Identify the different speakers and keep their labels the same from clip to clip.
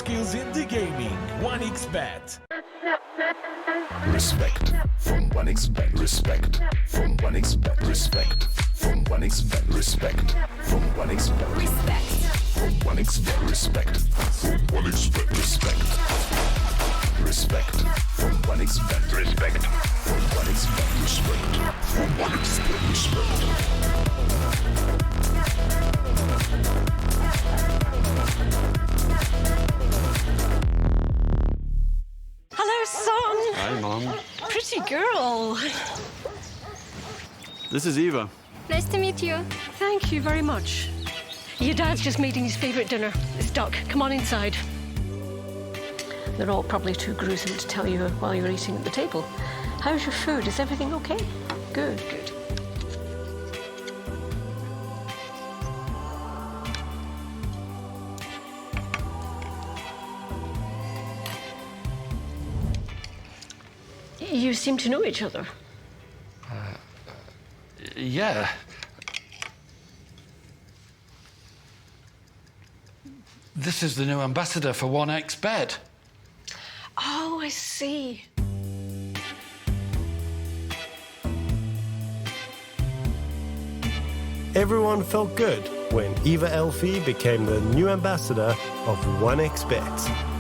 Speaker 1: skills in the gaming. 1xBet.
Speaker 2: Respect from 1xBet. Respect from 1xBet. Respect from 1xBet. Respect from 1xBet.
Speaker 3: Respect.
Speaker 2: From 1xBet. Respect from 1xBet. Respect. Respect from 1xBet. Respect from 1xBet. Respect from 1xBet. Respect.
Speaker 4: Hello, son.
Speaker 5: Hi, Mom.
Speaker 4: Pretty girl.
Speaker 5: This is Eva.
Speaker 3: Nice to meet you.
Speaker 4: Thank you very much. Your dad's just making his favourite dinner. It's duck. Come on inside. They're all probably too gruesome to tell you while you're eating at the table. How's your food? Is everything okay? Good, good. You seem to know each other.
Speaker 5: Yeah. This is the new ambassador for 1xBet.
Speaker 4: Oh, I see.
Speaker 6: Everyone felt good when Eva Elfie became the new ambassador of 1xBet.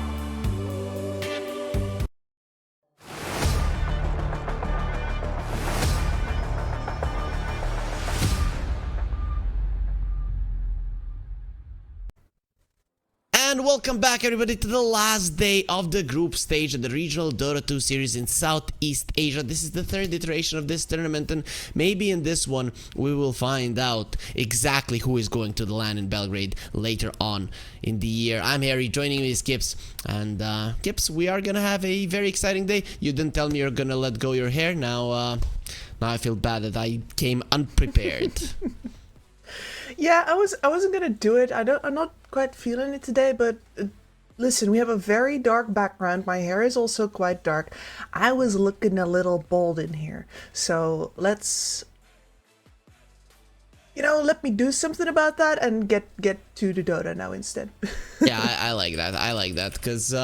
Speaker 7: And welcome back everybody to the last day of the group stage of the regional Dota 2 series in Southeast Asia. This is the third iteration of this tournament, and maybe in this one we will find out exactly who is going to the LAN in Belgrade later on in the year. I'm Harry, joining me is Kips, and Kips, we are gonna have a very exciting day. You didn't tell me you're gonna let go your hair. Now I feel bad that I came unprepared.
Speaker 8: Yeah, I wasn't gonna do it. I'm not quite feeling it today, but listen, we have a very dark background. My hair is also quite dark. I was looking a little bald in here. So let's, let me do something about that and get to the Dota now instead.
Speaker 7: Yeah, I like that. I like that because,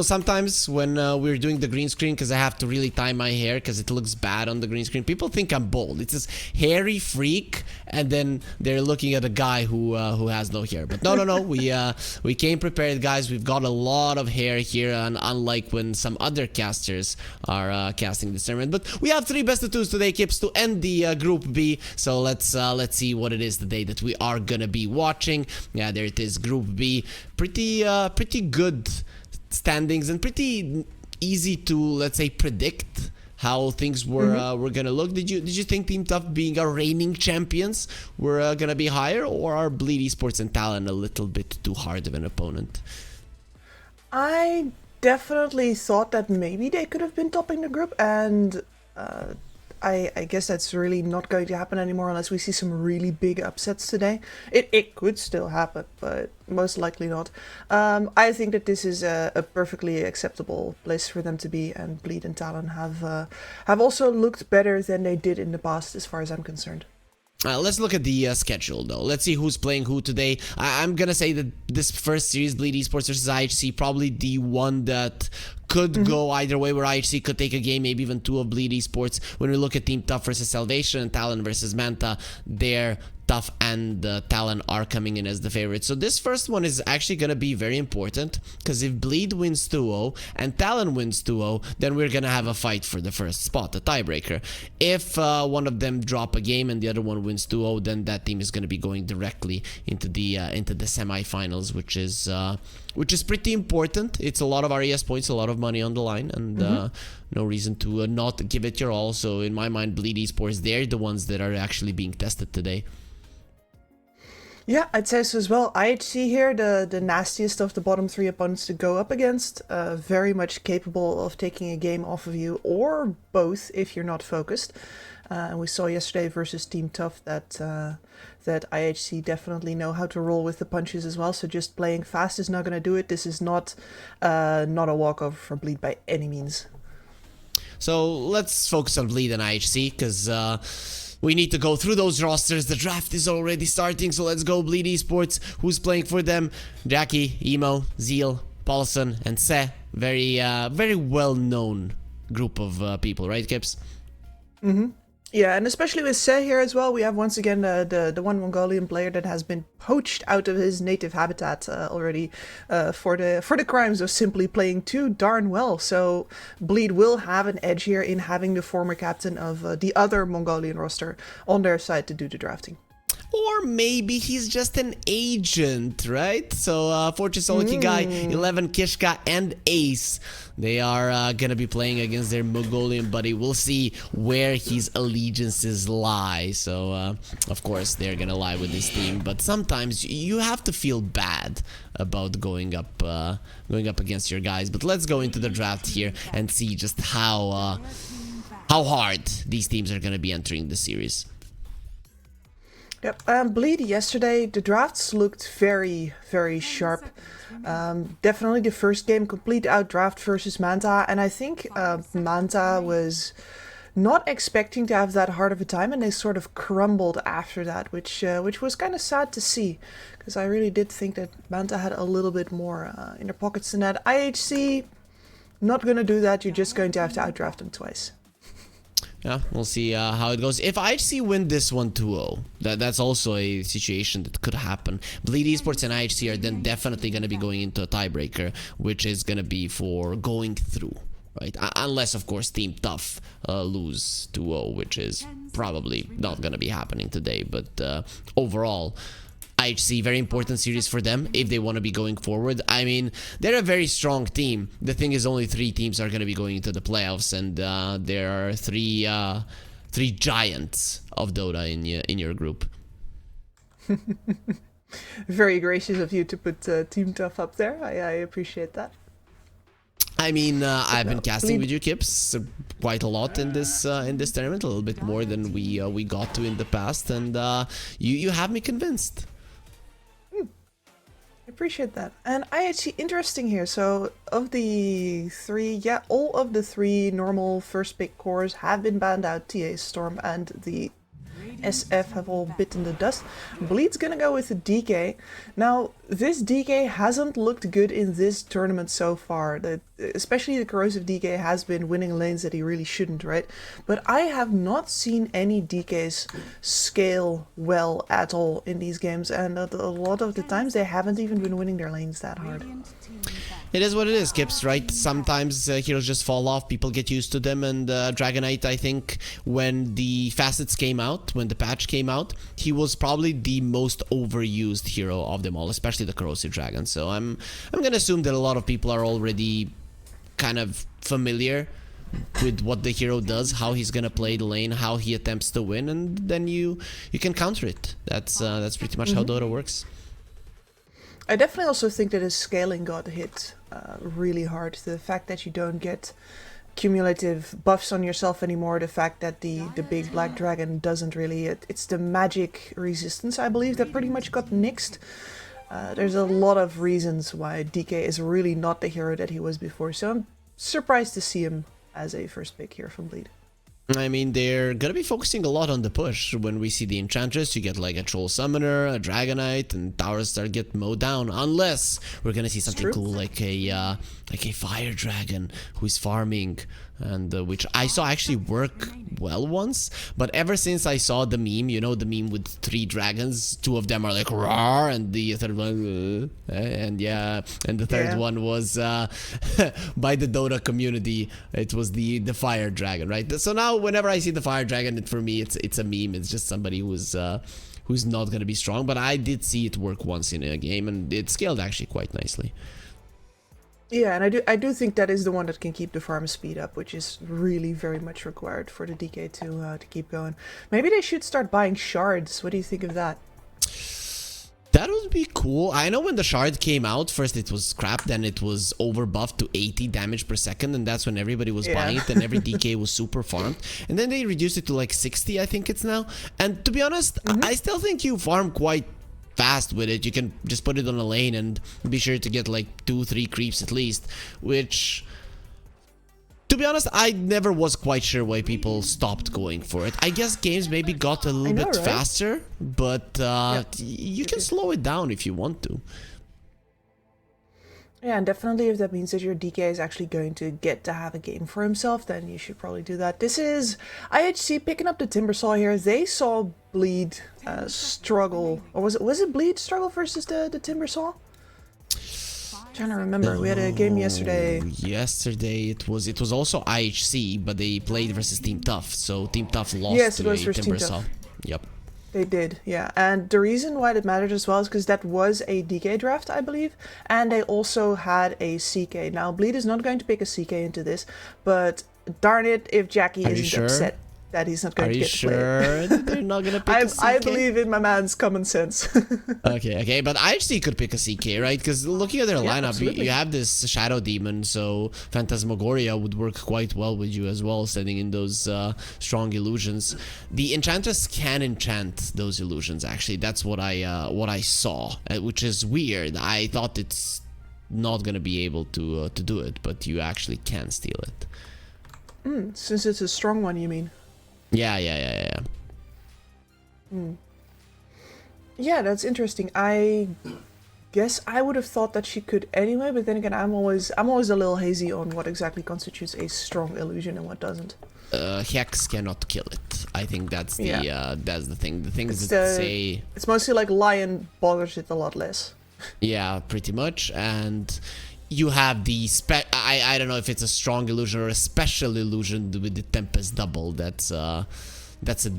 Speaker 7: sometimes when we're doing the green screen, because I have to really tie my hair because it looks bad on the green screen, people think I'm bald. It's this hairy freak, and then they're looking at a guy who has no hair. But no, we came prepared, guys. We've got a lot of hair here, and unlike when some other casters are casting this tournament. But we have 3 best of 2s today, Kips, to end the Group B. So let's see what it is today that we are gonna be watching. Yeah, there it is, Group B. Pretty good standings and pretty easy to, let's say, predict how things were gonna look. Did you think Team Tough, being our reigning champions, were gonna be higher, or are Bleed Esports and Talon a little bit too hard of an opponent?
Speaker 8: I definitely thought that maybe they could have been topping the group, and I guess that's really not going to happen anymore unless we see some really big upsets today. It could still happen, but most likely not. I think that this is a perfectly acceptable place for them to be, and Bleed and Talon have also looked better than they did in the past, as far as I'm concerned.
Speaker 7: Let's look at the schedule, though. Let's see who's playing who today. I'm gonna say that this first series, Bleed Esports versus IHC, probably the one that could go either way, where IHC could take a game, maybe even 2 of Bleed Esports. When we look at Team Tough versus Salvation and Talon versus Manta, they're Tough and Talon are coming in as the favorites. So this first one is actually going to be very important, because if Bleed wins 2-0 and Talon wins 2-0, then we're going to have a fight for the first spot, a tiebreaker. If one of them drop a game and the other one wins 2-0, then that team is going to be going directly into the semifinals, which is pretty important. It's a lot of RES points, a lot of money on the line, and no reason to not give it your all. So in my mind, Bleed Esports, they're the ones that are actually being tested today.
Speaker 8: Yeah, I'd say so as well. IHC here, the nastiest of the bottom 3 opponents to go up against. Very much capable of taking a game off of you, or both if you're not focused. And we saw yesterday versus Team Tough that IHC definitely know how to roll with the punches as well. So just playing fast is not going to do it. This is not a walkover for Bleed by any means.
Speaker 7: So let's focus on Bleed and IHC, because we need to go through those rosters. The draft is already starting, so let's go. Bleed Esports, who's playing for them? Jackie, Emo, Zeal, Paulson, and Se. Very well-known group of people, right, Kips?
Speaker 8: Yeah, and especially with Se here as well, we have once again the one Mongolian player that has been poached out of his native habitat already for the crimes of simply playing too darn well. So Bleed will have an edge here in having the former captain of the other Mongolian roster on their side to do the drafting.
Speaker 7: Or maybe he's just an agent, right? So Fortress Soliki Guy, 11 Kishka, and Ace. They are gonna be playing against their Mongolian buddy. We'll see where his allegiances lie. So of course they're gonna lie with this team, but sometimes you have to feel bad about going up against your guys. But let's go into the draft here and see just how hard these teams are gonna be entering the series.
Speaker 8: Yep, Bleed yesterday, the drafts looked very, very sharp. Definitely the first game, complete outdraft versus Manta, and I think Manta was not expecting to have that hard of a time, and they sort of crumbled after that, which was kind of sad to see, because I really did think that Manta had a little bit more in their pockets than that. IHC, not gonna do that, you're just going to have to outdraft them twice.
Speaker 7: Yeah, we'll see how it goes. If IHC win this one 2-0, that's also a situation that could happen. Bleed Esports and IHC are then definitely going to be going into a tiebreaker, which is going to be for going through, right? Unless, of course, Team Tough lose 2-0, which is probably not going to be happening today. But overall, IHC, very important series for them if they want to be going forward. I mean, they're a very strong team. The thing is, only 3 teams are going to be going into the playoffs, and there are three giants of Dota in your group.
Speaker 8: Very gracious of you to put Team Tough up there. I appreciate that.
Speaker 7: I mean, I've been casting with you, Kips, quite a lot in this tournament, a little bit more than we got to in the past, and you have me convinced.
Speaker 8: Appreciate that. And IHC, interesting here. So of the 3, all of the 3 normal first pick cores have been banned out. TA, Storm, and the SF have all bitten the dust. Bleed's gonna go with the DK. Now, this DK hasn't looked good in this tournament so far. Especially the corrosive DK has been winning lanes that he really shouldn't, right? But I have not seen any DKs scale well at all in these games, and a lot of the times they haven't even been winning their lanes that hard.
Speaker 7: It is what it is, Kips, right? Sometimes heroes just fall off, people get used to them, and Dragonite, I think, when the facets came out, when the patch came out, he was probably the most overused hero of them all, especially the Corrosive Dragon. So I'm gonna assume that a lot of people are already kind of familiar with what the hero does, how he's gonna play the lane, how he attempts to win, and then you can counter it. That's pretty much how Dota works.
Speaker 8: I definitely also think that his scaling got hit really hard. The fact that you don't get cumulative buffs on yourself anymore, the fact that the big black dragon doesn't really... It's the magic resistance, I believe, that pretty much got nixed. There's a lot of reasons why DK is really not the hero that he was before, so I'm surprised to see him as a first pick here from Bleed.
Speaker 7: I mean, they're gonna be focusing a lot on the push. When we see the Enchantress, you get like a Troll Summoner, a Dragonite, and towers start get mowed down. Unless we're gonna see something cool like a Fire Dragon who's farming, and which I saw actually work well once. But ever since I saw the meme, you know, the meme with 3 dragons, 2 of them are like roar, and the third one, and the third one was by the Dota community. It was the Fire Dragon, right? So now, whenever I see the Fire Dragon, for me, it's a meme. It's just somebody who's not gonna be strong. But I did see it work once in a game, and it scaled actually quite nicely.
Speaker 8: Yeah, and I do think that is the one that can keep the farm speed up, which is really very much required for the DK to keep going. Maybe they should start buying shards. What do you think of that?
Speaker 7: That would be cool. I know when the shard came out, first it was crap, then it was overbuffed to 80 damage per second, and that's when everybody was buying it, and every DK was super farmed. And then they reduced it to like 60, I think it's now. And to be honest, I still think you farm quite fast with it. You can just put it on a lane and be sure to get like 2-3 creeps at least, which, to be honest, I never was quite sure why people stopped going for it. I guess games maybe got a little bit faster, but you can slow it down if you want to.
Speaker 8: Yeah, and definitely if that means that your DK is actually going to get to have a game for himself, then you should probably do that. This is IHC picking up the Timbersaw here. They saw Bleed struggle, or was it Bleed struggle versus the Timbersaw? Trying to remember. We had a game yesterday.
Speaker 7: Yesterday it was also IHC, but they played versus Team Tough, so Team Tough lost
Speaker 8: Yes,
Speaker 7: to
Speaker 8: it was
Speaker 7: a
Speaker 8: versus Team
Speaker 7: Timbersaw.
Speaker 8: Tough.
Speaker 7: Yep.
Speaker 8: They did, yeah. And the reason why that mattered as well is because that was a DK draft, I believe. And they also had a CK. Now, Bleed is not going to pick a CK into this, but darn it if Jackie
Speaker 7: Are you
Speaker 8: isn't
Speaker 7: sure?
Speaker 8: upset that he's not going
Speaker 7: Are
Speaker 8: to
Speaker 7: you
Speaker 8: get to play it.
Speaker 7: sure that they're not gonna pick a CK?
Speaker 8: I believe in my man's common sense.
Speaker 7: Okay, but IHC could pick a CK, right? Because looking at their lineup,
Speaker 8: absolutely.
Speaker 7: you have this Shadow Demon, so Phantasmagoria would work quite well with you as well, sending in those strong illusions. The Enchantress can enchant those illusions, actually. That's what I saw, which is weird. I thought it's not gonna be able to do it, but you actually can steal it.
Speaker 8: Since it's a strong one, you mean?
Speaker 7: Yeah.
Speaker 8: Yeah, that's interesting. I guess I would have thought that she could anyway, but then again, I'm always a little hazy on what exactly constitutes a strong illusion and what doesn't.
Speaker 7: Hex cannot kill it. I think that's the thing. The things
Speaker 8: It's
Speaker 7: that say
Speaker 8: it's mostly like Lion bothers it a lot less.
Speaker 7: yeah, pretty much. And you have the I don't know if it's a strong illusion or a special illusion with the Tempest double. That's a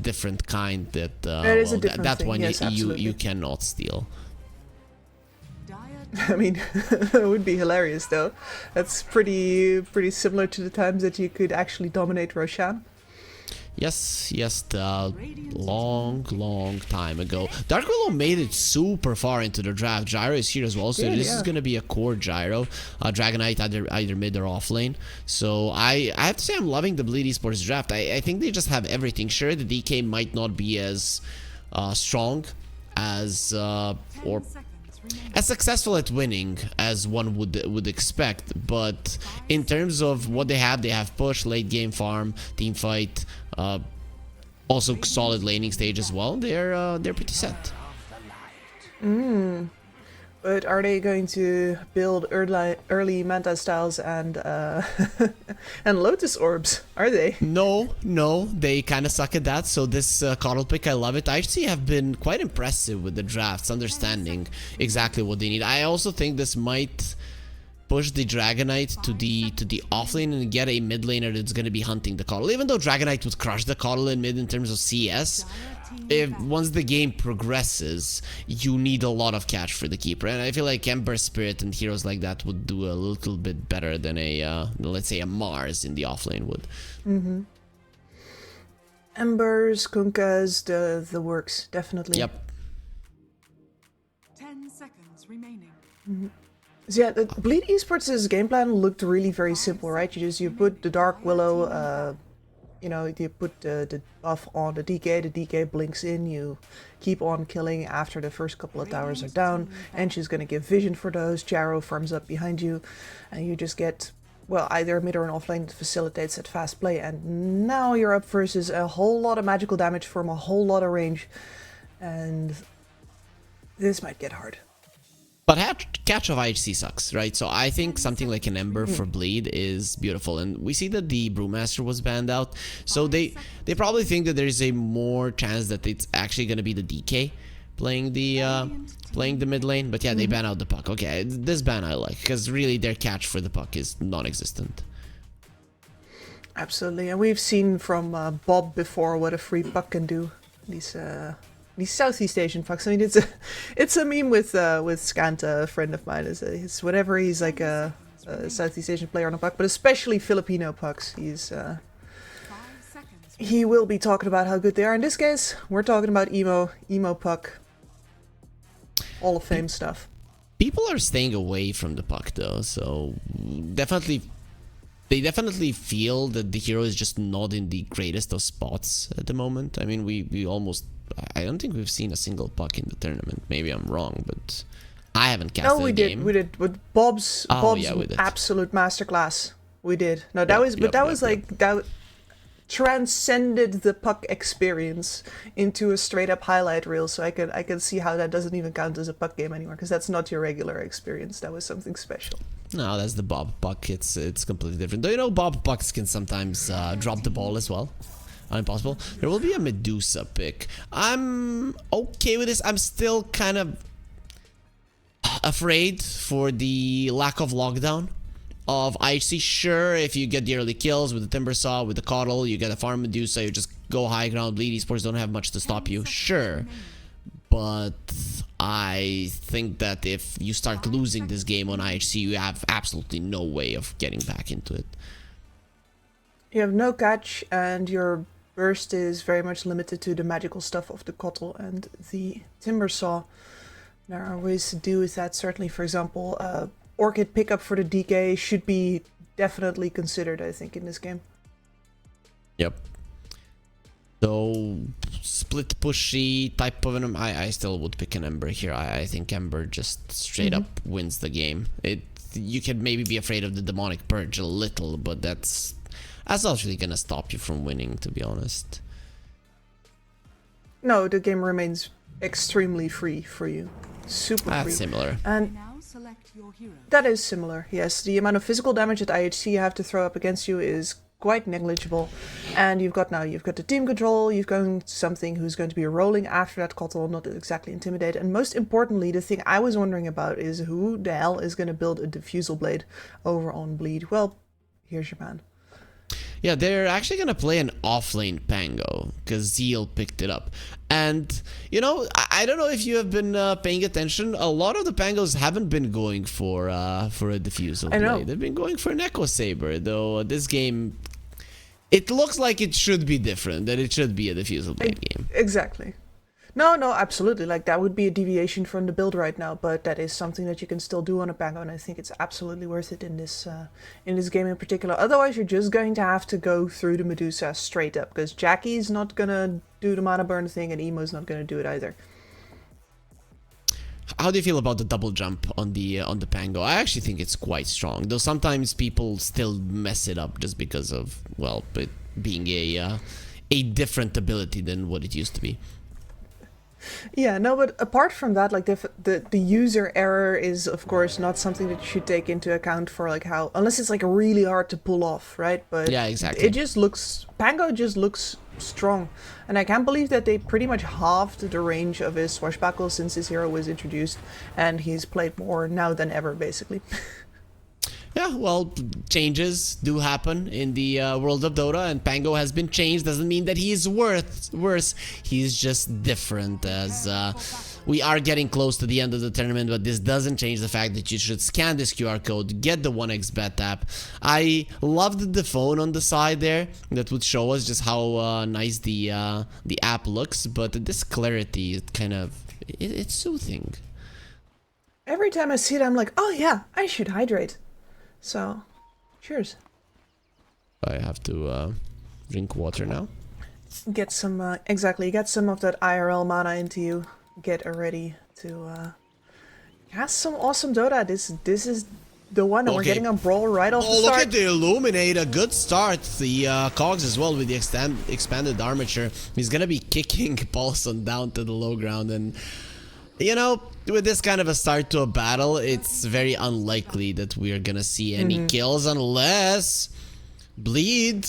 Speaker 7: different kind that
Speaker 8: is a different
Speaker 7: that
Speaker 8: thing,
Speaker 7: one
Speaker 8: yes,
Speaker 7: you
Speaker 8: absolutely.
Speaker 7: cannot steal.
Speaker 8: I mean, it would be hilarious though. That's pretty similar to the times that you could actually dominate Roshan.
Speaker 7: Yes, the long time ago. Dark Willow made it super far into the draft. Gyro is here as well, so this is gonna be a core Gyro. Dragonite either mid or off lane. So I have to say I'm loving the Bleed Esports draft. I think they just have everything. Sure, the DK might not be as strong as or as successful at winning as one would expect, but in terms of what they have push, late game farm, team fight, also solid laning stage as well. They're pretty set.
Speaker 8: But are they going to build early Manta styles and and Lotus orbs? Are they?
Speaker 7: No, they kind of suck at that. So this Coddle pick, I love it. I actually have been quite impressive with the drafts, understanding exactly what they need. I also think this might push the Dragonite to the offlane and get a mid laner that's going to be hunting the Coddle. Even though Dragonite would crush the Coddle in mid in terms of CS, once the game progresses, you need a lot of catch for the keeper, and I feel like Ember Spirit and heroes like that would do a little bit better than a let's say a Mars in the offlane would.
Speaker 8: Embers, Kunkas, the works, definitely.
Speaker 7: Yep.
Speaker 3: 10 seconds remaining.
Speaker 8: So yeah, the Bleed Esports' game plan looked really very simple, right? You put the Dark Willow, you put the buff on the DK blinks in, you keep on killing after the first couple of towers are down, and she's gonna give vision for those, Gyro farms up behind you, and you just get, well, either a mid or an offlane that facilitates that fast play, and now you're up versus a whole lot of magical damage from a whole lot of range, and this might get hard.
Speaker 7: But catch of IHC sucks, right? So I think something like an Ember for Bleed is beautiful. And we see that the Brewmaster was banned out. So they probably think that there's a more chance that it's actually going to be the DK playing the mid lane. But yeah, they ban out the puck. Okay, this ban I like, because really their catch for the puck is non-existent.
Speaker 8: Absolutely, and we've seen from Bob before what a free puck can do. These Southeast Asian fucks. I mean, it's a meme with Scanta, a friend of mine. It's whenever he's like a Southeast Asian player on a puck, but especially Filipino pucks. He will be talking about how good they are. In this case, we're talking about emo puck, Hall of Fame stuff.
Speaker 7: People are staying away from the puck though, so they definitely feel that the hero is just not in the greatest of spots at the moment. I mean, we almost, I don't think we've seen a single puck in the tournament. Maybe I'm wrong, but I haven't casted
Speaker 8: No, we
Speaker 7: a
Speaker 8: did.
Speaker 7: game.
Speaker 8: We did with Bob's
Speaker 7: Oh, yeah, we did.
Speaker 8: absolute masterclass. We did. No, that was, but that was like that. transcended the puck experience into a straight up highlight reel, so I can see how that doesn't even count as a puck game anymore, because that's not your regular experience. That was something special.
Speaker 7: No, that's the Bob Puck. It's completely different. Do you know Bob Pucks can sometimes drop the ball as well? Impossible. There will be a Medusa pick. I'm okay with this. I'm still kind of afraid for the lack of lockdown of IHC. Sure, if you get the early kills with the Timber Saw, with the Coddle, you get a farm Medusa, you just go high ground, bleed. Esports don't have much to stop you. Sure. But I think that if you start losing this game on IHC, you have absolutely no way of getting back into it.
Speaker 8: You have no catch, and your burst is very much limited to the magical stuff of the Coddle and the Timber Saw. There are ways to do with that. Certainly, for example, Orchid pickup for the DK should be definitely considered, I think, in this game.
Speaker 7: Yep. So, split pushy type of an... I still would pick an Ember here. I think Ember just straight up wins the game. You can maybe be afraid of the Demonic Purge a little, but that's not really gonna stop you from winning, to be honest.
Speaker 8: No, the game remains extremely free for you. Super free.
Speaker 7: That's similar.
Speaker 8: And that is similar, yes. The amount of physical damage that IHC have to throw up against you is quite negligible. And you've got the team control, you've got something who's going to be rolling after that Coddle, not exactly intimidate. And most importantly, the thing I was wondering about is who the hell is going to build a Diffusal Blade over on Bleed? Well, here's your man.
Speaker 7: Yeah, they're actually going to play an offlane Pango because Zeal picked it up. And, you know, I don't know if you have been paying attention. A lot of the Pangos haven't been going for a Diffusal Blade. They've been going for an Echo Saber, though this game, it looks like it should be different, that it should be a Diffusal Blade game.
Speaker 8: Exactly. No, absolutely. Like, that would be a deviation from the build right now, but that is something that you can still do on a Pango, and I think it's absolutely worth it in this game in particular. Otherwise, you're just going to have to go through the Medusa straight up, because Jackie's not gonna do the mana burn thing, and Emo's not gonna do it either.
Speaker 7: How do you feel about the double jump on the Pango? I actually think it's quite strong, though sometimes people still mess it up just because of, well, it being a different ability than what it used to be.
Speaker 8: Yeah, no, but apart from that, like the user error is of course not something that you should take into account for like how, unless it's like really hard to pull off, right? But
Speaker 7: yeah, exactly.
Speaker 8: Pango just looks strong, and I can't believe that they pretty much halved the range of his swashbuckle since his hero was introduced, and he's played more now than ever, basically.
Speaker 7: Yeah, well, changes do happen in the world of Dota, and Pango has been changed. Doesn't mean that he is worse. He's just different, as we are getting close to the end of the tournament, but this doesn't change the fact that you should scan this QR code, get the 1xBet app. I loved the phone on the side there that would show us just how nice the app looks, but this clarity is kind of, it's soothing.
Speaker 8: Every time I see it, I'm like, oh yeah, I should hydrate. So, cheers.
Speaker 7: I have to drink water now.
Speaker 8: Get some, exactly, get some of that IRL mana into you. Get ready to cast some awesome Dota. This is the one, and we're getting a brawl right off the start.
Speaker 7: Look at the Illuminate, a good start. The Cogs as well with the expanded armature. He's gonna be kicking Paulson down to the low ground, and you know, with this kind of a start to a battle, it's very unlikely that we are gonna see any kills unless Bleed.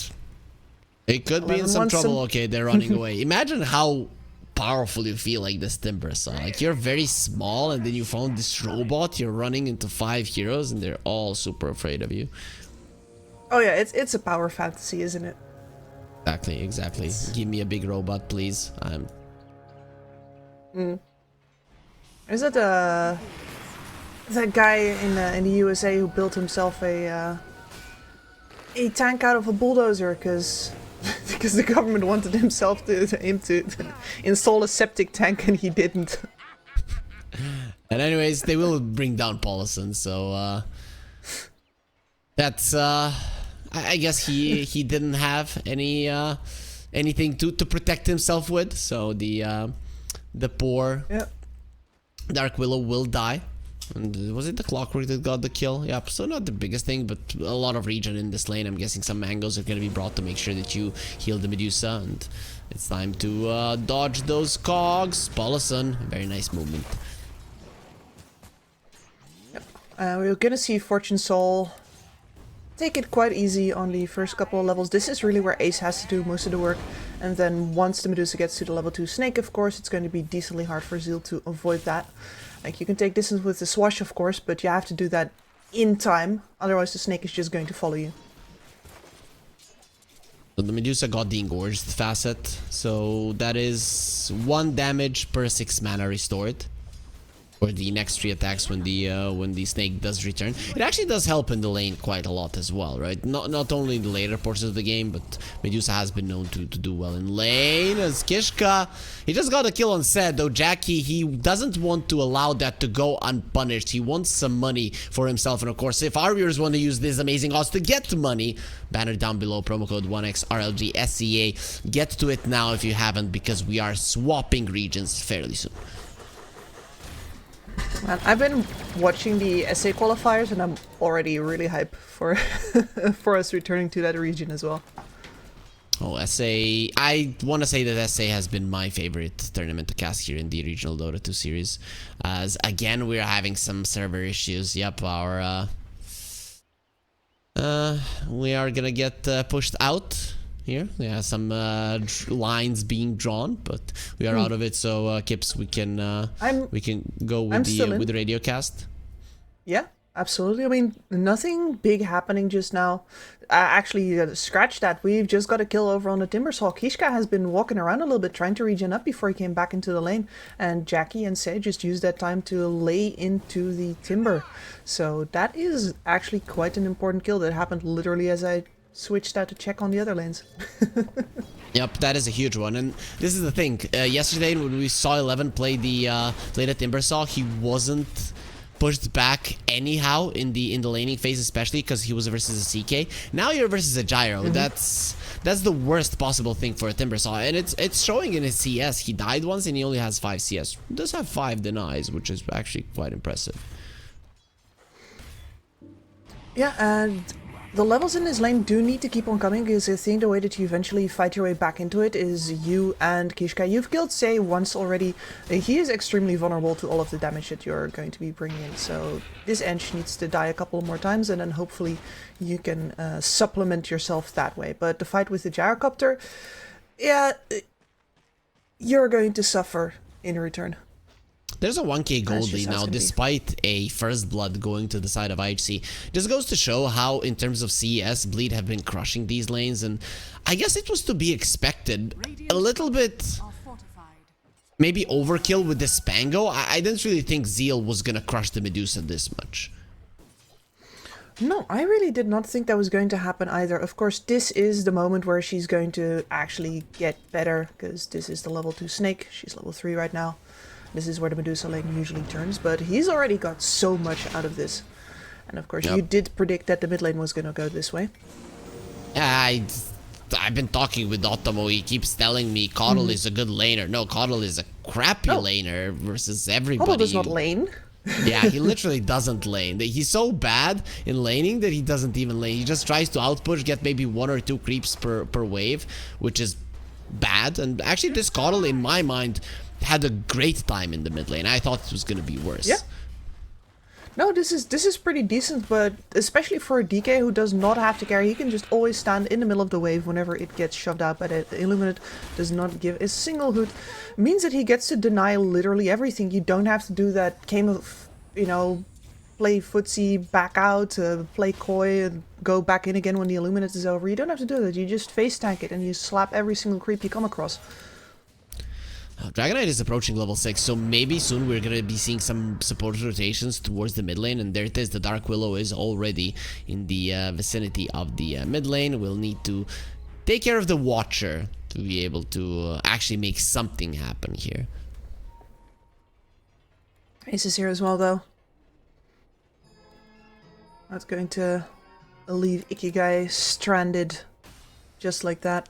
Speaker 7: It could be in some trouble. Okay, they're running away. Imagine how powerful you feel like this Timber Saw. Like, you're very small, and then you found this robot, you're running into 5 heroes, and they're all super afraid of you.
Speaker 8: Oh yeah, it's a power fantasy, isn't it?
Speaker 7: Exactly. Give me a big robot, please.
Speaker 8: Is that that guy in the USA who built himself a tank out of a bulldozer because the government wanted him to install a septic tank, and he didn't.
Speaker 7: And anyways, they will bring down Paulson, so that's I guess he didn't have anything to protect himself with, so the poor Dark Willow will die And was it the Clockwork that got the kill? Yep, so not the biggest thing, but a lot of regen in this lane. I'm guessing some mangoes are going to be brought to make sure that you heal the Medusa. And it's time to dodge those cogs. Paulison, very nice movement.
Speaker 8: We're gonna see Fortune Soul take it quite easy on the first couple of levels. This is really where Ace has to do most of the work. And then once the Medusa gets to the level 2 Snake, of course, it's going to be decently hard for Zeal to avoid that. Like, you can take distance with the Swash, of course, but you have to do that in time. Otherwise, the Snake is just going to follow you.
Speaker 7: So the Medusa got the Engorged facet. So that is 1 damage per 6 mana restored. For the next 3 attacks when the snake does return. It actually does help in the lane quite a lot as well, right? Not only in the later portions of the game, but Medusa has been known to do well in lane. As Kishka, he just got a kill on Zed, though Jackie, he doesn't want to allow that to go unpunished. He wants some money for himself, and of course, if our viewers want to use these amazing odds to get money, banner down below, promo code 1XRLGSEA. Get to it now if you haven't, because we are swapping regions fairly soon.
Speaker 8: Man, I've been watching the SA qualifiers and I'm already really hyped for for us returning to that region as well.
Speaker 7: Oh, SA, I want to say that SA has been my favorite tournament to cast here in the regional Dota 2 series. As again, we're having some server issues. Yep, we are gonna get pushed out. Here, yeah, some lines being drawn, but we are out of it. So, Kips, we can go with the radio cast.
Speaker 8: Yeah, absolutely. I mean, nothing big happening just now. Actually, scratch that. We've just got a kill over on the Timbersaw. Kishka has been walking around a little bit, trying to regen up before he came back into the lane, and Jackie and Sage just used that time to lay into the Timber. So that is actually quite an important kill that happened literally as I switched out to check on the other lanes.
Speaker 7: Yep, that is a huge one, and this is the thing. Yesterday, when we saw 11 play the Timbersaw, he wasn't pushed back anyhow in the laning phase, especially because he was versus a CK. Now you're versus a Gyro. That's the worst possible thing for a Timbersaw, and it's showing in his CS. He died once, and he only has 5 CS. He does have 5 denies, which is actually quite impressive.
Speaker 8: Yeah, and the levels in this lane do need to keep on coming, because I think the way that you eventually fight your way back into it is you and Kishka. You've killed Say once already. He is extremely vulnerable to all of the damage that you're going to be bringing in. So this Ench needs to die a couple more times, and then hopefully you can supplement yourself that way. But the fight with the Gyrocopter, yeah, you're going to suffer in return.
Speaker 7: There's a 1k gold lead now, despite a first blood going to the side of IHC. Just goes to show how, in terms of CS, Bleed have been crushing these lanes, and I guess it was to be expected. A little bit, maybe overkill with the Spango. I didn't really think Zeal was gonna crush the Medusa this much.
Speaker 8: No, I really did not think that was going to happen either. Of course, this is the moment where she's going to actually get better, because this is the level 2 Snake. She's level 3 right now. This is where the Medusa lane usually turns, but he's already got so much out of this. And of course, you did predict that the mid lane was going to go this way.
Speaker 7: Yeah, I've been talking with Otomo. He keeps telling me Coddle is a good laner. No, Coddle is a crappy laner versus everybody.
Speaker 8: Coddle does not lane.
Speaker 7: Yeah, he literally doesn't lane. He's so bad in laning that he doesn't even lane. He just tries to outpush, get maybe 1 or 2 creeps per wave, which is bad. And actually, this Coddle, in my mind, had a great time in the mid lane. I thought it was gonna be worse.
Speaker 8: Yeah. No, this is pretty decent, but especially for a DK who does not have to carry, he can just always stand in the middle of the wave whenever it gets shoved out by the Illuminate. Does not give a single hoot. Means that he gets to deny literally everything. You don't have to do that game of, you know, play footsie, back out, play coy, and go back in again when the Illuminate is over. You don't have to do that. You just face tank it and you slap every single creep you come across.
Speaker 7: Dragon Knight is approaching level 6, so maybe soon we're gonna be seeing some support rotations towards the mid lane, and there it is. The Dark Willow is already in the vicinity of the mid lane. We'll need to take care of the Watcher to be able to actually make something happen here.
Speaker 8: Ace is here as well, though. That's going to leave Ikigai stranded just like that.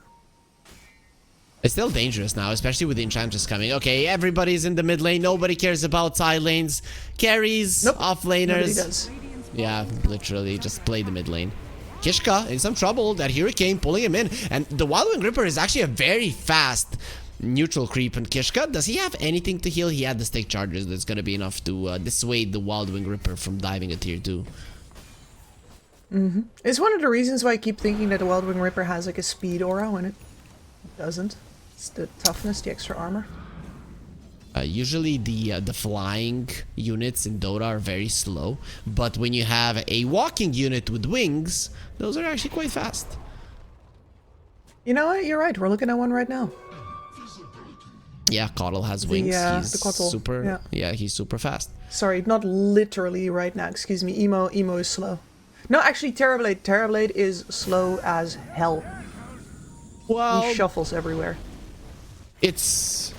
Speaker 7: It's still dangerous now, especially with the Enchantress coming. Okay, everybody's in the mid lane. Nobody cares about side lanes. Carries,
Speaker 8: Nope.
Speaker 7: off
Speaker 8: Nobody
Speaker 7: laners.
Speaker 8: does.
Speaker 7: Yeah, literally, just play the mid lane. Kishka in some trouble. That Hurricane pulling him in. And the Wildwing Ripper is actually a very fast neutral creep. And Kishka, does he have anything to heal? He had the stick charges. That's going to be enough to dissuade the Wildwing Ripper from diving a tier 2.
Speaker 8: It's one of the reasons why I keep thinking that the Wildwing Ripper has like a speed aura when it doesn't. It's the toughness, the extra armor.
Speaker 7: Usually the flying units in Dota are very slow, but when you have a walking unit with wings, those are actually quite fast.
Speaker 8: You know what? You're right. We're looking at one right now.
Speaker 7: Yeah, Coddle has wings. He's
Speaker 8: the Coddle,
Speaker 7: super.
Speaker 8: yeah.
Speaker 7: He's super fast.
Speaker 8: Sorry, not literally right now. Excuse me. Emo is slow. No, actually, Terrorblade. Terrorblade is slow as hell.
Speaker 7: Well,
Speaker 8: He shuffles everywhere.
Speaker 7: it's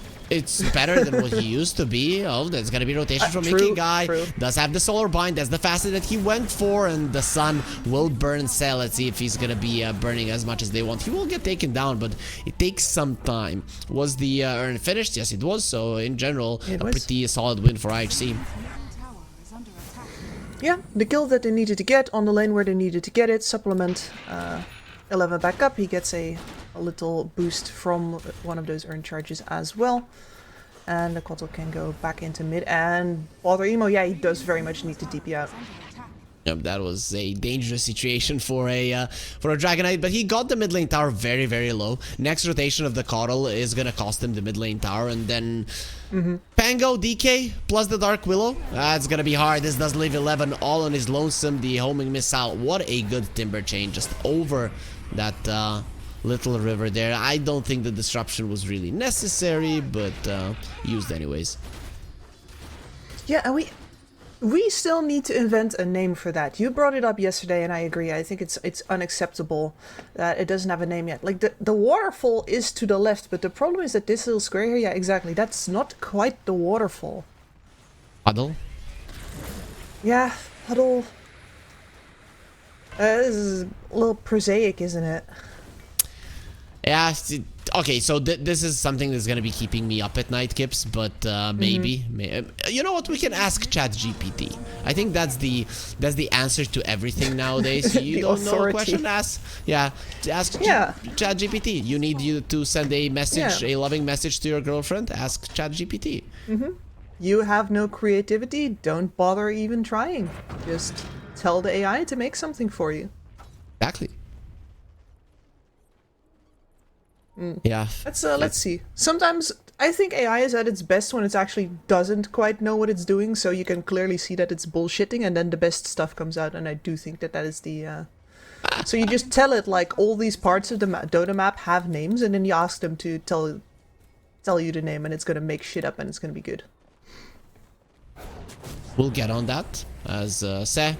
Speaker 7: better than what he used to be. Oh, there's gonna be rotation from
Speaker 8: True,
Speaker 7: Ikigai.
Speaker 8: true.
Speaker 7: Does have the solar bind. That's the fastest that he went for, and the sun will burn Cell. Let's see if he's gonna be burning as much as they want. He will get taken down, but it takes some time. Was the urn finished? Yes, it was. So in general,
Speaker 8: It
Speaker 7: a
Speaker 8: was.
Speaker 7: pretty solid win for IHC.
Speaker 8: Yeah, the kill that they needed to get on the lane where they needed to get it. Supplement 11 back up. He gets a little boost from one of those earn charges as well. And the Kotal can go back into mid and bother Emo. Yeah, he does very much need to DP out.
Speaker 7: Yep, that was a dangerous situation for a Dragonite, but he got the mid lane tower very, very low. Next rotation of the Coddle is gonna cost him the mid lane tower, and then Pango, DK, plus the Dark Willow. That's gonna be hard. This does leave 11 all on his lonesome. The homing missile. What a good timber chain just over that little river there. I don't think the disruption was really necessary, but used anyways.
Speaker 8: Yeah, and we still need to invent a name for that. You brought it up yesterday, and I agree. I think it's unacceptable that it doesn't have a name yet. Like, the waterfall is to the left, but the problem is that this little square here, yeah, exactly, that's not quite the waterfall.
Speaker 7: Puddle?
Speaker 8: Yeah, Huddle. This is a little prosaic, isn't it?
Speaker 7: Yeah, okay, so this is something that's gonna be keeping me up at night, Kips, but maybe, you know what, we can ask ChatGPT. I think that's the answer to everything nowadays. You
Speaker 8: The
Speaker 7: don't know a
Speaker 8: authority.
Speaker 7: question, ask ChatGPT. You need you to send a message,
Speaker 8: Yeah.
Speaker 7: a loving message to your girlfriend, ask ChatGPT.
Speaker 8: You have no creativity, don't bother even trying. Just tell the AI to make something for you.
Speaker 7: Exactly. Yeah.
Speaker 8: Let's see. Sometimes I think AI is at its best when it actually doesn't quite know what it's doing, so you can clearly see that it's bullshitting, and then the best stuff comes out. And I do think that is the. So you just tell it like all these parts of the Dota map have names, and then you ask them to tell you the name, and it's gonna make shit up, and it's gonna be good.
Speaker 7: We'll get on that as Se.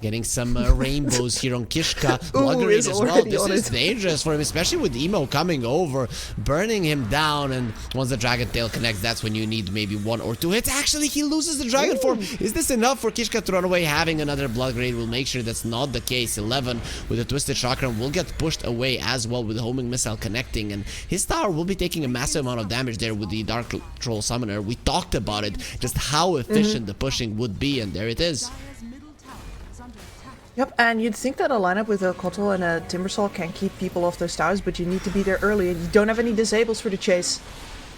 Speaker 7: Getting some rainbows here on Kishka. Bluggerade
Speaker 8: is
Speaker 7: as well.
Speaker 8: already
Speaker 7: This
Speaker 8: on
Speaker 7: is
Speaker 8: it.
Speaker 7: dangerous for him, especially with Emo coming over, burning him down. And once the Dragon Tail connects, that's when you need maybe 1 or 2 hits. Actually, he loses the Dragon form. Is this enough for Kishka to run away? Having another Bluggerade will make sure that's not the case. 11 with a Twisted Chakram will get pushed away as well with the Homing Missile connecting. And his tower will be taking a massive amount of damage there with the Dark Troll Summoner. We talked about it, just how efficient the pushing would be. And there it is.
Speaker 8: Yep, and you'd think that a lineup with a Kotal and a Timbersaw can keep people off those towers, but you need to be there early, and you don't have any disables for the chase.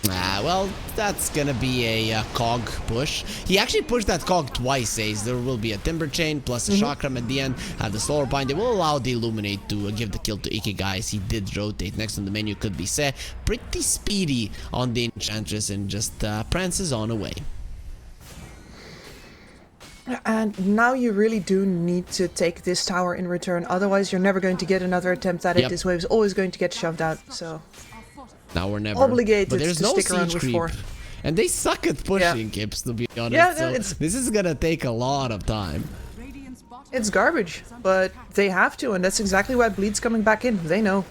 Speaker 7: Well, that's gonna be a cog push. He actually pushed that cog twice, Ace. There will be a Timber Chain plus a Chakram at the end. Have the Solar Bind. They will allow the Illuminate to give the kill to Ikigai as he did rotate. Next on the menu could be Se. Pretty speedy on the Enchantress and just prances on away.
Speaker 8: And now you really do need to take this tower in return, otherwise you're never going to get another attempt at it.
Speaker 7: Yep.
Speaker 8: This wave is always going to get shoved out, so...
Speaker 7: Now we're never
Speaker 8: Obligated
Speaker 7: but there's
Speaker 8: to
Speaker 7: no
Speaker 8: stick around
Speaker 7: siege
Speaker 8: with
Speaker 7: creep.
Speaker 8: 4.
Speaker 7: And they suck at pushing, Kips, to be honest.
Speaker 8: Yeah,
Speaker 7: so
Speaker 8: it's-
Speaker 7: this is gonna take a lot of time.
Speaker 8: It's garbage, but they have to, and that's exactly why Bleed's coming back in. They know.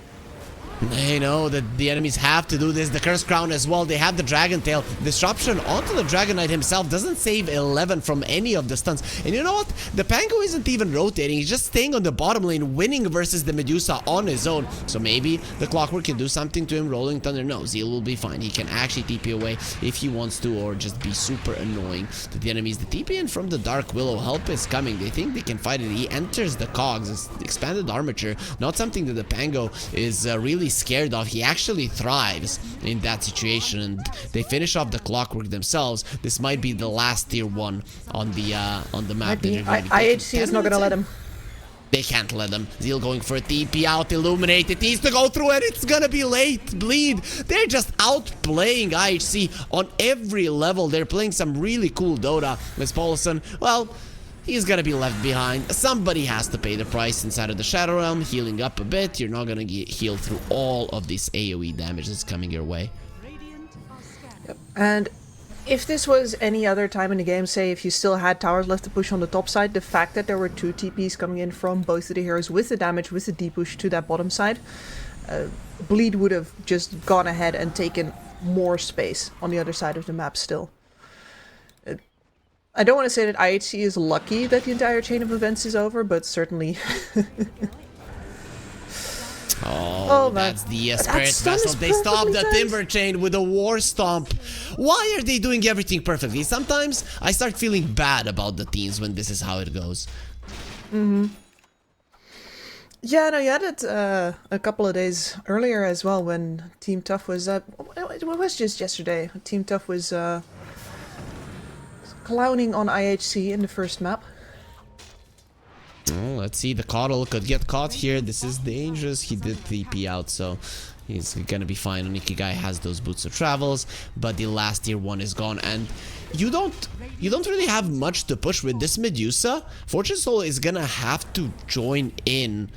Speaker 7: They know that the enemies have to do this. The Curse Crown as well. They have the Dragon Tail. Disruption onto the Dragon Knight himself doesn't save 11 from any of the stuns. And you know what? The Pango isn't even rotating. He's just staying on the bottom lane, winning versus the Medusa on his own. So maybe the Clockwork can do something to him. Rolling Thunder, no. Zeal will be fine. He can actually TP away if he wants to, or just be super annoying to the enemies. The TP in from the Dark Willow, help is coming. They think they can fight it. He enters the cogs. It's expanded armature. Not something that the Pango is really scared of. He actually thrives in that situation, and they finish off the Clockwork themselves. This might be the last tier 1 on the map.
Speaker 8: IHC is not gonna let him.
Speaker 7: They can't let him. Zeal going for a TP out, Illuminate. It needs to go through, and it's gonna be late. Bleed. They're just outplaying IHC on every level. They're playing some really cool Dota. Miss Paulson, well, he's gonna be left behind. Somebody has to pay the price inside of the Shadow Realm. Healing up a bit. You're not gonna get healed through all of this AoE damage that's coming your way.
Speaker 8: Yep. And if this was any other time in the game, say if you still had towers left to push on the top side, the fact that there were 2 TPs coming in from both of the heroes with the damage, with the deep push to that bottom side, Bleed would have just gone ahead and taken more space on the other side of the map still. I don't want to say that IHC is lucky that the entire chain of events is over, but certainly...
Speaker 7: Oh, that's the Spirit Vessel. They stopped the Timber Chain with a War Stomp. Why are they doing everything perfectly? Sometimes I start feeling bad about the teams when this is how it goes.
Speaker 8: Yeah, no, you had it a couple of days earlier as well when Team Tough was... it was just yesterday. Team Tough was clowning on IHC in the first map.
Speaker 7: Oh, let's see, the Coddle could get caught here. This is dangerous. He did TP out, so he's gonna be fine. Onikigai has those boots of travels, but the last tier 1 is gone, and you don't really have much to push with this Medusa. Fortune Soul is gonna have to join in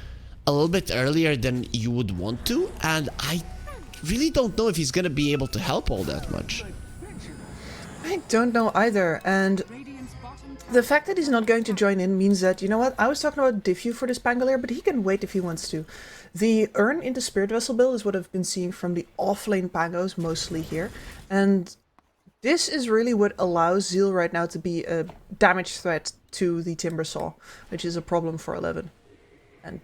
Speaker 7: a little bit earlier than you would want to, and I really don't know if he's gonna be able to help all that much.
Speaker 8: I don't know either, and the fact that he's not going to join in means that, you know what, I was talking about Diffu for this Pangolier, but he can wait if he wants to. The Urn into Spirit Vessel build is what I've been seeing from the offlane Pangos mostly here, and this is really what allows Zeal right now to be a damage threat to the Timbersaw, which is a problem for 11. And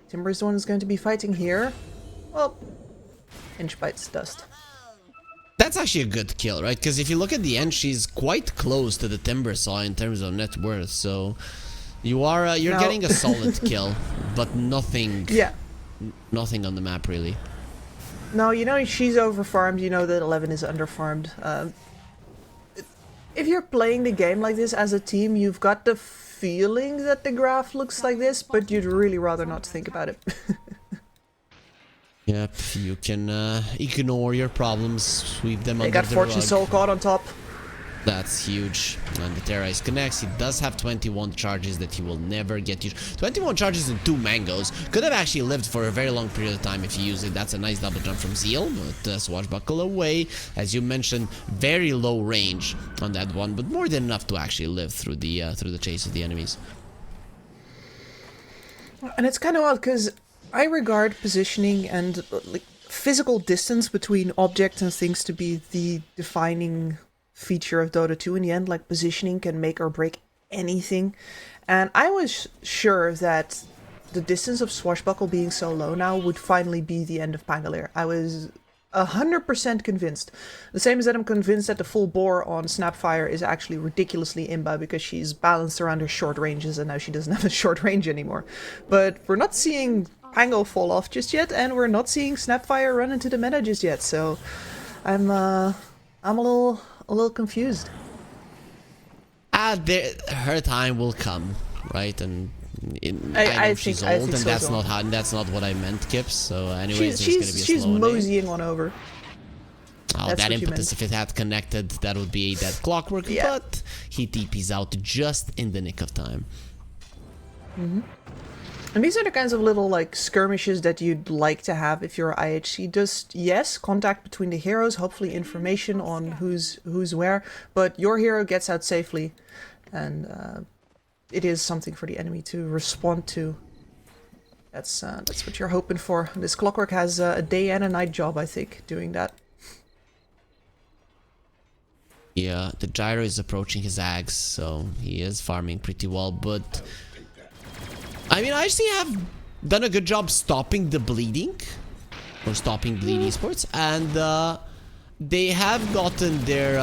Speaker 8: Timber is the one who's going to be fighting here. Well, inch bites dust.
Speaker 7: That's actually a good kill, right? Because if you look at the end, she's quite close to the Timbersaw in terms of net worth. So you are you're getting a solid kill, but nothing.
Speaker 8: Yeah.
Speaker 7: Nothing on the map really.
Speaker 8: No, you know she's overfarmed. You know that 11 is underfarmed. If you're playing the game like this as a team, you've got the feeling that the graph looks like this, but you'd really rather not think about it.
Speaker 7: Yep, you can ignore your problems, sweep them under the rug.
Speaker 8: They got Fortune Soul caught on top.
Speaker 7: That's huge. And the Terrorize connects. He does have 21 charges that he will never get used. 21 charges and 2 mangoes. Could have actually lived for a very long period of time if you use it. That's a nice double jump from Zeal, but Swashbuckle away. As you mentioned, very low range on that one, but more than enough to actually live through the chase of the enemies.
Speaker 8: And it's kind of odd because I regard positioning and like physical distance between objects and things to be the defining feature of Dota 2 in the end. Like positioning can make or break anything. And I was sure that the distance of Swashbuckle being so low now would finally be the end of Pangolier. I was 100% convinced. The same as that I'm convinced that the full bore on Snapfire is actually ridiculously imba because she's balanced around her short ranges and now she doesn't have a short range anymore. But we're not seeing Pango fall off just yet, and we're not seeing Snapfire run into the meta just yet, so I'm a little confused.
Speaker 7: Her time will come, right? And I know she's old, and that's not what I meant, Kips. So, anyways, there's gonna be a
Speaker 8: she's
Speaker 7: slow
Speaker 8: moseying on over.
Speaker 7: Oh, that impetus, if it had connected, that would be that Clockwork,
Speaker 8: yeah.
Speaker 7: But he TP's out just in the nick of time.
Speaker 8: And these are the kinds of little like skirmishes that you'd like to have if you're IHC. Just, yes, contact between the heroes, hopefully information on who's where, but your hero gets out safely, and it is something for the enemy to respond to. That's what you're hoping for. This Clockwork has a day and a night job, I think, doing that.
Speaker 7: Yeah, the gyro is approaching his axe, so he is farming pretty well, but I mean, I actually have done a good job stopping the bleeding, or stopping Bleed Esports, and they have gotten their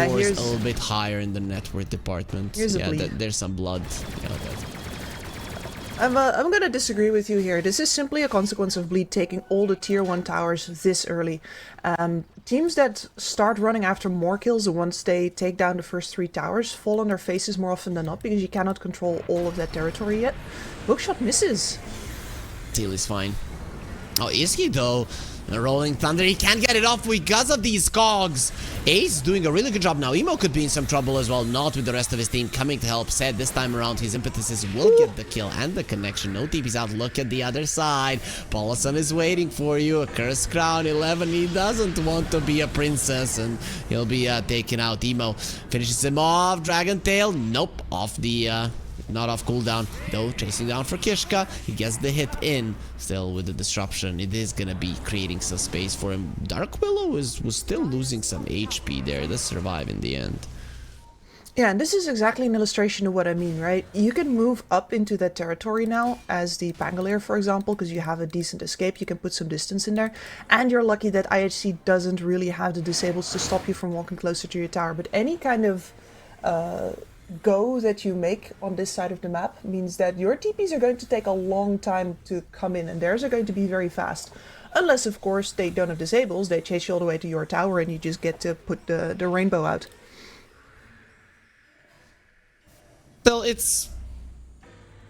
Speaker 7: cores a little bit higher in the network department.
Speaker 8: Here's a
Speaker 7: yeah,
Speaker 8: bleed.
Speaker 7: There's some blood. Yeah,
Speaker 8: I'm gonna disagree with you here. This is simply a consequence of Bleed taking all the tier 1 towers this early. Teams that start running after more kills once they take down the first 3 towers fall on their faces more often than not, because you cannot control all of that territory yet. Bookshot misses.
Speaker 7: Seal is fine. Oh, is he though? The Rolling Thunder, he can't get it off because of these cogs. Ace doing a really good job now. Emo could be in some trouble as well, not with the rest of his team coming to help. Said this time around his impetuses will get the kill and the connection. No TP's out. Look at the other side. Paulson is waiting for you. A Cursed Crown 11. He doesn't want to be a princess, and he'll be taking out Emo. Finishes him off. Dragon Tail. Nope. Off the not off cooldown, though. Chasing down for Kishka. He gets the hit in. Still with the disruption, it is gonna be creating some space for him. Dark Willow was still losing some HP there. Does survive in the end.
Speaker 8: Yeah, and this is exactly an illustration of what I mean, right? You can move up into that territory now as the Pangolier, for example, because you have a decent escape. You can put some distance in there. And you're lucky that IHC doesn't really have the disables to stop you from walking closer to your tower. But any kind of go that you make on this side of the map means that your TPs are going to take a long time to come in, and theirs are going to be very fast. Unless, of course, they don't have disables, they chase you all the way to your tower and you just get to put the rainbow out.
Speaker 7: Well, it's...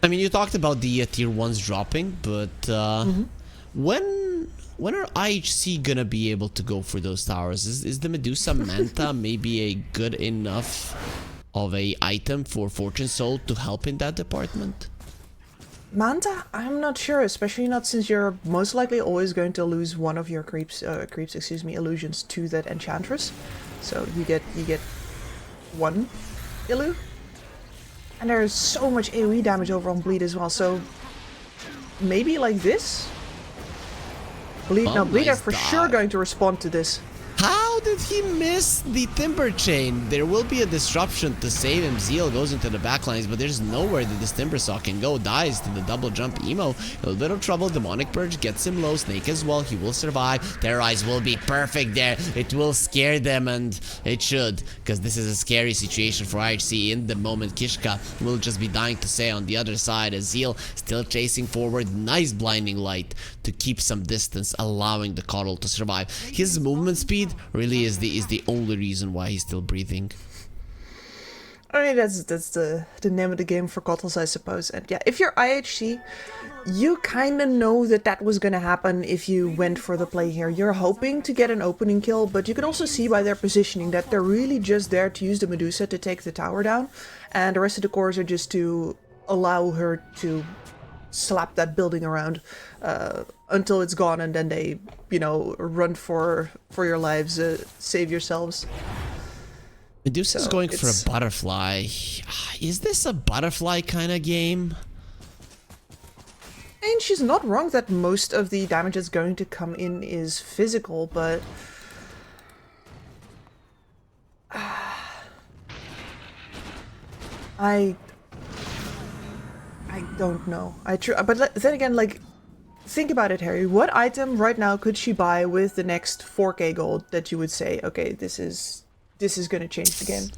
Speaker 7: I mean, you talked about the tier 1s dropping, but when are IHC gonna be able to go for those towers? Is the Medusa Manta maybe a good enough of a item for Fortune Soul to help in that department?
Speaker 8: Manta? I'm not sure, especially not since you're most likely always going to lose one of your illusions to that Enchantress. So you get one illu. And there's so much AoE damage over on Bleed as well, so maybe like this? Bleed,
Speaker 7: Oh,
Speaker 8: no, Bleed are
Speaker 7: nice
Speaker 8: for sure
Speaker 7: dodge.
Speaker 8: going to respond to this.
Speaker 7: How did he miss the Timber Chain? There will be a disruption to save him. Zeal goes into the backlines, but there's nowhere that this Timber Saw can go. Dies to the double jump. Emo, a little bit of trouble. Demonic Purge gets him low. Snake as well. He will survive. Terrorize will be perfect there. It will scare them, and it should, because this is a scary situation for IHC. In the moment, Kishka will just be dying to say on the other side. As Zeal still chasing forward. Nice blinding light to keep some distance, allowing the Coddle to survive. His movement speed really is the only reason why he's still breathing.
Speaker 8: I mean, that's the name of the game for Cottles, I suppose. And yeah, if you're IHC, you kind of know that that was going to happen if you went for the play here. You're hoping to get an opening kill, but you can also see by their positioning that they're really just there to use the Medusa to take the tower down, and the rest of the cores are just to allow her to slap that building around until it's gone, and then they, you know, run for your lives, save yourselves.
Speaker 7: Medusa's
Speaker 8: So
Speaker 7: going for a
Speaker 8: it's-
Speaker 7: butterfly. Is this a butterfly kind of game?
Speaker 8: I mean, she's not wrong that most of the damage that's going to come in is physical, but I don't know. But then again, like, think about it, Harry. What item right now could she buy with the next 4k gold that you would say, okay, this is going to change the game?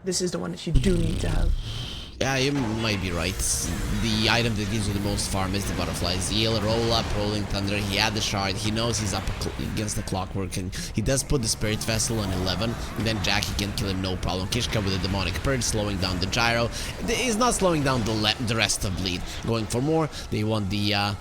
Speaker 8: This is the one that you do need to have.
Speaker 7: Yeah, you might be right. The item that gives you the most farm is the butterfly. Zeal, roll up, Rolling Thunder. He had the shard. He knows he's up against the Clockwork, and he does put the Spirit Vessel on 11. And then Jackie can kill him, no problem. Kishka with the Demonic Purge, slowing down the Gyro. He's not slowing down the rest of Bleed. Going for more. They want the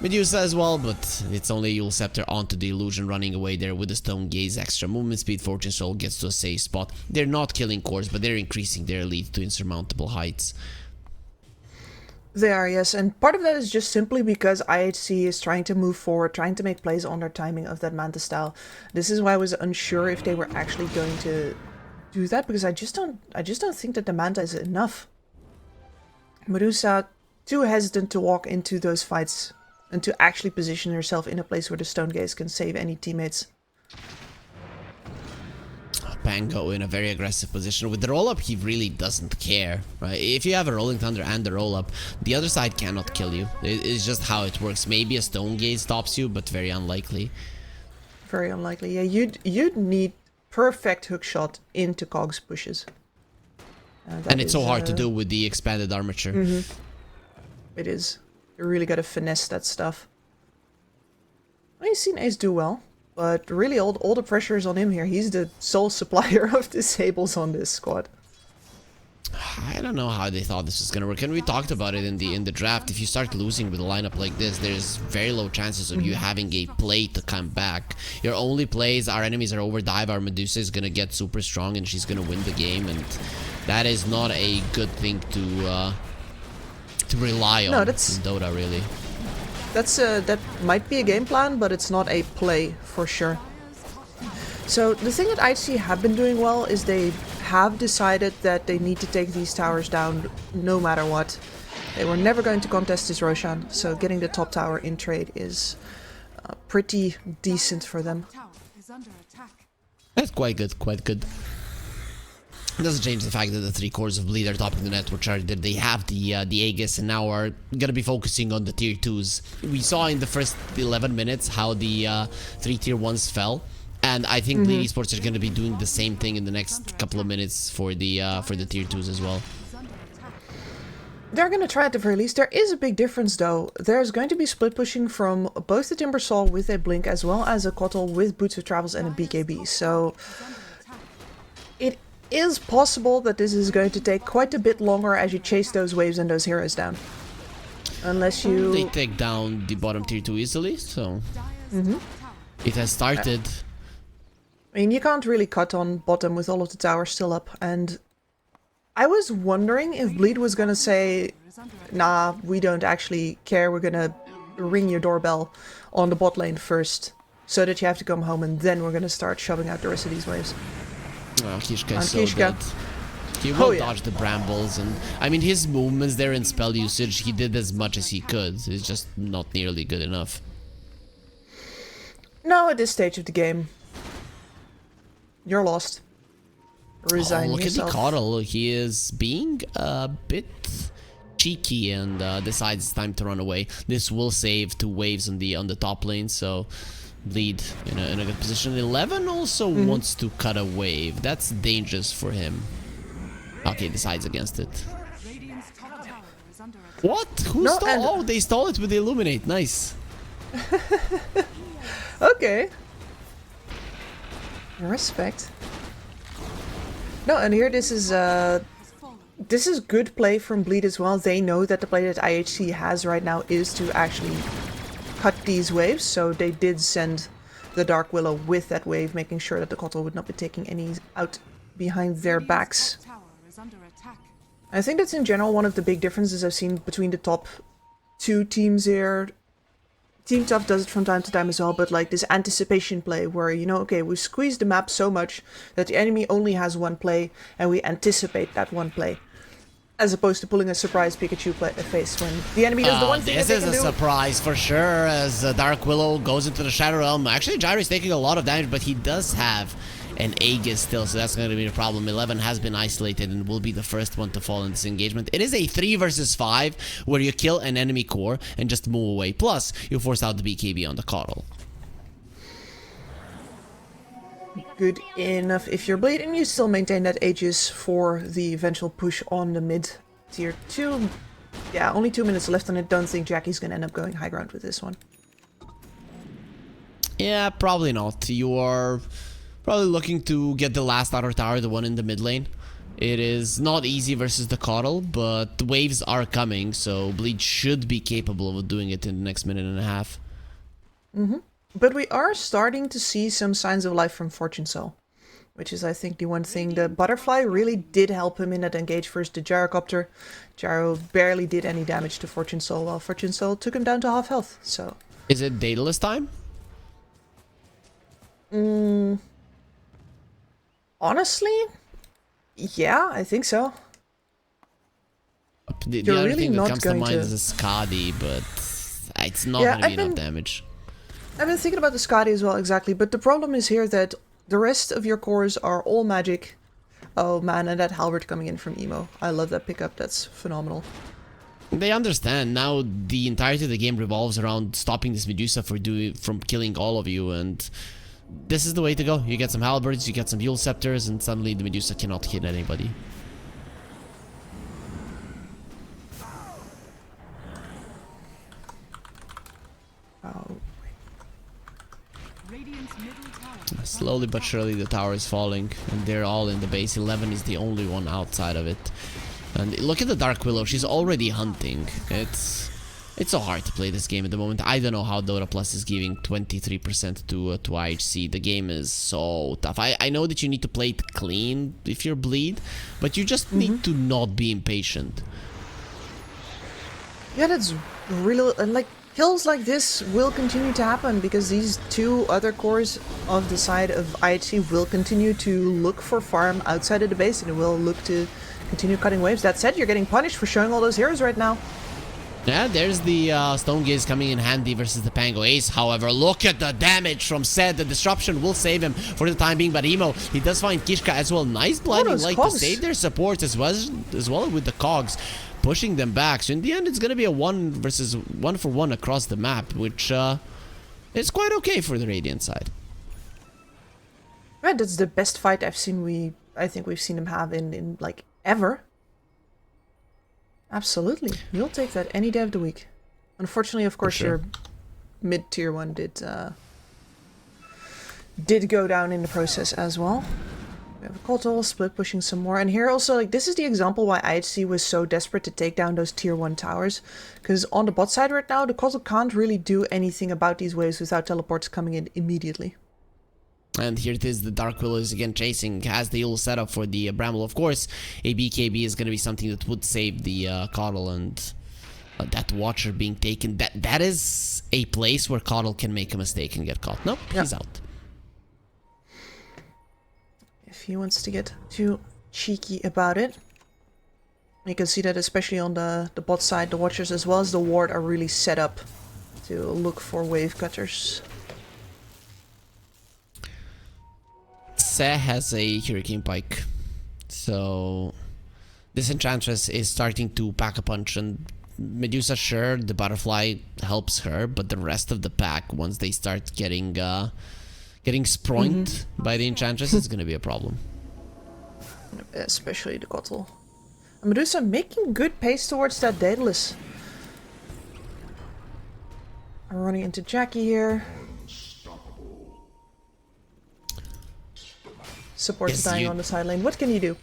Speaker 7: Medusa as well, but it's only Yule Scepter onto the Illusion, running away there with the Stone Gaze. Extra movement speed. Fortune Soul gets to a safe spot. They're not killing cores, but they're increasing their lead to insurmountable heights.
Speaker 8: They are, yes, and part of that is just simply because IHC is trying to move forward, trying to make plays on their timing of that Manta style. This is why I was unsure if they were actually going to do that, because I just don't think that the Manta is enough. Medusa too hesitant to walk into those fights and to actually position yourself in a place where the Stone Gaze can save any teammates.
Speaker 7: Pango in a very aggressive position. With the roll-up, he really doesn't care, right? If you have a Rolling Thunder and the roll-up, the other side cannot kill you. It's just how it works. Maybe a Stone Gaze stops you, but very unlikely.
Speaker 8: Very unlikely. Yeah, you'd need perfect hook shot into Cog's pushes.
Speaker 7: And it's so hard to do with the expanded armature.
Speaker 8: It is. You really gotta finesse that stuff. I've seen Ace do well. But really, all the pressure is on him here. He's the sole supplier of disables on this squad.
Speaker 7: I don't know how they thought this was gonna work. And we talked about it in the draft. If you start losing with a lineup like this, there's very low chances of you having a play to come back. Your only plays, our enemies are overdive, our Medusa is gonna get super strong and she's gonna win the game, and that is not a good thing to rely on in Dota, really.
Speaker 8: That might be a game plan, but it's not a play for sure. So the thing that IHC have been doing well is they have decided that they need to take these towers down no matter what. They were never going to contest this Roshan, so getting the top tower in trade is pretty decent for them.
Speaker 7: That's quite good, quite good. It doesn't change the fact that the 3 cores of Bleed are topping the network chart, that they have the Aegis and now are gonna be focusing on the tier 2s. We saw in the first 11 minutes how the 3 tier 1s fell, and I think Bleed Esports are gonna be doing the same thing in the next couple of minutes for the tier 2s as well.
Speaker 8: They're going to try at the very least. There is a big difference though. There's going to be split pushing from both the Timbersaw with a Blink as well as a Kotl with Boots of Travels and a BKB. So it is possible that this is going to take quite a bit longer as you chase those waves and those heroes down. Unless you...
Speaker 7: They take down the bottom tier 2 easily, so... It has started.
Speaker 8: I mean, you can't really cut on bottom with all of the towers still up, and... I was wondering if Bleed was gonna say, nah, we don't actually care, we're gonna ring your doorbell on the bot lane first, so that you have to come home, and then we're gonna start shoving out the rest of these waves.
Speaker 7: Oh, Kishka is so good. He will dodge the brambles, and I mean his movements there and spell usage, he did as much as he could. It's just not nearly good enough.
Speaker 8: No, at this stage of the game, you're lost. Resign
Speaker 7: look
Speaker 8: yourself.
Speaker 7: at the Kotl. He is being a bit cheeky and decides it's time to run away. This will save 2 waves on the top lane, so Bleed in a good position. 11 also wants to cut a wave. That's dangerous for him. Okay, decides against it. What? Who stole? Oh, they stole it with the Illuminate. Nice.
Speaker 8: Okay. Respect. No, and here this is good play from Bleed as well. They know that the play that IHC has right now is to actually cut these waves, so they did send the Dark Willow with that wave, making sure that the Kotl would not be taking any out behind their backs. I think that's in general one of the big differences I've seen between the top 2 teams here. Team Tough does it from time to time as well, but like this anticipation play where, you know, okay, we squeeze the map so much that the enemy only has one play and we anticipate that one play. As opposed to pulling a surprise Pikachu face when the enemy does the one thing that they can do.
Speaker 7: This is a surprise for sure as Dark Willow goes into the Shadow Realm. Actually, Gyro is taking a lot of damage, but he does have an Aegis still, so that's going to be the problem. 11 has been isolated and will be the first one to fall in this engagement. It is a 3 versus 5 where you kill an enemy core and just move away. Plus, you force out the BKB on the Kotl.
Speaker 8: Good enough if you're Bleed and you still maintain that Aegis for the eventual push on the mid tier 2. Yeah, only 2 minutes left and I don't think Jackie's going to end up going high ground with this one.
Speaker 7: Yeah, probably not. You are probably looking to get the last outer tower, the one in the mid lane. It is not easy versus the Kotl, but the waves are coming, so Bleed should be capable of doing it in the next minute and a half.
Speaker 8: But we are starting to see some signs of life from Fortune Cell, which is, I think, the one thing. The Butterfly really did help him in that engage versus the Gyrocopter. Gyro barely did any damage to Fortune Cell, while Fortune Cell took him down to half health, so...
Speaker 7: Is it Daedalus time?
Speaker 8: Honestly, yeah, I think so.
Speaker 7: The
Speaker 8: You're
Speaker 7: other
Speaker 8: really
Speaker 7: thing that
Speaker 8: not
Speaker 7: comes to
Speaker 8: going
Speaker 7: mind
Speaker 8: to-
Speaker 7: is a Skadi, but it's not
Speaker 8: Yeah,
Speaker 7: going to be
Speaker 8: I've
Speaker 7: enough
Speaker 8: been-
Speaker 7: damage.
Speaker 8: I've been thinking about the Skadi as well, exactly. But the problem is here that the rest of your cores are all magic. Oh man, and that halberd coming in from Emo. I love that pickup. That's phenomenal.
Speaker 7: They understand now. The entirety of the game revolves around stopping this Medusa from killing all of you, and this is the way to go. You get some halberds, you get some Yule scepters, and suddenly the Medusa cannot hit anybody.
Speaker 8: Oh,
Speaker 7: Slowly but surely the tower is falling, and they're all in the base. 11 is the only one outside of it. And look at the Dark Willow, she's already hunting. It's so hard to play this game at the moment. I don't know how Dota Plus is giving 23% to IHC. The game is so tough. I know that you need to play it clean if you're bleed, but you just need to not be impatient.
Speaker 8: yeah, that's really like kills like this will continue to happen because these two other cores of the side of IHC will continue to look for farm outside of the base, and it will look to continue cutting waves. That said, you're getting punished for showing all those heroes right now.
Speaker 7: Yeah, there's the Stone Gaze coming in handy versus the Pango Ace. However, look at the damage from Zed. The disruption will save him for the time being, but Emo, he does find Kishka as well. Nice blinding
Speaker 8: those
Speaker 7: light to
Speaker 8: cogs.
Speaker 7: save their supports as well with the cogs, pushing them back. So in the end, it's gonna be a 1-for-1 across the map, which is quite okay for the Radiant side.
Speaker 8: Right, that's the best fight I think we've seen him have in like ever. Absolutely. You'll take that any day of the week. Unfortunately, of course,
Speaker 7: sure.
Speaker 8: your mid-tier one did go down in the process as well. We have a Kotal, split pushing some more. And here also, like, this is the example why IHC was so desperate to take down those tier 1 towers. Because on the bot side right now, the Kotal can't really do anything about these waves without teleports coming in immediately.
Speaker 7: And here it is, the Dark Willow is again chasing, has the Yule setup for the Bramble. Of course, a BKB is going to be something that would save the Coddle, and that Watcher being taken, that is a place where Coddle can make a mistake and get caught. Nope, he's out.
Speaker 8: If he wants to get too cheeky about it. You can see that especially on the bot side, the Watchers as well as the Ward are really set up to look for wave cutters.
Speaker 7: Se has a Hurricane Pike, so this Enchantress is starting to pack a punch, and Medusa, sure, the Butterfly helps her, but the rest of the pack, once they start getting sproinked by the Enchantress, it's gonna be a problem.
Speaker 8: Especially the Kotal. Medusa making good pace towards that Daedalus. I'm running into Jackie here. Support's
Speaker 7: Yes,
Speaker 8: dying on the side lane. What can you do?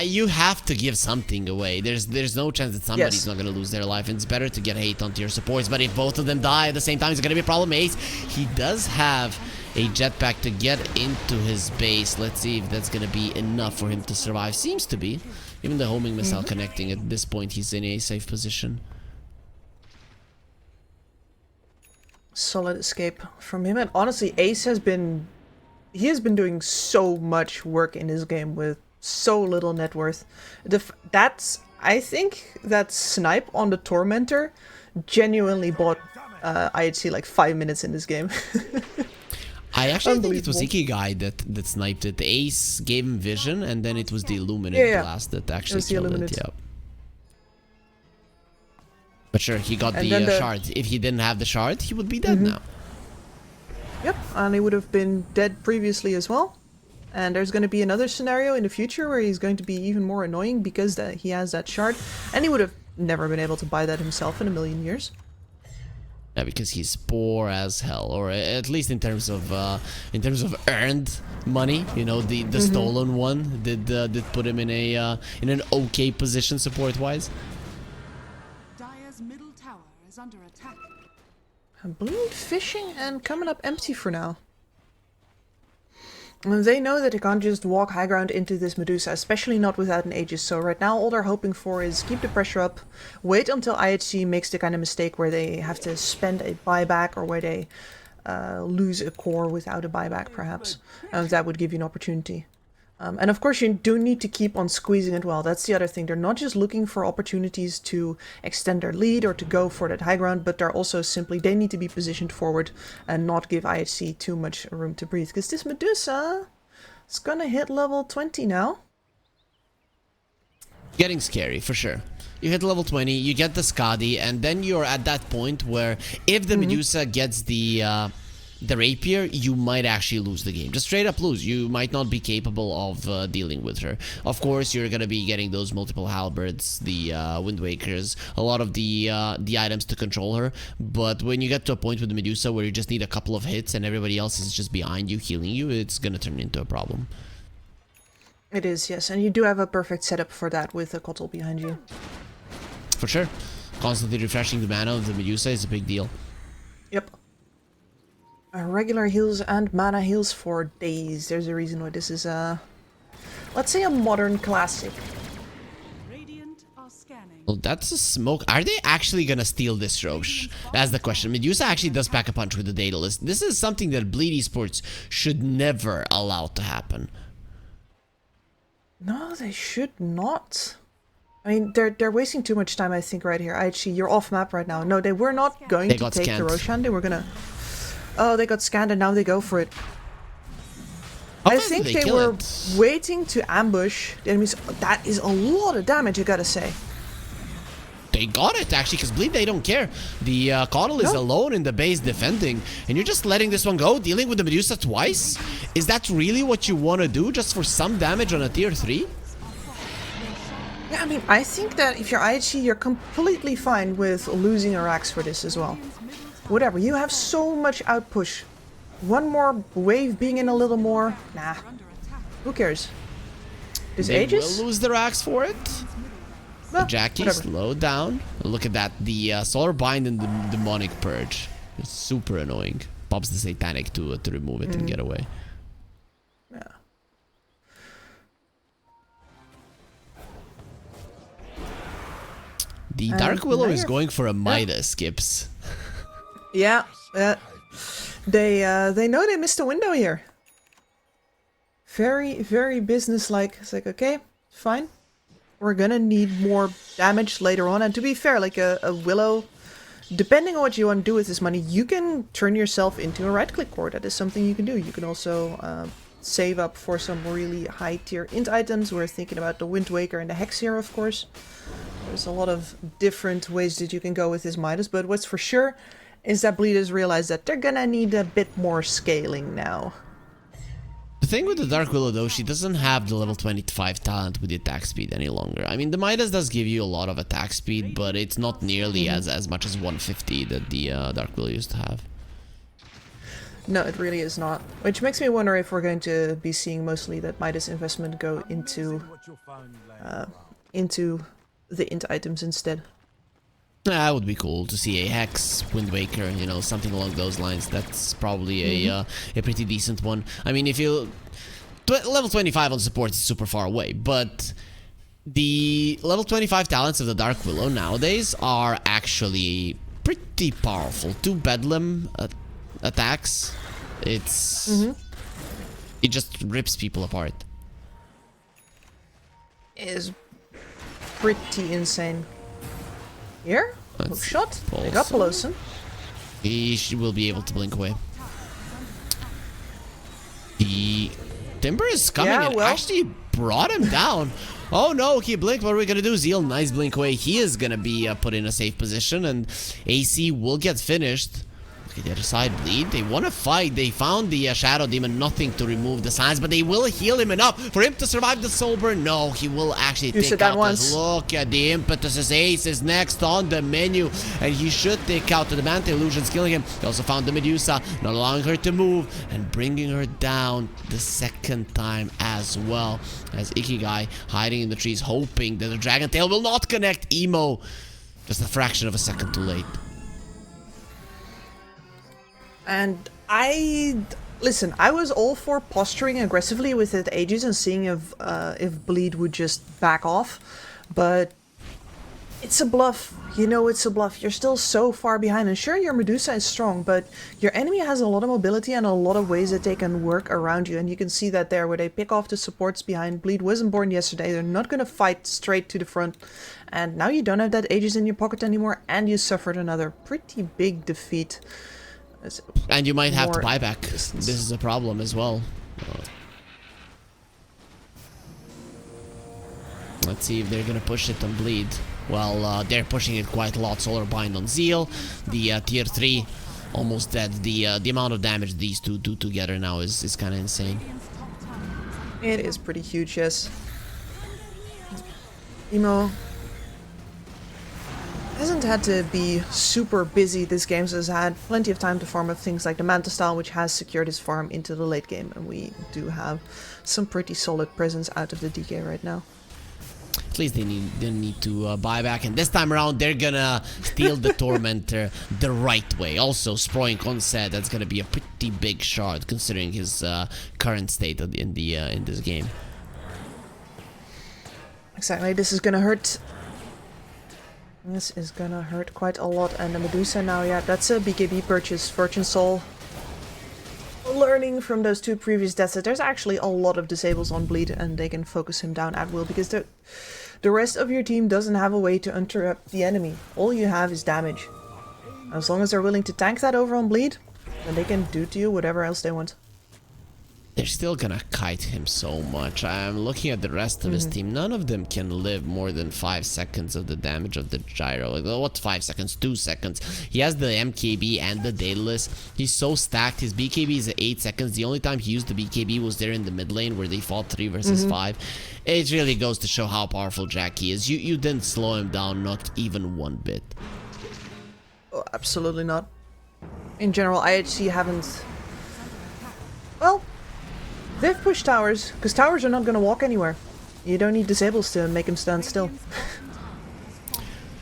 Speaker 7: You have to give something away. There's no chance that somebody's not gonna lose their life, and it's better to get hate onto your supports. But if both of them die at the same time, it's gonna be a problem. Ace, he does have a jetpack to get into his base. Let's see if that's gonna be enough for him to survive. Seems to be. Even the homing missile connecting, at this point he's in a safe position.
Speaker 8: Solid escape from him. And honestly, Ace has been doing so much work in this game with so little net worth. I think that snipe on the Tormentor genuinely bought IHC like 5 minutes in this game.
Speaker 7: I actually think it was Ikigai that sniped it. The Ace gave him vision, and then it was the Illuminate blast that actually killed it. Yeah. But sure, he got the shard. If he didn't have the shard, he would be dead now.
Speaker 8: Yep, and he would have been dead previously as well. And there's going to be another scenario in the future where he's going to be even more annoying because he has that shard. And he would have never been able to buy that himself in a million years.
Speaker 7: Yeah, because he's poor as hell, or at least in terms of earned money. You know, the stolen one did put him in an okay position support wise.
Speaker 3: Dire's middle tower is under attack.
Speaker 8: Blue fishing and coming up empty for now. And they know that they can't just walk high ground into this Medusa, especially not without an Aegis. So right now all they're hoping for is keep the pressure up, wait until IHC makes the kind of mistake where they have to spend a buyback, or where they lose a core without a buyback perhaps. That would give you an opportunity. And of course, you do need to keep on squeezing it well. That's the other thing. They're not just looking for opportunities to extend their lead or to go for that high ground, but they're also simply, they need to be positioned forward and not give IHC too much room to breathe. Because this Medusa is gonna hit level 20 now.
Speaker 7: Getting scary, for sure. You hit level 20, you get the Skadi, and then you're at that point where if the Medusa gets the rapier, you might actually lose the game. Just straight up lose. You might not be capable of dealing with her. Of course, you're gonna be getting those multiple halberds, the Wind Wakers, a lot of the items to control her. But when you get to a point with the Medusa where you just need a couple of hits and everybody else is just behind you, healing you, it's gonna turn into a problem.
Speaker 8: It is, yes. And you do have a perfect setup for that with a Kotl behind you.
Speaker 7: For sure. Constantly refreshing the mana of the Medusa is a big deal.
Speaker 8: Yep. Regular heals and mana heals for days. There's a reason why this is let's say a modern classic.
Speaker 3: Radiant are scanning.
Speaker 7: Well, that's a smoke. Are they actually gonna steal this Roche? That's the question. Medusa actually does pack a punch with the data list. This is something that Bleed Esports should never allow to happen.
Speaker 8: No, they should not. I mean, they're wasting too much time, I think, right here. IHC, you're off map right now. No, they were not going to take the Roshan. They were gonna... Oh, they got scanned and now they go for it. I think they were waiting to ambush the enemies. That is a lot of damage, I gotta say.
Speaker 7: They got it, actually, because Bleed, they don't care. The Kotl is alone in the base defending, and you're just letting this one go, dealing with the Medusa twice? Is that really what you want to do, just for some damage on a tier 3?
Speaker 8: Yeah, I mean, I think that if you're IHC, you're completely fine with losing a Rax for this as well. Whatever, you have so much outpush. One more wave being in a little more, nah. Who cares? This Aegis?
Speaker 7: Will lose the Rax for it.
Speaker 8: Well,
Speaker 7: Jackie, slow down. Look at that, the Solar Bind and the Demonic Purge. It's super annoying. Pops the Satanic to remove it and get away.
Speaker 8: Yeah.
Speaker 7: The Dark Willow is going for a Midas, Skips.
Speaker 8: Yeah, they know they missed a window here. Very, very businesslike. It's like, okay, fine. We're gonna need more damage later on. And to be fair, like a Willow, depending on what you want to do with this money, you can turn yourself into a right-click core. That is something you can do. You can also save up for some really high-tier int items. We're thinking about the Wind Waker and the Hex here, of course. There's a lot of different ways that you can go with this Midas, but what's for sure is that Bleed has realized that they're gonna need a bit more scaling now.
Speaker 7: The thing with the Dark Willow, though, she doesn't have the level 25 talent with the attack speed any longer. I mean, the Midas does give you a lot of attack speed, but it's not nearly as much as 150 that the Dark Willow used to have.
Speaker 8: No, it really is not. Which makes me wonder if we're going to be seeing mostly that Midas investment go into the int items instead.
Speaker 7: That would be cool to see a Hex, Wind Waker, you know, something along those lines. That's probably a pretty decent one. I mean, if you... level 25 on support is super far away, but the level 25 talents of the Dark Willow nowadays are actually pretty powerful. 2 Bedlam attacks. It's... It just rips people apart.
Speaker 8: It is pretty insane. Here? Hook shot. They got Pelosin.
Speaker 7: She will be able to blink away. The Timber is coming and actually brought him down. Oh no, he blinked. What are we gonna do? Zeal, nice blink away. He is gonna be put in a safe position, and AC will get finished. Look at the other side, Bleed. They want to fight. They found the Shadow Demon, nothing to remove the signs, but they will heal him enough for him to survive the soul burn. No, he will actually take out this. Look at the impetus. His Ace is next on the menu, and he should take out the Manta Illusions, killing him. He also found the Medusa, not allowing her to move, and bringing her down the second time as well. As Ikigai hiding in the trees, hoping that the Dragon Tail will not connect. Emo, just a fraction of a second too late.
Speaker 8: And listen, I was all for posturing aggressively with it Aegis and seeing if Bleed would just back off, but It's a bluff. You know it's a bluff. You're still so far behind. And sure, your Medusa is strong, but your enemy has a lot of mobility and a lot of ways that they can work around you. And you can see that there, where they pick off the supports behind. Bleed wasn't born yesterday. They're not going to fight straight to the front. And now you don't have that Aegis in your pocket anymore, and you suffered another pretty big defeat.
Speaker 7: And you might have to buy back. This is a problem as well. Let's see if they're going to push it on Bleed. Well, they're pushing it quite a lot. Solar Bind on Zeal. The tier 3 almost dead. The amount of damage these two do together now is kind of insane.
Speaker 8: It is pretty huge, yes. Emo hasn't had to be super busy this game, so has had plenty of time to farm up things like the Manta Style, which has secured his farm into the late game. And we do have some pretty solid presence out of the DK right now.
Speaker 7: At least they need to buy back, and this time around they're gonna steal the Tormentor the right way. Also, Sproing on said that's gonna be a pretty big shard considering his current state in this game.
Speaker 8: Exactly, this is gonna hurt. This is gonna hurt quite a lot, and the Medusa now, yeah, that's a BKB purchase. Fortune Soul. Learning from those two previous deaths that there's actually a lot of disables on Bleed, and they can focus him down at will, because the rest of your team doesn't have a way to interrupt the enemy. All you have is damage. As long as they're willing to tank that over on Bleed, then they can do to you whatever else they want.
Speaker 7: They're still gonna kite him so much. I'm looking at the rest of his team. None of them can live more than 5 seconds of the damage of the gyro. Like, what 5 seconds? 2 seconds. He has the MKB and the Daedalus. He's so stacked. His BKB is at 8 seconds. The only time he used the BKB was there in the mid lane where they fought 3 versus 5. It really goes to show how powerful Jackie is. You didn't slow him down, not even one bit.
Speaker 8: Oh, absolutely not. In general, IHC haven't... Well... They've pushed towers, because towers are not going to walk anywhere. You don't need disables to make him stand still.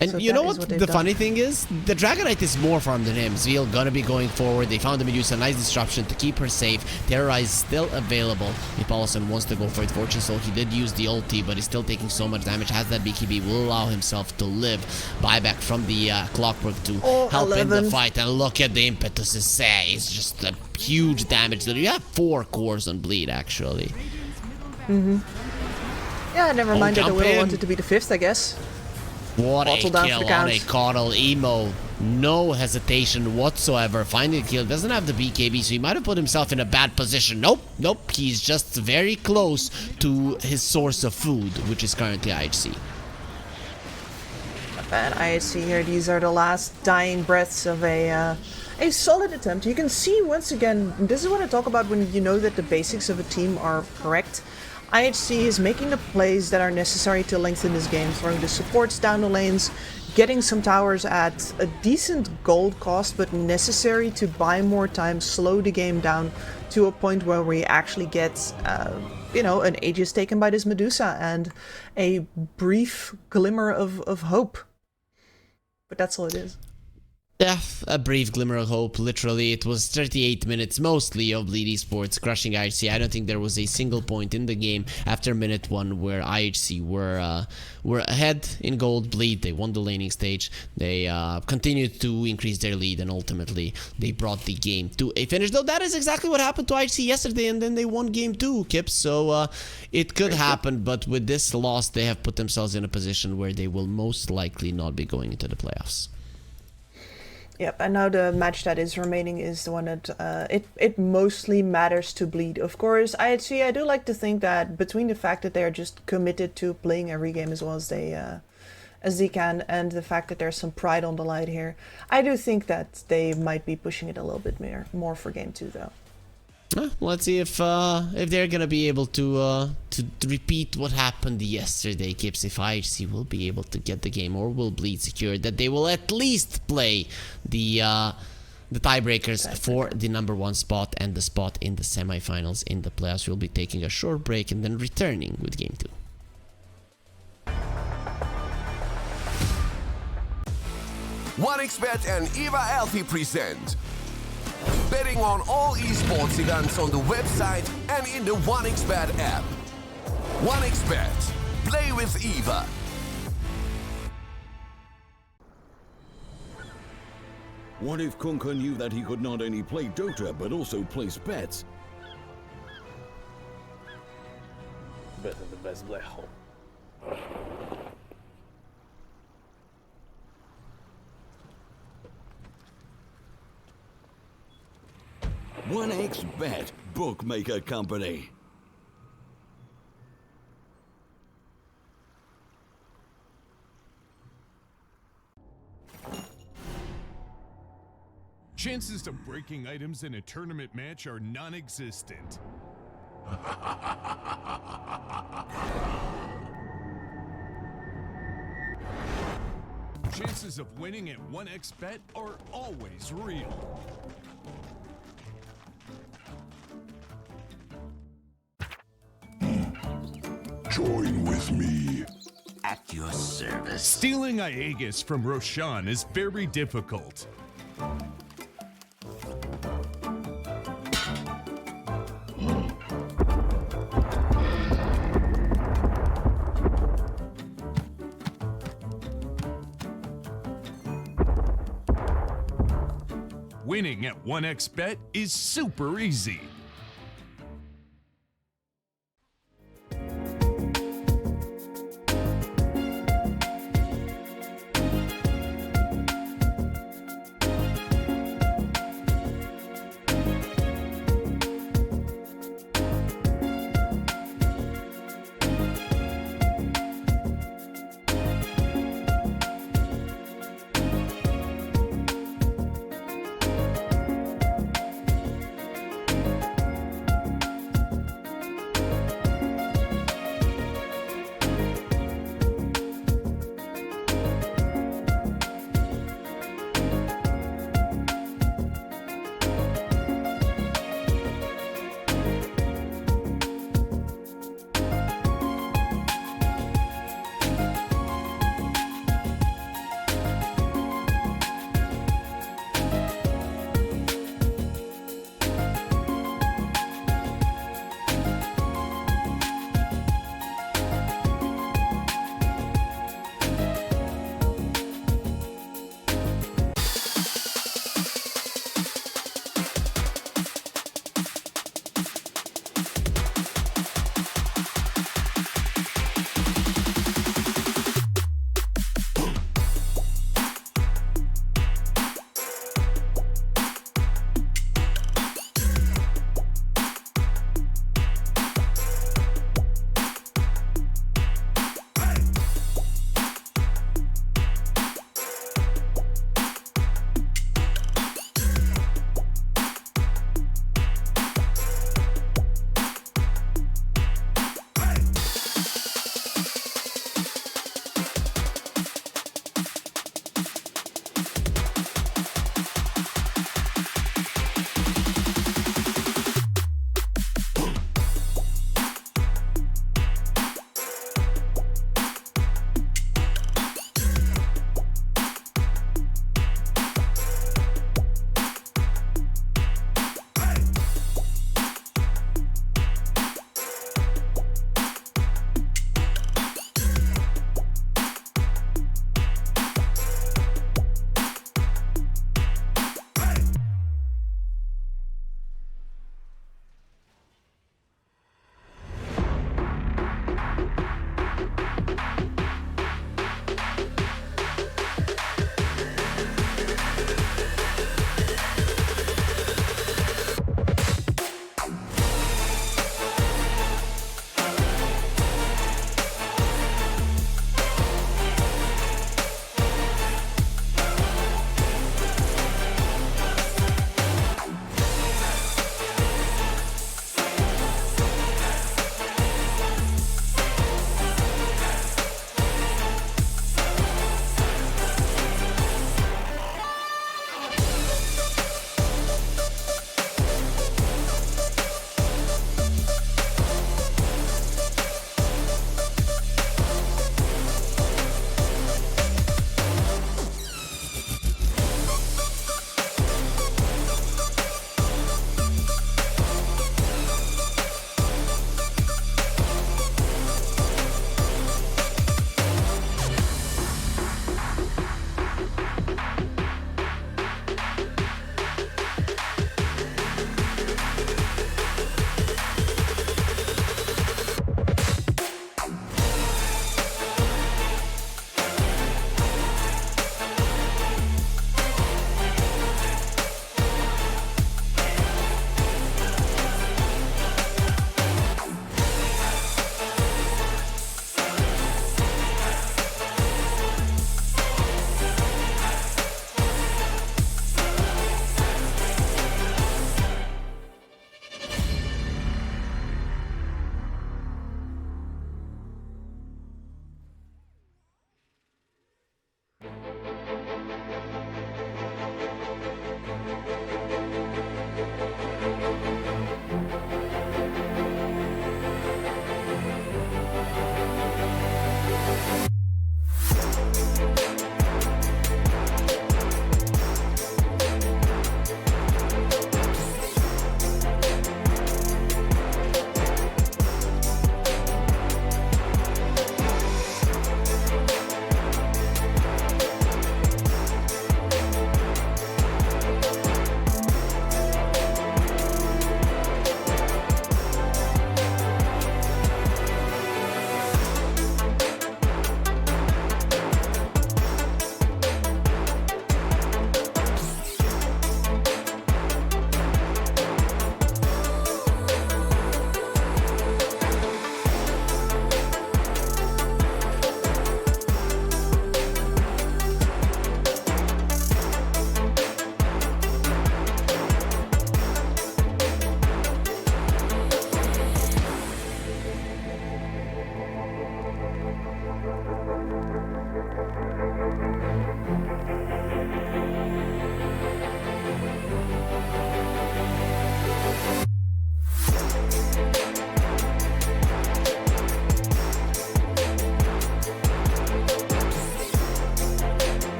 Speaker 7: And
Speaker 8: so
Speaker 7: you know what the funny thing is? The Dragonite is more farmed than him. Zeal gonna be going forward. They found the Medusa, nice disruption to keep her safe. Terrorize still available. If Paulson wants to go for it, Fortune Soul, he did use the ulti, but he's still taking so much damage. Has that BKB, will allow himself to live. Buyback from the Clockwork to help
Speaker 8: 11.
Speaker 7: in the fight. And look at the impetus. It's just a huge damage. You have 4 cores on Bleed, actually.
Speaker 8: Yeah, never mind that the Will wanted to be the 5th, I guess.
Speaker 7: What
Speaker 8: Bottle
Speaker 7: a
Speaker 8: down
Speaker 7: kill
Speaker 8: for the
Speaker 7: on a
Speaker 8: count.
Speaker 7: Coddle Emo. No hesitation whatsoever. Finding the kill. Doesn't have the BKB, so he might have put himself in a bad position. Nope. He's just very close to his source of food, which is currently IHC.
Speaker 8: Not bad. IHC here. These are the last dying breaths of a solid attempt. You can see once again, this is what I talk about when you know that the basics of a team are correct. IHC is making the plays that are necessary to lengthen this game, throwing the supports down the lanes, getting some towers at a decent gold cost, but necessary to buy more time, slow the game down to a point where we actually get, an Aegis taken by this Medusa and a brief glimmer of hope. But that's all it is.
Speaker 7: Yeah, a brief glimmer of hope. Literally, it was 38 minutes mostly of Bleed Esports crushing IHC. I don't think there was a single point in the game after minute 1 where IHC were ahead in gold. Bleed, they won the laning stage. They continued to increase their lead, and ultimately they brought the game to a finish. Though that is exactly what happened to IHC yesterday, and then they won game 2, Kip. So it could happen, but with this loss, they have put themselves in a position where they will most likely not be going into the playoffs.
Speaker 8: Yep, and now the match that is remaining is the one that it mostly matters to Bleed. Of course, IHC, I do like to think that between the fact that they are just committed to playing every game as well as they can, and the fact that there's some pride on the line here, I do think that they might be pushing it a little bit more for game 2, though.
Speaker 7: Let's see if they're gonna be able to repeat what happened yesterday, Kips. If IHC will be able to get the game, or will Bleed secure that they will at least play the tiebreakers for the #1 spot and the spot in the semifinals in the playoffs. We'll be taking a short break and then returning with game 2.
Speaker 9: OneXBet and Eva Alfie present betting on all esports events on the website and in the OneXBet app. OneXBet. Play with Eva.
Speaker 10: What if Kunka knew that he could not only play Dota but also place bets?
Speaker 6: Better the best black hole.
Speaker 10: 1xBet Bookmaker Company.
Speaker 1: Chances of breaking items in a tournament match are non-existent. Chances of winning at 1xBet are always real.
Speaker 2: Join with me.
Speaker 11: At your service.
Speaker 1: Stealing Aegis from Roshan is very difficult. Winning at 1xBet is super easy.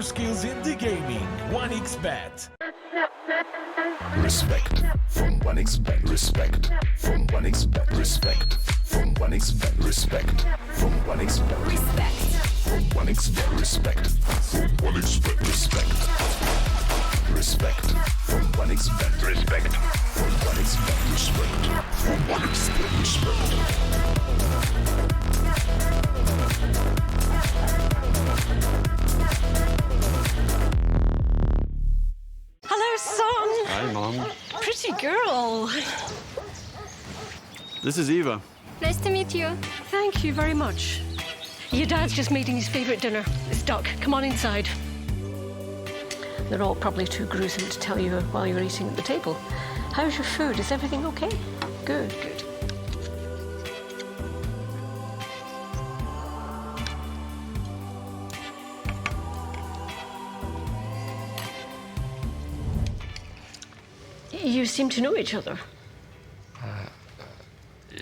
Speaker 12: your skills into gaming. 1xBet.
Speaker 2: Respect from 1xBet. Respect from 1xBet. Respect from 1xBet. Respect from 1xBet. Respect from 1xBet. Respect from 1xBet. Respect. Respect from 1xBet. Respect from 1xBet. Respect from 1xBet. Respect.
Speaker 4: Hello, son.
Speaker 13: Hi, Mom.
Speaker 4: Pretty girl.
Speaker 13: This is Eva.
Speaker 14: Nice to meet you.
Speaker 4: Thank you very much. Your dad's just making his favourite dinner. It's duck. Come on inside. They're all probably too gruesome to tell you while you're eating at the table. How's your food? Is everything okay? Good, good. You seem to know each other.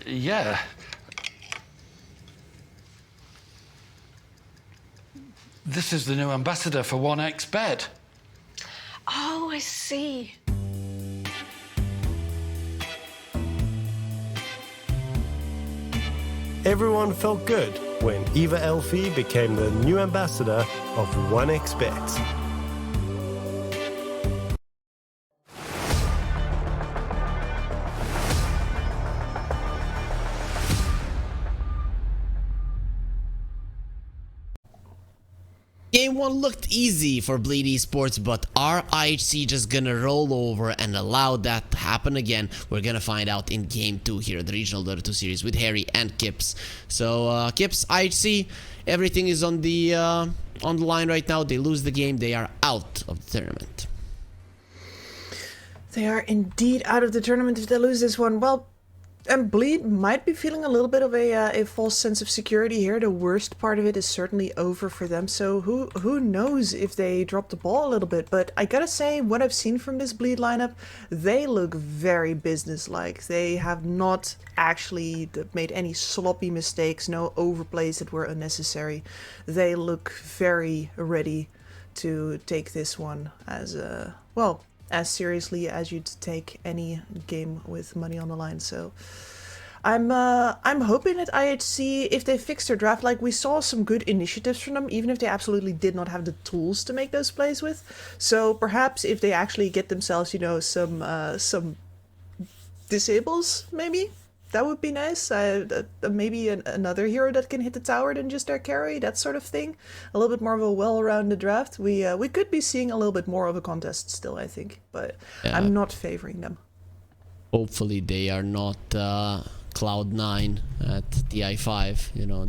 Speaker 5: Yeah. This is the new ambassador for 1xBet.
Speaker 4: Oh, I see.
Speaker 6: Everyone felt good when Eva Elfie became the new ambassador of 1xBet.
Speaker 7: Game 1 looked easy for Bleed Esports, but are IHC just gonna roll over and allow that to happen again? We're gonna find out in Game 2 here, the Regional Dota 2 series with Harry and Kips. So, Kips, IHC, everything is on the line right now. They lose the game, they are out of the tournament.
Speaker 8: They are indeed out of the tournament if they lose this one. Well, and Bleed might be feeling a little bit of a false sense of security here. The worst part of it is certainly over for them. So who knows if they drop the ball a little bit. But I gotta say, what I've seen from this Bleed lineup, they look very businesslike. They have not actually made any sloppy mistakes, no overplays that were unnecessary. They look very ready to take this one as well, as seriously as you'd take any game with money on the line. So I'm hoping that IHC, if they fix their draft, like we saw some good initiatives from them, even if they absolutely did not have the tools to make those plays with. So perhaps if they actually get themselves, you know, some disables, maybe that would be nice. Maybe another hero that can hit the tower than just their carry, that sort of thing. A little bit more of a well-rounded draft. We could be seeing a little bit more of a contest still, I think, but yeah. I'm not favoring them.
Speaker 7: Hopefully they are not Cloud9 at TI5. You know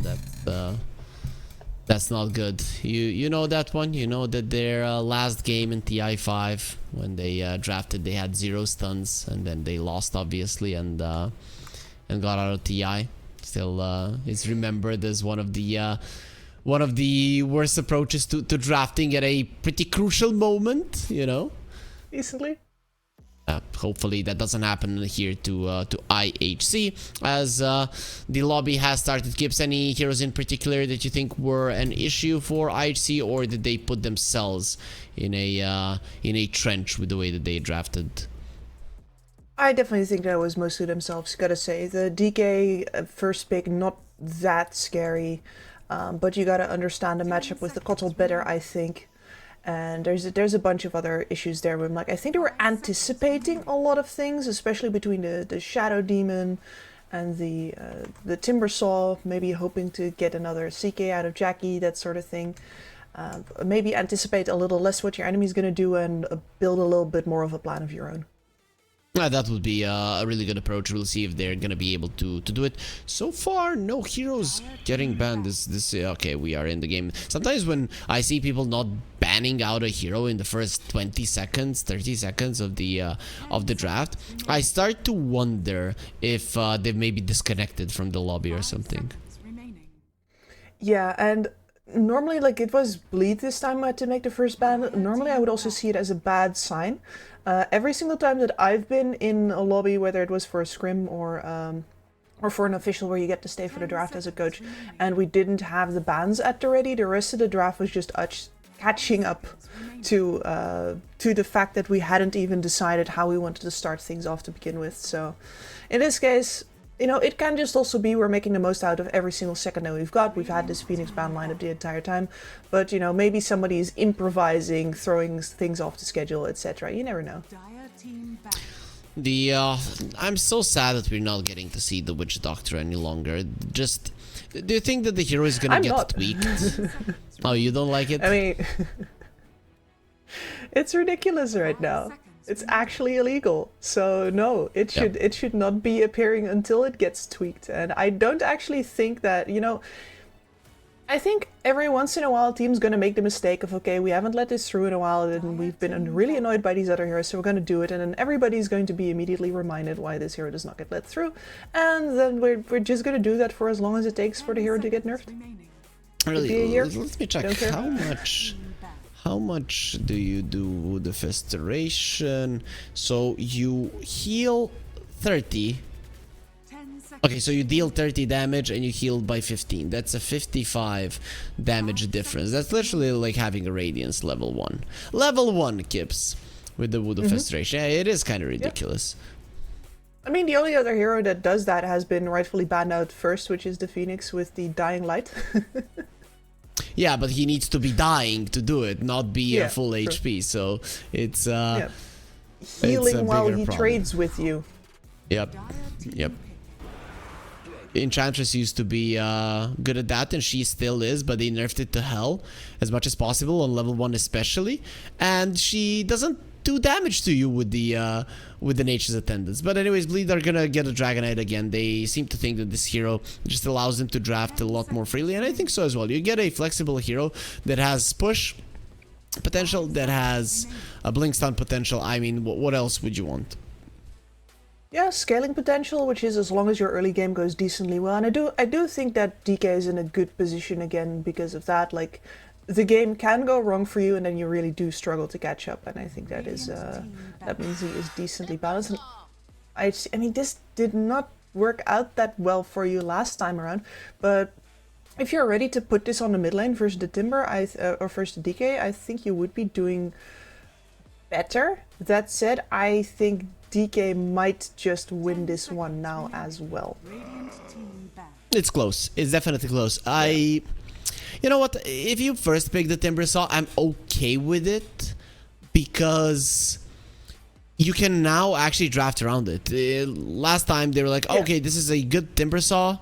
Speaker 7: that's not good. You know that one. You know that their last game in TI5 when they drafted, they had 0 stuns and then they lost obviously and got out of TI. Still is remembered as one of the worst approaches to drafting at a pretty crucial moment, you know.
Speaker 8: Recently.
Speaker 7: Hopefully that doesn't happen here to IHC, as the lobby has started. Gibbs, any heroes in particular that you think were an issue for IHC, or did they put themselves in a trench with the way that they drafted?
Speaker 8: I definitely think that was mostly themselves, gotta say. The DK first pick, not that scary, but you gotta understand the matchup with the Kotl better, I think. And there's a bunch of other issues there where I'm like, I think they were anticipating a lot of things, especially between the Shadow Demon and the Timber Saw, maybe hoping to get another CK out of Jackie, that sort of thing. Maybe anticipate a little less what your enemy's gonna do and build a little bit more of a plan of your own.
Speaker 7: That would be a really good approach. We'll see if they're gonna be able to do it. So far, no heroes getting banned. This okay, we are in the game. Sometimes when I see people not banning out a hero in the first 20 seconds, 30 seconds of the draft, I start to wonder if they've maybe disconnected from the lobby or something.
Speaker 8: Yeah, and normally, like, it was Bleed this time to make the first ban. Normally I would also see it as a bad sign. Every single time that I've been in a lobby, whether it was for a scrim or for an official where you get to stay for the draft as a coach, and we didn't have the bans at the ready, the rest of the draft was just catching up to the fact that we hadn't even decided how we wanted to start things off to begin with. So in this case, you know, it can just also be we're making the most out of every single second that we've got. We've had this Phoenix bound lineup the entire time, but you know, maybe somebody is improvising, throwing things off the schedule, etc. You never know.
Speaker 7: I'm so sad that we're not getting to see the Witch Doctor any longer. Just, do you think that the hero is gonna get tweaked? Oh, you don't like it?
Speaker 8: I mean, it's ridiculous right now. It's actually illegal. So no, it should not be appearing until it gets tweaked. And I don't actually think that, you know, I think every once in a while team's gonna make the mistake of, okay, we haven't let this through in a while and we've been really annoyed by these other heroes, so we're gonna do it, and then everybody's going to be immediately reminded why this hero does not get let through, and then we're just gonna do that for as long as it takes for the hero to get nerfed.
Speaker 7: Really, let me check how much do you do the Restoration? So you heal 30. Okay, so you deal 30 damage and you heal by 15. That's a 55 damage difference. That's literally like having a Radiance level 1. Level 1, Kips, with the Voodoo Restoration. Yeah, it is kind of ridiculous.
Speaker 8: I mean, the only other hero that does that has been rightfully banned out first, which is the Phoenix with the Dying Light.
Speaker 7: Yeah, but he needs to be dying to do it, not be a full HP. So it's
Speaker 8: healing while he trades with you.
Speaker 7: Yep. Enchantress used to be good at that, and she still is, but they nerfed it to hell as much as possible on level 1 especially, and she doesn't do damage to you with the Nature's Attendants. But anyways, Bleed are gonna get a Dragonite again. They seem to think that this hero just allows them to draft a lot more freely, and I think so as well. You get a flexible hero that has push potential, that has a blink stun potential. I mean, what else would you want?
Speaker 8: Yeah, scaling potential, which is as long as your early game goes decently well. And I do think that DK is in a good position again because of that. Like, the game can go wrong for you, and then you really do struggle to catch up. And I think that is that means he is decently balanced. And I mean, this did not work out that well for you last time around, but if you're ready to put this on the mid lane versus the Timber, or versus the DK, I think you would be doing better. That said, I think DK might just win this one now as well.
Speaker 7: It's close. It's definitely close. You know what? If you first pick the Timbersaw, I'm okay with it because you can now actually draft around it. Last time they were like, okay, this is a good Timbersaw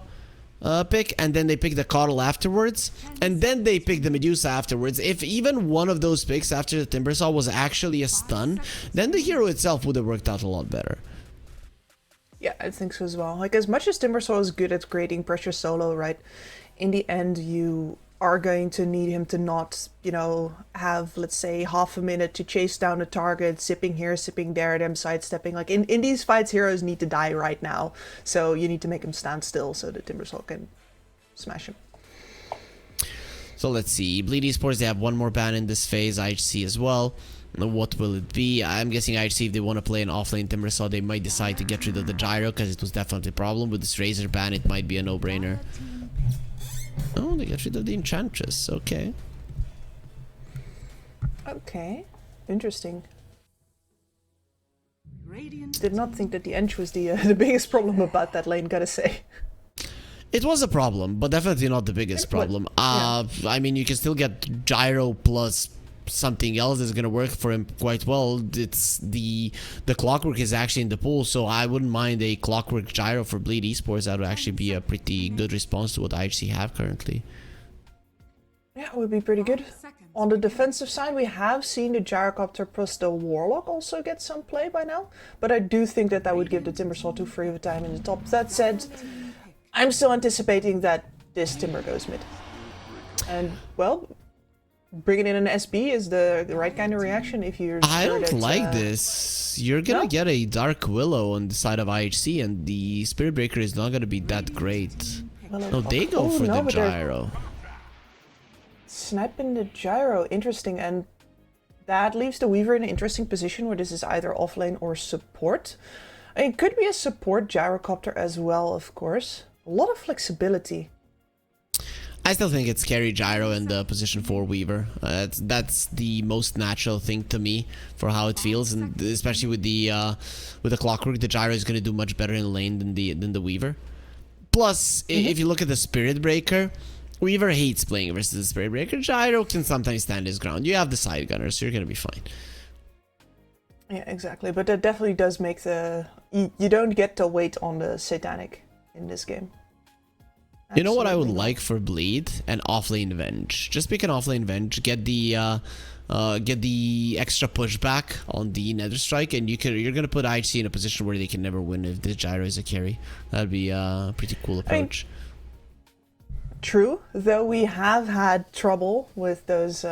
Speaker 7: pick, and then they pick the Coddle afterwards, and then they pick the Medusa afterwards. If even one of those picks after the Timbersaw was actually a stun, then the hero itself would have worked out a lot better.
Speaker 8: Yeah, I think so as well. Like, as much as Timbersaw is good at creating pressure solo, right, in the end you are going to need him to not, you know, have, let's say, half a minute to chase down a target, sipping here, sipping there, them sidestepping. Like, in these fights, heroes need to die right now. So you need to make him stand still so that Timbersaw can smash him.
Speaker 7: So let's see. Bleed Esports, they have one more ban in this phase. IHC as well. What will it be? I'm guessing IHC, if they want to play an offlane Timbersaw, they might decide to get rid of the Gyro, because it was definitely a problem. With this Razor ban, it might be a no-brainer. Oh, they get rid of the Enchantress. Okay.
Speaker 8: Okay. Interesting. Did not think that the Ench was the biggest problem about that lane, gotta say.
Speaker 7: It was a problem, but definitely not the biggest problem. I mean, you can still get Gyro plus something else that's gonna work for him quite well. It's the Clockwork is actually in the pool, so I wouldn't mind a Clockwork Gyro for Bleed Esports. That would actually be a pretty good response to what IHC have currently.
Speaker 8: Yeah, it would be pretty good. On the defensive side, we have seen the Gyrocopter plus the Warlock also get some play by now, but I do think that would give the Timbersaw too free of a time in the top. That said, I'm still anticipating that this Timber goes mid. And, well, bringing in an SB is the right kind of reaction if you're
Speaker 7: I don't like this. You're gonna get a Dark Willow on the side of IHC, and the Spirit Breaker is not gonna be that great. No, they go for the Gyro.
Speaker 8: Sniping the Gyro, interesting, and that leaves the Weaver in an interesting position where this is either offlane or support. It could be a support Gyrocopter as well, of course. A lot of flexibility.
Speaker 7: I still think it's carry Gyro and the position 4 Weaver. That's the most natural thing to me for how it feels, and especially with the Clockwork, the Gyro is going to do much better in lane than the Weaver. Plus, if you look at the Spirit Breaker, Weaver hates playing versus the Spirit Breaker. Gyro can sometimes stand his ground. You have the side gunner, so you're going to be fine.
Speaker 8: Yeah, exactly. But that definitely does make you don't get to wait on the Satanic in this game.
Speaker 7: You know what I would
Speaker 8: Absolutely not.
Speaker 7: like for Bleed? An offlane Venge. Just pick an offlane Venge, get the extra pushback on the Nether Strike, and you're gonna put IHC in a position where they can never win if this Gyro is a carry. That'd be a pretty cool approach.
Speaker 8: True, though we have had trouble with those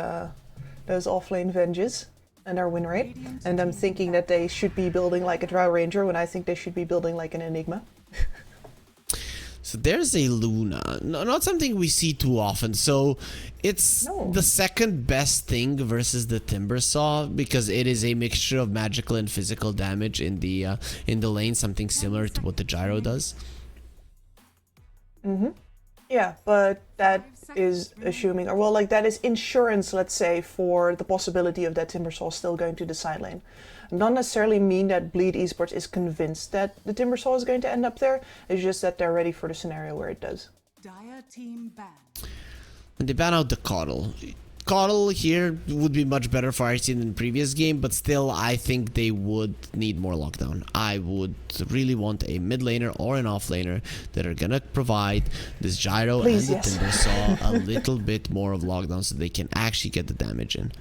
Speaker 8: offlane Venges and our win rate, and I'm thinking that they should be building like a Drow Ranger when I think they should be building like an Enigma.
Speaker 7: So there's a Luna, not something we see too often. So it's the second best thing versus the Timbersaw because it is a mixture of magical and physical damage in the lane, something similar to what the Gyro does.
Speaker 8: Yeah, but that is assuming, or well, like that is insurance, let's say, for the possibility of that Timbersaw still going to the side lane. Not necessarily mean that Bleed Esports is convinced that the Timbersaw is going to end up there. It's just that they're ready for the scenario where it does.
Speaker 3: Dire team ban.
Speaker 7: And they ban out the Coddle. Coddle here would be much better for IHC than the previous game, but still I think they would need more lockdown. I would really want a mid laner or an off laner that are gonna provide this Gyro and the Timbersaw a little bit more of lockdown so they can actually get the damage in.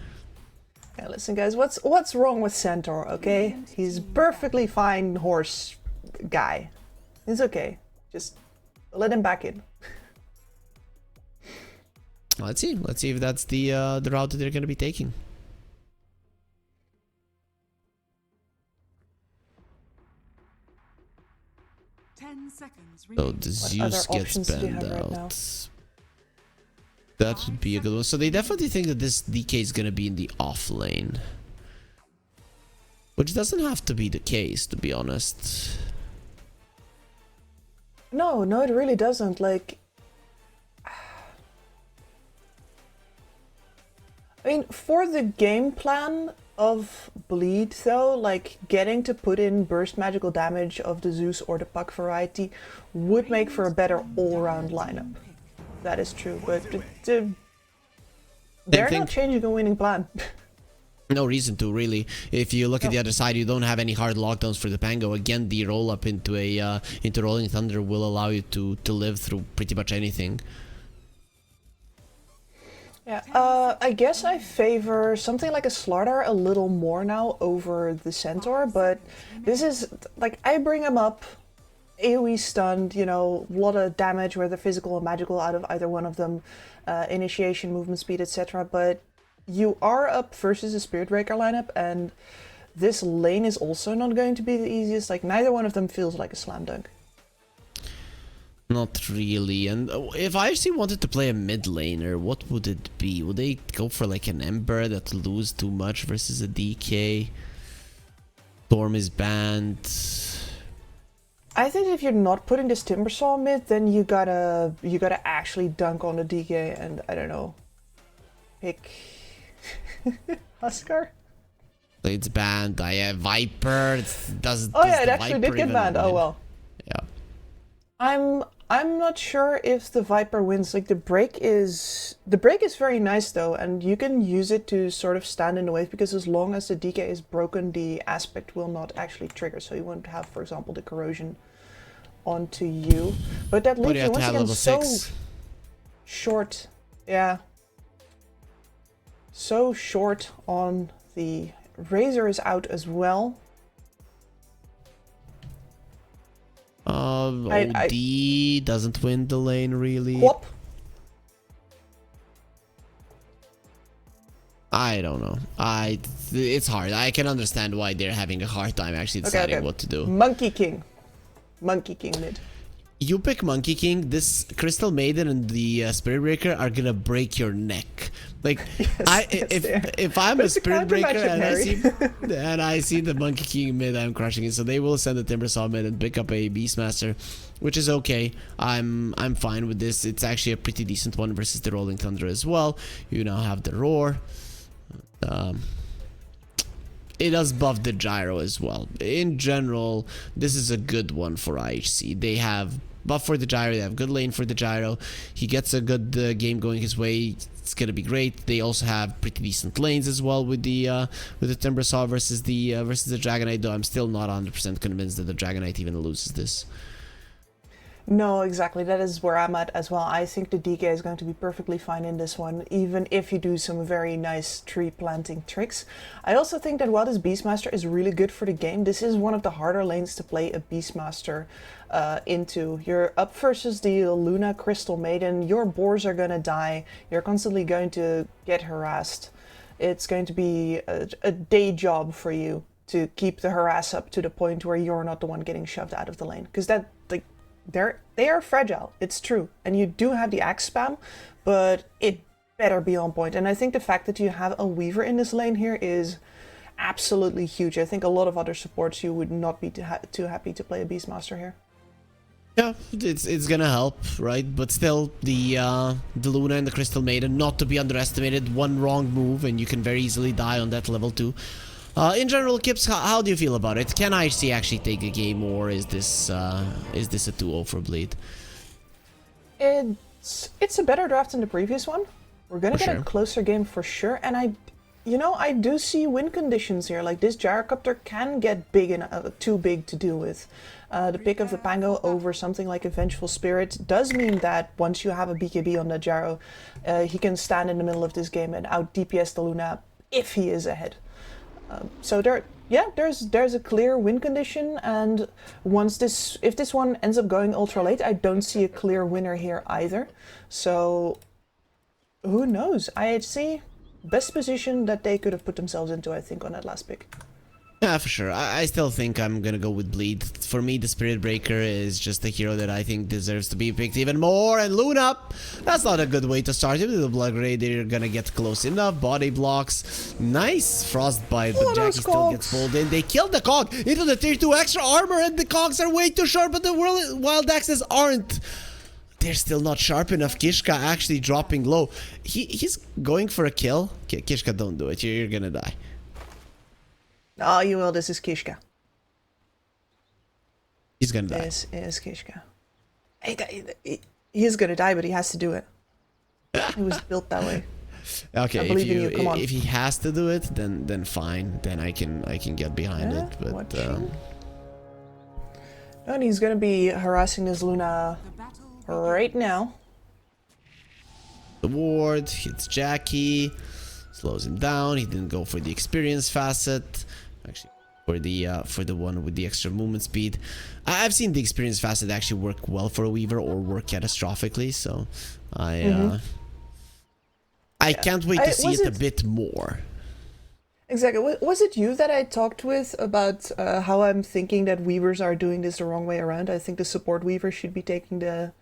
Speaker 8: Yeah, listen guys, what's wrong with Centaur, okay? He's perfectly fine horse guy. It's okay. Just let him back in.
Speaker 7: Let's see if that's the route that they're going to be taking. So the Zeus gets banned out. That would be a good one. So they definitely think that this DK is going to be in the off lane, which doesn't have to be the case, to be honest.
Speaker 8: No, it really doesn't. Like, I mean, for the game plan of Bleed, though, like, getting to put in burst magical damage of the Zeus or the Puck variety would make for a better all-round lineup. That is true, but they're not changing a winning plan.
Speaker 7: No reason to, really. If you look at the other side, you don't have any hard lockdowns for the Pango. Again, the roll up into Rolling Thunder will allow you to live through pretty much anything.
Speaker 8: Yeah, I guess I favor something like a Slardar a little more now over the Centaur, but this is, like, I bring him up, AoE stunned, you know, a lot of damage, whether physical or magical, out of either one of them, initiation, movement speed, etc. But you are up versus a Spirit Breaker lineup, and this lane is also not going to be the easiest. Like, neither one of them feels like a slam dunk.
Speaker 7: Not really. And if I actually wanted to play a mid laner, what would it be? Would they go for like an Ember that lose too much versus a DK? Storm is banned.
Speaker 8: I think if you're not putting this Timbersaw mid, then you gotta actually dunk on the DK and, I don't know, pick Huskar?
Speaker 7: It's banned. I have Viper.
Speaker 8: Oh yeah, it actually did get banned. Oh well.
Speaker 7: Yeah.
Speaker 8: I'm not sure if the Viper wins. Like, the break is very nice though, and you can use it to sort of stand in the way, because as long as the DK is broken, the aspect will not actually trigger. So you won't have, for example, the corrosion onto you. But that leaves you once again so short. Yeah. So short on the Razor is out as well.
Speaker 7: OD doesn't win the lane, really.
Speaker 8: Whoop.
Speaker 7: I don't know. It's hard. I can understand why they're having a hard time actually deciding what to do.
Speaker 8: Monkey King mid.
Speaker 7: You pick Monkey King, this Crystal Maiden and the Spirit Breaker are gonna break your neck. Like, if I'm a Spirit Breaker and I see the Monkey King mid, I'm crushing it. So they will send the Timbersaw mid and pick up a Beastmaster, which is okay. I'm fine with this. It's actually a pretty decent one versus the Rolling Thunder as well. You now have the Roar. It does buff the gyro as well. In general, this is a good one for IHC. They have buff for the gyro, they have good lane for the gyro. He gets a good game going his way. It's gonna be great. They also have pretty decent lanes as well with the Timbersaw versus the Dragonite. Though I'm still not 100% convinced that the Dragonite even loses this.
Speaker 8: No, exactly. That is where I'm at as well. I think the DK is going to be perfectly fine in this one, even if you do some very nice tree planting tricks. I also think that while this Beastmaster is really good for the game, this is one of the harder lanes to play a Beastmaster into. You're up versus the Luna Crystal Maiden, your boars are going to die, you're constantly going to get harassed. It's going to be a day job for you to keep the harass up to the point where you're not the one getting shoved out of the lane. Because that, like, they are fragile, it's true, and you do have the axe spam, but it better be on point. And I think the fact that you have a Weaver in this lane here is absolutely huge. I think a lot of other supports you would not be too happy to play a Beastmaster here.
Speaker 7: Yeah, it's gonna help, right? But still, the Luna and the Crystal Maiden, not to be underestimated. One wrong move and you can very easily die on that level 2. In general, Kips, how do you feel about it? Can IHC actually take a game, or is this a 2-0 for Bleed?
Speaker 8: It's a better draft than the previous one. We're gonna get a closer game for sure, and I do see win conditions here. Like, this Gyrocopter can get big and too big to deal with. The pick of the Pango over something like a Vengeful Spirit does mean that once you have a BKB on the Gyro, he can stand in the middle of this game and out DPS the Luna if he is ahead. So there's a clear win condition, and if this one ends up going ultra late, I don't see a clear winner here either. So who knows? IHC, best position that they could have put themselves into, I think, on that last pick.
Speaker 7: Yeah, for sure. I still think I'm gonna go with Bleed. For me, the Spirit Breaker is just a hero that I think deserves to be picked even more. And Luna, that's not a good way to start it with the Blood Ray. They're gonna get close enough. Body blocks. Nice Frostbite, but Jackie still gets pulled in. They killed the Cog into the tier 2 extra armor, and the Cogs are way too sharp, but the Wild Axes aren't. They're still not sharp enough. Kishka actually dropping low. He's going for a kill. Kishka, don't do it. You're gonna die.
Speaker 8: Oh, you will. This is Kishka.
Speaker 7: He's gonna die.
Speaker 8: This is Kishka. He's gonna die, but he has to do it. He was built that way.
Speaker 7: Okay, if he has to do it, then fine. Then I can get behind it. But
Speaker 8: and he's gonna be harassing this Luna right now.
Speaker 7: The ward hits Jackie, slows him down. He didn't go for the experience facet. Actually, for the one with the extra movement speed. I've seen the experience facet actually work well for a Weaver or work catastrophically, so I can't wait to see it a bit more.
Speaker 8: Exactly. Was it you that I talked with about how I'm thinking that Weavers are doing this the wrong way around? I think the support Weaver should be taking the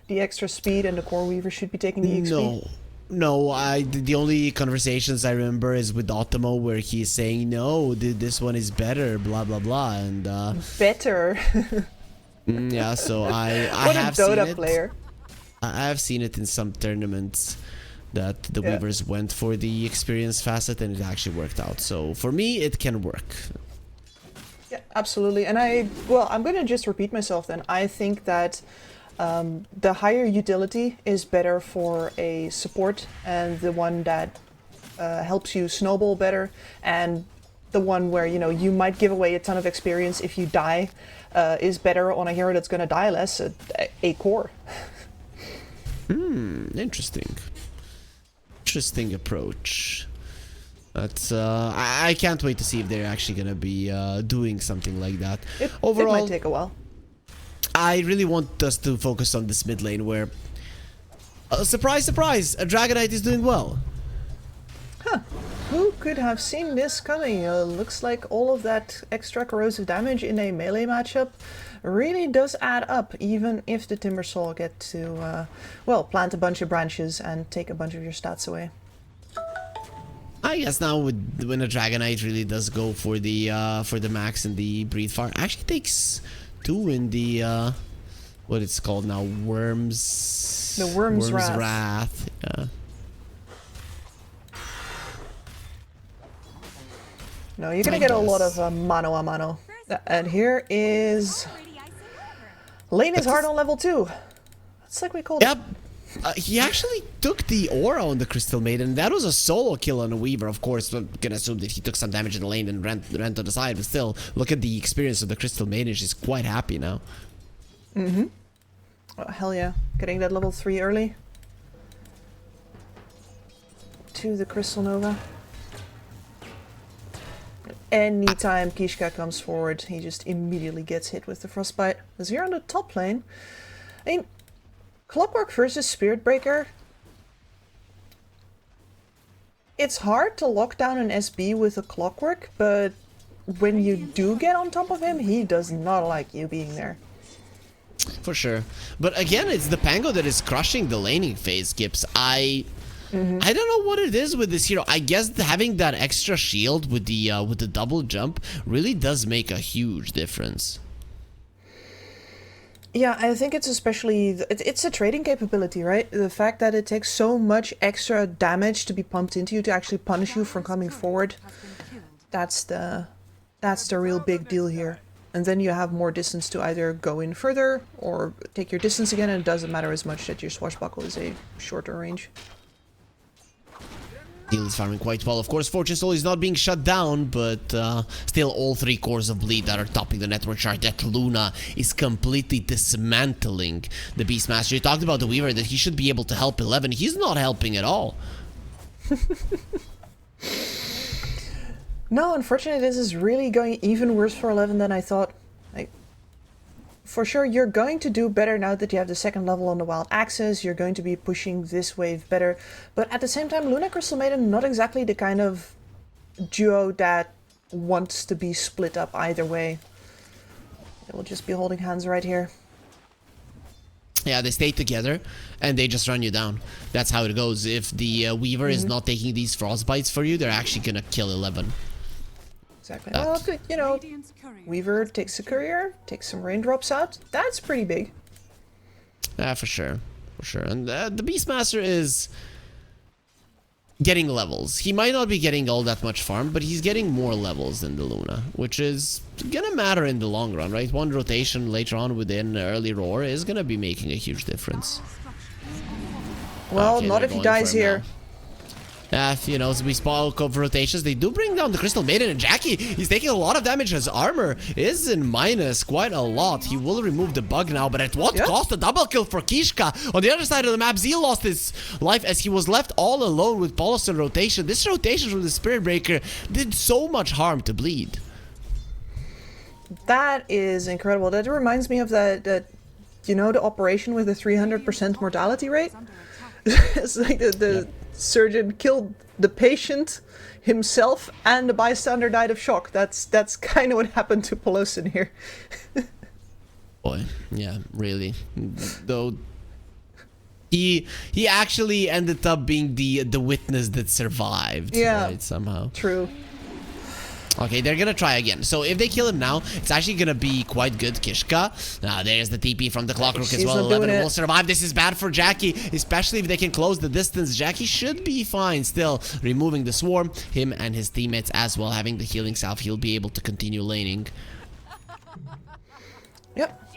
Speaker 8: extra speed and the core Weaver should be taking the XP.
Speaker 7: No, the only conversations I remember is with Ottomo, where he's saying, no, this one is better, blah, blah, blah, and...
Speaker 8: better?
Speaker 7: Yeah, so I
Speaker 8: what
Speaker 7: have
Speaker 8: a Dota
Speaker 7: seen it.
Speaker 8: player.
Speaker 7: I have seen it in some tournaments that the Weavers went for the experience facet, and it actually worked out. So for me, it can work.
Speaker 8: Yeah, absolutely. And I'm going to just repeat myself then. I think that the higher utility is better for a support, and the one that helps you snowball better, and the one where you might give away a ton of experience if you die is better on a hero that's going to die less, a core.
Speaker 7: Interesting approach. But I can't wait to see if they're actually going to be doing something like that. Overall,
Speaker 8: it might take a while.
Speaker 7: I really want us to focus on this mid lane where, surprise, surprise, a Dragonite is doing well.
Speaker 8: Huh. who could have seen this coming? Looks like all of that extra corrosive damage in a melee matchup really does add up, even if the Timbersaw get to, well, plant a bunch of branches and take a bunch of your stats away.
Speaker 7: I guess now when a Dragonite really does go for the max in the Breathe Fire, actually takes 2 in the what it's called now, Worms.
Speaker 8: The Worms Wrath.
Speaker 7: Wrath. Yeah.
Speaker 8: No, you're gonna get a lot of mano a mano. And here is Lane is hard on level 2. That's like we called.
Speaker 7: Yep. He actually took the aura on the Crystal Maiden. That was a solo kill on a Weaver. Of course, I'm gonna assume that he took some damage in the lane and ran to the side. But still, look at the experience of the Crystal Maiden. She's quite happy now.
Speaker 8: Mm-hmm. Oh, hell yeah. Getting that level 3 early. To the Crystal Nova. Anytime Kishka comes forward, he just immediately gets hit with the Frostbite. Because here on the top lane, I mean, Clockwork versus Spirit Breaker. It's hard to lock down an SB with a Clockwork, but when you do get on top of him, he does not like you being there.
Speaker 7: For sure. But again, it's the Pango that is crushing the laning phase, Gibbs. I don't know what it is with this hero. I guess having that extra shield with the double jump really does make a huge difference.
Speaker 8: Yeah, I think it's especially... It's a trading capability, right? The fact that it takes so much extra damage to be pumped into you to actually punish you from coming forward. That's the real big deal here. And then you have more distance to either go in further or take your distance again, and it doesn't matter as much that your swashbuckle is a shorter range.
Speaker 7: Deal is farming quite well. Of course, Fortune Soul is not being shut down, but still all 3 cores of bleed that are topping the network chart. That Luna is completely dismantling the Beastmaster. You talked about the Weaver, that he should be able to help 11. He's not helping at all.
Speaker 8: No, unfortunately, this is really going even worse for 11 than I thought. Like, for sure, you're going to do better now that you have the 2nd level on the Wild Axis. You're going to be pushing this wave better. But at the same time, Luna Crystal Maiden, not exactly the kind of duo that wants to be split up either way. They will just be holding hands right here.
Speaker 7: Yeah, they stay together and they just run you down. That's how it goes. If the Weaver is not taking these frostbites for you, they're actually gonna kill 11.
Speaker 8: Exactly. Well, you know, Weaver takes a courier, takes some raindrops out. That's pretty big.
Speaker 7: Yeah, for sure. For sure. And the Beastmaster is getting levels. He might not be getting all that much farm, but he's getting more levels than the Luna, which is gonna matter in the long run, right? One rotation later on within early roar is gonna be making a huge difference.
Speaker 8: Well,
Speaker 7: Okay,
Speaker 8: not if he dies here.
Speaker 7: Now. You know, as we spoke of rotations, they do bring down the Crystal Maiden, and Jackie, he's taking a lot of damage. His armor is in minus quite a lot. He will remove the bug now, but at what cost? A double kill for Kishka. On the other side of the map, Zeal lost his life as he was left all alone with Paulson rotation. This rotation from the Spirit Breaker did so much harm to bleed.
Speaker 8: That is incredible. That reminds me of that you know, the operation with the 300% mortality rate? It's like the surgeon killed the patient himself and the bystander died of shock. That's kind of what happened to Pelosin here.
Speaker 7: Boy, yeah, really. Though he actually ended up being the witness that survived.
Speaker 8: Yeah,
Speaker 7: right, somehow.
Speaker 8: True.
Speaker 7: Okay, they're gonna try again. So if they kill him now, it's actually gonna be quite good. Kishka. There's the TP from the Clockwork as well. 11 will survive. This is bad for Jackie, especially if they can close the distance. Jackie should be fine still. Removing the swarm, him and his teammates as well having the healing salve. He'll be able to continue laning.
Speaker 8: Yep.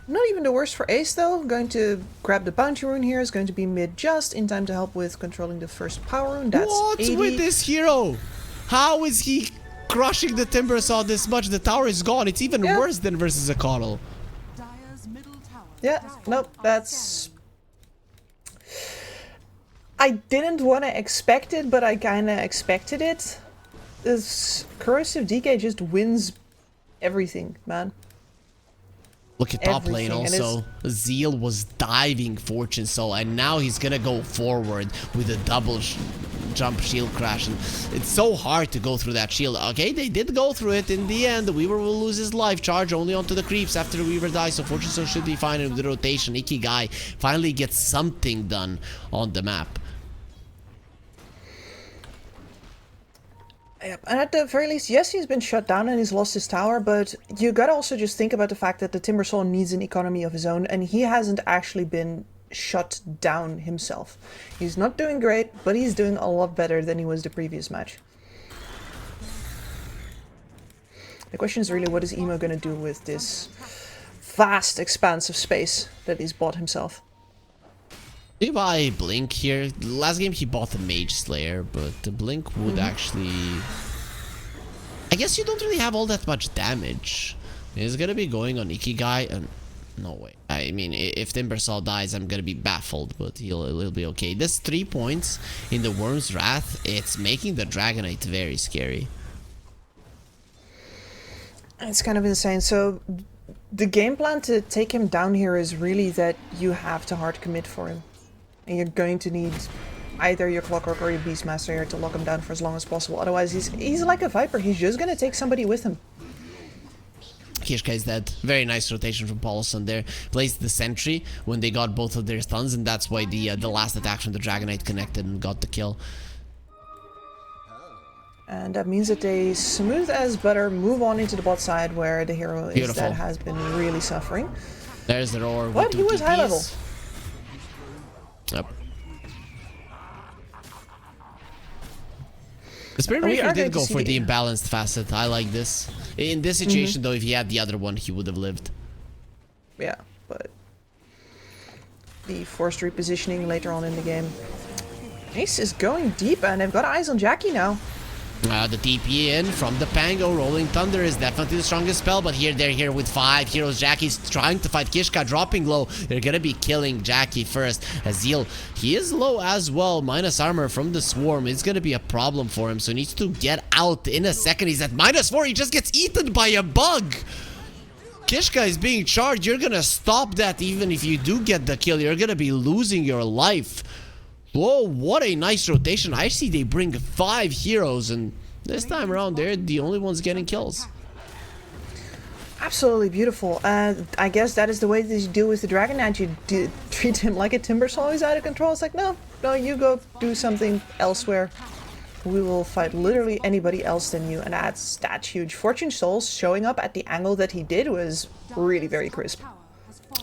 Speaker 8: Not even the worst for Ace though. Going to grab the bounty rune here. Is going to be mid just in time to help with controlling the first power rune. That's
Speaker 7: What's
Speaker 8: 80.
Speaker 7: with this hero? How is he crushing the Timbersaw this much? The tower is gone. It's even worse than versus a Coddle.
Speaker 8: Yeah, nope, that's... I didn't want to expect it, but I kind of expected it. This Corrosive DK just wins everything, man.
Speaker 7: Look at top lane also. Zeal was diving Fortune Soul, and now he's gonna go forward with a double jump shield crash, and it's so hard to go through that shield. Okay, they did go through it in the end. The Weaver will lose his life charge only onto the creeps after the Weaver dies, so Fortune Stone should be fine with the rotation. Ikigai finally gets something done on the map.
Speaker 8: Yep. And at the very least, yes, he's been shut down and he's lost his tower, but you gotta also just think about the fact that the Timbersaw needs an economy of his own, and he hasn't actually been shut down himself. He's not doing great, but he's doing a lot better than he was the previous match. The question is really, what is Emo gonna do with this vast expanse of space that he's bought himself?
Speaker 7: He buy Blink here. Last game he bought the Mage Slayer, but the Blink would actually... I guess you don't really have all that much damage. He's gonna be going on Ikigai and... No way. I mean, if Timbersaw dies, I'm gonna be baffled, but he'll be okay. This 3 points in the Worm's Wrath, it's making the Dragonite very scary.
Speaker 8: It's kind of insane. So the game plan to take him down here is really that you have to hard commit for him. And you're going to need either your Clockwork or your Beastmaster here to lock him down for as long as possible. Otherwise, he's like a Viper. He's just going to take somebody with him.
Speaker 7: Kishka is dead. Very nice rotation from Paulson there. Placed the sentry when they got both of their stuns, and that's why the last attack from the Dragonite connected and got the kill.
Speaker 8: And that means that they smooth as butter move on into the bot side where the hero is that has been really suffering.
Speaker 7: There's the roar.
Speaker 8: But he was high level.
Speaker 7: Yep. The Spirit Breaker did go for the imbalanced facet. I like this. In this situation, though, if he had the other one, he would have lived.
Speaker 8: Yeah, but the forced repositioning later on in the game. Ace is going deep, and they've got eyes on Jackie now.
Speaker 7: The TP in from the Pango. Rolling Thunder is definitely the strongest spell, but here they're here with 5 heroes. Jackie's trying to fight Kishka, dropping low. They're gonna be killing Jackie first. Azil, he is low as well. Minus armor from the Swarm. It's gonna be a problem for him, so he needs to get out in a second. He's at -4. He just gets eaten by a bug. Kishka is being charged. You're gonna stop that even if you do get the kill. You're gonna be losing your life. Whoa, what a nice rotation. I see they bring 5 heroes, and this time around they're the only ones getting kills.
Speaker 8: Absolutely beautiful. And I guess that is the way that you deal with the Dragon Knight. You treat him like a Timbersaw who's out of control. It's like, no, you go do something elsewhere. We will fight literally anybody else than you, and that's huge. Fortune Souls showing up at the angle that he did was really very crisp.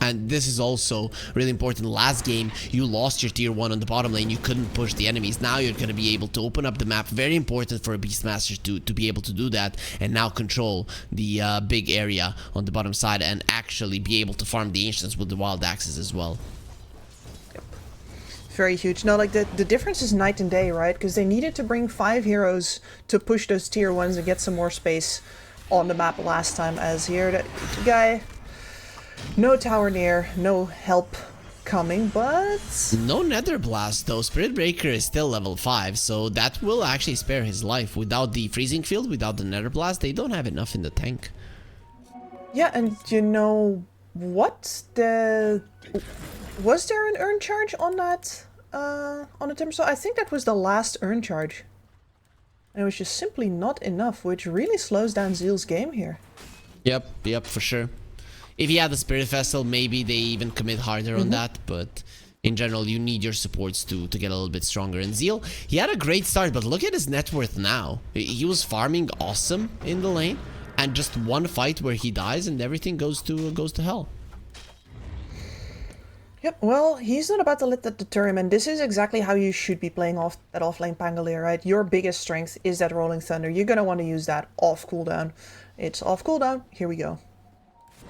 Speaker 7: And this is also really important. Last game, you lost your tier 1 on the bottom lane. You couldn't push the enemies. Now you're going to be able to open up the map. Very important for a Beastmaster to be able to do that. And now control the big area on the bottom side. And actually be able to farm the Ancients with the Wild Axes as well.
Speaker 8: Yep. Very huge. No, like the difference is night and day, right? Because they needed to bring 5 heroes to push those tier 1s and get some more space on the map last time. As here, that guy... No tower near, no help coming, but...
Speaker 7: No Nether Blast though. Spirit Breaker is still level 5, so that will actually spare his life. Without the Freezing Field, without the Nether Blast, they don't have enough in the tank.
Speaker 8: Yeah, and you know what? Was there an earn charge on that, on the Timbersaw? I think that was the last earn charge. And it was just simply not enough, which really slows down Zeal's game here.
Speaker 7: Yep, for sure. If he had the Spirit Vessel, maybe they even commit harder on that, but in general, you need your supports to get a little bit stronger. And Zeal, he had a great start, but look at his net worth now. He was farming awesome in the lane, and just one fight where he dies and everything goes to hell.
Speaker 8: Yep, well, he's not about to let that deter him, and this is exactly how you should be playing off that offlane Pangolier, right? Your biggest strength is that Rolling Thunder. You're gonna want to use that off cooldown. It's off cooldown, here we go.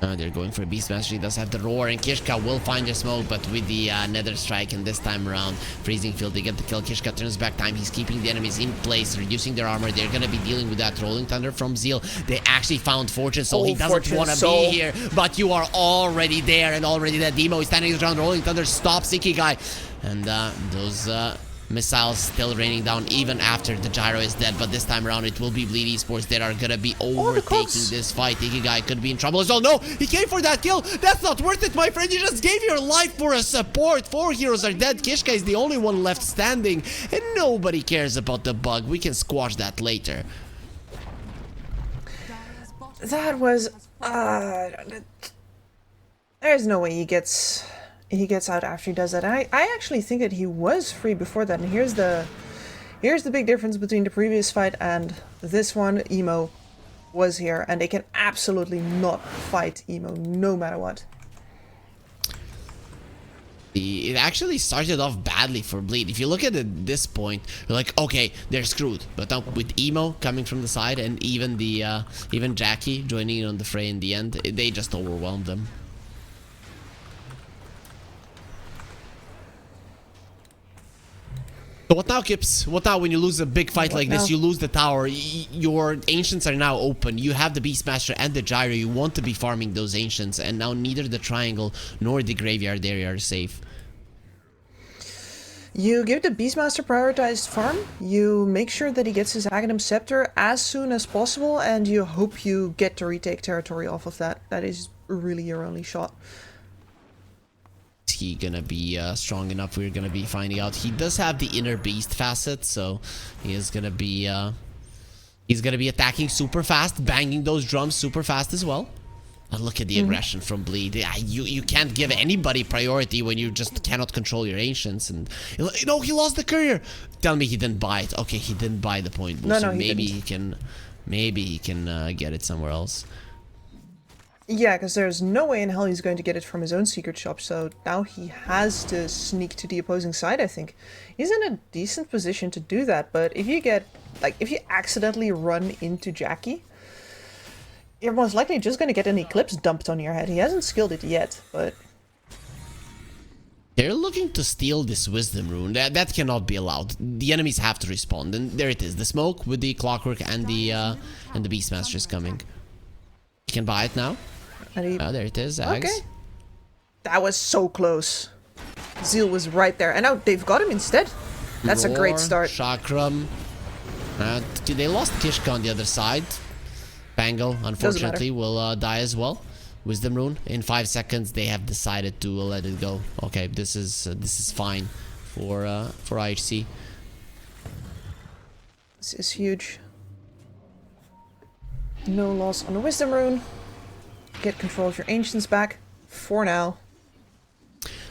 Speaker 7: They're going for a Beastmaster. He does have the Roar, and Kishka will find the smoke, but with the Nether Strike, and this time around, Freezing Field, they get the kill. Kishka turns back time. He's keeping the enemies in place, reducing their armor. They're going to be dealing with that Rolling Thunder from Zeal. They actually found Fortune Soul. He doesn't want to be here, but you are already there, and already that Demo is standing his ground. Rolling Thunder stops Ikigai, and those Missiles still raining down even after the gyro is dead, but this time around it will be Bleed Esports that are gonna be overtaking this fight. Ikigai could be in trouble as well. No, he came for that kill. That's not worth it, my friend. You just gave your life for a support. 4 heroes are dead. Kishka is the only one left standing, and nobody cares about the bug. We can squash that later.
Speaker 8: That was... there's no way he gets out after he does that. I actually think that he was free before that, and here's the big difference between the previous fight and this one. Emo was here, and they can absolutely not fight Emo no matter what.
Speaker 7: It actually started off badly for Bleed. If you look at it at this point, you're like, okay, they're screwed. But now with Emo coming from the side and even Jackie joining in on the fray in the end, they just overwhelmed them. So what now, Kips? What now when you lose a big fight like this? You lose the tower. Your Ancients are now open. You have the Beastmaster and the Gyro. You want to be farming those Ancients, and now neither the Triangle nor the Graveyard area are safe.
Speaker 8: You give the Beastmaster prioritized farm, you make sure that he gets his Aghanim Scepter as soon as possible, and you hope you get to retake territory off of that. That is really your only shot.
Speaker 7: Is he gonna be strong enough? We're gonna be finding out. He does have the Inner Beast facet, so he is gonna be attacking super fast, banging those drums super fast as well. And look at the aggression from Bleed. You can't give anybody priority when you just cannot control your Ancients. And no, he lost the courier. Tell me he didn't buy it. Okay, he didn't buy the point boost.
Speaker 8: No,
Speaker 7: maybe he can get it somewhere else.
Speaker 8: Yeah, because there's no way in hell he's going to get it from his own secret shop, so now he has to sneak to the opposing side, I think. He's in a decent position to do that, but if you get, if you accidentally run into Jackie, you're most likely just going to get an Eclipse dumped on your head. He hasn't skilled it yet, but...
Speaker 7: They're looking to steal this Wisdom Rune. That cannot be allowed. The enemies have to respond, and there it is. The smoke with the Clockwork and the Beastmaster is coming. You can buy it now. Oh, there it is, Ags.
Speaker 8: Okay. That was so close. Zeal was right there. And now they've got him instead. That's a great start.
Speaker 7: Chakram. They lost Kishka on the other side. Bango, unfortunately, will die as well. Wisdom Rune. In 5 seconds, they have decided to let it go. Okay, this is fine for IHC.
Speaker 8: This is huge. No loss on the Wisdom Rune. Get control of your Ancients back for now.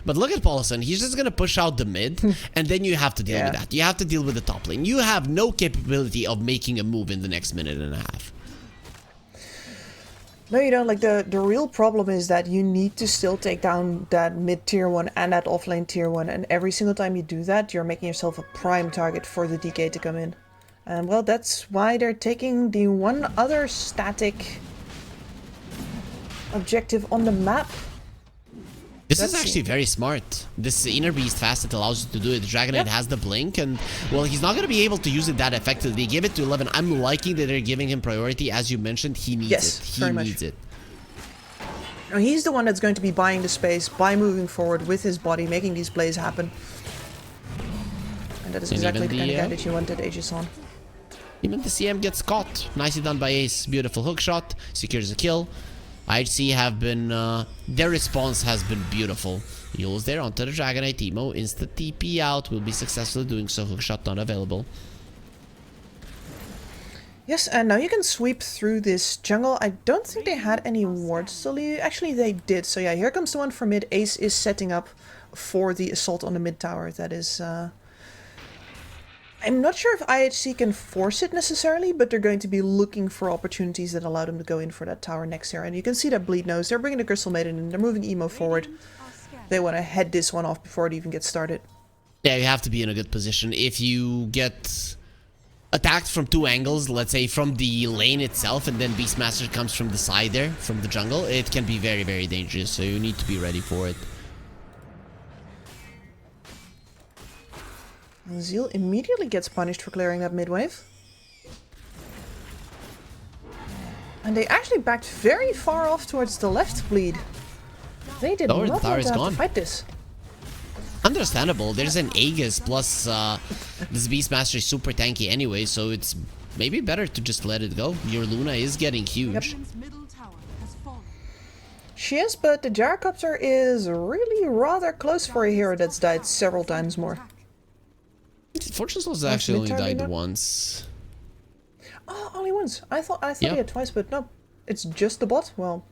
Speaker 7: But look at Paulson. He's just going to push out the mid, and then you have to deal with that. You have to deal with the top lane. You have no capability of making a move in the next minute and a half.
Speaker 8: No, you don't. Like, the real problem is that you need to still take down that mid tier 1 and that offlane tier 1. And every single time you do that, you're making yourself a prime target for the DK to come in. And, well, that's why they're taking the one other static objective on the map.
Speaker 7: This is actually very smart. This Inner Beast facet allows you to do it. Dragonite has the blink, and well, he's not going to be able to use it that effectively. They give it to 11. I'm liking that they're giving him priority. As you mentioned, he needs it. He needs it.
Speaker 8: Now, he's the one that's going to be buying the space by moving forward with his body, making these plays happen. And that is exactly the kind of guy that you wanted Aegis on.
Speaker 7: Even the CM gets caught. Nicely done by Ace. Beautiful hook shot. Secures a kill. IHC have been, their response has been beautiful. Yule's there onto the Dragonite. Emo, instant TP out. Will be successfully doing so. Hookshot not available.
Speaker 8: Yes, and now you can sweep through this jungle. I don't think they had any wards to leave. Actually, they did. So yeah, here comes the one for mid. Ace is setting up for the assault on the mid tower. That is, I'm not sure if IHC can force it necessarily, but they're going to be looking for opportunities that allow them to go in for that tower next year. And you can see that Bleed knows. They're bringing the Crystal Maiden in. They're moving Emo forward. They want to head this one off before it even gets started.
Speaker 7: Yeah, you have to be in a good position. If you get attacked from 2 angles, let's say from the lane itself, and then Beastmaster comes from the side there, from the jungle, it can be very, very dangerous. So you need to be ready for it.
Speaker 8: Zeal immediately gets punished for clearing that mid-wave. And they actually backed very far off towards the left, Bleed. They did not want to have to fight this.
Speaker 7: Understandable. There's an Aegis plus this Beastmaster is super tanky anyway, so it's maybe better to just let it go. Your Luna is getting huge.
Speaker 8: She is, but the Gyrocopter is really rather close for a hero that's died several times more.
Speaker 7: Fortune Soul's actually only died once.
Speaker 8: Oh, only once. I thought he had twice, but no. It's just the bot. Well,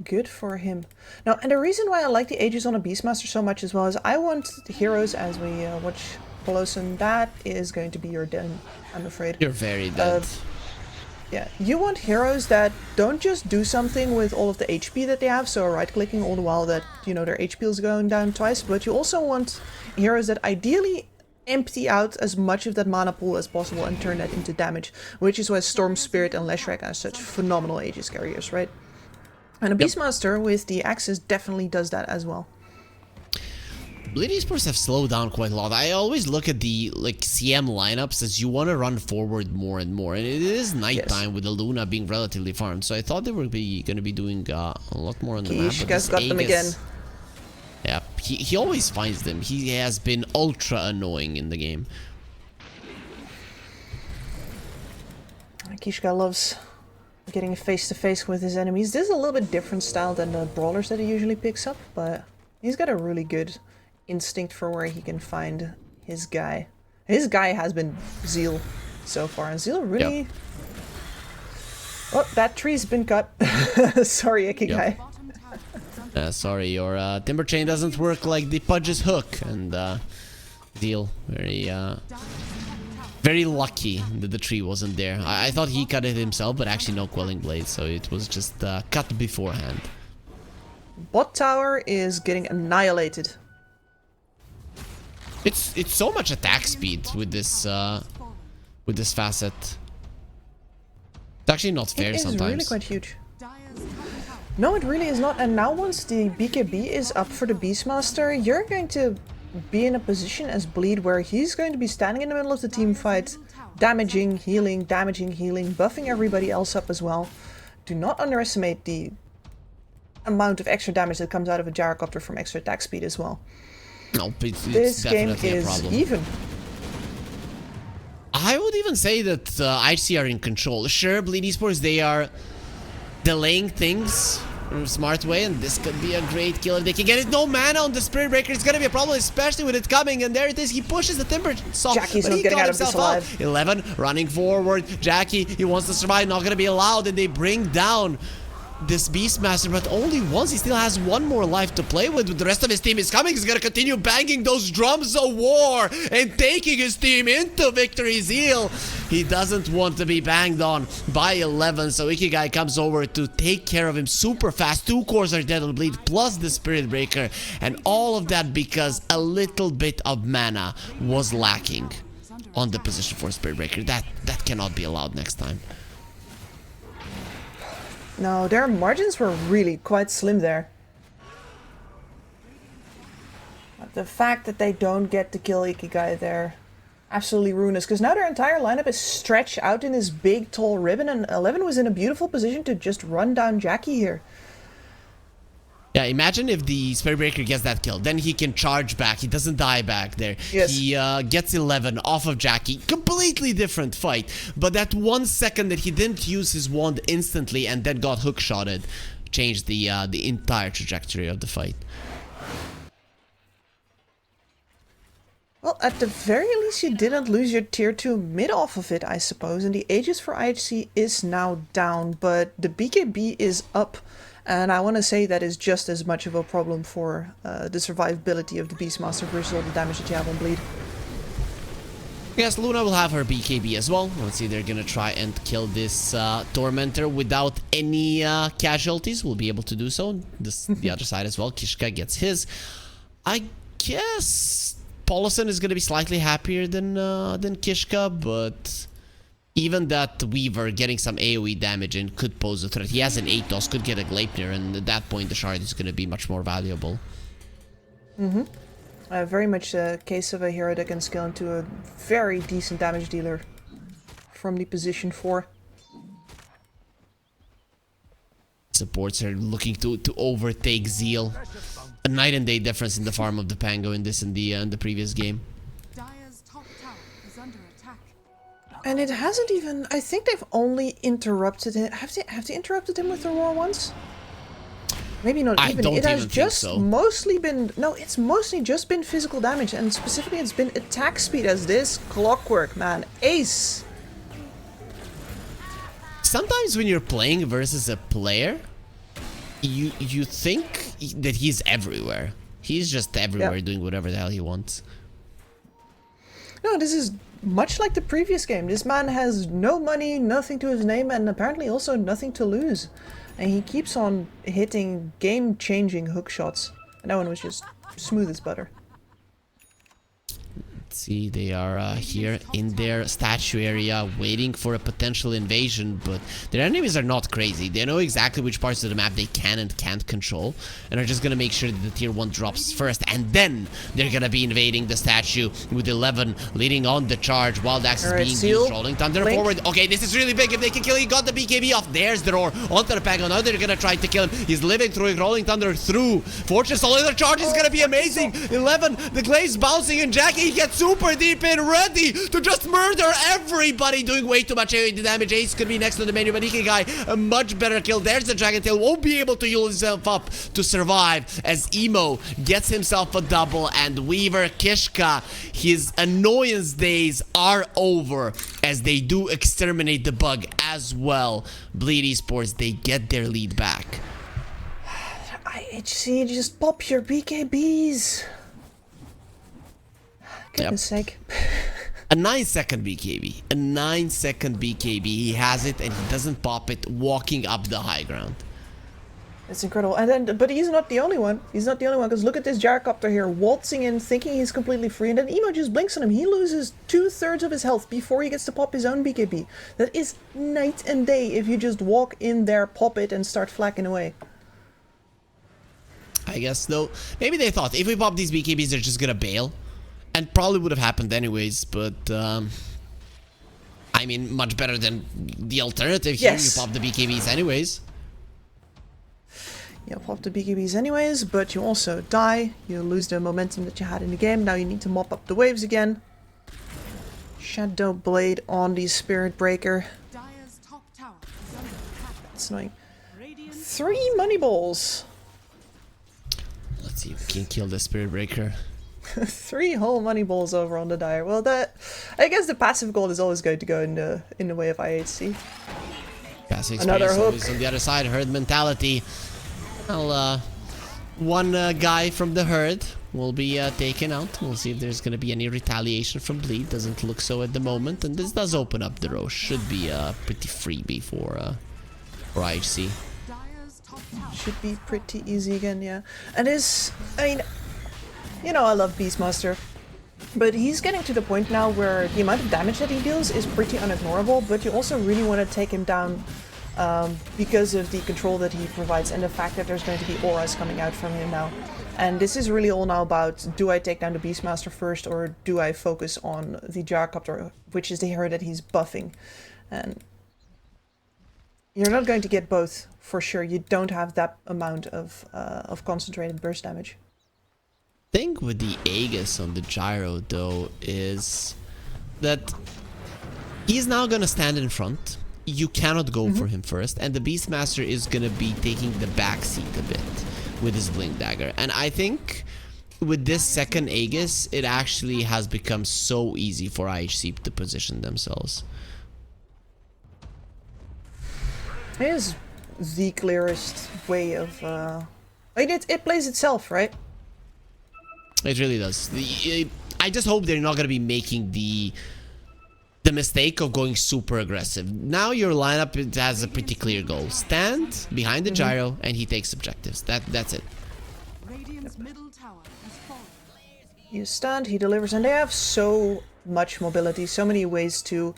Speaker 8: good for him. Now, and the reason why I like the Aegis on a Beastmaster so much as well is I want the heroes, as we watch Peloson, that is going to be your den, I'm afraid.
Speaker 7: You're very dead.
Speaker 8: Yeah, you want heroes that don't just do something with all of the HP that they have, so right-clicking all the while that, you know, their HP is going down twice, but you also want heroes that ideally empty out as much of that mana pool as possible and turn that into damage, which is why Storm Spirit and Leshrac are such phenomenal Aegis carriers, right? And a Beastmaster with the Axis definitely does that as well.
Speaker 7: Bleed Esports have slowed down quite a lot. I always look at the CM lineups as you want to run forward more and more, and it is nighttime with the Luna being relatively farmed, so I thought they were going to be doing a lot more on the map.
Speaker 8: Kishka's got them again.
Speaker 7: Yeah, he always finds them. He has been ultra annoying in the game.
Speaker 8: Kishka loves getting face-to-face with his enemies. This is a little bit different style than the brawlers that he usually picks up, but he's got a really good instinct for where he can find his guy. His guy has been Zeal so far, and Zeal really... Oh, that tree's been cut. Sorry, Icky guy.
Speaker 7: Sorry, your timber chain doesn't work like the Pudge's hook, and Zeal very lucky that the tree wasn't there. I thought he cut it himself, but actually no Quelling Blade, so it was just cut beforehand.
Speaker 8: Bot tower is getting annihilated.
Speaker 7: It's so much attack speed with this facet. It's actually not fair sometimes.
Speaker 8: It's really quite huge. No, it really is not. And now once the BKB is up for the Beastmaster, you're going to be in a position as Bleed where he's going to be standing in the middle of the team fight, damaging, healing, buffing everybody else up as well. Do not underestimate the amount of extra damage that comes out of a Gyrocopter from extra attack speed as well.
Speaker 7: No, it's
Speaker 8: this game
Speaker 7: definitely a problem.
Speaker 8: Is even.
Speaker 7: I would even say that IHC are in control. Sure, Bleed Esports, they are delaying things in a smart way, and this could be a great kill if they can get it. No mana on the Spirit Breaker. It's gonna be a problem, especially with it coming, and there it is. He pushes the Timber Saw.
Speaker 8: Jackie's not getting out of this alive.
Speaker 7: 11 running forward. Jackie, he wants to survive, not gonna be allowed, and they bring down this Beastmaster, but only once. He still has one more life to play with. The rest of his team is coming. He's gonna continue banging those drums of war and taking his team into victory. Zeal, he doesn't want to be banged on by 11, so Ikigai comes over to take care of him super fast. 2 cores are dead on Bleed, plus the Spirit Breaker, and all of that because a little bit of mana was lacking on the position for Spirit Breaker. That cannot be allowed next time.
Speaker 8: No, their margins were really quite slim there. But the fact that they don't get to kill Ikigai there, absolutely ruinous, because now their entire lineup is stretched out in this big tall ribbon, and 11 was in a beautiful position to just run down Jackie here.
Speaker 7: Yeah, imagine if the Spirit Breaker gets that kill. Then he can charge back. He doesn't die back there.
Speaker 8: Yes.
Speaker 7: He gets 11 off of Jackie. Completely different fight. But that 1 second that he didn't use his wand instantly and then got hookshotted changed the entire trajectory of the fight.
Speaker 8: Well, at the very least you didn't lose your tier 2 mid off of it, I suppose. And the Aegis for IHC is now down, but the BKB is up. And I want to say that is just as much of a problem for the survivability of the Beastmaster versus all the damage that you have on Bleed.
Speaker 7: Yes, Luna will have her BKB as well. Let's see, they're gonna try and kill this Tormentor without any casualties. We'll be able to do so. The other side as well. Kishka gets his. I guess Paulson is gonna be slightly happier than Kishka, but even that Weaver getting some AoE damage in could pose a threat. He has an 8-toss, could get a Gleipnir, and at that point the shard is going to be much more valuable.
Speaker 8: Very much a case of a hero that can scale into a very decent damage dealer from the position 4.
Speaker 7: Supports are looking to overtake Zeal. A night and day difference in the farm of the Pango in this and the previous game.
Speaker 3: Dire's top tower is under attack.
Speaker 8: And it hasn't even... I think they've only interrupted him. Have they interrupted him with the roar once? Maybe not
Speaker 7: I
Speaker 8: even.
Speaker 7: don't
Speaker 8: It has
Speaker 7: even
Speaker 8: just
Speaker 7: think so.
Speaker 8: mostly been... No, it's mostly just been physical damage. And specifically it's been attack speed as this. Clockwork, man. Ace.
Speaker 7: Sometimes when you're playing versus a player, you think that he's everywhere. He's just everywhere doing whatever the hell he wants.
Speaker 8: No, this is much like the previous game. This man has no money, nothing to his name, and apparently also nothing to lose. And he keeps on hitting game-changing hook shots. And that one was just smooth as butter.
Speaker 7: See, they are here in their statue area waiting for a potential invasion, but their enemies are not crazy. They know exactly which parts of the map they can and can't control, and are just gonna make sure that the tier 1 drops first, and then they're gonna be invading the statue with 11 leading on the charge. Wild Axe is being used, rolling thunder forward. Okay, this is really big. If they can kill, he got the BKB off. There's the roar onto the Pango. Now they're gonna try to kill him. He's living through it, rolling thunder through. Fortress Soul, the charge is gonna be amazing. 11, the glaze bouncing, and Jackie, he gets super deep in, ready to just murder everybody, doing way too much damage. Ace could be next to the menu, but Ike guy, a much better kill. There's the Dragon Tail, won't be able to heal himself up to survive as Emo gets himself a double, and Weaver Kishka, his annoyance days are over as they do exterminate the bug as well. Bleed Esports, they get their lead back.
Speaker 8: IHC, just pop your BKBs. Goodness sake.
Speaker 7: A 9-second BKB. A 9-second BKB. He has it and he doesn't pop it walking up the high ground.
Speaker 8: It's incredible. And then, but he's not the only one. He's not the only one, because look at this gyrocopter here, waltzing in, thinking he's completely free, and then Emo just blinks on him. He loses 2/3 of his health before he gets to pop his own BKB. That is night and day if you just walk in there, pop it, and start flacking away.
Speaker 7: I guess, though, maybe they thought, if we pop these BKBs, they're just gonna bail. And probably would have happened anyways, but, I mean, much better than the alternative here.
Speaker 8: Yes.
Speaker 7: You pop the BKBs anyways.
Speaker 8: You pop the BKBs anyways, but you also die. You lose the momentum that you had in the game. Now you need to mop up the waves again. Shadow Blade on the Spirit Breaker.
Speaker 3: Dire's top tower is under attack.
Speaker 8: That's annoying. 3 money balls.
Speaker 7: Let's see if we can kill the Spirit Breaker.
Speaker 8: 3 whole money balls over on the Dire. Well, that, I guess the passive gold is always going to go in the way of IHC.
Speaker 7: Passive
Speaker 8: Another
Speaker 7: experience
Speaker 8: hook.
Speaker 7: always on the other side. Herd mentality. Well, one guy from the herd will be taken out. We'll see if there's going to be any retaliation from Bleed. Doesn't look so at the moment. And this does open up the row. Should be a pretty freebie for IHC.
Speaker 3: Dire's top tower.
Speaker 8: Should be pretty easy again, yeah. And I mean, you know, I love Beastmaster, but he's getting to the point now where the amount of damage that he deals is pretty unignorable, but you also really want to take him down because of the control that he provides and the fact that there's going to be auras coming out from him now. And this is really all now about, do I take down the Beastmaster first, or do I focus on the Gyrocopter, which is the hero that he's buffing? And you're not going to get both, for sure. You don't have that amount of concentrated burst damage.
Speaker 7: Thing with the Aegis on the Gyro, though, is that he's now gonna stand in front. You cannot go for him first, and the Beastmaster is gonna be taking the backseat a bit with his Blink Dagger. And I think with this second Aegis, it actually has become so easy for IHC to position themselves.
Speaker 8: It is the clearest way of... Like it plays itself, right?
Speaker 7: It really does. I just hope they're not going to be making the mistake of going super aggressive. Now your lineup has a pretty clear goal. Stand behind the gyro and he takes objectives. That's it.
Speaker 3: Radiant's middle tower has fallen.
Speaker 8: You stand, he delivers, and they have so much mobility, so many ways to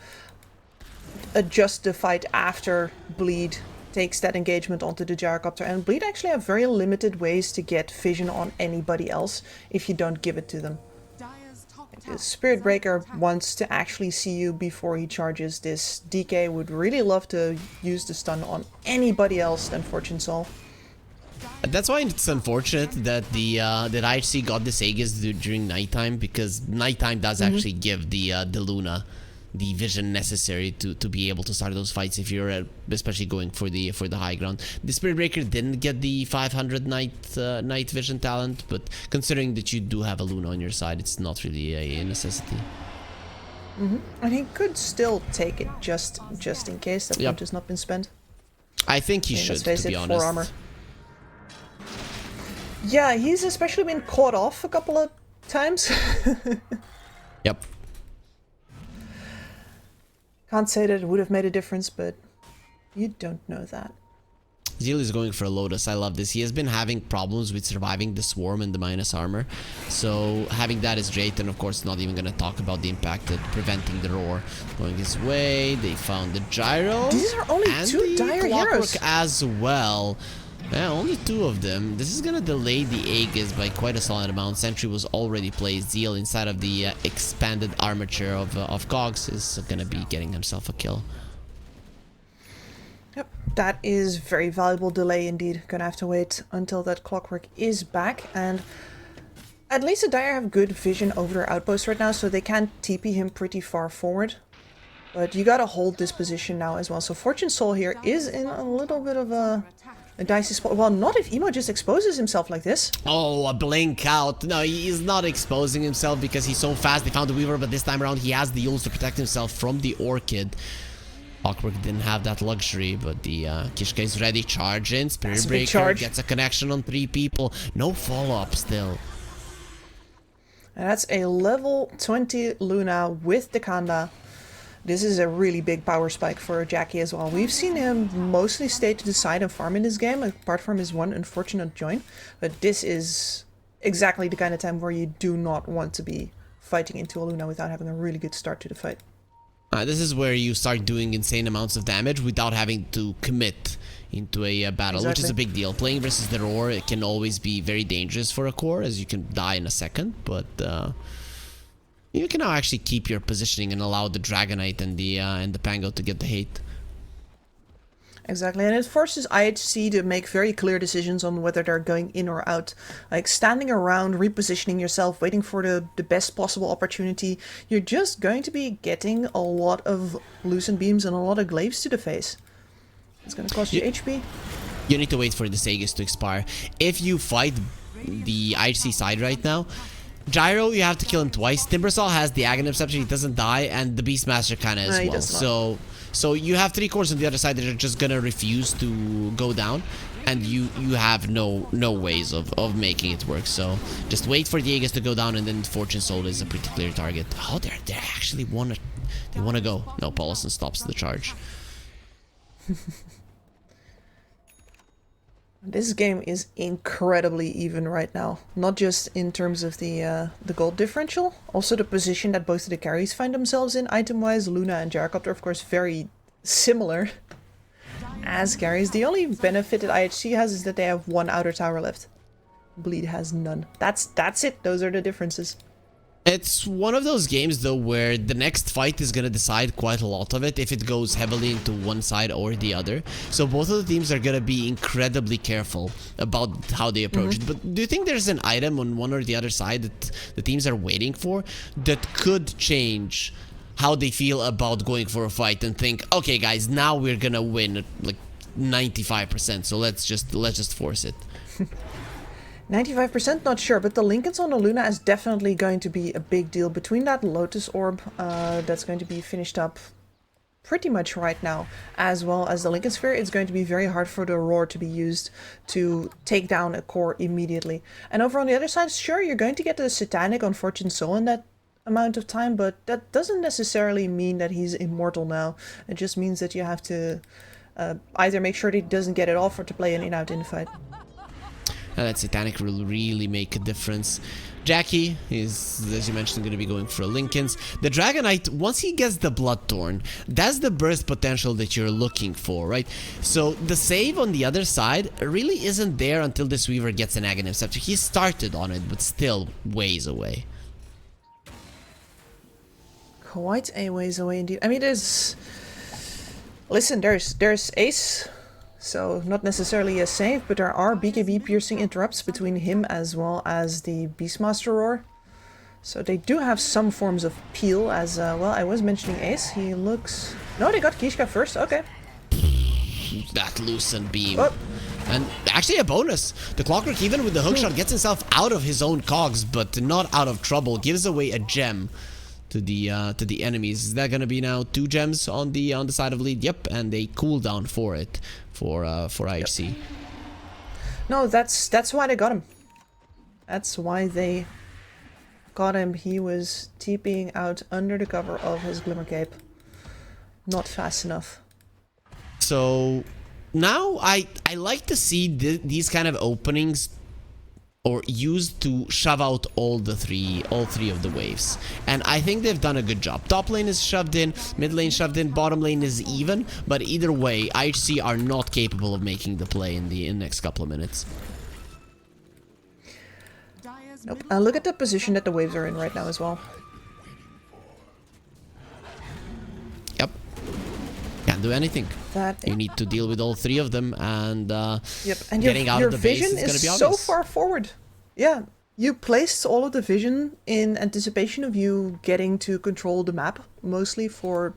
Speaker 8: adjust the fight after Bleed takes that engagement onto the Gyrocopter. And Bleed actually have very limited ways to get vision on anybody else if you don't give it to them.
Speaker 3: Dire's top
Speaker 8: The Spirit Breaker wants to actually see you before he charges this. DK would really love to use the stun on anybody else than Fortune Soul.
Speaker 7: That's why it's unfortunate that that IHC got this Aegis during nighttime, because nighttime does actually give the Luna the vision necessary to be able to start those fights if you're especially going for the high ground. The Spirit Breaker didn't get the 500 night vision talent, but considering that you do have a Luna on your side, it's not really a necessity.
Speaker 8: And he could still take it just in case that point has not been spent.
Speaker 7: I think he should, to be honest.
Speaker 8: 4 armor. Yeah, he's especially been caught off a couple of times.
Speaker 7: Yep.
Speaker 8: Can't say that it would have made a difference, but you don't know that.
Speaker 7: Zeal is going for a Lotus. I love this. He has been having problems with surviving the Swarm and the minus armor. So having that is great. And of course, not even going to talk about the impact that preventing the Roar going his way. They found the Gyro.
Speaker 8: These are only
Speaker 7: and
Speaker 8: 2 dire heroes
Speaker 7: as well. Yeah, only 2 of them. This is gonna delay the Aegis by quite a solid amount. Sentry was already placed. Zeal inside of the expanded armature of Cogs is gonna be getting himself a kill.
Speaker 8: Yep, that is very valuable delay indeed. Gonna have to wait until that Clockwork is back, and at least the Dire have good vision over their outpost right now, so they can TP him pretty far forward. But you gotta hold this position now as well. So Fortune Soul here is in a little bit of a dicey spot. Well, not if Emo just exposes himself like this.
Speaker 7: Oh, a blink out. No, he's not exposing himself because he's so fast. They found the Weaver, but this time around he has the Yules to protect himself from the Orchid. Clockwork didn't have that luxury, but the Kishka is ready. Charge in. Spirit Breaker gets a connection on 3 people. No follow-up still.
Speaker 8: And that's a level 20 Luna with the Kanda. This is a really big power spike for Jackie as well. We've seen him mostly stay to the side and farm in this game, apart from his one unfortunate join. But this is exactly the kind of time where you do not want to be fighting into a Luna without having a really good start to the fight.
Speaker 7: This is where you start doing insane amounts of damage without having to commit into a battle, which is a big deal. Playing versus the Roar, it can always be very dangerous for a core, as you can die in a second, but you can now actually keep your positioning and allow the Dragonite and the Pango to get the hate.
Speaker 8: Exactly, and it forces IHC to make very clear decisions on whether they're going in or out. Like standing around, repositioning yourself, waiting for the best possible opportunity. You're just going to be getting a lot of Lucent Beams and a lot of Glaives to the face. It's going to cost you HP.
Speaker 7: You need to wait for the Sagas to expire. If you fight the IHC side right now, Gyro, you have to kill him twice. Timbersaw has the Aghanim Scepter, he doesn't die, and the Beastmaster kind of as well. So you have 3 cores on the other side that are just gonna refuse to go down, and you have no ways of making it work. So just wait for the Aegis to go down, and then Fortune Soul is a pretty clear target. Oh, they actually wanna go. No, Paulson stops the charge.
Speaker 8: This game is incredibly even right now. Not just in terms of the gold differential, also the position that both of the carries find themselves in item-wise. Luna and Gyrocopter, of course, very similar as carries. The only benefit that IHC has is that they have 1 outer tower left. Bleed has none. That's it. Those are the differences.
Speaker 7: It's one of those games, though, where the next fight is going to decide quite a lot of it if it goes heavily into one side or the other. So both of the teams are going to be incredibly careful about how they approach it. But do you think there's an item on one or the other side that the teams are waiting for that could change how they feel about going for a fight and think, okay, guys, now we're going to win at like 95%, so let's just force it?
Speaker 8: 95% not sure, but the Lincolns on the Luna is definitely going to be a big deal. Between that Lotus Orb that's going to be finished up pretty much right now, as well as the Lincoln Sphere, it's going to be very hard for the Roar to be used to take down a core immediately. And over on the other side, sure, you're going to get the Satanic on Fortune Soul in that amount of time, but that doesn't necessarily mean that he's immortal now. It just means that you have to either make sure that he doesn't get it off or to play an in-out in fight.
Speaker 7: That Satanic will really make a difference. Jackie is, as you mentioned, going to be going for Lincolns. The Dragonite, once he gets the Bloodthorn, that's the burst potential that you're looking for, right? So the save on the other side really isn't there until this Weaver gets an Aghanim Scepter. He started on it, but still ways away.
Speaker 8: quite a ways away indeed. I mean, there's... Listen, there's Ace, so not necessarily a save, but there are BKB piercing interrupts between him as well as the Beastmaster Roar. So they do have some forms of peel as, well, I was mentioning Ace. He looks... No, they got Kishka first, okay.
Speaker 7: That loosened beam.
Speaker 8: Oh.
Speaker 7: And actually a bonus. The Clockwork, even with the hookshot, gets himself out of his own cogs, but not out of trouble. Gives away a gem to the enemies. Is that gonna be now 2 gems on the side of lead? Yep, and a cooldown for it for IHC. Yep.
Speaker 8: No, that's why they got him. That's why they got him. He was TPing out under the cover of his Glimmer Cape. Not fast enough.
Speaker 7: So now I like to see these kind of openings or used to shove out all three of the waves, and I think they've done a good job. Top lane is shoved in, mid lane shoved in, bottom lane is even, but either way IHC are not capable of making the play in the next couple of minutes.
Speaker 8: Nope. Look at the position that the waves are in right now as well.
Speaker 7: Yep. Can't do anything. You need to deal with all 3 of them, and
Speaker 8: yep. And
Speaker 7: getting out of the base is going to be obvious.
Speaker 8: So far forward. Yeah, you placed all of the vision in anticipation of you getting to control the map, mostly for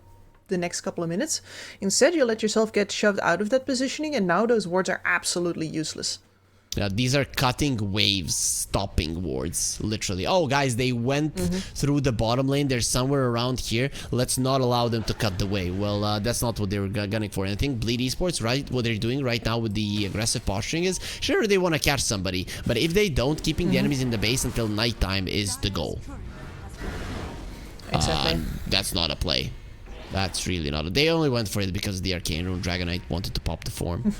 Speaker 8: the next couple of minutes. Instead, you let yourself get shoved out of that positioning, and now those wards are absolutely useless.
Speaker 7: Yeah, these are cutting waves, stopping wards, literally. Oh, guys, they went through the bottom lane. They're somewhere around here. Let's not allow them to cut the way. Well, that's not what they were gunning for. And I think Bleed Esports, right, what they're doing right now with the aggressive posturing is, sure, they want to catch somebody. But if they don't, keeping the enemies in the base until nighttime is the goal.
Speaker 8: Exactly.
Speaker 7: That's not a play. That's really not. They only went for it because the Arcane Rune Dragonite wanted to pop the form.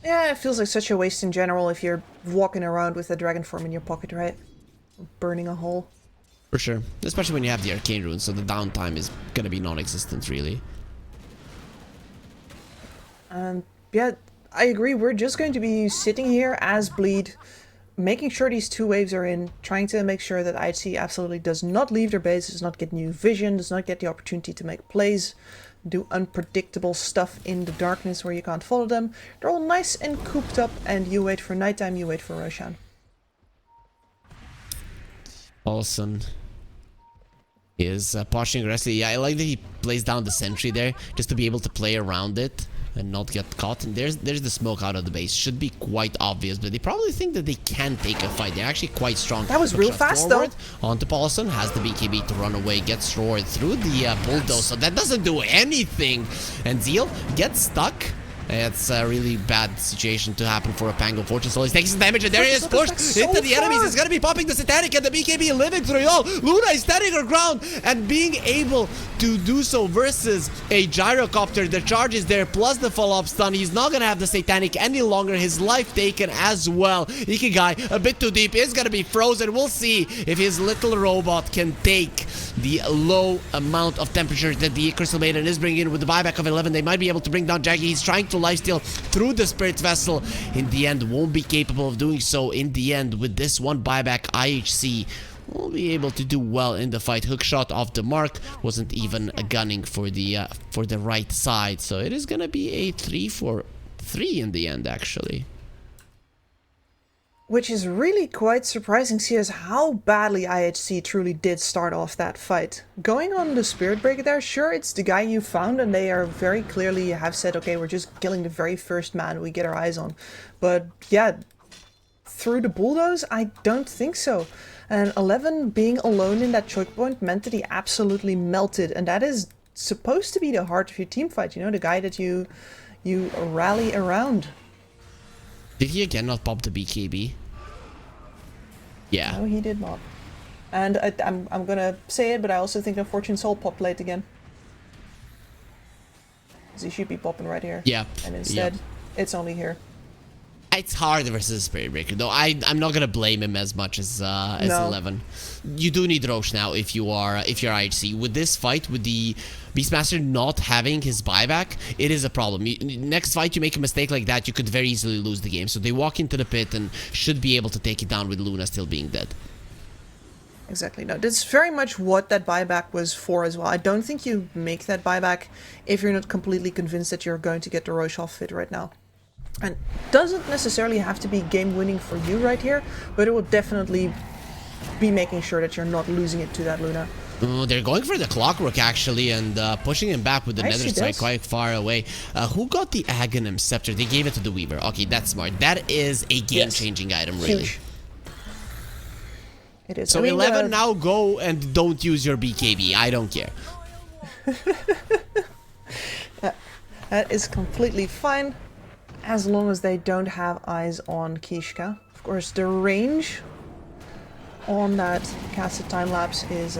Speaker 8: Yeah, it feels like such a waste in general if you're walking around with a dragon form in your pocket, right? Burning a hole.
Speaker 7: For sure. Especially when you have the Arcane Rune, so the downtime is gonna be non-existent, really.
Speaker 8: Yeah, I agree. We're just going to be sitting here as Bleed, making sure these 2 waves are in, trying to make sure that IHC absolutely does not leave their base, does not get new vision, does not get the opportunity to make plays, do unpredictable stuff in the darkness where you can't follow them. They're all nice and cooped up, and you wait for nighttime, you wait for Roshan.
Speaker 7: Paulson is posturing aggressively. Yeah, I like that he plays down the sentry there just to be able to play around it and not get caught. And there's the smoke out of the base. Should be quite obvious, but they probably think that they can take a fight. They're actually quite strong.
Speaker 8: That was real fast though.
Speaker 7: Onto Paulson, has the BKB to run away, gets roared through the bulldoze, so that doesn't do anything. And Zeal gets stuck. It's a really bad situation to happen for a Pango Fortune Soul. He's taking some damage, and there he is pushed into the enemies. He's gonna be popping the Satanic, and the BKB living through it all. Luna is standing her ground and being able to do so versus a Gyrocopter. The charge is there, plus the follow-up stun. He's not gonna have the Satanic any longer. His life taken as well. Ikigai, a bit too deep, is gonna be frozen. We'll see if his little robot can take the low amount of temperature that the Crystal Maiden is bringing in with the buyback of 11. They might be able to bring down Jaggy. He's trying to lifesteal through the Spirit Vessel. In the end, won't be capable of doing so. In the end, with this one buyback, IHC will be able to do well in the fight. Hookshot off the mark, wasn't even a gunning for the right side. So it is gonna be a 3-4-3 in the end, actually.
Speaker 8: Which is really quite surprising, see as how badly IHC truly did start off that fight. Going on the Spirit Breaker there, sure, it's the guy you found, and they are very clearly have said, okay, we're just killing the very first man we get our eyes on. But yeah, through the bulldoze, I don't think so. And 11 being alone in that choke point meant that he absolutely melted, and that is supposed to be the heart of your team fight, you know, the guy that you rally around.
Speaker 7: Did he again not pop the BKB? Yeah.
Speaker 8: No, he did not. And I'm gonna say it, but I also think that Fortune Soul popped late again. Because he should be popping right here.
Speaker 7: Yeah.
Speaker 8: And instead, it's only here.
Speaker 7: It's hard versus Spirit Breaker, though. I'm not gonna blame him as much as no. 11. You do need Roche now if you're IHC. With this fight, with the Beastmaster not having his buyback, it is a problem. Next fight, you make a mistake like that, you could very easily lose the game. So they walk into the pit and should be able to take it down with Luna still being dead.
Speaker 8: Exactly. No, that's very much what that buyback was for as well. I don't think you make that buyback if you're not completely convinced that you're going to get the Roche off fit right now. And doesn't necessarily have to be game winning for you right here, but it will definitely be making sure that you're not losing it to that Luna.
Speaker 7: They're going for the Clockwork actually, and pushing him back with the Nether Strike quite far away. Who got the Aghanim Scepter? They gave it to the Weaver. Okay, that's smart. That is a game-changing item, really.
Speaker 8: Huge. It is.
Speaker 7: So 11 now go and don't use your BKB. I don't care.
Speaker 8: That is completely fine, as long as they don't have eyes on Kishka. Of course, the range on that casted time lapse is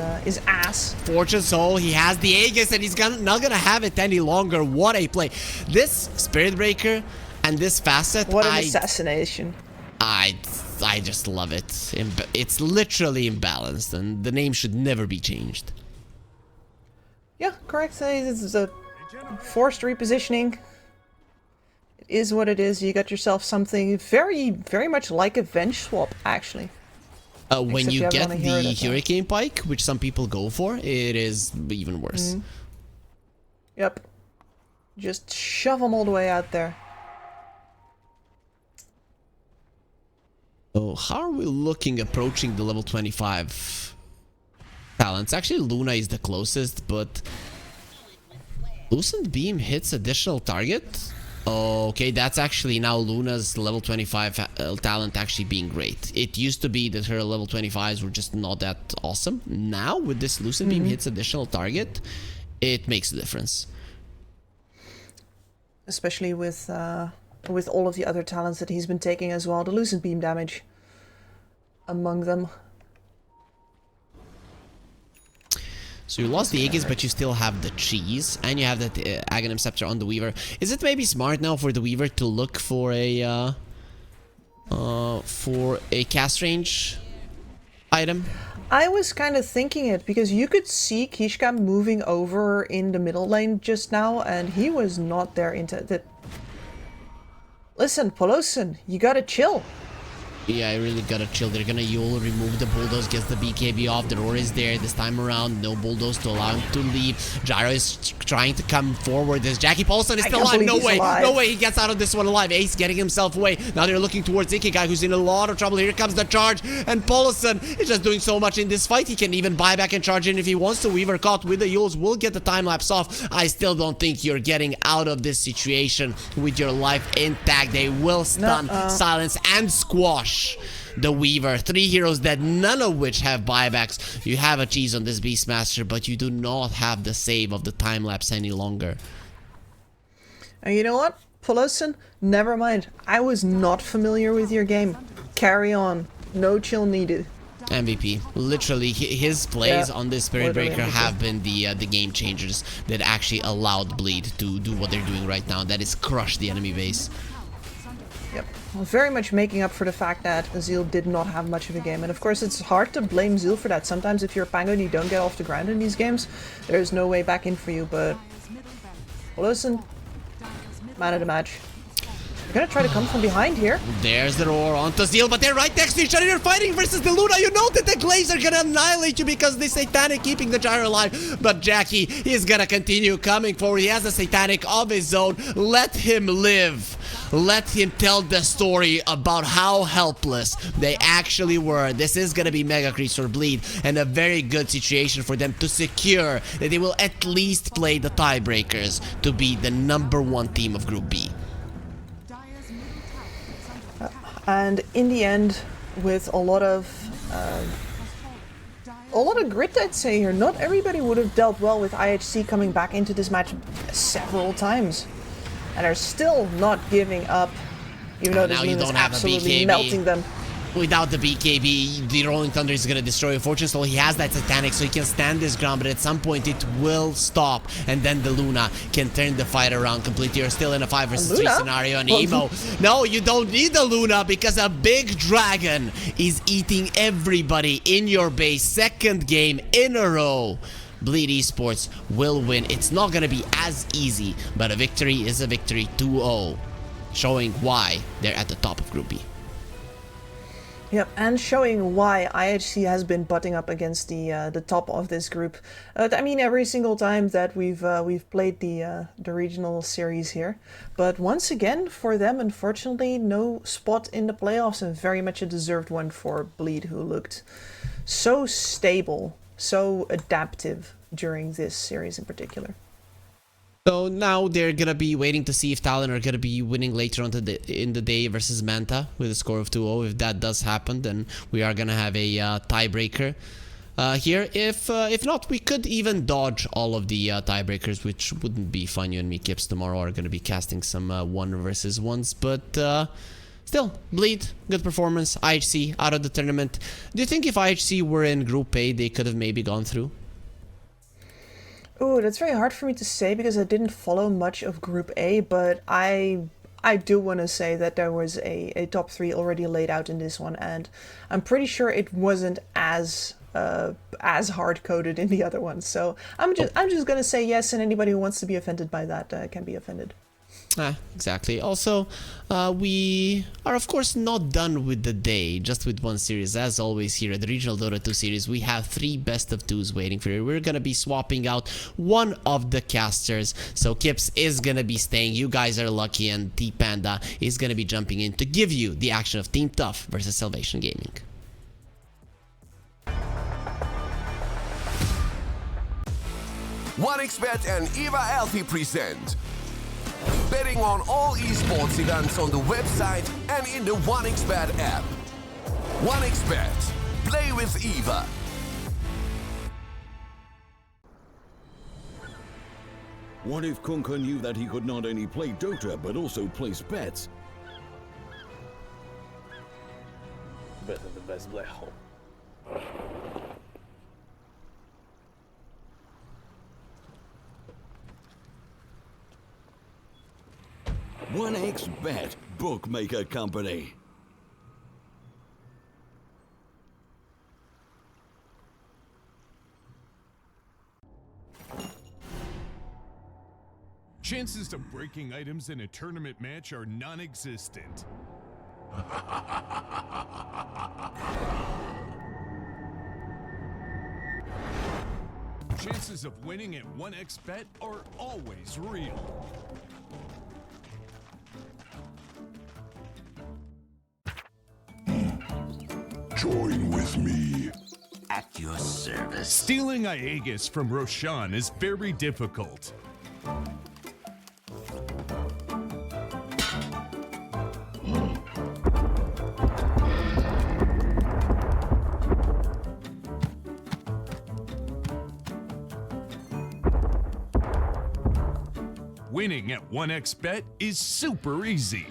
Speaker 8: ass.
Speaker 7: Fortune Soul, he has the Aegis and he's not gonna have it any longer. What a play! This Spirit Breaker and this Facet.
Speaker 8: What an assassination!
Speaker 7: I just love it. It's literally imbalanced, and the name should never be changed.
Speaker 8: Yeah, correct. It's a forced repositioning. It is what it is. You got yourself something very, very much like a Venge swap, actually.
Speaker 7: When you get the Hurricane Pike, which some people go for, it is even worse.
Speaker 8: Yep. Just shove them all the way out there.
Speaker 7: So how are we looking approaching the level 25 talents? Actually, Luna is the closest, but Lucent Beam hits additional target. Okay, that's actually now Luna's level 25 talent actually being great. It used to be that her level 25s were just not that awesome. Now, with this Lucent Beam hits additional target, it makes a difference.
Speaker 8: Especially with all of the other talents that he's been taking as well. The Lucent Beam damage among them.
Speaker 7: So you lost the Aegis, but you still have the cheese, and you have that Aghanim Scepter on the Weaver. Is it maybe smart now for the Weaver to look for a cast range item?
Speaker 8: I was kind of thinking it, because you could see Kishka moving over in the middle lane just now, and he was not there into the... Listen, Polosin, you gotta chill.
Speaker 7: Yeah, I really gotta chill. They're gonna Yule, remove the Bulldoze, gets the BKB off. The Roar is there this time around. No Bulldoze to allow him to leave. Gyro is trying to come forward. This Jackie Paulson is still alive. No way. No way he gets out of this one alive. Ace getting himself away. Now they're looking towards Ikigai, who's in a lot of trouble. Here comes the charge. And Paulson is just doing so much in this fight. He can even buy back and charge in if he wants to. Weaver caught with the Yules will get the time lapse off. I still don't think you're getting out of this situation with your life intact. They will stun, silence, and squash the Weaver. 3 heroes that none of which have buybacks. You have a cheese on this Beastmaster, but you do not have the save of the time lapse any longer.
Speaker 8: And you know what, Polosin? Never mind. I was not familiar with your game. Carry on. No chill needed.
Speaker 7: MVP. Literally, his plays on this Spirit Breaker have been the game changers that actually allowed Bleed to do what they're doing right now. That is crush the enemy base.
Speaker 8: Yep. Well, very much making up for the fact that Zeal did not have much of a game. And of course, it's hard to blame Zeal for that. Sometimes if you're a Pango and you don't get off the ground in these games, there's no way back in for you. But, well, listen, man of the match. They're gonna try to come from behind here.
Speaker 7: There's the Roar onto Zeal, but they're right next to each other. You're fighting versus the Luna. You know that the Glaze are gonna annihilate you because the Satanic keeping the Gyro alive. But Jackie is gonna continue coming forward. He has a Satanic of his own. Let him live. Let him tell the story about how helpless they actually were. This is gonna be Mega Crease or Bleed, and a very good situation for them to secure that they will at least play the tiebreakers to be the #1 team of Group B.
Speaker 8: And in the end, with a lot of grit, I'd say here. Not everybody would have dealt well with IHC coming back into this match several times, and are still not giving up, even though this game is absolutely melting them.
Speaker 7: Without the BKB, the Rolling Thunder is going to destroy Fortune Soul. He has that Satanic, so he can stand his ground, but at some point it will stop, and then the Luna can turn the fight around completely. You're still in a 5 versus 3 scenario, and Emo. No, you don't need the Luna, because a big dragon is eating everybody in your base. Second game in a row. Bleed Esports will win. It's not going to be as easy, but a victory is a victory. 2-0, showing why they're at the top of Group B.
Speaker 8: Yep, and showing why IHC has been butting up against the top of this group. I mean, every single time that we've played the regional series here, but once again for them, unfortunately, no spot in the playoffs, and very much a deserved one for Bleed, who looked so stable, so adaptive during this series in particular.
Speaker 7: So now they're gonna be waiting to see if Talon are gonna be winning later on in the day versus Manta with a score of 2-0. If that does happen, then we are gonna have a tiebreaker here. If not, we could even dodge all of the tiebreakers, which wouldn't be fun. You and me, Kips, tomorrow are gonna be casting some 1 versus 1s, but still, Bleed, good performance. IHC out of the tournament. Do you think if IHC were in Group A, they could have maybe gone through?
Speaker 8: Oh, that's very hard for me to say because I didn't follow much of Group A, but I do want to say that there was a top 3 already laid out in this one, and I'm pretty sure it wasn't as hard-coded in the other ones. So I'm just gonna say yes, and anybody who wants to be offended by that can be offended.
Speaker 7: Exactly. Also, we are of course not done with the day, just with one series. As always here at the Regional Dota 2 series, we have 3 best of 2s waiting for you. We're gonna be swapping out one of the casters. So Kips is gonna be staying, you guys are lucky, and T-Panda is gonna be jumping in to give you the action of Team Tough versus Salvation Gaming.
Speaker 9: OneXBet and Eva Alfie present betting on all esports events on the website and in the OneXBet app. OneXBet. Play with Eva.
Speaker 10: What if Kunka knew that he could not only play Dota but also place bets?
Speaker 6: Better the best black hole.
Speaker 10: 1xBet Bookmaker Company.
Speaker 1: Chances of breaking items in a tournament match are non-existent. Chances of winning at 1xBet are always real.
Speaker 2: Join with me.
Speaker 11: At your service.
Speaker 1: Stealing Aegis from Roshan is very difficult. Winning at 1xBet is super easy.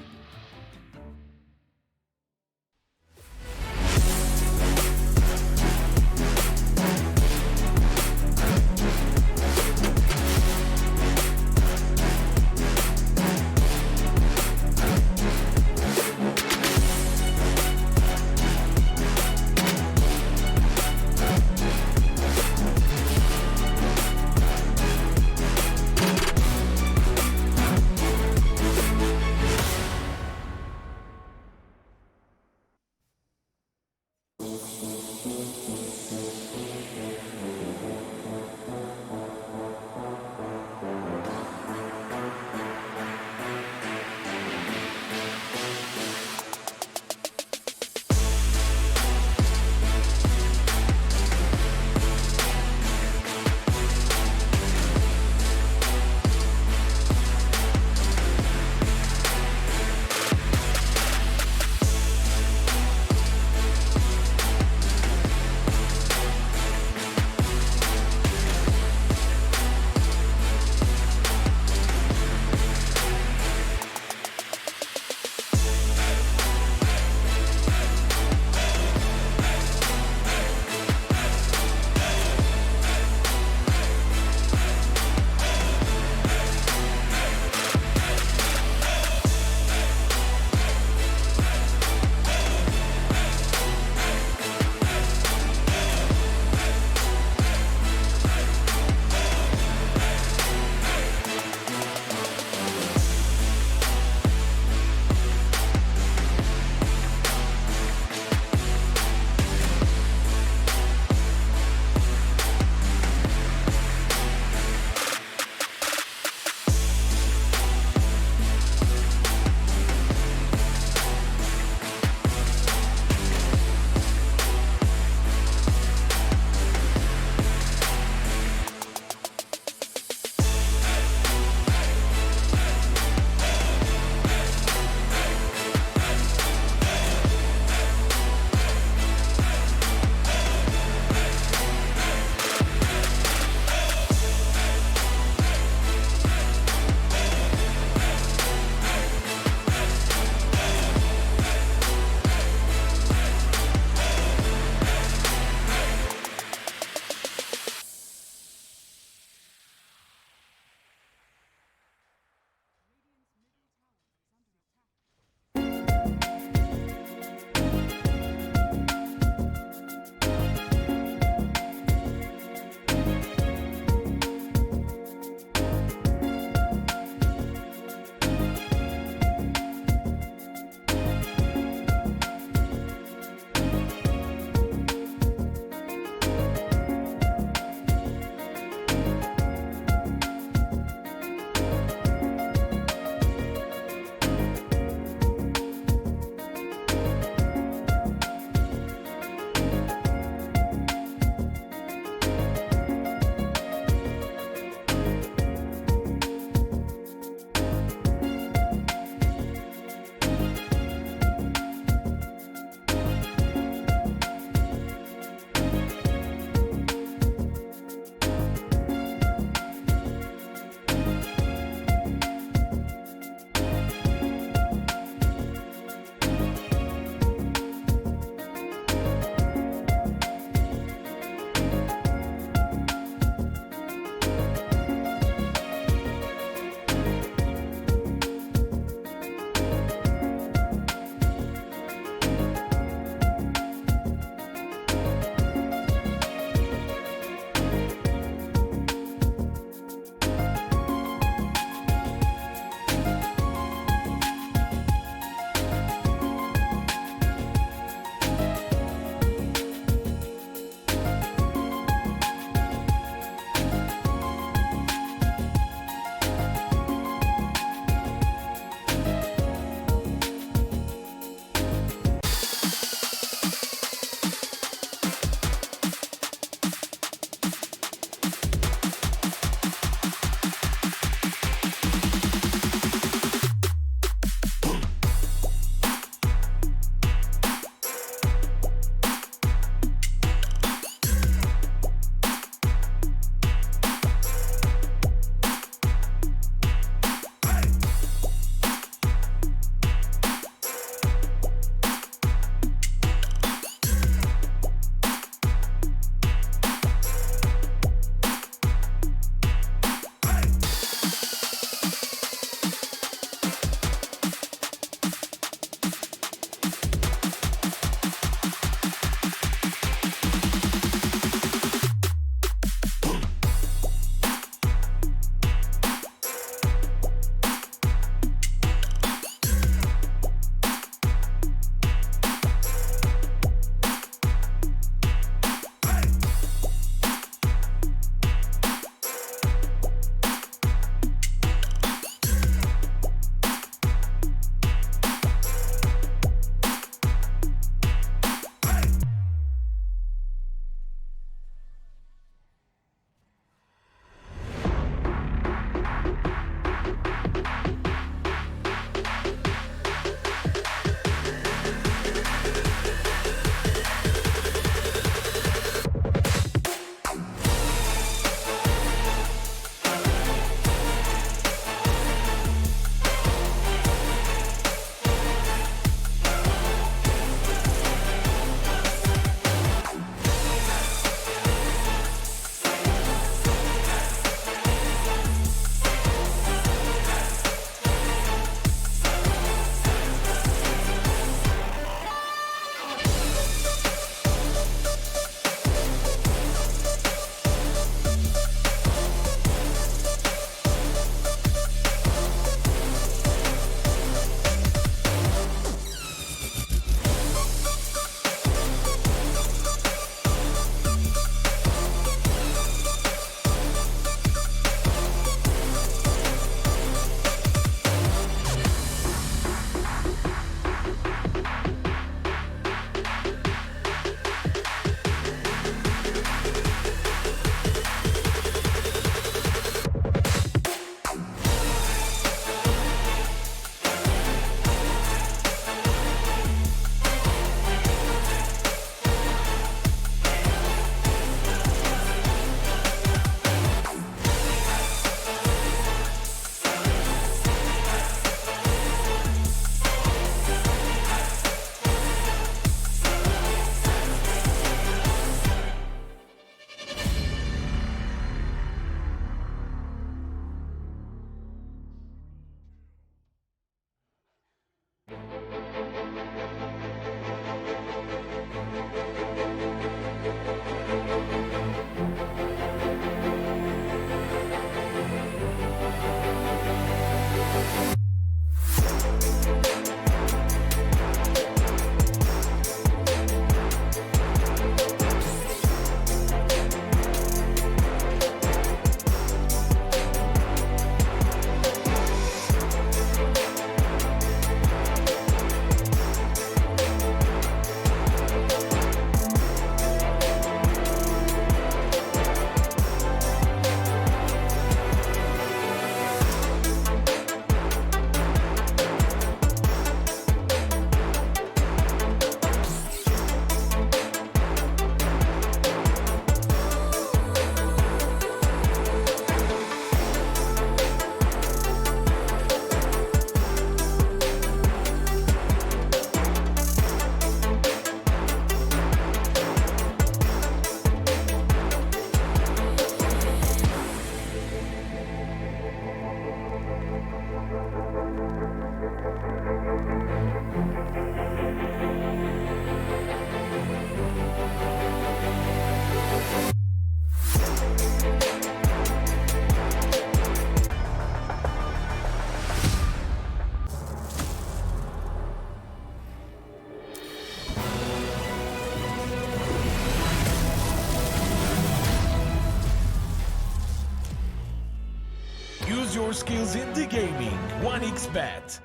Speaker 12: skills in the gaming. 1xBet.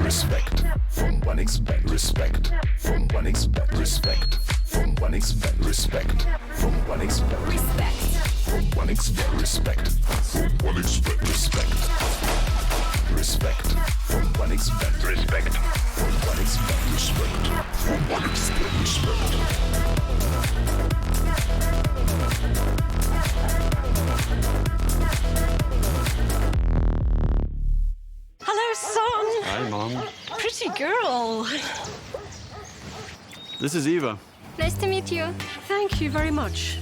Speaker 2: Respect from 1xBet. Respect from 1xBet. Respect from 1xBet. Respect from 1xBet. Respect from 1xBet. Respect from 1xBet. Respect. Respect from 1xBet. Respect from 1xBet. Respect from 1xBet. Respect.
Speaker 4: Hello, son.
Speaker 13: Hi, Mom.
Speaker 4: Pretty girl.
Speaker 13: This is Eva.
Speaker 14: Nice to meet you.
Speaker 4: Thank you very much.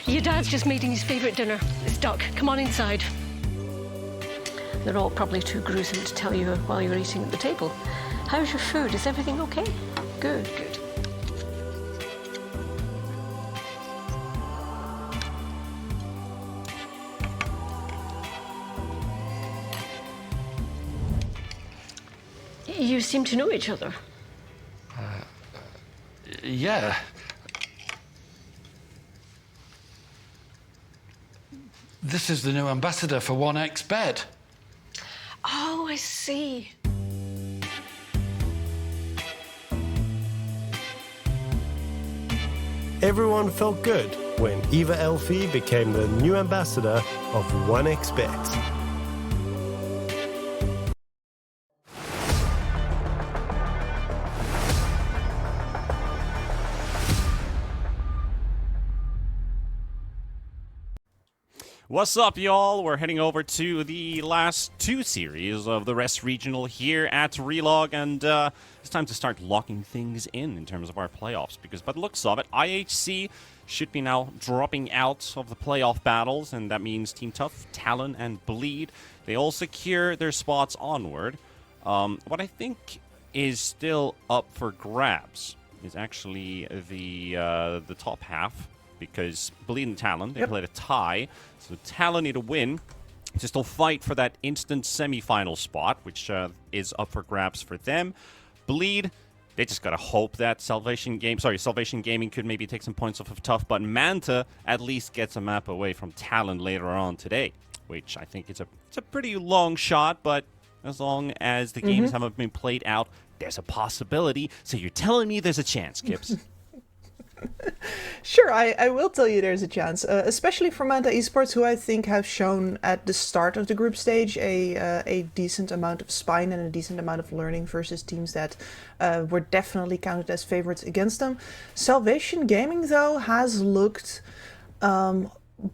Speaker 4: Your dad's just making his favourite dinner. It's duck. Come on inside. They're all probably too gruesome to tell you while you're eating at the table. How's your food? Is everything okay? Good, good. You seem to know each other.
Speaker 5: Yeah. This is the new ambassador for 1xBet.
Speaker 4: Oh, I see.
Speaker 6: Everyone felt good when Eva Elfie became the new ambassador of 1xBet.
Speaker 15: What's up, y'all? We're heading over to the last two series of the Rest Regional here at Relog, and it's time to start locking things in terms of our playoffs, because by the looks of it, IHC should be now dropping out of the playoff battles, and that means Team Tough, Talon, and Bleed, they all secure their spots onward. What I think is still up for grabs is actually the top half, because Bleed and Talon, they played a tie, so Talon need a win to still fight for that instant semi-final spot, which is up for grabs for them. Bleed, they just gotta hope that Salvation Gaming could maybe take some points off of Tough, but Manta at least gets a map away from Talon later on today, which I think it's a pretty long shot, but as long as the games haven't been played out, there's a possibility. So you're telling me there's a chance, Gibbs?
Speaker 8: Sure, I will tell you there's a chance, especially for Manta Esports, who I think have shown at the start of the group stage a decent amount of spine and a decent amount of learning versus teams that were definitely counted as favorites against them. Salvation Gaming, though, has looked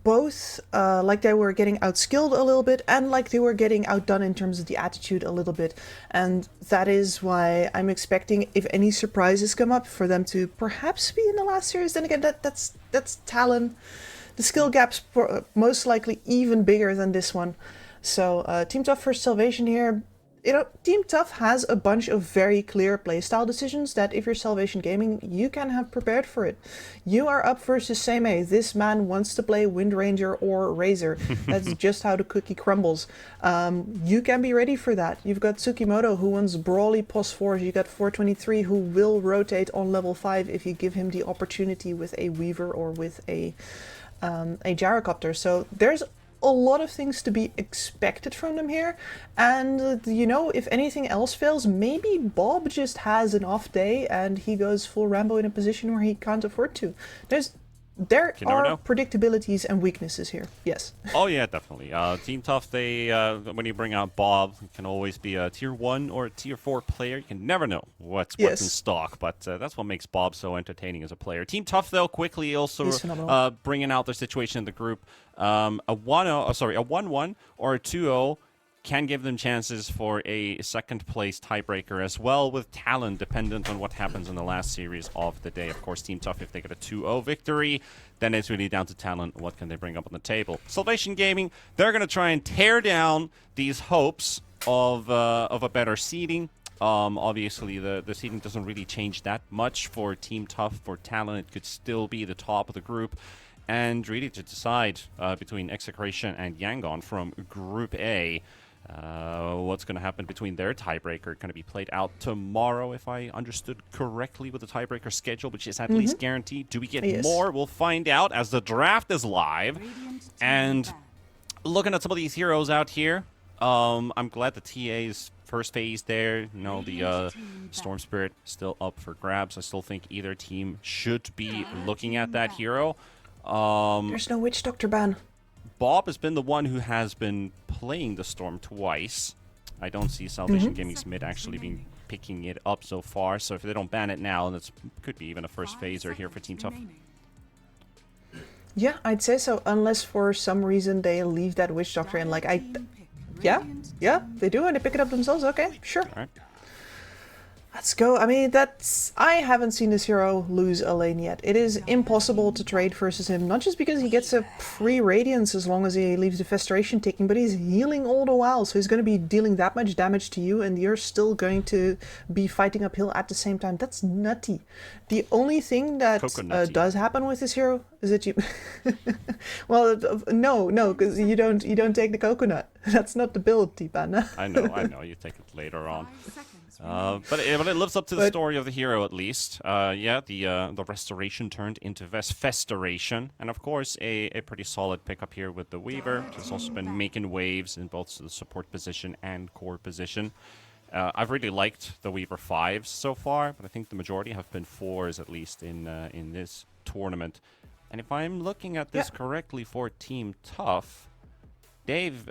Speaker 8: both like they were getting outskilled a little bit and like they were getting outdone in terms of the attitude a little bit, and that is why I'm expecting, if any surprises come up, for them to perhaps be in the last series. Then again, that's Talon. The skill gap's most likely even bigger than this one. So Team Tough for Salvation here. You know, Team Tough has a bunch of very clear playstyle decisions that if you're Salvation Gaming, you can have prepared for it. You are up versus Seimei. This man wants to play Wind Ranger or Razor. That's just how the cookie crumbles. You can be ready for that. You've got Tsukimoto, who wants Brawly Pos 4s. You got 423, who will rotate on level 5 if you give him the opportunity with a Weaver or with a Gyrocopter. So there's a lot of things to be expected from them here, and you know, if anything else fails, maybe Bob just has an off day and he goes full Rambo in a position where he can't afford to. There are predictabilities and weaknesses here. Yes.
Speaker 15: Oh yeah, definitely. Team Tough, they when you bring out Bob, it can always be a tier 1 or a tier 4 player. You can never know what's in stock, but that's what makes Bob so entertaining as a player. Team Tough, though, quickly also bringing out their situation in the group. A 1-1 or a 2-0 can give them chances for a second place tiebreaker as well, with Talon dependent on what happens in the last series of the day. Of course, Team Tough, if they get a 2-0 victory, then it's really down to Talon. What can they bring up on the table? Salvation Gaming, they're going to try and tear down these hopes of a better seeding. Obviously, the seeding doesn't really change that much for Team Tough. For Talon, it could still be the top of the group. And really to decide between Execration and Yangon from Group A, what's going to happen between their tiebreaker, going to be played out tomorrow, if I understood correctly, with the tiebreaker schedule, which is at least guaranteed. Do we get more? We'll find out as the draft is live. And looking at some of these heroes out here, I'm glad the TA's first phase there. The Storm Spirit still up for grabs. I still think either team should be looking at that hero.
Speaker 8: There's no Witch Doctor ban.
Speaker 15: Bob has been the one who has been playing the Storm twice. I don't see Salvation Gaming's mid actually picking it up so far. So if they don't ban it now, that could be even a first phaser here for Team Tough.
Speaker 8: Yeah, I'd say so, unless for some reason they leave that Witch Doctor in. Like, yeah, they do, and they pick it up themselves. Okay, sure.
Speaker 15: All right.
Speaker 8: Let's go. I mean, I haven't seen this hero lose a lane yet. It is impossible to trade versus him, not just because he gets a free Radiance as long as he leaves the Festration ticking, but he's healing all the while, so he's going to be dealing that much damage to you, and you're still going to be fighting uphill at the same time. That's nutty. The only thing that does happen with this hero is that you... well, no, because you don't take the coconut. That's not the build, Tipan.
Speaker 15: I know. You take it later on. But it lives up to the story of the hero, at least. The Restoration turned into Festoration. And of course, a pretty solid pickup here with the Weaver, which has also been making waves in both the support position and core position. I've really liked the Weaver 5s so far, but I think the majority have been 4s, at least, in this tournament. And if I'm looking at this correctly for Team Tough, they've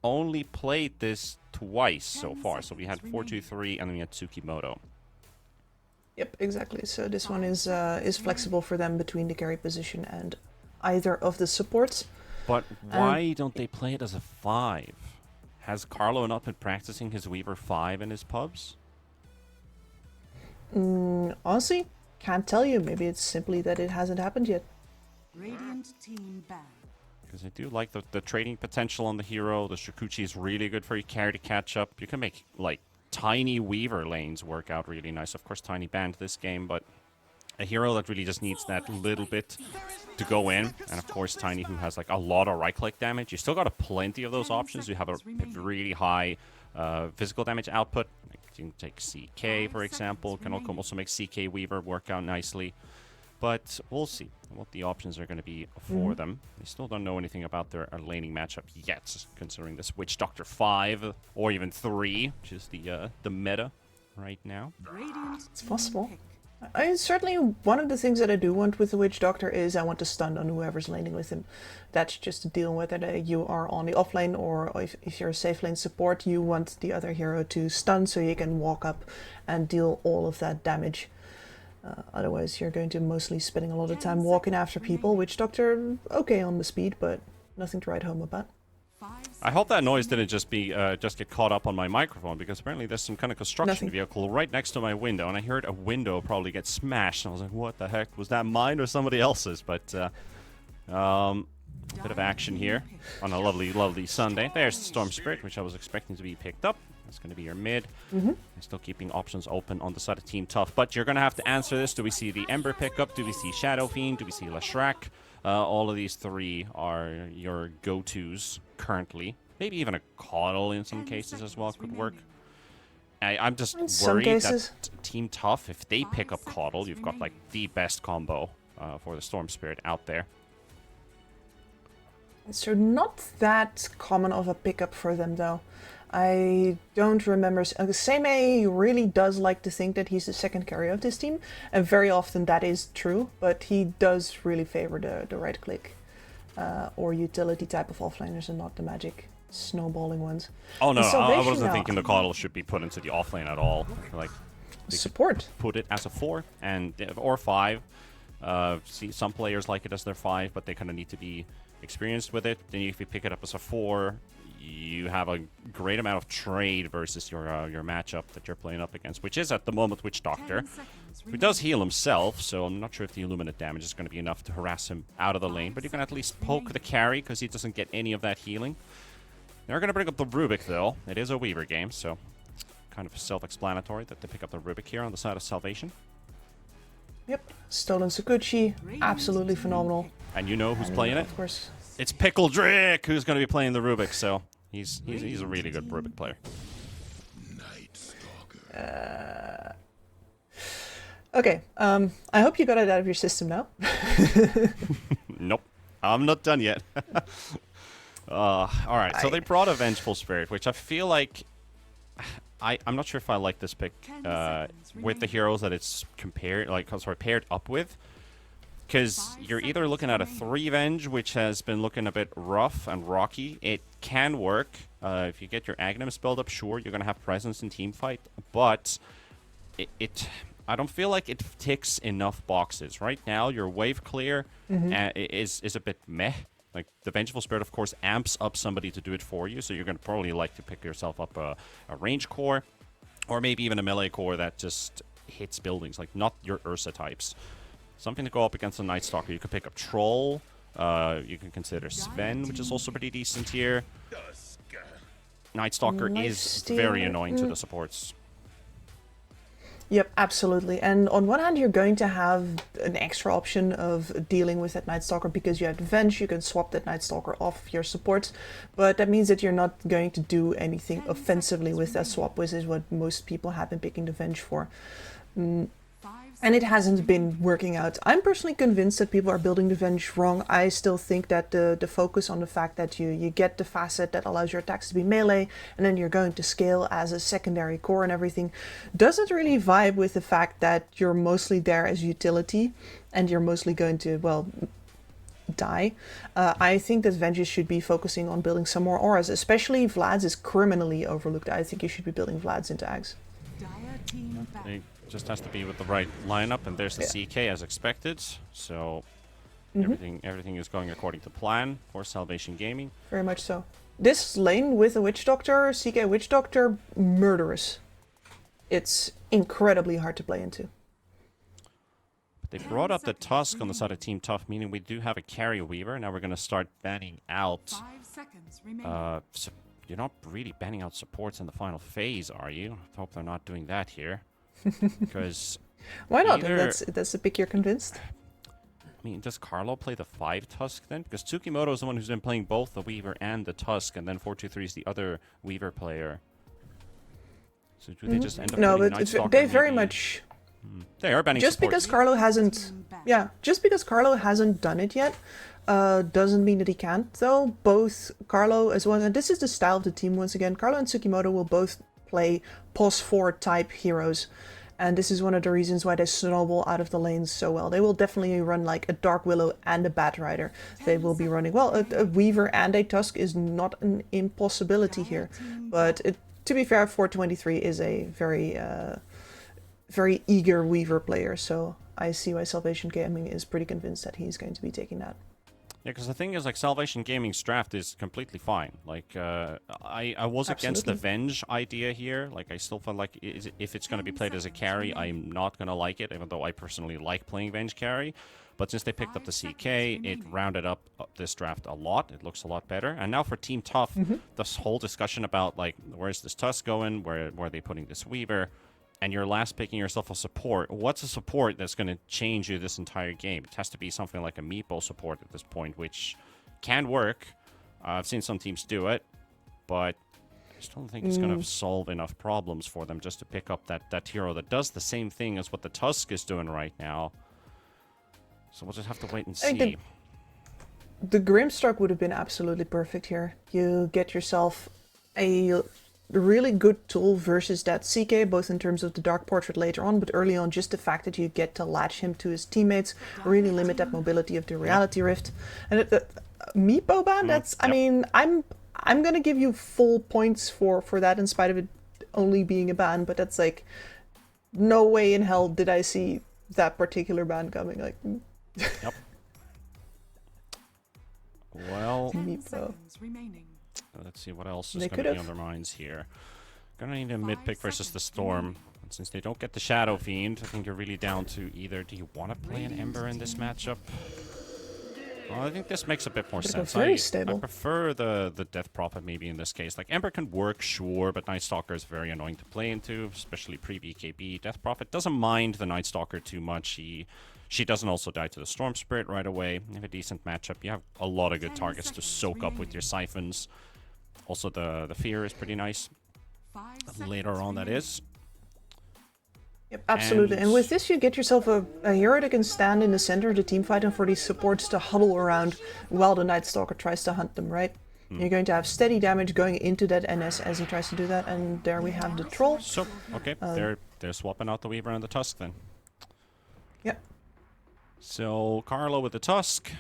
Speaker 15: only played this twice so far. So we had 4-2-3, and then we had Tsukimoto.
Speaker 8: Yep, exactly. So this one is flexible for them between the carry position and either of the supports.
Speaker 15: But why don't they play it as a 5? Has Carlo not been practicing his Weaver 5 in his pubs?
Speaker 8: Honestly, can't tell you. Maybe it's simply that it hasn't happened yet.
Speaker 3: Radiant team ban.
Speaker 15: Because I do like the trading potential on the hero. The Shikuchi is really good for your carry to catch up. You can make, like, tiny Weaver lanes work out really nice. Of course, Tiny banned this game, but a hero that really just needs that little bit to go in. And of course, Tiny, who has, like, a lot of right-click damage. You still got plenty of those options. You have a really high physical damage output. You can take CK, for example. Can also make CK Weaver work out nicely. But we'll see what the options are going to be for them. They still don't know anything about their laning matchup yet, considering this Witch Doctor 5 or even 3, which is the meta right now.
Speaker 8: It's possible. Certainly one of the things that I do want with the Witch Doctor is I want to stun on whoever's laning with him. That's just to deal with it. You are on the off lane, or if you're a safe lane support, you want the other hero to stun so you can walk up and deal all of that damage. Otherwise, you're going to mostly spending a lot of time walking after people. Witch Doctor, okay on the speed, but nothing to write home about.
Speaker 15: I hope that noise didn't just get caught up on my microphone, because apparently there's some kind of construction vehicle right next to my window, and I heard a window probably get smashed, and I was like, what the heck? Was that mine or somebody else's? But, bit of action here on a lovely, lovely Sunday. There's the Storm Spirit, which I was expecting to be picked up. That's going to be your mid. Still keeping options open on the side of Team Tough. But you're going to have to answer this. Do we see the Ember pickup? Do we see Shadow Fiend? Do we see Lashrak? All of these three are your go-tos currently. Maybe even a Coddle in some cases as well could work. I'm just worried that Team Tough, if they pick up Coddle, you've got like the best combo for the Storm Spirit out there.
Speaker 8: So not that common of a pickup for them though. I don't remember. Seimei really does like to think that he's the second carry of this team, and very often that is true, but he does really favor the right click or utility type of offlaners and not the magic snowballing ones.
Speaker 15: Oh no, I wasn't thinking the Coddle should be put into the offlane at all. Like
Speaker 8: support.
Speaker 15: Put it as a 4 or 5. See, some players like it as their 5, but they kind of need to be experienced with it. Then if you pick it up as a 4, you have a great amount of trade versus your matchup that you're playing up against, which is at the moment Witch Doctor, who does heal himself, so I'm not sure if the Illuminate damage is going to be enough to harass him out of the lane, but you can at least poke the carry because he doesn't get any of that healing. They're going to bring up the Rubik, though. It is a Weaver game, so kind of self-explanatory that they pick up the Rubik here on the side of Salvation.
Speaker 8: Yep, Stolen Sakuchi, absolutely phenomenal.
Speaker 15: And you know who's playing it?
Speaker 8: Of course.
Speaker 15: It's Pickle Drake who's going to be playing the Rubik, so he's a really good Rubik player.
Speaker 8: Okay, I hope you got it out of your system now.
Speaker 15: Nope, I'm not done yet. All right, so they brought a Vengeful Spirit, which I feel like I'm not sure if I like this pick with the heroes that it's paired up with, because you're either looking at a 3 Venge, which has been looking a bit rough and rocky. It can work if you get your Aghanim's build up. Sure, you're gonna have presence in team fight, but I don't feel like it ticks enough boxes right now. Your wave clear is a bit meh. Like, the Vengeful Spirit, of course, amps up somebody to do it for you, so you're going to probably like to pick yourself up a range core, or maybe even a melee core that just hits buildings, like not your Ursa types. Something to go up against a Night Stalker. You could pick up Troll, you can consider Sven, which is also pretty decent here. Night Stalker is very annoying to the supports.
Speaker 8: Yep, absolutely. And on one hand, you're going to have an extra option of dealing with that Night Stalker because you have the Venge. You can swap that Night Stalker off your supports, but that means that you're not going to do anything offensively with that swap, which is what most people have been picking the Venge for. And it hasn't been working out. I'm personally convinced that people are building the Venge wrong. I still think that the focus on the fact that you get the facet that allows your attacks to be melee, and then you're going to scale as a secondary core and everything, doesn't really vibe with the fact that you're mostly there as utility, and you're mostly going to, well, die. I think that Venges should be focusing on building some more auras, especially Vlad's is criminally overlooked. I think you should be building Vlad's into Ags.
Speaker 15: Just has to be with the right lineup, and there's the CK as expected. So everything is going according to plan for Salvation Gaming.
Speaker 8: Very much so. This lane with a Witch Doctor, CK Witch Doctor, murderous. It's incredibly hard to play into.
Speaker 15: But they brought up the Tusk on the side of Team Tough, meaning we do have a carry Weaver. Now we're going to start banning out.
Speaker 3: 5 seconds remaining.
Speaker 15: You're not really banning out supports in the final phase, are you? I hope they're not doing that here. Because
Speaker 8: why not? That's a pick you're convinced.
Speaker 15: I mean, does Carlo play the 5 Tusk then? Because Tsukimoto is the one who's been playing both the Weaver and the Tusk, and then 423 is the other Weaver player. So do they just end up putting Night Stalker?
Speaker 8: They very much.
Speaker 15: They are banning
Speaker 8: just
Speaker 15: support.
Speaker 8: because Carlo hasn't. Yeah, just because Carlo hasn't done it yet, doesn't mean that he can't. Though both Carlo as well, and this is the style of the team once again. Carlo and Tsukimoto will both play pos 4 type heroes, and this is one of the reasons why they snowball out of the lanes so well. They will definitely run like a Dark Willow and a Bat Rider. They will be running well. A Weaver and a Tusk is not an impossibility here, but to be fair, 423 is a very eager Weaver player, so I see why Salvation Gaming is pretty convinced that he's going to be taking that.
Speaker 15: Yeah, because the thing is, like, Salvation Gaming's draft is completely fine. Like, I was against the Venge idea here. Like, I still felt like if it's going to be played as a carry, I'm not going to like it, even though I personally like playing Venge carry. But since they picked up the CK, it rounded up this draft a lot. It looks a lot better. And now for Team Tough, this whole discussion about, like, where's this Tusk going? Where are they putting this Weaver? And you're last picking yourself a support. What's a support that's going to change you this entire game? It has to be something like a Meepo support at this point, which can work. I've seen some teams do it, but I just don't think it's going to solve enough problems for them just to pick up that hero that does the same thing as what the Tusk is doing right now. So we'll just have to wait and see.
Speaker 8: The Grimstruck would have been absolutely perfect here. You get yourself a really good tool versus that CK, both in terms of the Dark Portrait later on, but early on, just the fact that you get to latch him to his teammates, really limit that mobility of the Reality Rift. And Meepo ban, that's, I mean, I'm gonna give you full points for that in spite of it only being a ban, but that's like, no way in hell did I see that particular ban coming. Like,
Speaker 15: yep. Well,
Speaker 8: Meepo.
Speaker 15: Let's see what else is going to be on their minds here. Gonna need a mid-pick versus the Storm. And since they don't get the Shadow Fiend, I think you're really down to either, do you want to play an Ember in this matchup? Well, I think this makes a bit more sense. I prefer the Death Prophet maybe in this case. Like, Ember can work, sure, but Night Stalker is very annoying to play into, especially pre-BKB. Death Prophet doesn't mind the Night Stalker too much. She doesn't also die to the Storm Spirit right away. You have a decent matchup. You have a lot of good targets to soak up with your Siphons. Also, the Fear is pretty nice. Later on, that is.
Speaker 8: Yep, absolutely. And with this, you get yourself a hero that can stand in the center of the team fight and for these supports to huddle around while the Night Stalker tries to hunt them, right? You're going to have steady damage going into that NS as he tries to do that, and there we have the troll.
Speaker 15: So, okay, they're swapping out the Weaver and the Tusk then.
Speaker 8: Yep.
Speaker 15: So, Carlo with the Tusk,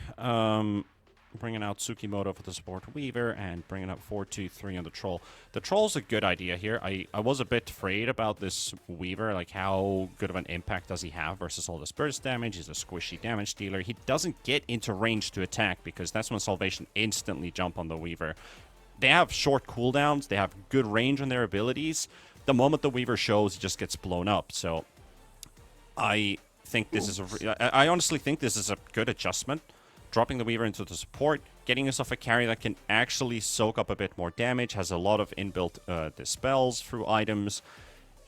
Speaker 15: bringing out Tsukimoto for the support Weaver, and bringing up 4-2-3 on the Troll. The Troll's a good idea here. I was a bit afraid about this Weaver, like how good of an impact does he have versus all this burst damage. He's a squishy damage dealer. He doesn't get into range to attack because that's when Salvation instantly jump on the Weaver. They have short cooldowns. They have good range on their abilities. The moment the Weaver shows, he just gets blown up. So I think this is I honestly think this is a good adjustment. Dropping the Weaver into the support, getting yourself a carry that can actually soak up a bit more damage, has a lot of inbuilt dispels through items,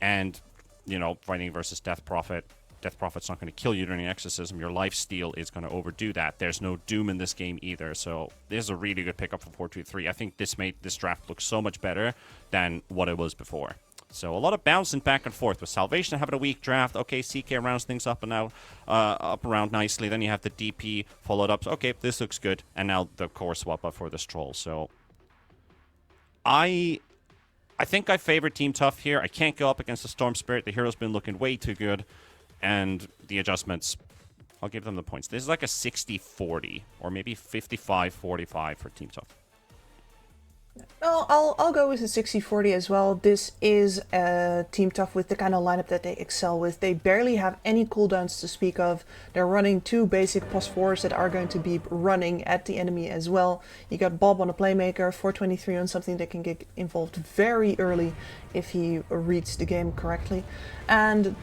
Speaker 15: and, you know, fighting versus Death Prophet. Death Prophet's not going to kill you during Exorcism. Your lifesteal is going to overdo that. There's no Doom in this game either, so this is a really good pickup for 4-2-3. I think this made this draft look so much better than what it was before. So a lot of bouncing back and forth with Salvation having a weak draft. Okay, CK rounds things up and now up around nicely. Then you have the DP followed up. So, okay, this looks good. And now the core swap up for this Troll. So I think I favor Team Tough here. I can't go up against the Storm Spirit. The hero's been looking way too good. And the adjustments, I'll give them the points. This is like a 60-40 or maybe 55-45 for Team Tough.
Speaker 8: No, I'll go with the 60-40 as well. This is Team Tough with the kind of lineup that they excel with. They barely have any cooldowns to speak of. They're running 2 basic +4s that are going to be running at the enemy as well. You got Bob on a playmaker, 423 on something that can get involved very early if he reads the game correctly. And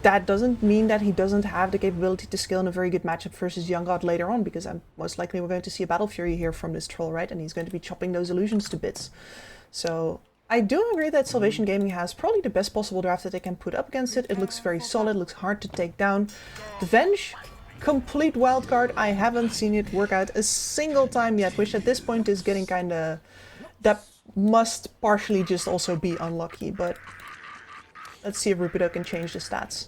Speaker 8: that doesn't mean that he doesn't have the capability to scale in a very good matchup versus Young God later on, because most likely we're going to see a Battle Fury here from this Troll, right? And he's going to be chopping those illusions to bits. So I do agree that Salvation Gaming has probably the best possible draft that they can put up against it. It looks very solid, looks hard to take down. The Venge, complete wildcard. I haven't seen it work out a single time yet, which at this point is getting kind of... That must partially just also be unlucky, but... Let's see if Rupido can change the stats.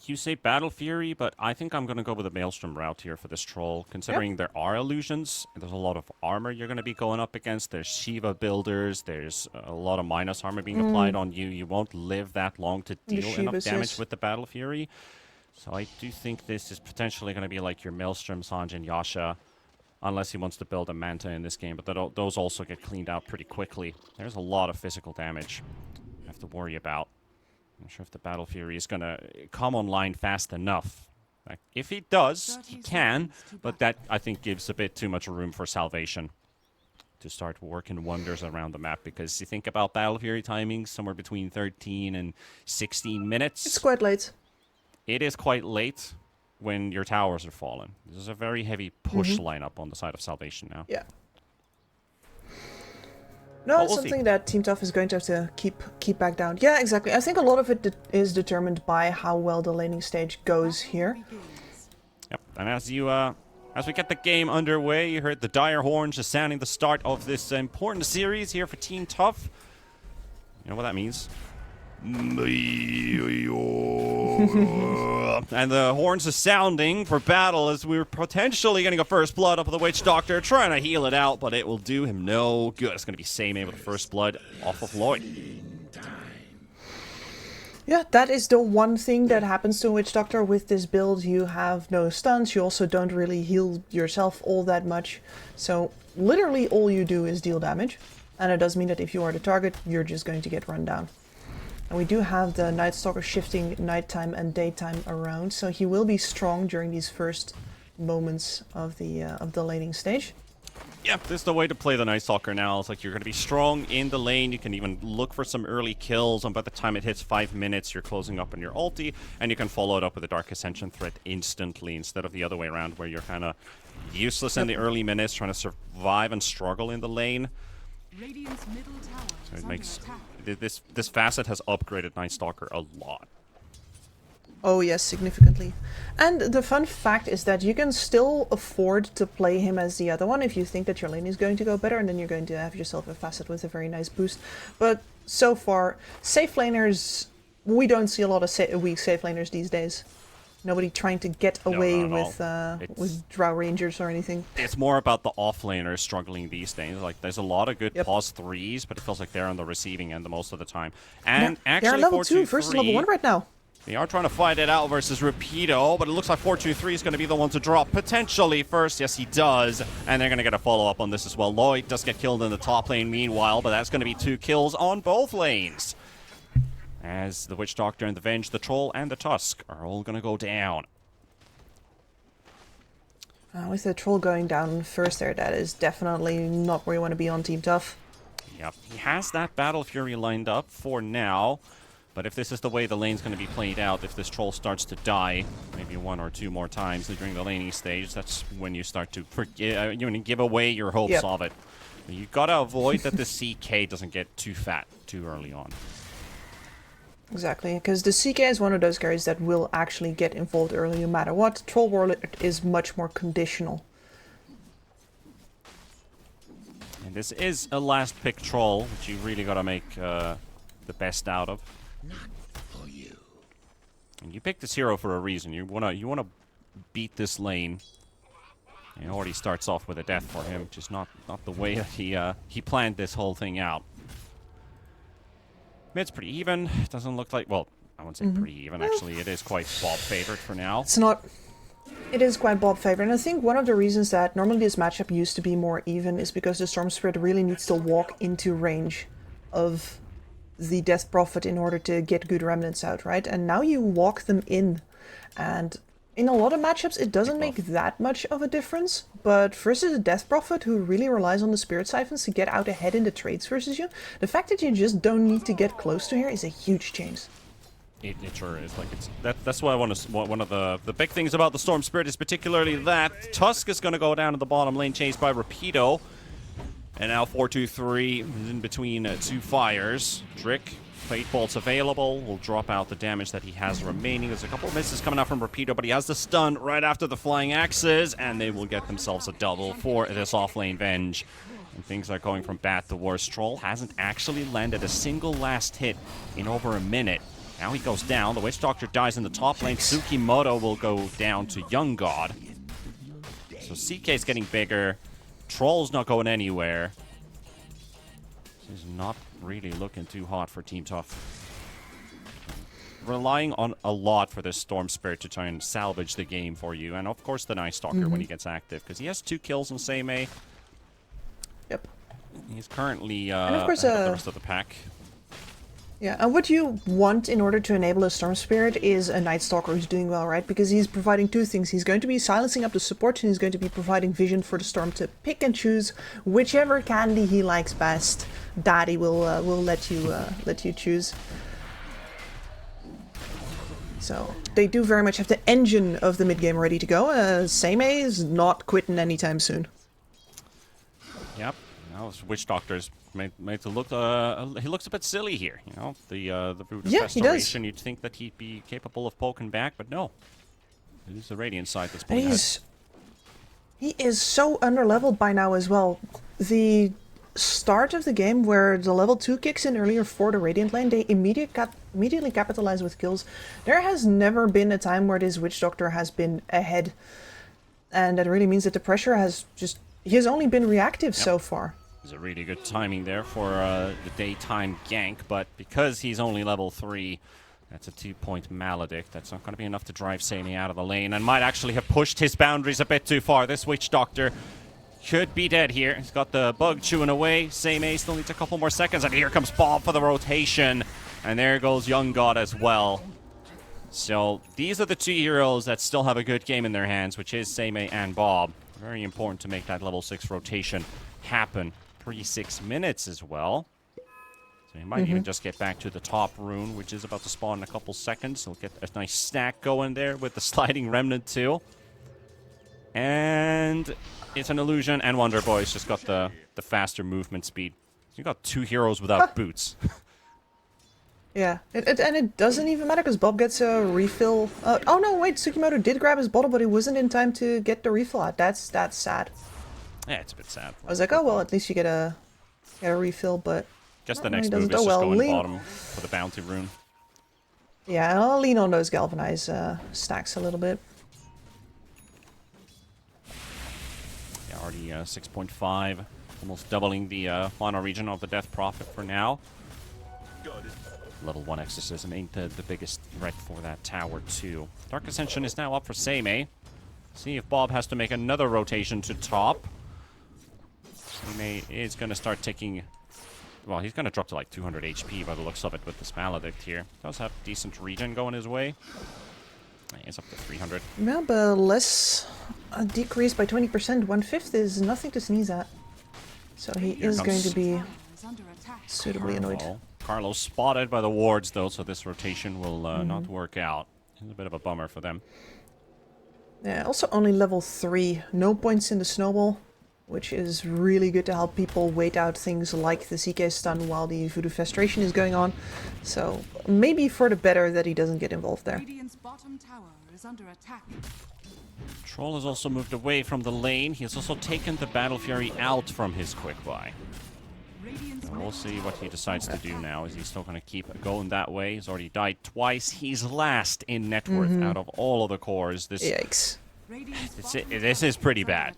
Speaker 15: You say Battle Fury, but I think I'm going to go with the Maelstrom route here for this Troll, considering there are illusions. There's a lot of armor you're going to be going up against. There's Shiva builders. There's a lot of minus armor being applied on you. You won't live that long to deal enough damage with the Battle Fury. So I do think this is potentially going to be like your Maelstrom, Sanj, and Yasha, unless he wants to build a Manta in this game. But those also get cleaned out pretty quickly. There's a lot of physical damage you have to worry about. I'm not sure if the Battle Fury is going to come online fast enough. Like, if he does, he can, but that, I think, gives a bit too much room for Salvation to start working wonders around the map, because you think about Battle Fury timings, somewhere between 13 and 16 minutes.
Speaker 8: It's quite late.
Speaker 15: It is quite late when your towers are falling. This is a very heavy push lineup on the side of Salvation now.
Speaker 8: Yeah. No, it's something that Team Tough is going to have to keep back down. Yeah, exactly. I think a lot of it is determined by how well the laning stage goes here.
Speaker 15: Yep, and as we get the game underway, you heard the dire horns just sounding the start of this important series here for Team Tough. You know what that means? And the horns are sounding for battle as we're potentially getting a first blood up of the Witch Doctor, trying to heal it out, but it will do him no good. It's going to be Seimei with the first blood off of Lloyd.
Speaker 8: Yeah, that is the one thing that happens to a Witch Doctor with this build. You have no stuns, you also don't really heal yourself all that much. So literally all you do is deal damage. And it does mean that if you are the target, you're just going to get run down. And we do have the Night Stalker shifting nighttime and daytime around, so he will be strong during these first moments of the laning stage.
Speaker 15: Yep, this is the way to play the Night Stalker now. It's like you're going to be strong in the lane. You can even look for some early kills, and by the time it hits 5 minutes, you're closing up on your ulti, and you can follow it up with a Dark Ascension threat instantly, instead of the other way around, where you're kind of useless in the early minutes, trying to survive and struggle in the lane. So it makes... This facet has upgraded Night Stalker a lot.
Speaker 8: Oh yes, significantly. And the fun fact is that you can still afford to play him as the other one if you think that your lane is going to go better, and then you're going to have yourself a facet with a very nice boost. But so far, safe laners, we don't see a lot of weak safe laners these days. Nobody trying to get away with Drow Rangers or anything.
Speaker 15: It's more about the offlaners struggling these days. Like, there's a lot of good pause 3s, but it feels like they're on the receiving end most of the time. And actually,
Speaker 8: they're level 2 versus level 1 right now.
Speaker 15: They are trying to fight it out versus Rapido, but it looks like 423 is going to be the one to drop potentially first. Yes, he does. And they're going to get a follow-up on this as well. Lloyd does get killed in the top lane meanwhile, but that's going to be 2 kills on both lanes. As the Witch Doctor and the Venge, the Troll and the Tusk are all going to go down.
Speaker 8: With the Troll going down first there, that is definitely not where you want to be on Team Tough.
Speaker 15: Yep, he has that Battle Fury lined up for now. But if this is the way the lane's going to be played out, if this Troll starts to die maybe 1 or 2 more times during the laning stage, that's when you start to give away your hopes of it. You've got to avoid that the CK doesn't get too fat too early on.
Speaker 8: Exactly, because the CK is one of those guys that will actually get involved early no matter what. Troll Warlord is much more conditional.
Speaker 15: And this is a last pick Troll, which you really got to make the best out of.
Speaker 11: Not for you.
Speaker 15: And you picked this hero for a reason. You wanna beat this lane. It already starts off with a death for him, which is not the way that he planned this whole thing out. Mid's pretty even. Doesn't look like, well, I wouldn't say pretty even, actually. It is quite Bob favored for now.
Speaker 8: It's not. It is quite Bob favored, and I think one of the reasons that normally this matchup used to be more even is because the Storm Spirit really needs to walk into range of the Death Prophet in order to get good remnants out, right? And now you walk them in, and in a lot of matchups it doesn't make that much of a difference, but versus a Death Prophet who really relies on the Spirit Siphons to get out ahead in the trades versus you, the fact that you just don't need to get close to here is a huge change.
Speaker 15: It sure is. Like, that's why I want to. One of the big things about the Storm Spirit is particularly that Tusk is going to go down to the bottom lane, chased by Rapido. And now 423 is in between 2 fires. Drick, Fate Bolt's available. Will drop out the damage that he has remaining. There's a couple of misses coming out from Rapido, but he has the stun right after the flying axes, and they will get themselves a double for this offlane Venge. And things are going from bad to worse. Troll hasn't actually landed a single last hit in over a minute. Now he goes down. The Witch Doctor dies in the top lane. Tsukimoto will go down to Young God. So CK's getting bigger. Troll's not going anywhere. This is not really looking too hot for Team Tough. Relying on a lot for this Storm Spirit to try and salvage the game for you. And of course the Night Stalker when he gets active, because he has 2 kills in Seimei.
Speaker 8: Yep.
Speaker 15: He's currently
Speaker 8: and of course,
Speaker 15: ahead of the rest of the pack.
Speaker 8: Yeah, and what you want in order to enable a Storm Spirit is a Night Stalker who's doing well, right? Because he's providing 2 things. He's going to be silencing up the support, and he's going to be providing vision for the Storm to pick and choose whichever candy he likes best. Daddy will let you choose. So they do very much have the engine of the mid game ready to go. Seimei is not quitting anytime soon.
Speaker 15: Yep. Now Witch Doctor's made to look he looks a bit silly here, you know. The Brutus Restoration, you'd think that he'd be capable of poking back, but no. It is the Radiant side that's pulling ahead.
Speaker 8: He is so underleveled by now as well. The start of the game where the level 2 kicks in earlier for the Radiant lane, they immediately capitalize with kills. There has never been a time where this Witch Doctor has been ahead. And that really means that the pressure has he has only been reactive so far.
Speaker 15: There's a really good timing there for the daytime gank, but because he's only level 3, that's a 2-point maledict. That's not going to be enough to drive Seimei out of the lane, and might actually have pushed his boundaries a bit too far. This Witch Doctor should be dead here. He's got the bug chewing away. Seimei still needs a couple more seconds, and here comes Bob for the rotation. And there goes Young God as well. So these are the 2 heroes that still have a good game in their hands, which is Seimei and Bob. Very important to make that level 6 rotation happen. 6 minutes as well. So he might even just get back to the top rune, which is about to spawn in a couple seconds. He'll get a nice stack going there with the sliding remnant too. And it's an illusion, and Wonder Boy's just got the faster movement speed. You got 2 heroes without boots.
Speaker 8: Yeah, and it doesn't even matter because Bob gets a refill. Oh no, wait, Tsukimoto did grab his bottle, but he wasn't in time to get the refill out. That's sad.
Speaker 15: Yeah, it's a bit sad.
Speaker 8: I was like, oh well, at least you get a refill, but
Speaker 15: guess the next move is just going bottom for the bounty rune.
Speaker 8: Yeah, I'll lean on those galvanize stacks a little bit.
Speaker 15: Yeah, already 6.5, almost doubling the final region of the Death Prophet for now. Level 1 Exorcism ain't the biggest threat for that tower too. Dark Ascension is now up for Seimei. See if Bob has to make another rotation to top. Seimei is going to start taking... Well, he's going to drop to like 200 HP by the looks of it with this Maledict here. Does have decent regen going his way. It's up to 300.
Speaker 8: Yeah, but less decrease by 20%. 1/5 is nothing to sneeze at. So he is going to be suitably annoyed.
Speaker 15: Carlos spotted by the wards though, so this rotation will not work out. It's a bit of a bummer for them.
Speaker 8: Yeah, also only level 3. No points in the snowball, which is really good to help people wait out things like the CK stun while the Voodoo Festration is going on. So maybe for the better that he doesn't get involved there.
Speaker 3: Radiant's bottom tower is under attack.
Speaker 15: Troll has also moved away from the lane. He has also taken the Battle Fury out from his quick buy. We'll see what he decides to do now. Is he still going to keep going that way? He's already died twice. He's last in net worth out of all of the cores.
Speaker 8: Yikes.
Speaker 15: This is pretty bad.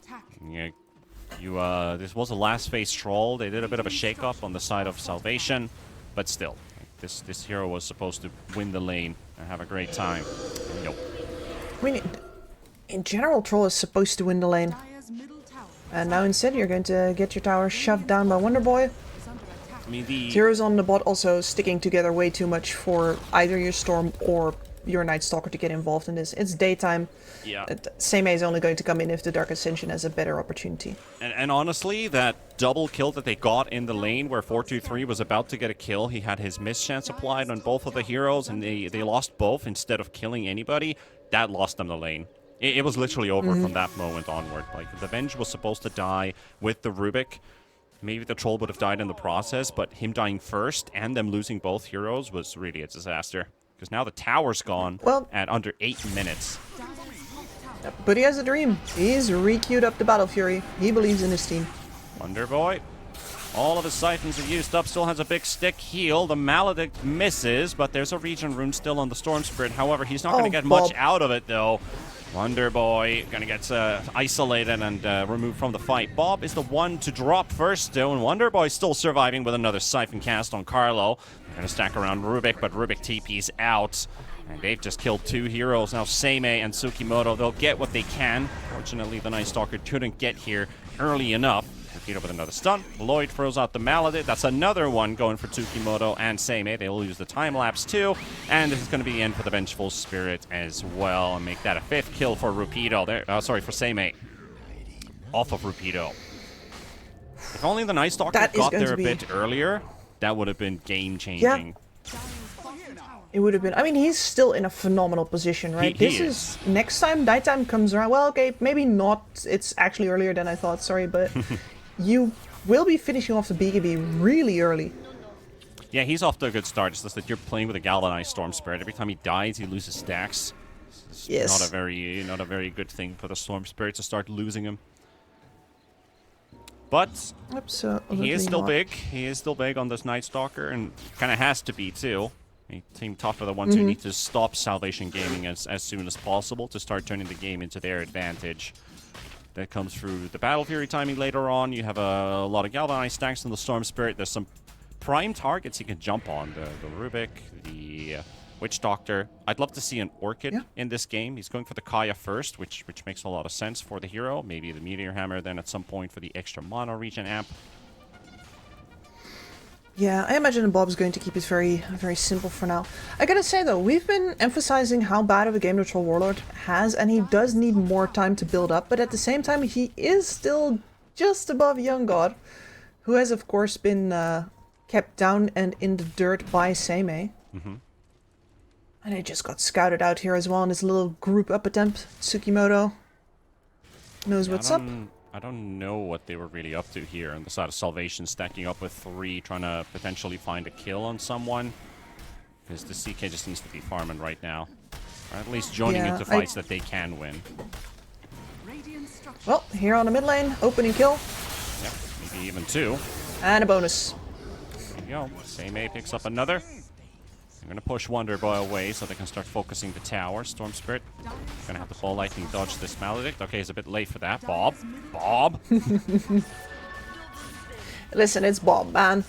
Speaker 15: Yeah, this was a last phase Troll. They did a bit of a shake-up on the side of Salvation, but still, this hero was supposed to win the lane and have a great time. Nope.
Speaker 8: I mean, in general, Troll is supposed to win the lane. And now instead you're going to get your tower shoved down by Wonder Boy.
Speaker 15: I mean, the
Speaker 8: heroes on the bot also sticking together way too much for either your Storm or your Night Stalker to get involved in this. It's daytime.
Speaker 15: Yeah.
Speaker 8: Seimei is only going to come in if the Dark Ascension has a better opportunity.
Speaker 15: And honestly, that double kill that they got in the lane where 423 was about to get a kill, he had his mischance applied on both of the heroes and they lost both instead of killing anybody. That lost them the lane. It was literally over from that moment onward. Like, the Venge was supposed to die with the Rubik. Maybe the Troll would have died in the process, but him dying first and them losing both heroes was really a disaster. Because now the tower's gone at under 8 minutes.
Speaker 8: But he has a dream. He's re-queued up the Battle Fury. He believes in his team.
Speaker 15: Wonder Boy. All of his siphons are used up. Still has a big stick heal. The Maledict misses, but there's a regen rune still on the Storm Spirit. However, he's not going to get much out of it, though. Wonder Boy gonna get isolated and removed from the fight. Bob is the one to drop first, though, and Wonder Boy still surviving with another Siphon cast on Carlo. They're gonna stack around Rubik, but Rubik TP's out. And they've just killed 2 heroes. Now Seimei and Tsukimoto, they'll get what they can. Fortunately, the Night Stalker couldn't get here early enough. With another stun. Lloyd throws out the Maledict. That's another one going for Tsukimoto and Seimei. They'll use the time lapse too. And this is going to be the end for the Vengeful Spirit as well. And make that a 5th kill for Rupido. Sorry, for Seimei. Off of Rupido. If only the Night Stalker got there a bit earlier, that would have been game-changing.
Speaker 8: Yeah. It would have been. I mean, he's still in a phenomenal position, right?
Speaker 15: He is.
Speaker 8: Next time nighttime comes around. Well, okay, maybe not. It's actually earlier than I thought. Sorry, but you will be finishing off the BKB really early.
Speaker 15: Yeah, he's off to a good start. It's just that you're playing with a Galvanized Storm Spirit. Every time he dies, he loses stacks. It's not a very good thing for the Storm Spirit to start losing him. But he is still big. He is still big on this Night Stalker, and kind of has to be too. Team Tough are the ones who need to stop Salvation Gaming as soon as possible to start turning the game into their advantage. That comes through the Battle Fury timing later on. You have a lot of Galvanized stacks in the Storm Spirit. There's some prime targets you can jump on. The Rubik, the Witch Doctor. I'd love to see an Orchid in this game. He's going for the Kaya first, which makes a lot of sense for the hero. Maybe the Meteor Hammer then at some point for the extra mono regen amp.
Speaker 8: Yeah, I imagine Bob's going to keep it very, very simple for now. I gotta say though, we've been emphasizing how bad of a game the Troll Warlord has, and he does need more time to build up, but at the same time he is still just above Young God, who has of course been kept down and in the dirt by Seimei. And he just got scouted out here as well in his little group up attempt. Tsukimoto knows what's up.
Speaker 15: I don't know what they were really up to here on the side of Salvation, stacking up with 3, trying to potentially find a kill on someone. Because the CK just needs to be farming right now. Or at least joining into fights that they can win.
Speaker 8: Well, here on the mid lane, opening kill.
Speaker 15: Yep, maybe even 2.
Speaker 8: And a bonus.
Speaker 15: There you go. Seimei picks up another. I'm gonna push Wonder Boy away so they can start focusing the tower. Storm Spirit gonna have to Ball Lightning dodge this Maledict. Okay, he's a bit late for that. Bob. Bob.
Speaker 8: Listen, it's Bob, man.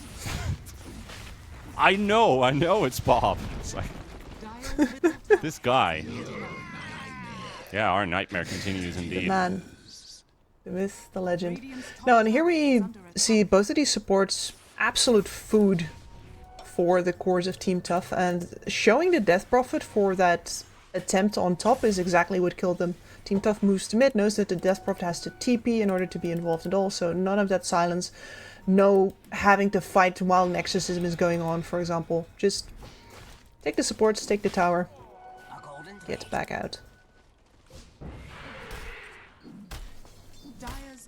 Speaker 15: I know it's Bob. It's like this guy. Yeah, our nightmare continues indeed.
Speaker 8: The man. The myth, the legend. No, and here we see both of these supports absolute food for the cores of Team Tough, and showing the death profit for that attempt on top is exactly what killed them. Team Tough moves to mid, knows that the death profit has to TP in order to be involved at all, so none of that silence, no having to fight while an exorcism is going on, for example. Just take the supports, take the tower, get back out.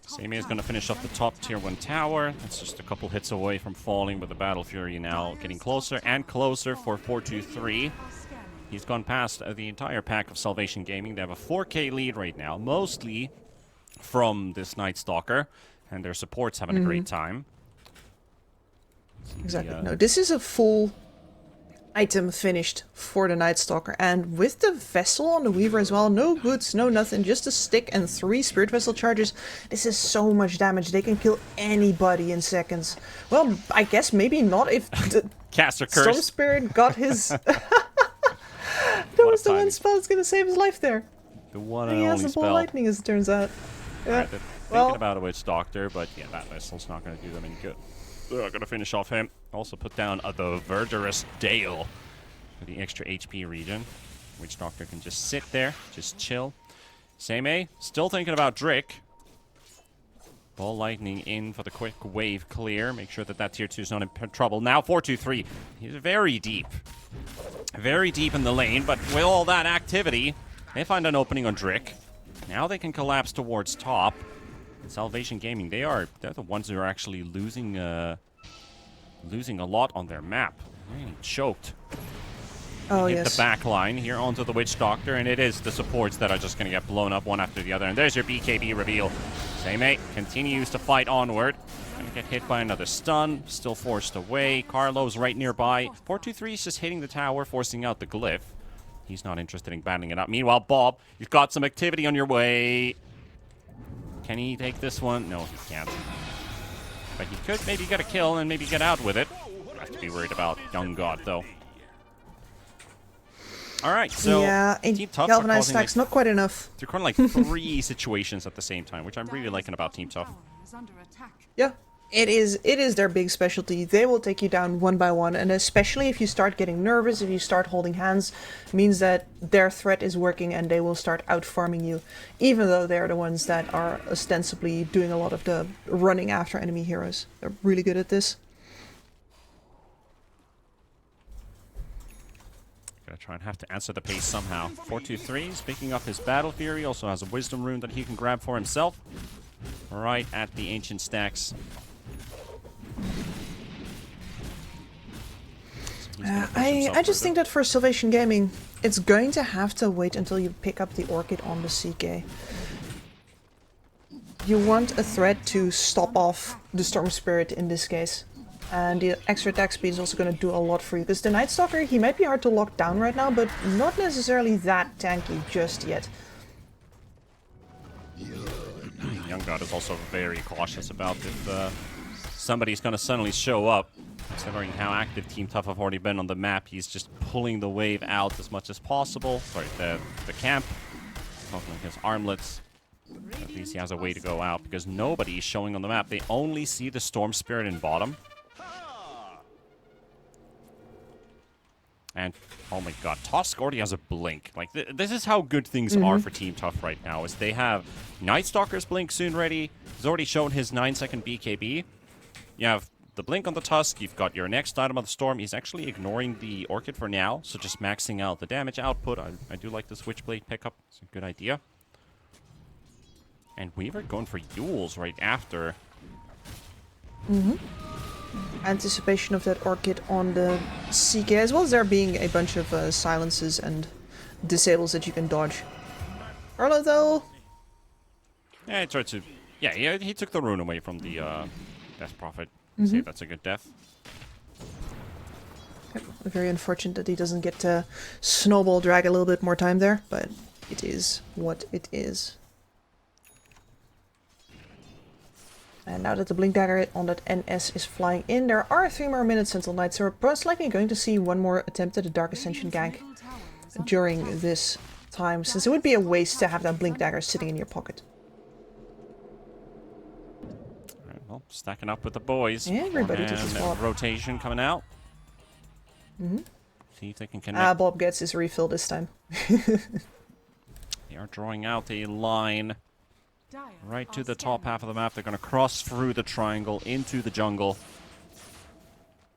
Speaker 15: Same is going to finish off the top tier 1 tower. That's just a couple hits away from falling, with the Battle Fury now getting closer and closer for 4-2-3. He's gone past the entire pack of Salvation Gaming. They have a 4K lead right now, mostly from this Night Stalker, and their support's having a great time.
Speaker 8: Exactly. No, this is a full item finished for the Night Stalker, and with the vessel on the Weaver as well, no boots, no nothing, just a stick and 3 Spirit Vessel charges. This is so much damage. They can kill anybody in seconds. Well, I guess maybe not if the
Speaker 15: Caster Curse.
Speaker 8: Storm Spirit got his... That was the one spell that's gonna save his life there.
Speaker 15: The one
Speaker 8: and
Speaker 15: and
Speaker 8: he
Speaker 15: only
Speaker 8: has the
Speaker 15: spell.
Speaker 8: Ball Lightning, as it turns out. Yeah.
Speaker 15: Right, they're thinking about a Witch Doctor, but yeah, that vessel's not going to do them any good. They're going to finish off him. Also put down the Verdurous Dale for the extra HP region. Witch Doctor can just sit there, just chill. Same still thinking about Drick. Ball Lightning in for the quick wave clear. Make sure that that tier 2 is not in trouble. Now 4-2-3. He's very deep. Very deep in the lane, but with all that activity, they find an opening on Drick. Now they can collapse towards top. Salvation Gaming, they're the ones who are actually losing a lot on their map. Really choked.
Speaker 8: Oh,
Speaker 15: hit
Speaker 8: yes.
Speaker 15: the back line here onto the Witch Doctor, and it is the supports that are just going to get blown up one after the other. And there's your BKB reveal. Same continues to fight onward. Going to get hit by another stun. Still forced away. Carlo's right nearby. 4-2-3 is just hitting the tower, forcing out the glyph. He's not interested in battling it out. Meanwhile, Bob, you've got some activity on your way. Can he take this one? No, he can't. But he could maybe get a kill and maybe get out with it. Have to be worried about Young God, though. All right, so
Speaker 8: yeah,
Speaker 15: Team Tough
Speaker 8: galvanized stacks not quite enough.
Speaker 15: They're kind of like 3 situations at the same time, which I'm really liking about Team Tough.
Speaker 8: Yeah, it is their big specialty. They will take you down one by one, and especially if you start getting nervous, if you start holding hands, means that their threat is working and they will start out farming you, even though they're the ones that are ostensibly doing a lot of the running after enemy heroes. They're really good at this.
Speaker 15: Gonna try and have to answer the pace somehow. 4-2-3 is picking up his Battle Fury, also has a Wisdom Rune that he can grab for himself. Right at the Ancient Stacks.
Speaker 8: I just think that for Salvation Gaming, it's going to have to wait until you pick up the Orchid on the CK. You want a threat to stop off the Storm Spirit in this case. And the extra attack speed is also going to do a lot for you. Because the Night Stalker, he might be hard to lock down right now, but not necessarily that tanky just yet.
Speaker 15: Young God is also very cautious about if somebody's going to suddenly show up. Considering how active Team Tough have already been on the map, he's just pulling the wave out as much as possible. Sorry, the camp. Opening his armlets. At least he has a way to go out, because nobody is showing on the map. They only see the Storm Spirit in bottom. And, oh my god, Tusk already has a blink. Like, this is how good things are for Team Tough right now, is they have Night Stalker's blink soon ready. He's already shown his 9-second BKB. You have the blink on the Tusk, you've got your next item of the Storm. He's actually ignoring the Orchid for now, so just maxing out the damage output. I do like the Switchblade pickup. It's a good idea. And Weaver going for Yules right after.
Speaker 8: Anticipation of that Orchid on the CK, as well as there being a bunch of silences and disables that you can dodge. Arlo, though?
Speaker 15: Yeah, he tried to... Yeah, he took the rune away from the Death Prophet. See if that's a good death.
Speaker 8: Very unfortunate that he doesn't get to snowball drag a little bit more time there, but it is what it is. And now that the Blink Dagger on that NS is flying in, there are 3 more minutes until night, so we're most likely going to see one more attempt at a Dark Ascension gank during this time, since it would be a waste to have that Blink Dagger sitting in your pocket.
Speaker 15: Alright, well, stacking up with the boys.
Speaker 8: Everybody just a swap.
Speaker 15: Rotation coming out. See if they can connect.
Speaker 8: Bob gets his refill this time.
Speaker 15: They are drawing out a line right to the top half of the map. They're going to cross through the triangle into the jungle.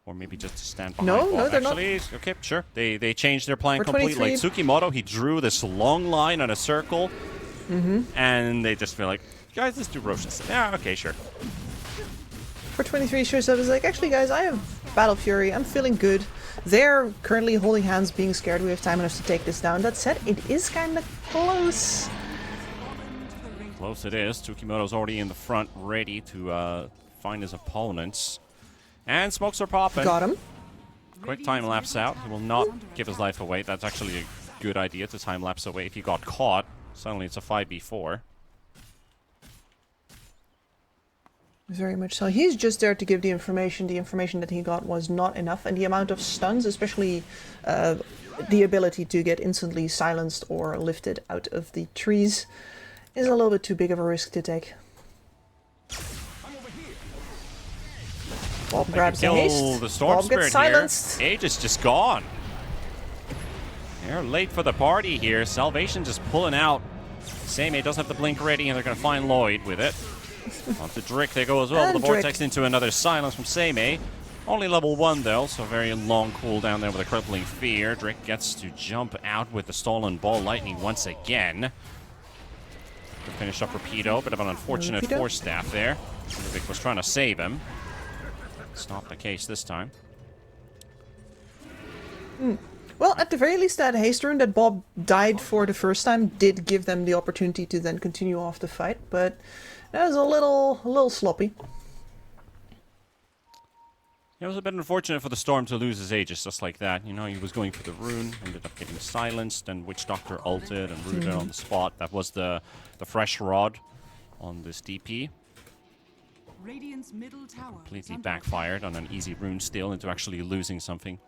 Speaker 15: Or maybe just to stand behind.
Speaker 8: No, they're not.
Speaker 15: Okay, sure. They changed their plan
Speaker 8: For
Speaker 15: completely.
Speaker 8: 23.
Speaker 15: Like Tsukimoto, he drew this long line on a circle. And they just feel like, guys, let's do Roshan. Yeah, okay, sure.
Speaker 8: For 23 shows up is like, actually guys, I have Battle Fury, I'm feeling good. They're currently holding hands, being scared. We have time enough to take this down. That said, it is kind of close.
Speaker 15: Close it is. Tsukimoto's already in the front, ready to find his opponents. And smokes are popping.
Speaker 8: Got him.
Speaker 15: Quick time lapse out. He will not give his life away. That's actually a good idea to time lapse away. If he got caught, suddenly it's a 5v4.
Speaker 8: Very much so. He's just there to give the information. The information that he got was not enough, and the amount of stuns, especially the ability to get instantly silenced or lifted out of the trees, is a little bit too big of a risk to take. Bob grabs the haste.
Speaker 15: The Storm
Speaker 8: Bob
Speaker 15: Spirit
Speaker 8: gets silenced.
Speaker 15: here. Age is just gone. They're late for the party here. Salvation just pulling out. Same doesn't have the blink ready, and they're going to find Lloyd with it. Onto Drick they go as well.
Speaker 8: And
Speaker 15: The Vortex
Speaker 8: Drick.
Speaker 15: into another silence from Seimei. Only level 1 though, so very long cooldown there with a crippling fear. Drick gets to jump out with the stolen ball lightning once again. To finish up Rapido, bit of an unfortunate
Speaker 8: Rapido.
Speaker 15: force staff there. Vic was trying to save him. It's not the case this time.
Speaker 8: Well, at the very least, that haste rune that Bob died for the first time did give them the opportunity to then continue off the fight, but that was a little sloppy.
Speaker 15: It was a bit unfortunate for the Storm to lose his Aegis just like that. You know, he was going for the rune, ended up getting silenced, and Witch Doctor ulted and rooted on the spot. That was the fresh rod on this DP.
Speaker 3: Radiant's middle tower
Speaker 15: Completely backfired on an easy rune steal into actually losing something.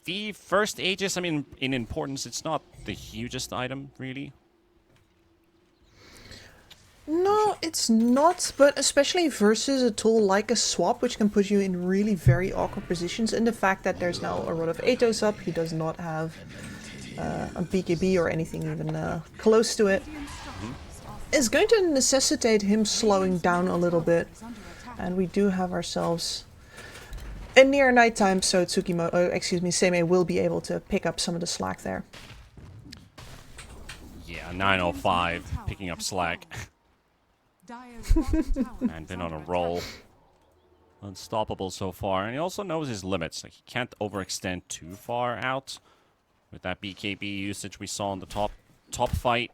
Speaker 15: The first Aegis, I mean, in importance, it's not the hugest item, really.
Speaker 8: No, it's not, but especially versus a tool like a swap, which can put you in really very awkward positions, and the fact that there's now a Rod of Atos up, he does not have a BKB or anything even close to it, is going to necessitate him slowing down a little bit. And we do have ourselves a near nighttime, so Seimei will be able to pick up some of the slack there.
Speaker 15: Yeah, 9:05, picking up slack. And been on a roll. Unstoppable so far. And he also knows his limits. Like, he can't overextend too far out. With that BKB usage we saw in the top fight.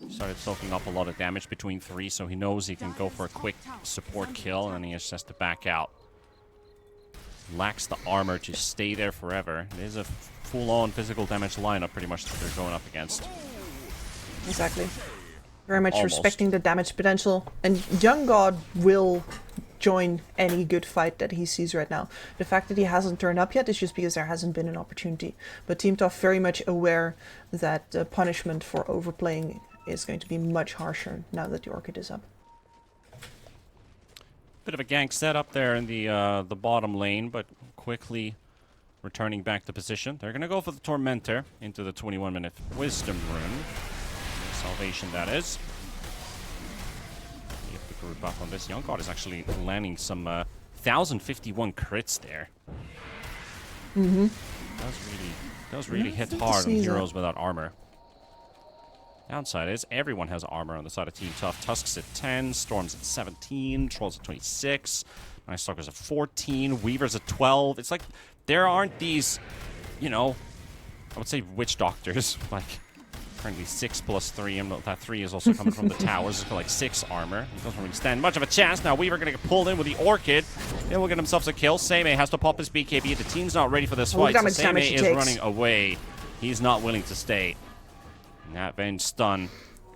Speaker 15: Started soaking up a lot of damage between 3, so he knows he can go for a quick support kill, and he just has to back out. Lacks the armor to stay there forever. It is a full-on physical damage lineup, pretty much, that they're going up against.
Speaker 8: Exactly. Very much
Speaker 15: Almost.
Speaker 8: respecting the damage potential. And Young God will join any good fight that he sees right now. The fact that he hasn't turned up yet is just because there hasn't been an opportunity. But Team Tough very much aware that the punishment for overplaying is going to be much harsher now that the Orchid is up.
Speaker 15: Bit of a gank setup there in the bottom lane, but quickly returning back to position. They're going to go for the Tormentor into the 21-minute Wisdom Rune. Salvation, that is. Get the group up on this. Young God is actually landing some 1,051 crits there. Does really hit hard on heroes without armor. Downside is everyone has armor on the side of Team Tough. Tusk's at 10, Storm's at 17, Trolls at 26, Night Stalker's at 14, Weaver's at 12. It's like there aren't these, you know, I would say Witch Doctors, like currently 6 plus 3, and that 3 is also coming from the towers. It's got like 6 armor. It doesn't really stand much of a chance. Now Weaver gonna get pulled in with the Orchid. They will get themselves a kill. Seimei has to pop his BKB. The team's not ready for this fight, so Seimei is running away. He's not willing to stay. That Venge stun.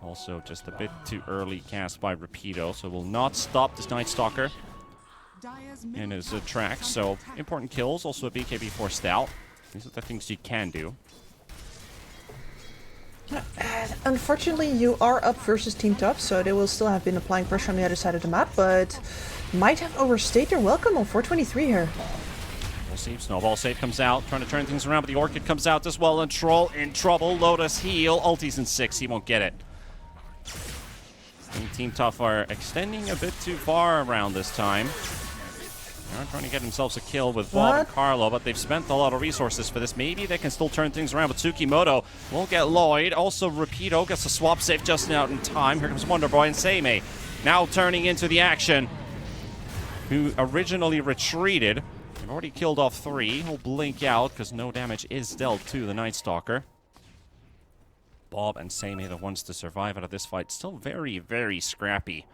Speaker 15: Also just a bit too early cast by Rapido, so will not stop this Night Stalker in his tracks. So important kills, also a BKB forced out. These are the things you can do.
Speaker 8: Unfortunately, you are up versus Team Tough, so they will still have been applying pressure on the other side of the map, but might have overstayed their welcome on 423 here.
Speaker 15: We'll see. Snowball save comes out, trying to turn things around, but the Orchid comes out as well, and Troll in trouble. Lotus heal, ulti's in 6, he won't get it. I think Team Tough are extending a bit too far around this time. They're trying to get themselves a kill with Bob and Carlo, but they've spent a lot of resources for this. Maybe they can still turn things around, but Tsukimoto will get Lloyd. Also, Rapido gets a swap save just out in time. Here comes Wonder Boy and Seimei, now turning into the action, who originally retreated. They've already killed off 3. He'll blink out because no damage is dealt to the Night Stalker. Bob and Seimei, the ones to survive out of this fight. Still very, very scrappy.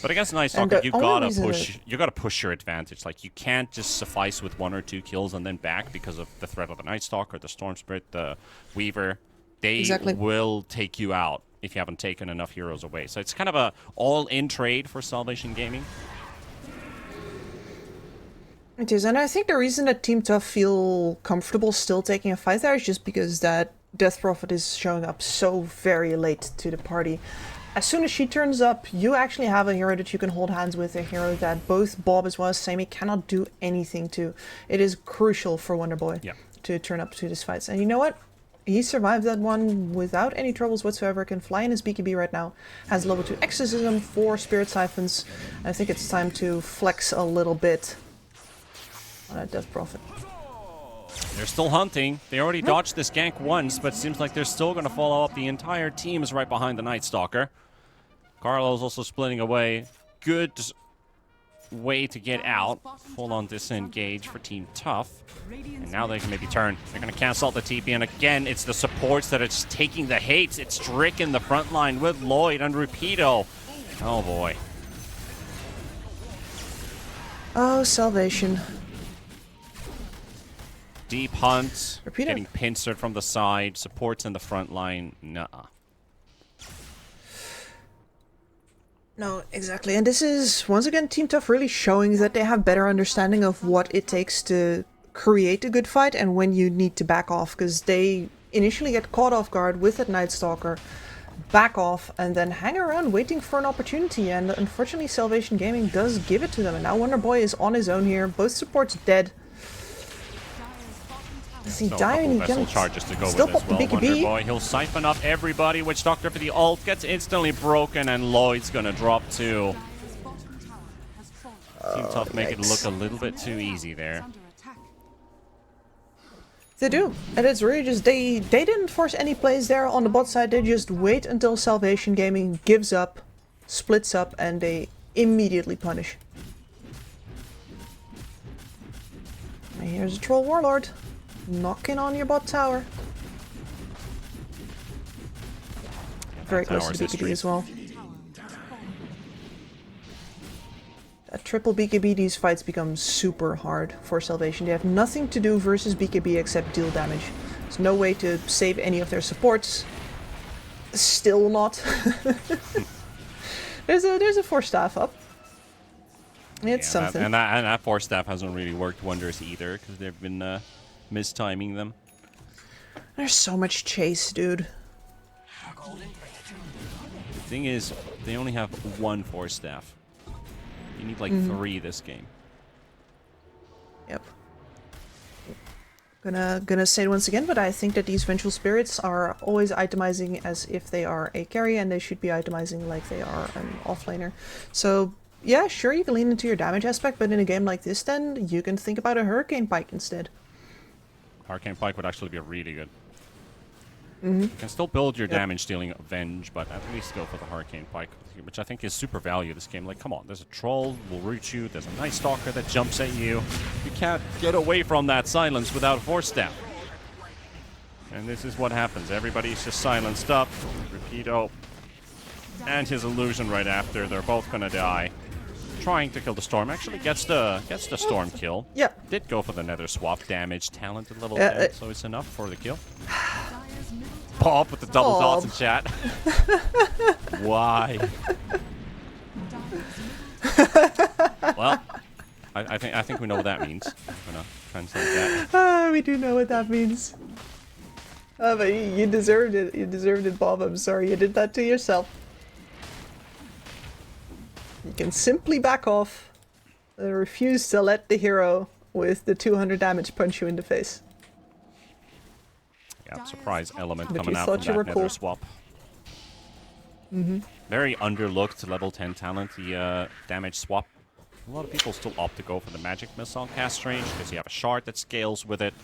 Speaker 15: But against Night Stalker, you gotta push your advantage. Like, you can't just suffice with 1 or 2 kills and then back because of the threat of the Night Stalker, the Storm Spirit, the Weaver. They will take you out if you haven't taken enough heroes away. So it's kind of a all-in trade for Salvation Gaming.
Speaker 8: It is, and I think the reason that Team Tough feel comfortable still taking a fight there is just because that Death Prophet is showing up so very late to the party. As soon as she turns up, you actually have a hero that you can hold hands with, a hero that both Bob as well as Seimei cannot do anything to. It is crucial for Wonder Boy to turn up to this fight. And you know what? He survived that one without any troubles whatsoever, can fly in his BKB right now, has level 2 Exorcism, 4 Spirit Siphons. I think it's time to flex a little bit on that Death Prophet.
Speaker 15: They're still hunting. They already dodged this gank once, but it seems like they're still going to follow up. The entire team is right behind the Night Stalker. Carlo's also splitting away. Good way to get out. Full-on disengage for Team Tough. And now they can maybe turn. They're going to cancel out the TP, and again, it's the supports that are just taking the hates. It's Drick in the front line with Lloyd and Rapido. Oh, boy.
Speaker 8: Oh, Salvation.
Speaker 15: Deep hunt,
Speaker 8: Rapido.
Speaker 15: getting pincered from the side, supports in the front line, nuh-uh.
Speaker 8: No, exactly. And this is, once again, Team Tough really showing that they have better understanding of what it takes to create a good fight and when you need to back off, because they initially get caught off guard with that Night Stalker, back off, and then hang around waiting for an opportunity, and unfortunately Salvation Gaming does give it to them, and now Wonder Boy is on his own here, both supports dead. See, Dion, he can
Speaker 15: charges to go
Speaker 8: still
Speaker 15: with as
Speaker 8: pop the
Speaker 15: well.
Speaker 8: BKB.
Speaker 15: Wonder Boy, he'll siphon up everybody. Witch Doctor for the ult gets instantly broken, and Lloyd's gonna drop too. Team Tough make it look a little bit too easy there.
Speaker 8: They do, and it's really just they didn't force any plays there on the bot side. They just wait until Salvation Gaming gives up, splits up, and they immediately punish. And here's a Troll Warlord. Knocking on your bot tower. Very close to BKB as well. A triple BKB, these fights become super hard for Salvation. They have nothing to do versus BKB except deal damage. There's no way to save any of their supports. Still not. there's a Force Staff up. It's something.
Speaker 15: And that Force Staff hasn't really worked wonders either, because they've been mistiming them.
Speaker 8: There's so much chase, dude.
Speaker 15: The thing is, they only have 1 Force Staff. You need like 3 this game.
Speaker 8: Yep. Gonna say it once again, but I think that these Vengeful Spirits are always itemizing as if they are a carry, and they should be itemizing like they are an offlaner. So yeah, sure, you can lean into your damage aspect, but in a game like this, then you can think about a Hurricane Pike instead.
Speaker 15: Hurricane Pike would actually be really good. You can still build your damage dealing Venge, but at least go for the Hurricane Pike, which I think is super value this game. Like, come on, there's a Troll, will root you, there's a Night Stalker that jumps at you. You can't get away from that silence without a Force Staff. And this is what happens. Everybody's just silenced up. Rapido and his illusion right after. They're both gonna die. Trying to kill the storm. Actually gets the storm kill.
Speaker 8: Yeah.
Speaker 15: Did go for the nether swap damage. Talented level 10, so it's enough for the kill. Bob with the double dots in chat. Why? Well, I think we know what that means. I'm gonna translate that.
Speaker 8: We do know what that means. But you deserved it. You deserved it, Bob. I'm sorry you did that to yourself. You can simply back off and refuse to let the hero with the 200 damage punch you in the face.
Speaker 15: Yeah, surprise element
Speaker 8: But
Speaker 15: coming
Speaker 8: you
Speaker 15: out
Speaker 8: thought
Speaker 15: from
Speaker 8: you
Speaker 15: that
Speaker 8: were
Speaker 15: nether
Speaker 8: cool.
Speaker 15: swap. Very underlooked level 10 talent, the damage swap. A lot of people still opt to go for the magic missile cast range because you have a shard that scales with it.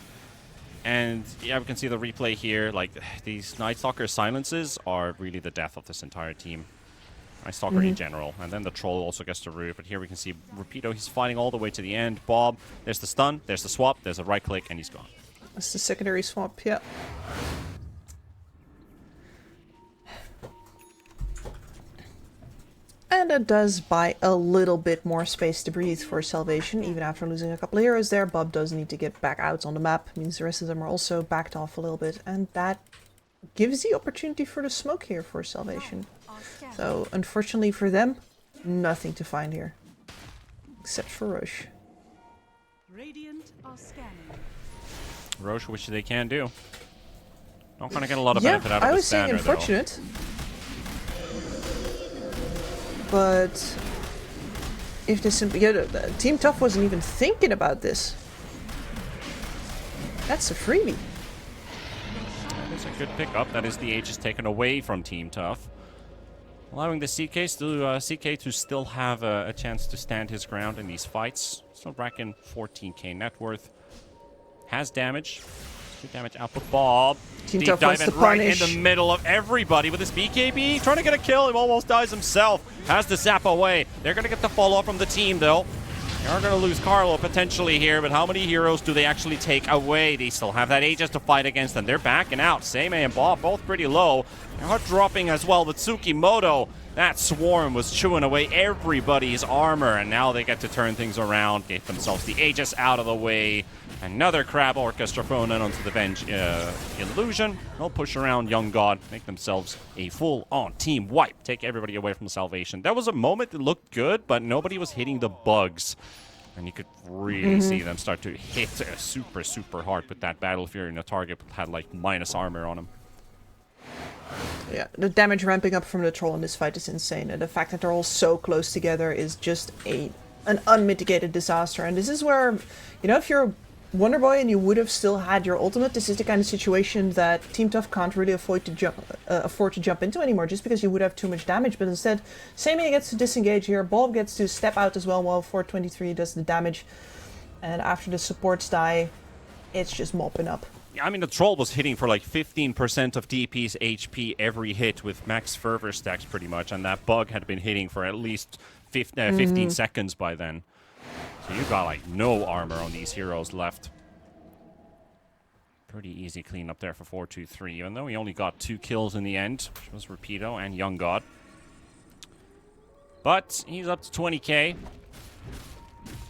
Speaker 15: And yeah, we can see the replay here. Like, these Night Stalker silences are really the death of this entire team. Night Stalker in general. And then the troll also gets the root. But here we can see Rapido, he's fighting all the way to the end. Bob, there's the stun, there's the swap, there's a right click, and he's gone.
Speaker 8: That's the secondary swap, yeah. And it does buy a little bit more space to breathe for Salvation. Even after losing a couple of heroes there, Bob does need to get back out on the map. Means the rest of them are also backed off a little bit. And that gives the opportunity for the smoke here for Salvation. So, unfortunately for them, nothing to find here. Except for Roche.
Speaker 3: Radiant are scanning.
Speaker 15: Roche, which they can do. Not gonna get a lot of benefit out of
Speaker 8: I
Speaker 15: the
Speaker 8: was saying
Speaker 15: standard,
Speaker 8: unfortunate. But if this simply, Team Tough wasn't even thinking about this. That's a freebie.
Speaker 15: That is a good pickup. That is the Aegis taken away from Team Tough, allowing the CK to still have a chance to stand his ground in these fights. Still racking 14k net worth. Has damage. Good damage output. Bob.
Speaker 8: Team
Speaker 15: Deep
Speaker 8: Tough wants
Speaker 15: diving
Speaker 8: to
Speaker 15: right
Speaker 8: punish.
Speaker 15: in the middle of everybody with his BKB. Trying to get a kill. He almost dies himself. Has the zap away. They're going to get the follow-up from the team, though. They are going to lose Carlo potentially here, but how many heroes do they actually take away? They still have that Aegis to fight against them. They're backing out. Seimei and Bob both pretty low. They're dropping as well with Tsukimoto. That swarm was chewing away everybody's armor, and now they get to turn things around, get themselves the Aegis out of the way. Another Crab Orchestra thrown in onto the bench. Illusion. They'll push around Young God, make themselves a full-on team wipe. Take everybody away from Salvation. There was a moment that looked good, but nobody was hitting the bugs. And you could really see them start to hit super, super hard with that Battle Fury, and the target had like minus armor on him.
Speaker 8: Yeah, the damage ramping up from the troll in this fight is insane. And the fact that they're all so close together is just an unmitigated disaster. And this is where, you know, if you're Wonder Boy and you would have still had your ultimate, this is the kind of situation that Team Tough can't really afford to jump into anymore, just because you would have too much damage. But instead, Seimei gets to disengage here, Bob gets to step out as well while 423 does the damage. And after the supports die, it's just mopping up.
Speaker 15: Yeah, I mean, the troll was hitting for like 15% of DP's HP every hit with max fervor stacks pretty much, and that bug had been hitting for at least 15 seconds by then. So you got like no armor on these heroes left. Pretty easy cleanup there for 423, even though he only got 2 kills in the end, which was Rapido and Young God. But he's up to 20k.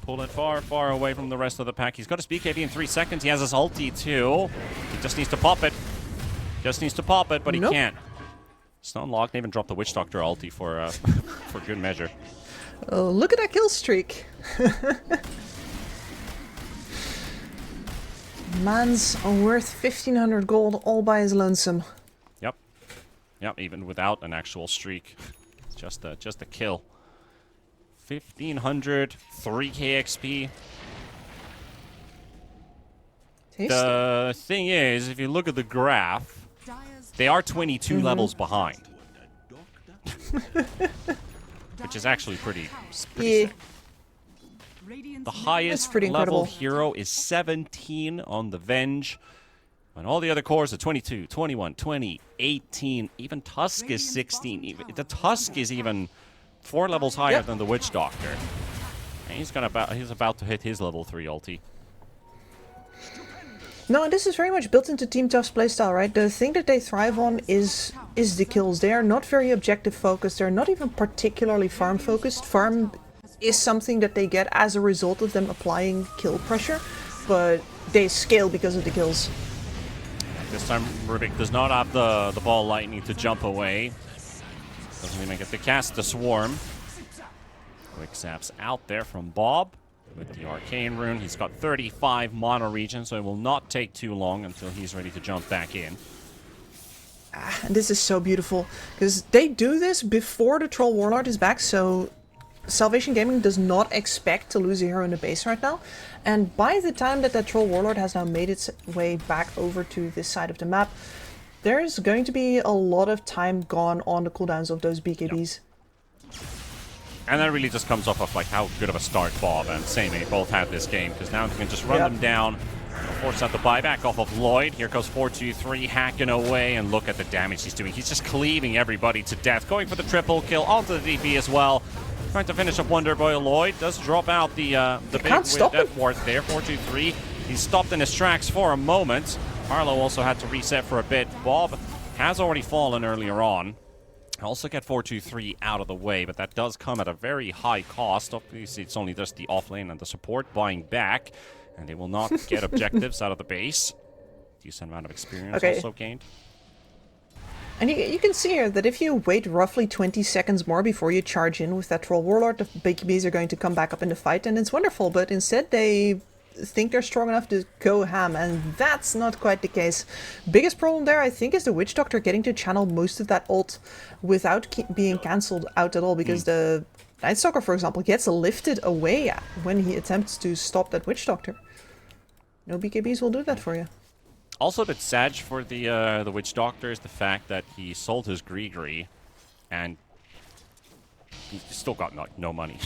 Speaker 15: Pulled it far, far away from the rest of the pack. He's got his BKB in 3 seconds. He has his ulti too. He just needs to pop it. Just needs to pop it, but he can't. Stone locked. They even dropped the Witch Doctor ulti for for good measure.
Speaker 8: Oh, look at that kill streak. Man's worth 1500 gold all by his lonesome.
Speaker 15: Yep. Yep, even without an actual streak. It's just a kill. 1500, 3k XP.
Speaker 8: Tasty.
Speaker 15: The thing is, if you look at the graph, they are 22 levels behind. Which is actually pretty sick. The highest level hero is 17 on the Venge. And all the other cores are 22, 21, 20, 18. Even Tusk is 16. The Tusk is even 4 levels higher than the Witch Doctor. And he's about to hit his level 3 ulti.
Speaker 8: No, this is very much built into Team Tough's playstyle, right? The thing that they thrive on is the kills. They are not very objective focused. They're not even particularly farm focused. Farm is something that they get as a result of them applying kill pressure, but they scale because of the kills.
Speaker 15: This time Rubik does not have the ball lightning to jump away. Doesn't even get to cast the swarm. Quick zaps out there from Bob with the arcane rune. He's got 35 mono regen, so it will not take too long until he's ready to jump back in.
Speaker 8: And this is so beautiful, because they do this before the Troll Warlord is back, so Salvation Gaming does not expect to lose a hero in the base right now. And by the time that Troll Warlord has now made its way back over to this side of the map, there's going to be a lot of time gone on the cooldowns of those BKBs.
Speaker 15: Yep. And that really just comes off of like how good of a start Bob and Samey both had this game, because now they can just run them down, force out the buyback off of Lloyd. Here goes 4-2-3 hacking away, and look at the damage he's doing. He's just cleaving everybody to death, going for the triple kill onto the DP as well. Trying to finish up Wonder Boy. Lloyd does drop out the big death ward there. 4-2-3. He's stopped in his tracks for a moment. Harlow also had to reset for a bit. Bob has already fallen earlier on. Also get 4-2-3 out of the way, but that does come at a very high cost. Obviously, it's only just the offlane and the support buying back, and they will not get objectives out of the base. Decent amount of experience also gained.
Speaker 8: And you can see here that if you wait roughly 20 seconds more before you charge in with that Troll Warlord, the BKBs are going to come back up in the fight, and it's wonderful, but instead they think they're strong enough to go ham, and that's not quite the case. Biggest problem there, I think, is the Witch Doctor getting to channel most of that ult without being cancelled out at all, because the Night Stalker, for example, gets lifted away when he attempts to stop that Witch Doctor. No BKBs will do that for you.
Speaker 15: Also a bit sad for the Witch Doctor is the fact that he sold his Gree and he still got no money.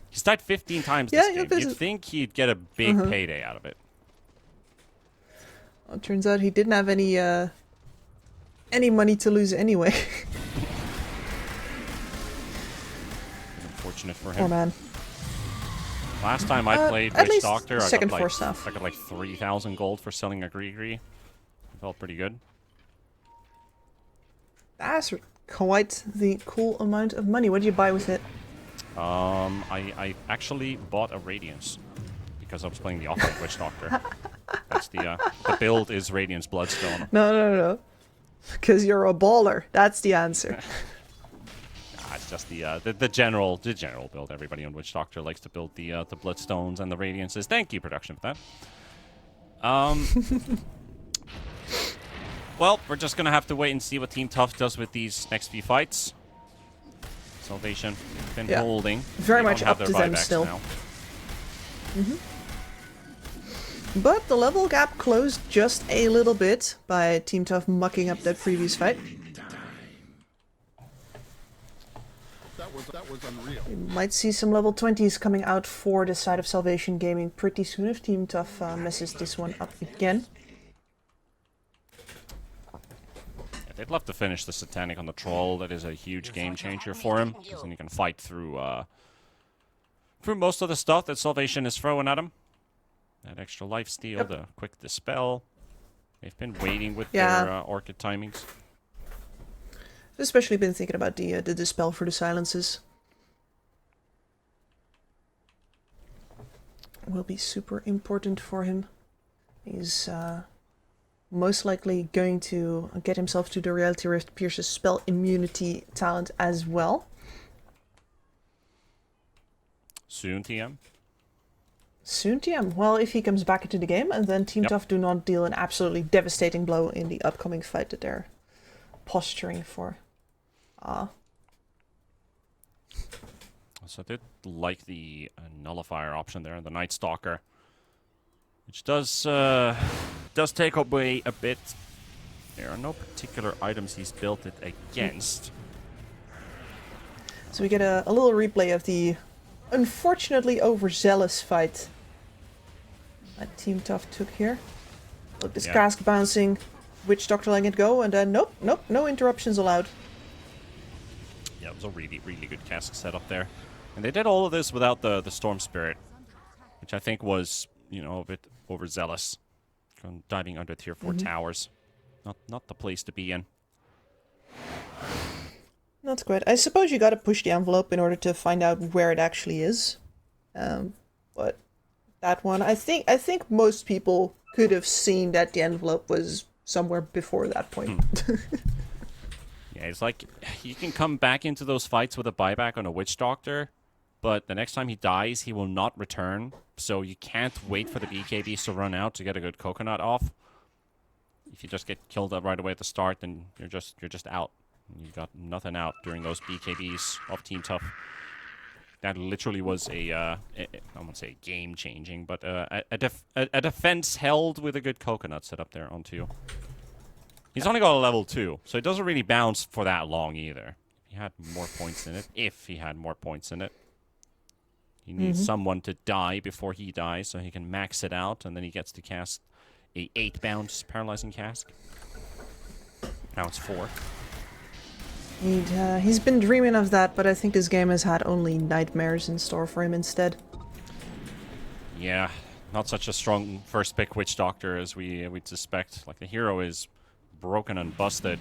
Speaker 15: He's died 15 times this game. You'd think he'd get a big payday out of it.
Speaker 8: Well, it turns out he didn't have any money to lose anyway.
Speaker 15: Unfortunate for him.
Speaker 8: Poor man.
Speaker 15: Last time I played Witch Doctor, I got like 3,000 gold for selling a Gree. Felt pretty good. That's
Speaker 8: quite the cool amount of money. What did you buy with it?
Speaker 15: I actually bought a Radiance because I was playing the offlane Witch Doctor. That's the build is Radiance Bloodstone.
Speaker 8: No. Because you're a baller. That's the answer.
Speaker 15: It's just the general build. Everybody on Witch Doctor likes to build the Bloodstones and the Radiances. Thank you, production, for that. Well, we're just gonna have to wait and see what Team Tough does with these next few fights. Salvation been holding.
Speaker 8: Very much up to them still. But the level gap closed just a little bit by Team Tough mucking up that previous fight.
Speaker 13: That was unreal.
Speaker 8: We might see some level 20s coming out for the side of Salvation Gaming pretty soon if Team Tough messes this one up again.
Speaker 15: They'd love to finish the Satanic on the Troll. That is a huge game changer for him, because then he can fight through most of the stuff that Salvation is throwing at him. That extra life steal, the quick dispel. They've been waiting with their Orchid timings.
Speaker 8: I've especially been thinking about the dispel for the silences. Will be super important for him. He's most likely going to get himself to the Reality Rift Pierce's spell immunity talent as well.
Speaker 15: Soon, TM?
Speaker 8: Soon, TM. Well, if he comes back into the game, and then Team Tough do not deal an absolutely devastating blow in the upcoming fight that they're posturing for.
Speaker 15: So I did like the nullifier option there, the Night Stalker, which does take away a bit. There are no particular items he's built it against.
Speaker 8: So we get a little replay of the unfortunately overzealous fight that Team Tough took here. Look, this cask bouncing, Witch Doctor letting it go, and then nope, no interruptions allowed.
Speaker 15: Yeah, it was a really, really good cask setup there. And they did all of this without the Storm Spirit, which I think was, you know, a bit overzealous. Diving under tier 4 towers. Not the place to be in.
Speaker 8: That's great. I suppose you gotta push the envelope in order to find out where it actually is. But that one, I think most people could have seen that the envelope was somewhere before that point.
Speaker 15: Yeah, it's like, you can come back into those fights with a buyback on a Witch Doctor, but the next time he dies, he will not return. So you can't wait for the BKBs to run out to get a good coconut off. If you just get killed right away at the start, then you're just out. You got nothing out during those BKBs of Team Tough. That literally was I won't say game-changing, but a defense held with a good coconut set up there onto you. He's only got a level 2, so it doesn't really bounce for that long either. He had more points in it, if he had more points in it. He needs someone to die before he dies, so he can max it out, and then he gets to cast a 8-bounce Paralyzing Cask. Now it's 4.
Speaker 8: He's been dreaming of that, but I think this game has had only nightmares in store for him instead.
Speaker 15: Yeah, not such a strong first pick Witch Doctor as we'd suspect. Like, the hero is broken and busted,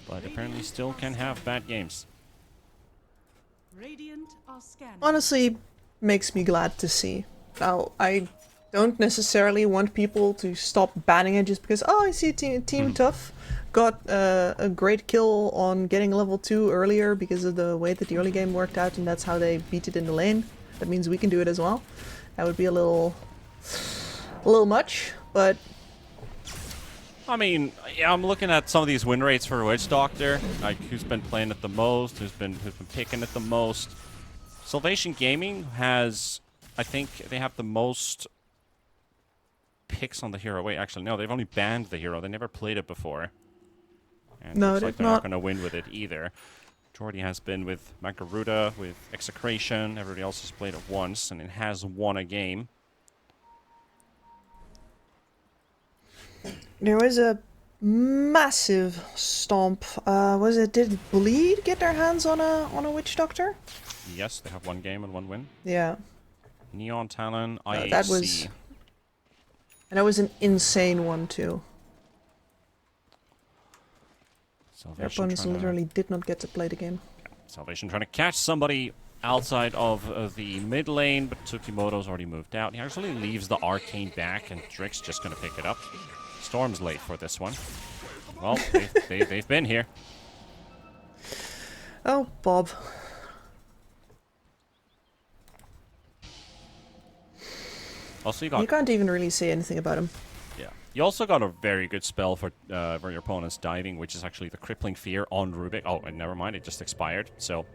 Speaker 15: but apparently still can have bad games.
Speaker 3: Radiant are scanning.
Speaker 8: Honestly, makes me glad to see. Now, I don't necessarily want people to stop banning it just because, oh, I see Team Tough got a great kill on getting level 2 earlier because of the way that the early game worked out, and that's how they beat it in the lane. That means we can do it as well. That would be a little much, but
Speaker 15: I mean, yeah, I'm looking at some of these win rates for Witch Doctor, like who's been playing it the most, who's been picking it the most. Salvation Gaming has, I think they have the most picks on the hero. Wait, actually, no, they've only banned the hero. They never played it before. And
Speaker 8: no,
Speaker 15: looks like they're not going to win with it either. Majority has been with Magaruda, with Execration. Everybody else has played it once, and it has won a game.
Speaker 8: There was a massive stomp. Did Bleed get their hands on a Witch Doctor?
Speaker 15: Yes, they have 1 game and 1 win.
Speaker 8: Yeah.
Speaker 15: Neon Talon, IHC.
Speaker 8: That was an insane one too. Their opponents literally did not get to play the game.
Speaker 15: Yeah. Salvation trying to catch somebody outside of the mid lane, but Tsukimoto's already moved out. He actually leaves the Arcane back, and Drick's just going to pick it up. Storm's late for this one. Well, they've been here.
Speaker 8: Oh, Bob.
Speaker 15: Also, you
Speaker 8: can't even really say anything about him.
Speaker 15: Yeah. You also got a very good spell for your opponent's diving, which is actually the Crippling Fear on Rubik. Oh, and never mind, it just expired, so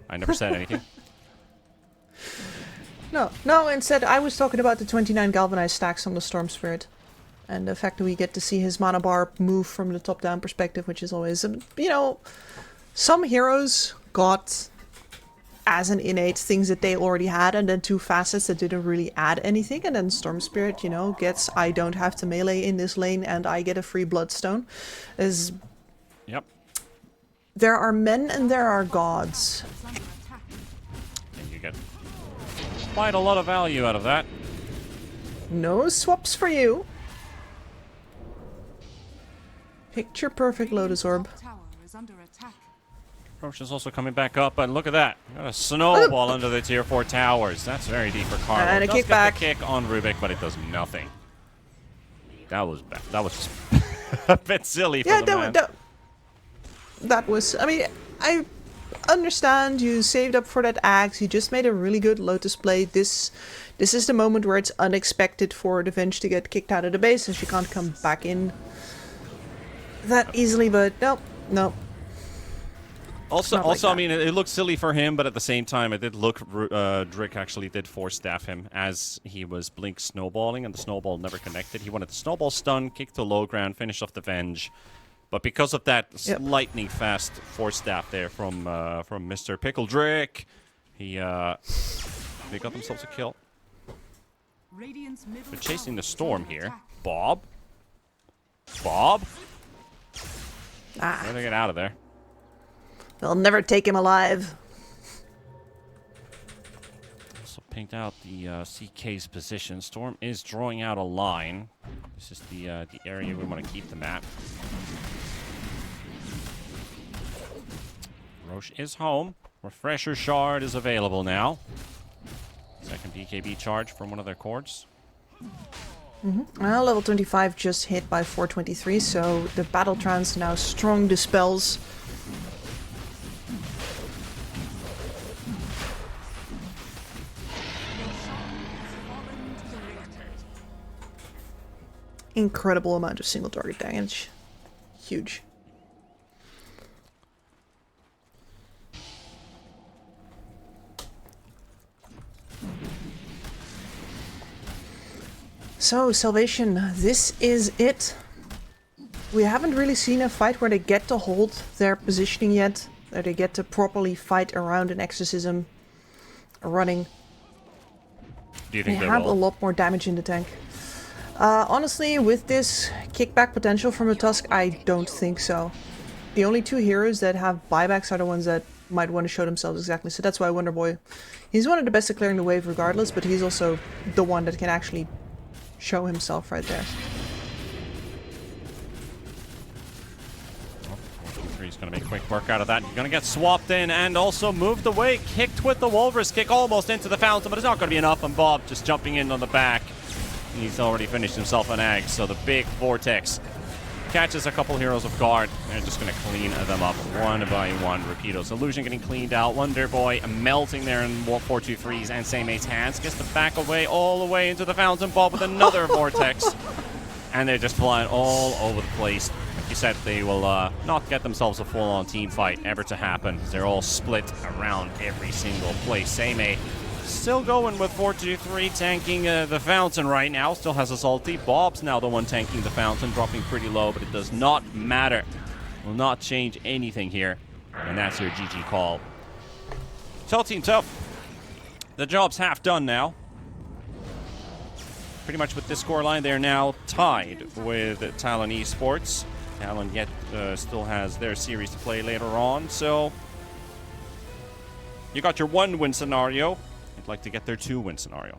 Speaker 15: I never said anything.
Speaker 8: No, instead I was talking about the 29 galvanized stacks on the Storm Spirit. And the fact that we get to see his mana bar move from the top-down perspective, which is always, some heroes got as an innate things that they already had, and then 2 facets that didn't really add anything, and then Storm Spirit, gets, I don't have to melee in this lane, and I get a free Bloodstone.
Speaker 15: Yep.
Speaker 8: There are men and there are gods.
Speaker 15: And you get quite a lot of value out of that.
Speaker 8: No swaps for you. Picture perfect Lotus Orb.
Speaker 15: Roche is also coming back up, and look at that. Got a snowball under the tier 4 towers. That's very deep for Carlo.
Speaker 8: And a
Speaker 15: does
Speaker 8: kickback.
Speaker 15: Get the kick on Rubik, but it does nothing. That was bad. That was just a bit silly for the man.
Speaker 8: That was... I mean, I understand you saved up for that axe. You just made a really good Lotus Blade. This is the moment where it's unexpected for the Venge to get kicked out of the base, and she can't come back in that easily, but nope.
Speaker 15: Also,
Speaker 8: like
Speaker 15: I mean, it looked silly for him, but at the same time, it did look... Drick actually did force staff him as he was Blink snowballing, and the snowball never connected. He wanted the snowball stun, kick to low ground, finish off the Venge. But because of that lightning fast force staff there from Mr. Pickle Drick, they got themselves a kill. They're chasing the storm here. Bob? How do they get out of there?
Speaker 8: They'll never take him alive.
Speaker 15: So picked out the CK's position. Storm is drawing out a line. This is the area we want to keep them at. Roche is home. Refresher Shard is available now. Second BKB charge from one of their cords.
Speaker 8: Well, level 25 just hit by 423, so the battle trance now strong dispels. Incredible amount of single target damage. Huge. So, Salvation, this is it. We haven't really seen a fight where they get to hold their positioning yet, where they get to properly fight around an exorcism running.
Speaker 15: Do you think they
Speaker 8: have
Speaker 15: will?
Speaker 8: a lot more damage in the tank? Honestly, with this kickback potential from the Tusk, I don't think so. The only two heroes that have buybacks are the ones that might want to show themselves exactly. So that's why Wonderboy, he's one of the best at clearing the wave regardless, but he's also the one that can actually show himself right there.
Speaker 15: He's going to make quick work out of that. You're going to get swapped in and also moved away. Kicked with the Walrus kick almost into the fountain, but it's not going to be enough. And Bob just jumping in on the back. He's already finished himself an egg, so the big Vortex catches a couple heroes off guard. They're just going to clean them up one by one. Rapido's Illusion getting cleaned out. Wonderboy melting there in 423's and Seime's hands. Gets the back away all the way into the fountain. Bob with another Vortex. And they're just flying all over the place. Like you said, they will not get themselves a full-on team fight ever to happen. They're all split around every single place. Seime still going with 423, tanking the fountain right now. Still has his ulti. Bob's now the one tanking the fountain, dropping pretty low, but it does not matter. Will not change anything here. And that's your GG call. Tell Team Tough, the job's half done now. Pretty much with this scoreline, they're now tied with Talon Esports. Talon yet still has their series to play later on, so you got your 1-win scenario. I'd like to get their 2-win scenario.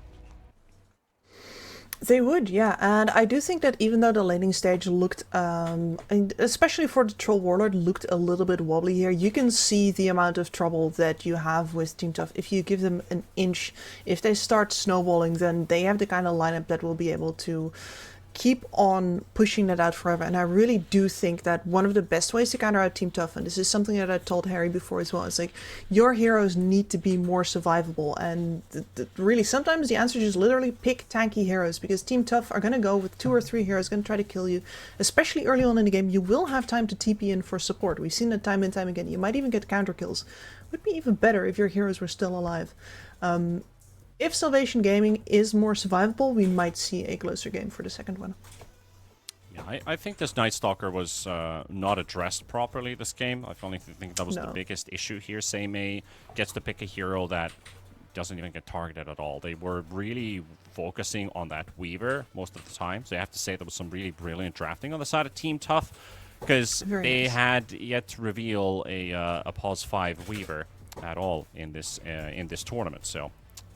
Speaker 8: They would, yeah, and I do think that even though the laning stage looked, and especially for the Troll Warlord, looked a little bit wobbly here, you can see the amount of trouble that you have with Team Tough. If you give them an inch, if they start snowballing, then they have the kind of lineup that will be able to keep on pushing that out forever. And I really do think that one of the best ways to counter out Team Tough, and this is something that I told Harry before as well, is like, your heroes need to be more survivable. And really, sometimes the answer is just literally pick tanky heroes, because Team Tough are going to go with 2 or 3 heroes, going to try to kill you. Especially early on in the game, you will have time to TP in for support. We've seen that time and time again. You might even get counter kills. Would be even better if your heroes were still alive. If Salvation Gaming is more survivable, we might see a closer game for the second one.
Speaker 15: Yeah, I think this Night Stalker was not addressed properly this game. I only think that was the biggest issue here. Seimei gets to pick a hero that doesn't even get targeted at all. They were really focusing on that Weaver most of the time. So you have to say there was some really brilliant drafting on the side of Team Tough, because they had yet to reveal a Pause 5 Weaver at all in this tournament. So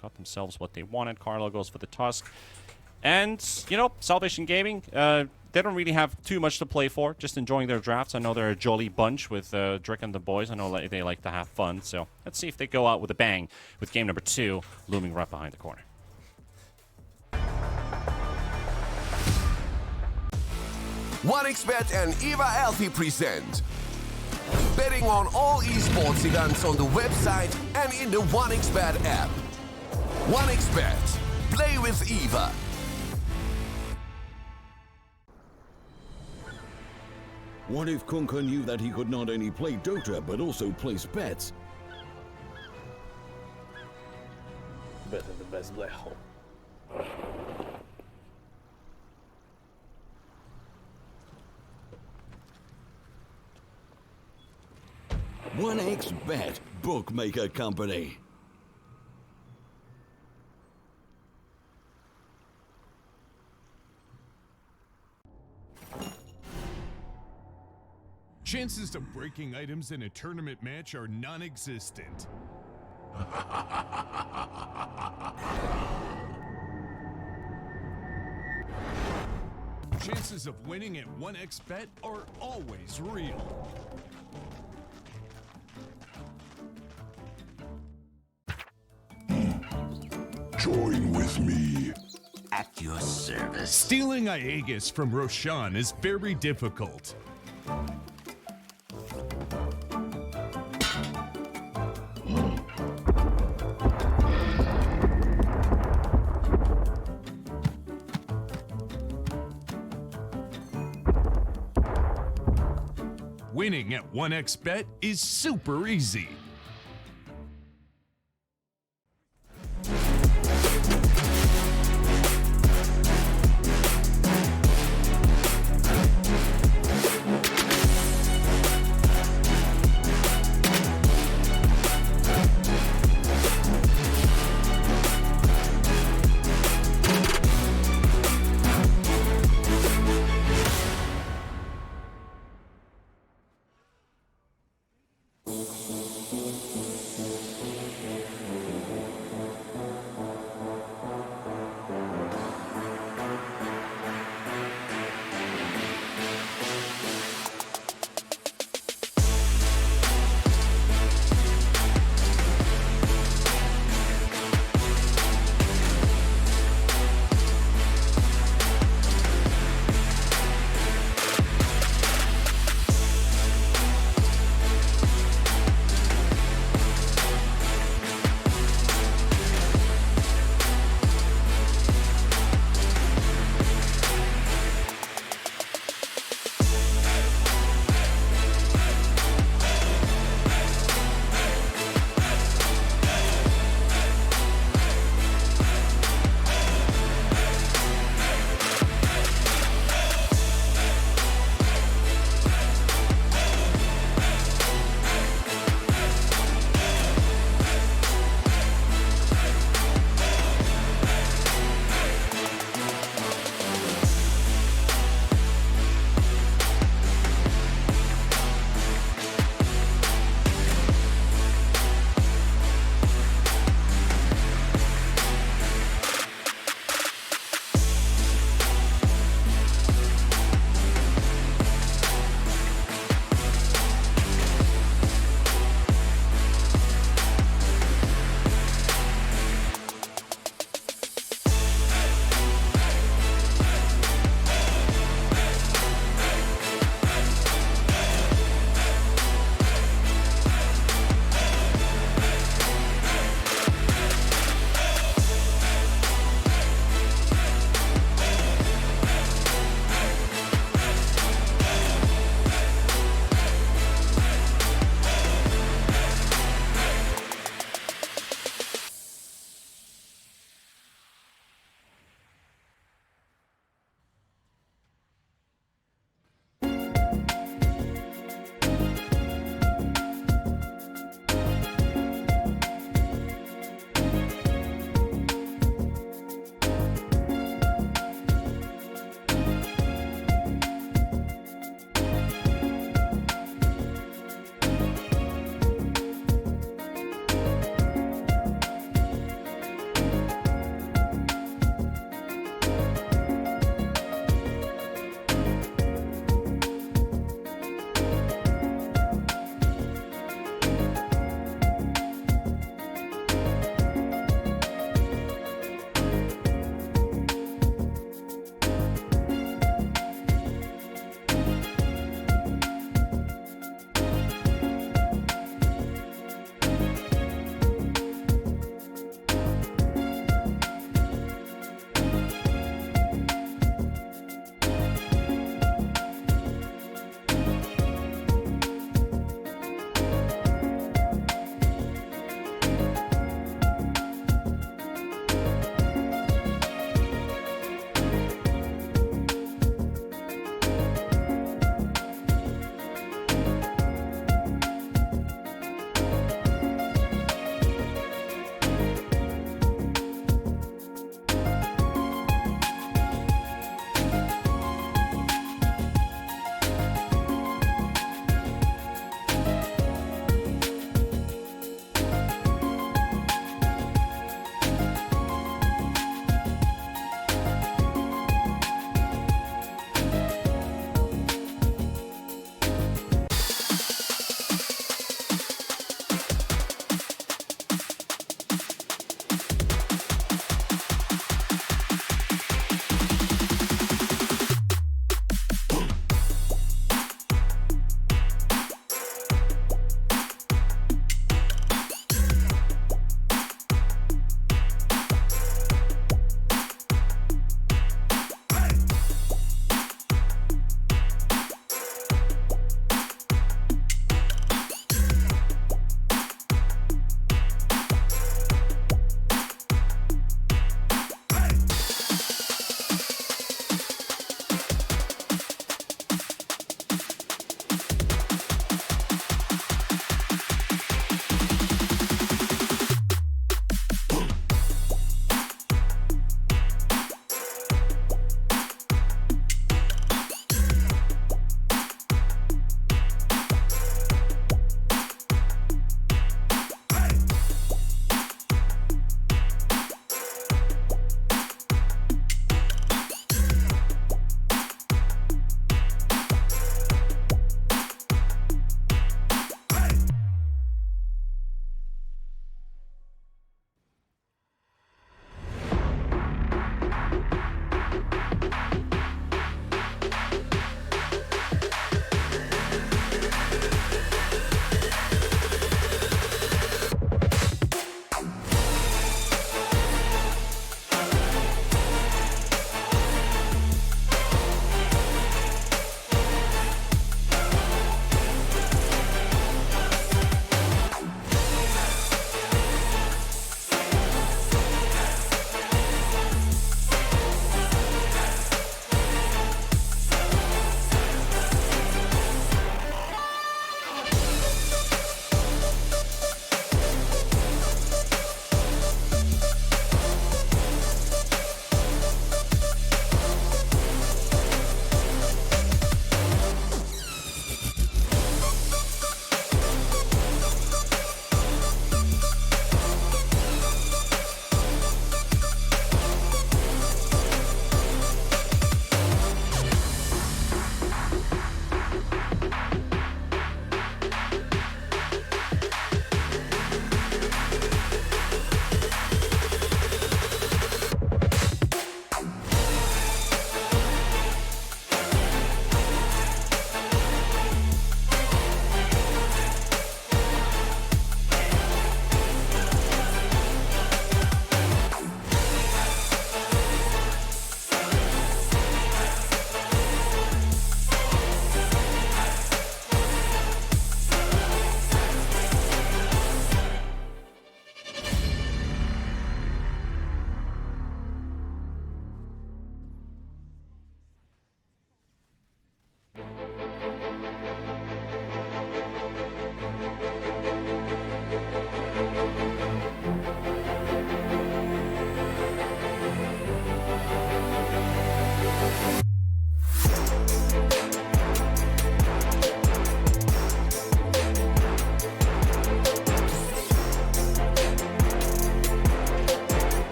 Speaker 15: got themselves what they wanted. Carlo goes for the Tusk. And, you know, Salvation Gaming, they don't really have too much to play for, just enjoying their drafts. I know they're a jolly bunch with Drick and the boys. I know they like to have fun. So let's see if they go out with a bang with game number 2 looming right behind the corner.
Speaker 9: OneXBet and Eva Alfie present betting on all esports events on the website and in the OneXBet app. OneXBet. Play with Eva.
Speaker 10: What if Kunka knew that he could not only play Dota, but also place bets?
Speaker 6: Better the best black hole.
Speaker 10: OneXBet, bookmaker company.
Speaker 1: Chances of breaking items in a tournament match are non-existent. chances of winning at 1xBet are always real.
Speaker 2: Join with me.
Speaker 11: At your service.
Speaker 1: Stealing Aegis from Roshan is very difficult. Winning at 1xBet is super easy.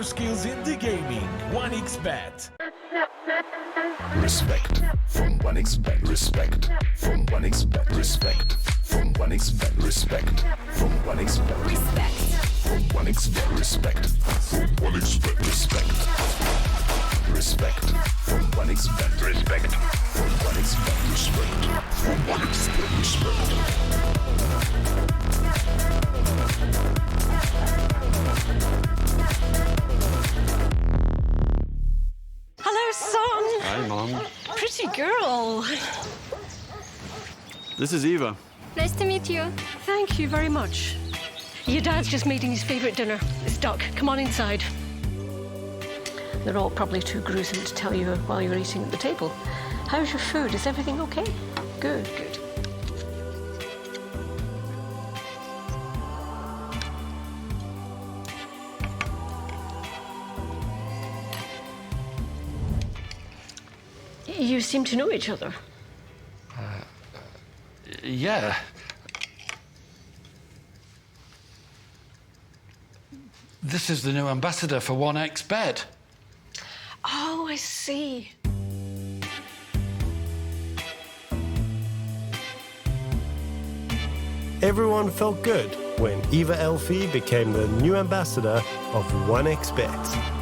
Speaker 12: skills in the gaming. 1xBet.
Speaker 2: Respect from 1xBet. Respect from 1xBet. Respect from 1xBet. Respect from 1xBet. Respect from 1xBet. Respect from 1xBet. Respect. Respect from 1xBet. Respect from 1xBet. Respect from 1xBet. Respect.
Speaker 4: Hello, son.
Speaker 13: Hi, Mom.
Speaker 4: Pretty girl.
Speaker 13: This is Eva.
Speaker 14: Nice to meet you.
Speaker 4: Thank you very much. Your dad's just making his favourite dinner. It's duck. Come on inside. They're all probably too gruesome to tell you while you're eating at the table. How's your food? Is everything okay? Good, good. You seem to know each other.
Speaker 5: Yeah. This is the new ambassador for 1xBet.
Speaker 4: Oh, I see.
Speaker 6: Everyone felt good when Eva Elfie became the new ambassador of 1xBet.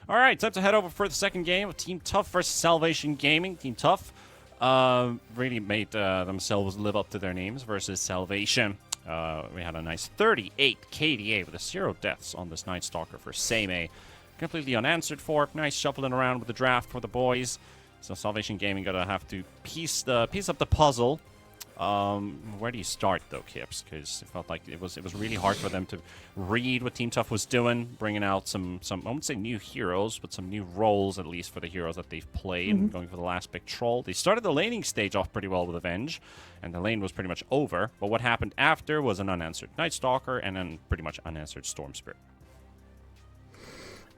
Speaker 15: All right, time to head over for the second game of Team Tough versus Salvation Gaming. Team Tough really made themselves live up to their names versus Salvation. We had a nice 38 KDA with a 0 deaths on this Night Stalker for Seimei. Completely unanswered for. Nice shuffling around with the draft for the boys. So Salvation Gaming gonna have to piece up the puzzle. Where do you start though, Kips? Because it felt like it was really hard for them to read what Team Tough was doing, bringing out some I wouldn't say new heroes, but some new roles at least for the heroes that they've played. Going for the last big troll. They started the laning stage off pretty well with Avenge, and the lane was pretty much over. But what happened after was an unanswered Night Stalker and then pretty much unanswered Storm Spirit.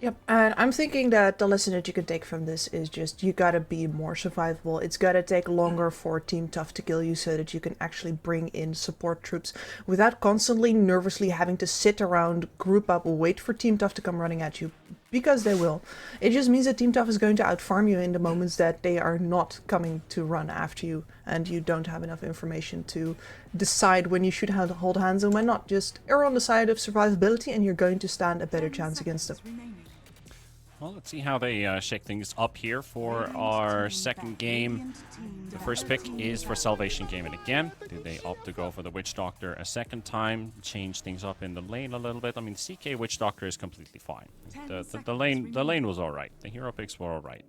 Speaker 8: Yep, and I'm thinking that the lesson that you can take from this is just you gotta be more survivable. It's gotta take longer for Team Tough to kill you so that you can actually bring in support troops without constantly nervously having to sit around, group up, wait for Team Tough to come running at you, because they will. It just means that Team Tough is going to outfarm you in the moments that they are not coming to run after you and you don't have enough information to decide when you should hold hands and when not. Just err on the side of survivability and you're going to stand a better chance against them.
Speaker 15: Well, let's see how they shake things up here for our second game. The first pick is for Salvation Gaming again. Do they opt to go for the Witch Doctor a second time? Change things up in the lane a little bit. I mean, CK Witch Doctor is completely fine. The lane was alright. The hero picks were alright.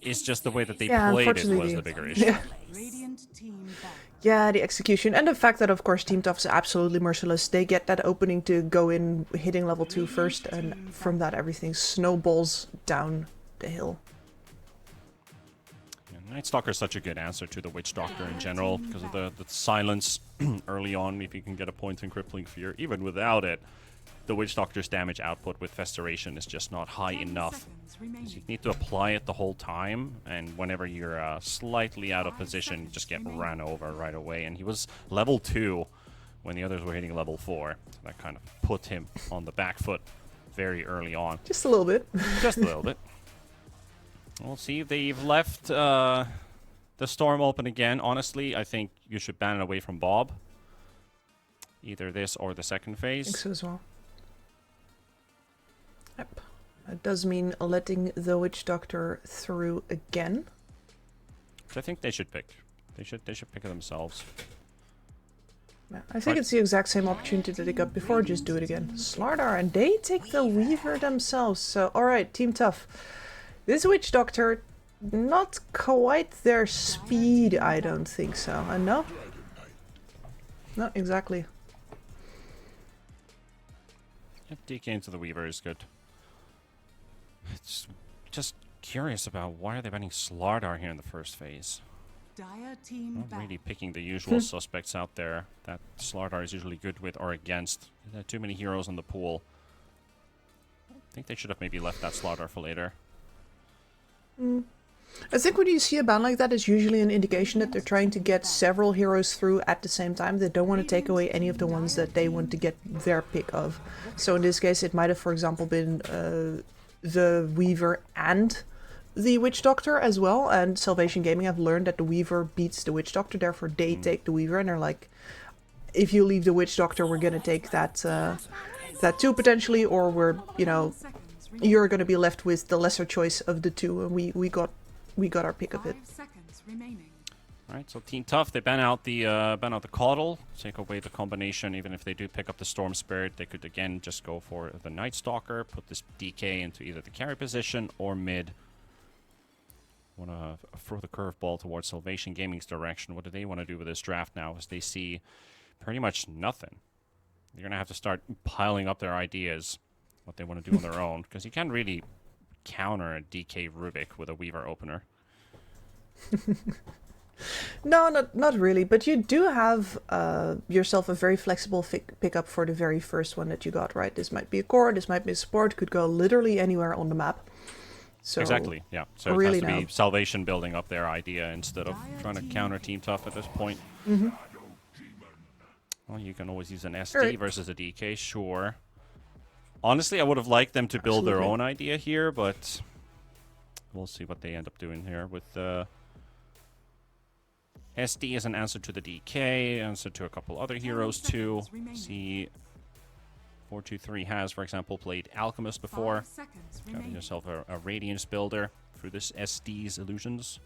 Speaker 15: It's just the way that they played it was the bigger issue.
Speaker 8: Yeah, the execution and the fact that, of course, Team Tough is absolutely merciless. They get that opening to go in hitting level 2 first, and from that everything snowballs down the hill.
Speaker 15: Yeah, Night Stalker is such a good answer to the Witch Doctor in general because of the silence early on. If you can get a point in Crippling Fear, even without it, the Witch Doctor's damage output with Festeration is just not high enough. You need to apply it the whole time, and whenever you're slightly out of position, you just get ran over right away. And he was level 2 when the others were hitting level 4. So that kind of put him on the back foot very early on.
Speaker 8: Just a little bit.
Speaker 15: Just a little bit. We'll see if they've left the Storm open again. Honestly, I think you should ban it away from Bob. Either this or the second phase.
Speaker 8: I think so as well. Yep. That does mean letting the Witch Doctor through again.
Speaker 15: I think they should pick. They should pick it themselves.
Speaker 8: Yeah, I think it's the exact same opportunity that they got before. Just do it again. Slardar, and they take the Weaver themselves. So, alright, Team Tough. This Witch Doctor, not quite their speed, I don't think so. No? Not exactly.
Speaker 15: DK into the Weaver is good. It's just curious about why are they banning Slardar here in the first phase. Not really picking the usual suspects out there that Slardar is usually good with or against. There are too many heroes in the pool. I think they should have maybe left that Slardar for later.
Speaker 8: I think when you see a ban like that, it's usually an indication that they're trying to get several heroes through at the same time. They don't want to take away any of the ones that they want to get their pick of. So in this case, it might have, for example, been the Weaver and the Witch Doctor as well. And Salvation Gaming have learned that the Weaver beats the Witch Doctor, therefore they take the Weaver, and they're like, if you leave the Witch Doctor, we're gonna take that too potentially, or we're, you know, you're gonna be left with the lesser choice of the two, and we got our pick of it.
Speaker 15: All right, so Team Tough, they ban out the Caudal, take away the combination. Even if they do pick up the Storm Spirit, they could again just go for the Night Stalker, put this DK into either the carry position or mid. Want to throw the curveball towards Salvation Gaming's direction. What do they want to do with this draft now, as they see pretty much nothing? They're going to have to start piling up their ideas, what they want to do on their own, because you can't really counter a DK Rubik with a Weaver opener.
Speaker 8: No, not really, but you do have yourself a very flexible pickup for the very first one that you got, right? This might be a core, this might be a support, could go literally anywhere on the map. So
Speaker 15: exactly, yeah. So
Speaker 8: really
Speaker 15: it has to be Salvation building up their idea instead of trying to counter Team Tough at this point. Well, you can always use an SD versus a DK, sure. Honestly, I would have liked them to build their own idea here, but we'll see what they end up doing here with SD as an answer to the DK, answer to a couple other heroes too. See, 423 has, for example, played Alchemist before. Got yourself a Radiance builder through this SD's illusions.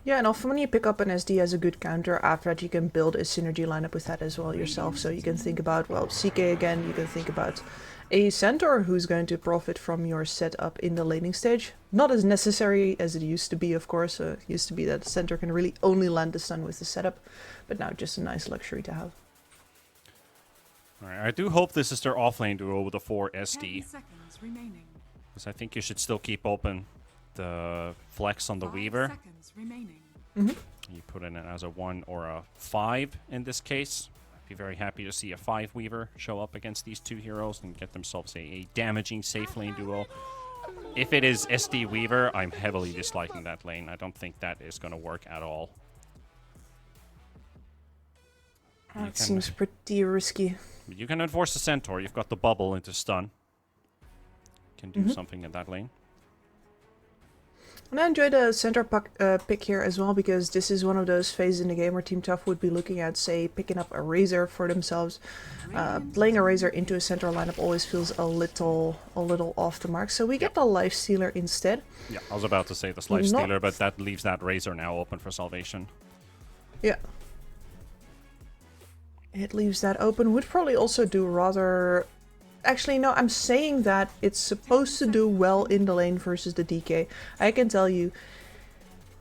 Speaker 8: Yeah, and often when you pick up an SD as a good counter, after that you can build a synergy lineup with that as well yourself. So you can think about, well, CK again, you can think about a Centaur who's going to profit from your setup in the laning stage. Not as necessary as it used to be, of course. It used to be that the Centaur can really only land the stun with the setup, but now just a nice luxury to have.
Speaker 15: Alright, I do hope this is their offlane duo with the 4 SD. Because I think you should still keep open the flex on the Weaver. You put in it as a 1 or a 5 in this case. I'd be very happy to see a 5 Weaver show up against these two heroes and get themselves a damaging safe lane duo. If it is SD Weaver, I'm heavily disliking that lane. I don't think that is going to work at all.
Speaker 8: That seems pretty risky.
Speaker 15: You can enforce the Centaur. You've got the bubble into stun. Can do something in that lane.
Speaker 8: And I enjoy the Centaur pick here as well, because this is one of those phases in the game where Team Tough would be looking at, say, picking up a Razor for themselves. Playing a Razor into a Centaur lineup always feels a little off the mark, so we get the Lifestealer instead.
Speaker 15: Yeah, I was about to say this Lifestealer, but that leaves that Razor now open for Salvation.
Speaker 8: Yeah. It leaves that open. Would probably also do rather... Actually, no, I'm saying that it's supposed to do well in the lane versus the DK. I can tell you,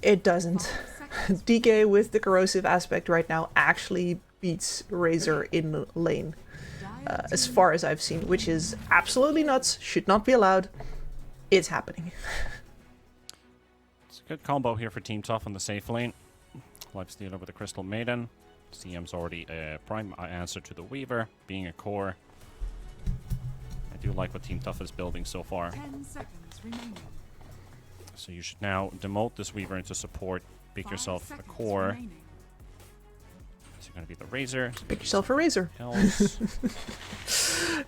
Speaker 8: it doesn't. DK with the corrosive aspect right now actually beats Razor in the lane. As far as I've seen, which is absolutely nuts, should not be allowed. It's happening.
Speaker 15: It's a good combo here for Team Tough on the safe lane. Lifestealer with the Crystal Maiden. CM's already a prime answer to the Weaver, being a core. I do like what Team Tough is building so far.
Speaker 3: 10 seconds remaining.
Speaker 15: So you should now demote this Weaver into support, pick yourself a core. Is it going to be the Razor?
Speaker 8: Pick yourself a Razor.
Speaker 15: Else?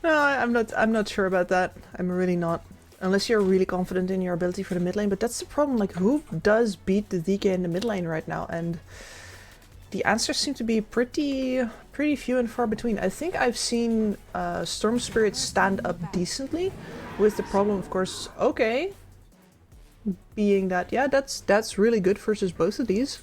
Speaker 8: No, I'm not sure about that. I'm really not. Unless you're really confident in your ability for the mid lane, but that's the problem. Like, who does beat the DK in the mid lane right now? And the answers seem to be pretty few and far between. I think I've seen Storm Spirit stand up decently, with the problem, of course, okay, being that, yeah, that's really good versus both of these.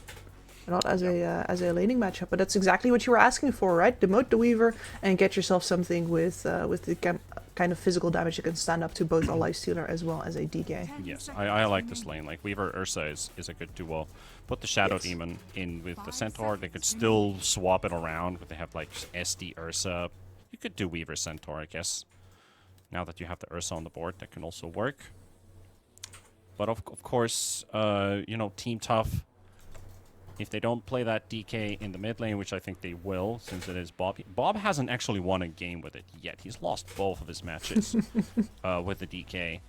Speaker 8: Not as a laning matchup, but that's exactly what you were asking for, right? Demote the Weaver and get yourself something with the kind of physical damage that can stand up to both a Lifestealer as well as a DK.
Speaker 15: Yes, I like this lane. Like, Weaver Ursa is a good duo. Put the Shadow Demon in with the Centaur. They could still swap it around, but they have like SD Ursa. You could do Weaver Centaur, I guess. Now that you have the Ursa on the board, that can also work. But of course, you know, Team Tough, if they don't play that DK in the mid lane, which I think they will, since it is Bob. Bob hasn't actually won a game with it yet. He's lost both of his matches with the DK.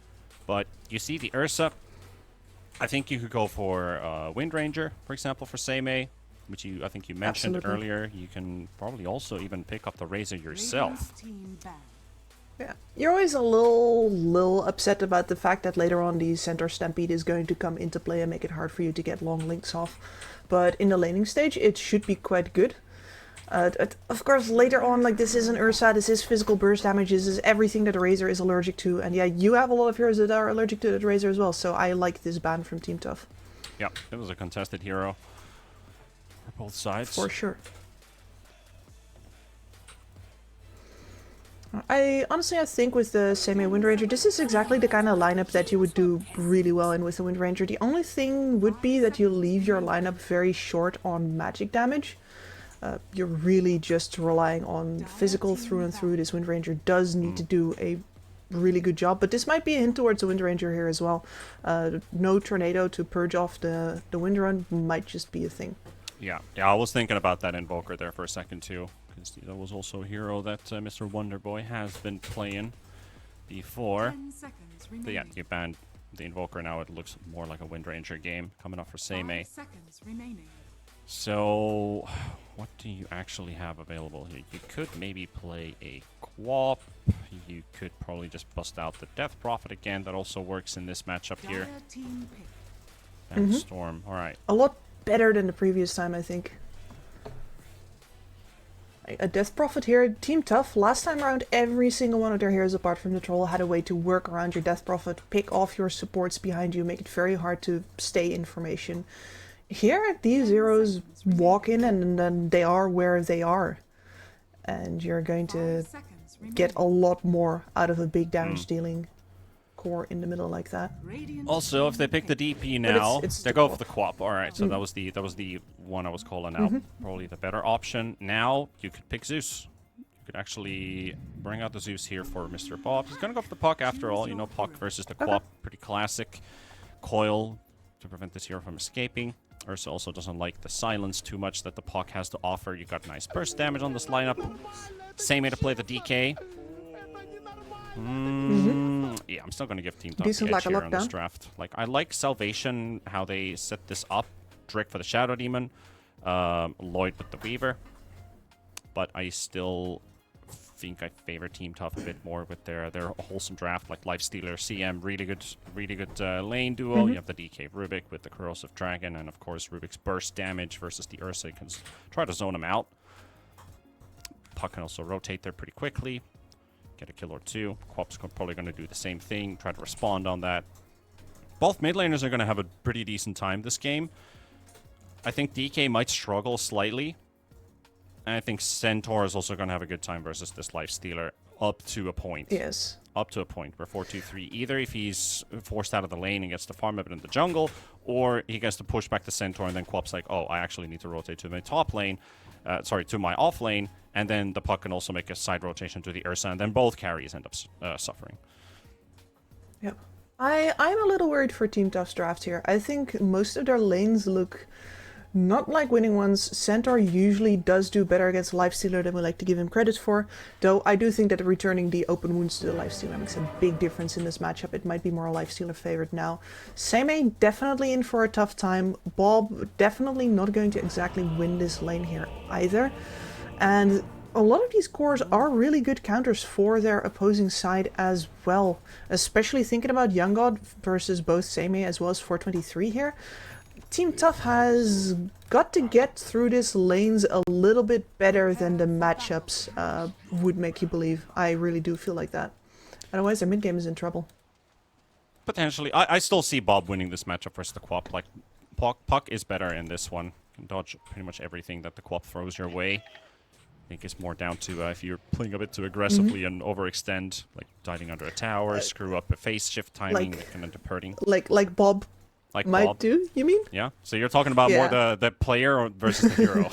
Speaker 15: But you see the Ursa. I think you could go for Wind Ranger, for example, for Seimei, which I think you mentioned earlier. You can probably also even pick up the Razor yourself.
Speaker 8: Yeah, you're always a little upset about the fact that later on the Centaur Stampede is going to come into play and make it hard for you to get long links off. But in the laning stage, it should be quite good. Of course, later on, like, this is an Ursa, this is physical burst damage, this is everything that a Razor is allergic to. And yeah, you have a lot of heroes that are allergic to that Razor as well, so I like this ban from Team Tough.
Speaker 15: Yeah, it was a contested hero for both sides.
Speaker 8: For sure. I think with the Seimei Wind Ranger, this is exactly the kind of lineup that you would do really well in with the Wind Ranger. The only thing would be that you leave your lineup very short on magic damage. You're really just relying on physical through and through. This Wind Ranger does need to do a really good job, but this might be a hint towards the Wind Ranger here as well. No Tornado to purge off the Wind Run might just be a thing.
Speaker 15: Yeah, I was thinking about that Invoker there for a second too, because that was also a hero that Mr. Wonderboy has been playing before. But yeah, you banned the Invoker, now it looks more like a Wind Ranger game coming up for Seimei. So, what do you actually have available here? You could maybe play a Quap. You could probably just bust out the Death Prophet again. That also works in this matchup here. And Storm. Alright.
Speaker 8: A lot better than the previous time, I think. A Death Prophet here. Team Tough, last time around, every single one of their heroes apart from the Troll had a way to work around your Death Prophet, pick off your supports behind you, make it very hard to stay in formation. Here, these heroes walk in and then they are where they are. And you're going to get a lot more out of a big damage dealing core in the middle like that.
Speaker 15: Also, if they pick the DP now, they go for the Quap. Alright, so that was the one I was calling out. Probably the better option. Now, you could pick Zeus. You could actually bring out the Zeus here for Mr. Bob. He's gonna go for the Puck after all. You know, Puck versus the Quap. Pretty classic. Coil to prevent this hero from escaping. Ursa also doesn't like the silence too much that the Puck has to offer. You got nice burst damage on this lineup. Seimei to play the DK. Yeah, I'm still going to give Team Tough the edge here on this draft. Like, I like Salvation, how they set this up. Drake for the Shadow Demon. Lloyd with the Weaver. But I still think I favor Team Tough a bit more with their wholesome draft, like Lifestealer, CM, really good lane duo. You have the DK Rubik with the Corrosive Dragon, and of course Rubik's burst damage versus the Ursa. You can try to zone him out. Puck can also rotate there pretty quickly, get a kill or two. Quap's probably going to do the same thing, try to respond on that. Both mid laners are going to have a pretty decent time this game. I think DK might struggle slightly. And I think Centaur is also going to have a good time versus this Lifestealer up to a point.
Speaker 8: Yes.
Speaker 15: Up to a point where 4-2-3, either if he's forced out of the lane and gets to farm a bit in the jungle, or he gets to push back the Centaur and then Quap's like, oh, I actually need to rotate to my top lane, to my off lane, and then the Puck can also make a side rotation to the Ursa, and then both carries end up suffering.
Speaker 8: Yep. I'm a little worried for Team Tough's draft here. I think most of their lanes look not like winning ones. Centaur usually does do better against Lifestealer than we like to give him credit for, though I do think that returning the open wounds to the Lifestealer makes a big difference in this matchup. It might be more a Lifestealer favorite now. Seimei definitely in for a tough time. Bob definitely not going to exactly win this lane here either. And a lot of these cores are really good counters for their opposing side as well, especially thinking about Young God versus both Seimei as well as 423 here. Team Tough has got to get through this lanes a little bit better than the matchups would make you believe. I really do feel like that. Otherwise, their mid game is in trouble.
Speaker 15: Potentially. I still see Bob winning this matchup versus the Quap. Like, Puck is better in this one. Can dodge pretty much everything that the Quap throws your way. I think it's more down to if you're playing a bit too aggressively and overextend, like diving under a tower, screw up a phase shift timing, that can end up hurting.
Speaker 8: Like Bob.
Speaker 15: Like
Speaker 8: might
Speaker 15: Bob.
Speaker 8: do, you mean?
Speaker 15: Yeah. So you're talking about more the player versus the hero.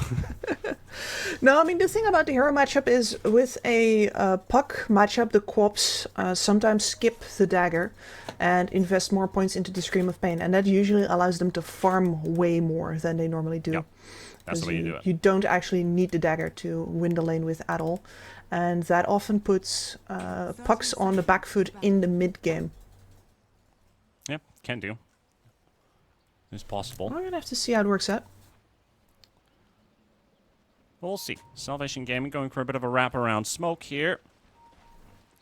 Speaker 8: No, I mean, the thing about the hero matchup is with a Puck matchup, the Quaps sometimes skip the dagger and invest more points into the Scream of Pain, and that usually allows them to farm way more than they normally do.
Speaker 15: Yep. That's the way you do it.
Speaker 8: You don't actually need the dagger to win the lane with at all, and that often puts Pucks on the back foot in the mid game.
Speaker 15: can do. It's possible.
Speaker 8: We're gonna have to see how it works out.
Speaker 15: We'll see. Salvation Gaming going for a bit of a wraparound smoke here.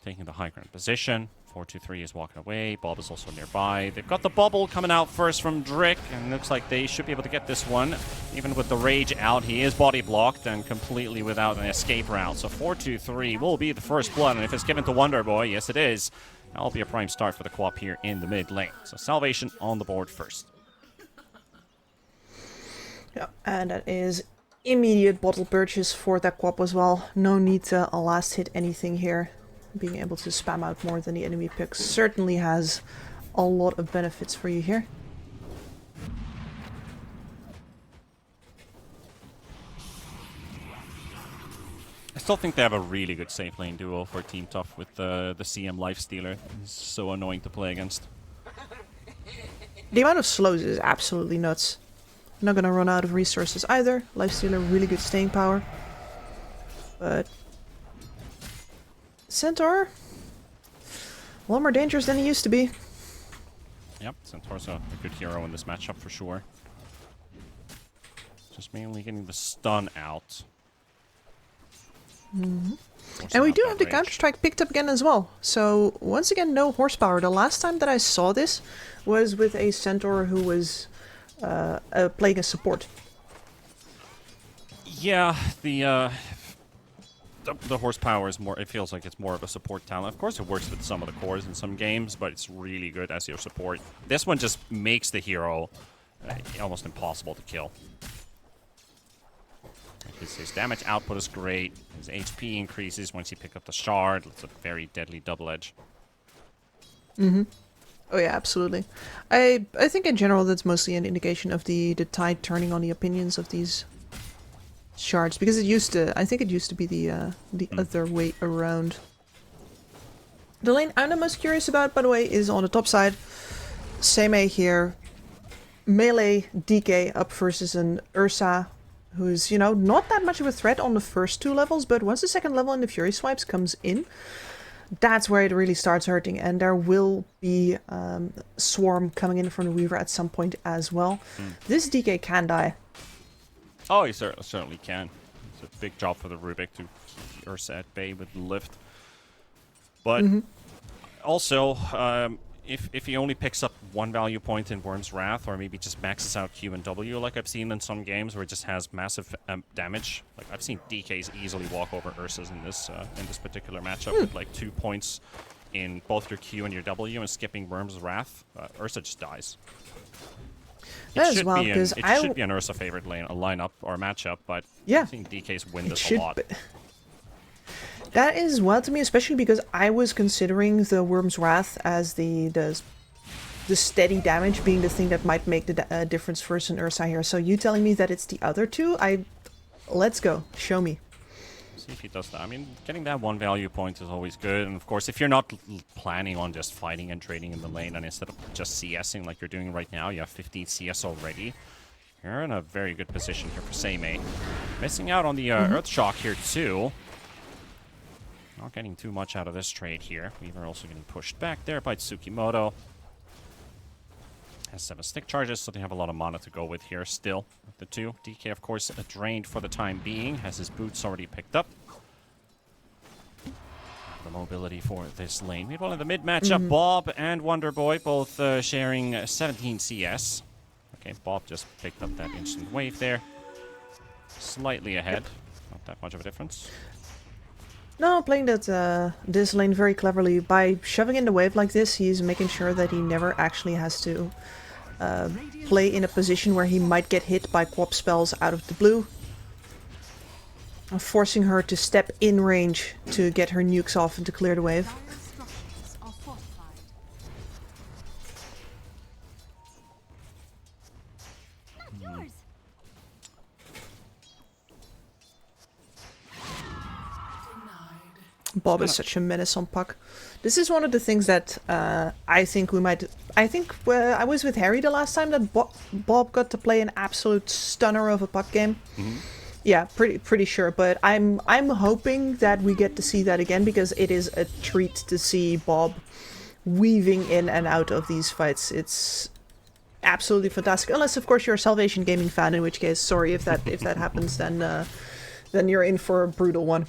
Speaker 15: Taking the high ground position. 4-2-3 is walking away. Bob is also nearby. They've got the bubble coming out first from Drick, and looks like they should be able to get this one. Even with the rage out, he is body blocked and completely without an escape route. So 4-2-3 will be the first blood, and if it's given to Wonder Boy, yes it is. That'll be a prime start for the co-op here in the mid lane. So Salvation on the board first.
Speaker 8: Yeah, and that is immediate bottle purchase for that co-op as well. No need to last hit anything here. Being able to spam out more than the enemy picks certainly has a lot of benefits for you here.
Speaker 15: I still think they have a really good safe lane duo for Team Tough with the CM Lifestealer. He's so annoying to play against.
Speaker 8: The amount of slows is absolutely nuts. Not gonna run out of resources either. Lifestealer, really good staying power. But Centaur, a lot more dangerous than he used to be.
Speaker 15: Yep, Centaur's a good hero in this matchup for sure. Just mainly getting the stun out.
Speaker 8: And we do have the Counter-Strike picked up again as well. So once again, no horsepower. The last time that I saw this was with a Centaur who was playing a support.
Speaker 15: Yeah, the horsepower is more, it feels like it's more of a support talent. Of course it works with some of the cores in some games, but it's really good as your support. This one just makes the hero almost impossible to kill. His damage output is great. His HP increases once you pick up the shard. It's a very deadly double edge.
Speaker 8: Oh yeah, absolutely. I think in general that's mostly an indication of the tide turning on the opinions of these shards, because I think it used to be the other way around. The lane I'm the most curious about, by the way, is on the top side. Same A here. Melee DK up versus an Ursa, who's, you know, not that much of a threat on the first two levels, but once the second level and the Fury Swipes comes in, that's where it really starts hurting, and there will be Swarm coming in from the Weaver at some point as well. This DK can die.
Speaker 15: Oh, he certainly can. It's a big job for the Rubik to keep Ursa at bay with lift. But also, if he only picks up one value point in Worm's Wrath, or maybe just maxes out Q and W, like I've seen in some games where it just has massive damage. Like I've seen DKs easily walk over Ursas in this particular matchup with like 2 points in both your Q and your W, and skipping Worm's Wrath, Ursa just dies.
Speaker 8: That is wild, because
Speaker 15: it should be an Ursa favorite lineup or matchup, but
Speaker 8: yeah,
Speaker 15: I've seen DKs win this a lot.
Speaker 8: That is wild to me, especially because I was considering the Worm's Wrath as the steady damage being the thing that might make the difference versus an Ursa here. So you telling me that it's the other two? Let's go. Show me.
Speaker 15: See if he does that. I mean, getting that one value point is always good. And of course, if you're not planning on just fighting and trading in the lane, and instead of just CSing like you're doing right now, you have 15 CS already, you're in a very good position here for Seimei. Missing out on the Earth Shock here too. Not getting too much out of this trade here. Weaver also getting pushed back there by Tsukimoto. Has 7 stick charges, so they have a lot of mana to go with here still. With the 2. DK, of course, drained for the time being. Has his boots already picked up. The mobility for this lane. Meanwhile, in the mid matchup, Bob and Wonder Boy both sharing 17 CS. Okay, Bob just picked up that instant wave there. Slightly ahead. Not that much of a difference.
Speaker 8: No, playing this lane very cleverly. By shoving in the wave like this, he's making sure that he never actually has to play in a position where he might get hit by co-op spells out of the blue. Forcing her to step in range to get her nukes off and to clear the wave. Bob is such a menace on puck. This is one of the things that I think we might... I think I was with Harry the last time that Bob got to play an absolute stunner of a puck game. Yeah, pretty sure. But I'm hoping that we get to see that again, because it is a treat to see Bob weaving in and out of these fights. It's absolutely fantastic. Unless, of course, you're a Salvation Gaming fan, in which case, sorry if that happens, then you're in for a brutal one.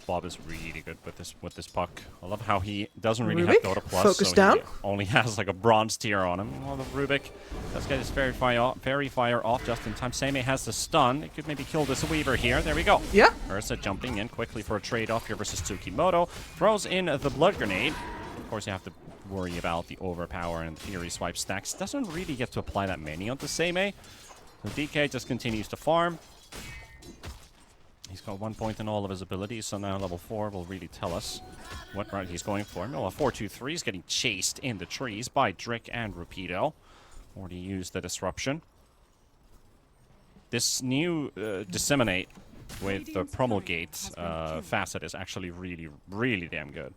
Speaker 15: Bob is really good with this puck. I love how he doesn't really
Speaker 8: Rubik,
Speaker 15: have Dota Plus,
Speaker 8: focus
Speaker 15: so
Speaker 8: down.
Speaker 15: he only has like a bronze tier on him. Well, the Rubik does get his fairy fire off just in time. Seimei has the stun. It could maybe kill this Weaver here. There we go.
Speaker 8: Yeah.
Speaker 15: Ursa jumping in quickly for a trade-off here versus Tsukimoto. Throws in the blood grenade. Of course, you have to worry about the overpower and Fury swipe stacks. Doesn't really get to apply that many onto Seimei. So DK just continues to farm. He's got 1 point in all of his abilities, so now level 4 will really tell us what route he's going for. No, a 4-2-3 is getting chased in the trees by Drick and Rapido. Already used the disruption. This new disseminate with the promulgate facet is actually really, really damn good.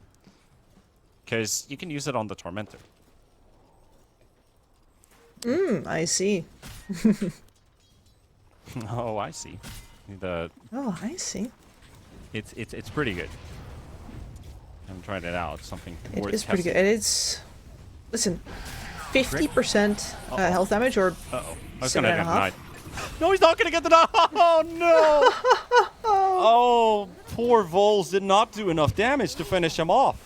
Speaker 15: Because you can use it on the Tormentor.
Speaker 8: I see.
Speaker 15: Oh, I see.
Speaker 8: Oh, I see.
Speaker 15: It's pretty good. I haven't tried it out. It's something
Speaker 8: It
Speaker 15: worth
Speaker 8: is pretty good.
Speaker 15: testing.
Speaker 8: And it's, listen, 50% health damage or
Speaker 15: I was gonna get
Speaker 8: 7.5.
Speaker 15: denied. No, he's not gonna get denied. Oh no! Oh, poor Vols did not do enough damage to finish him off.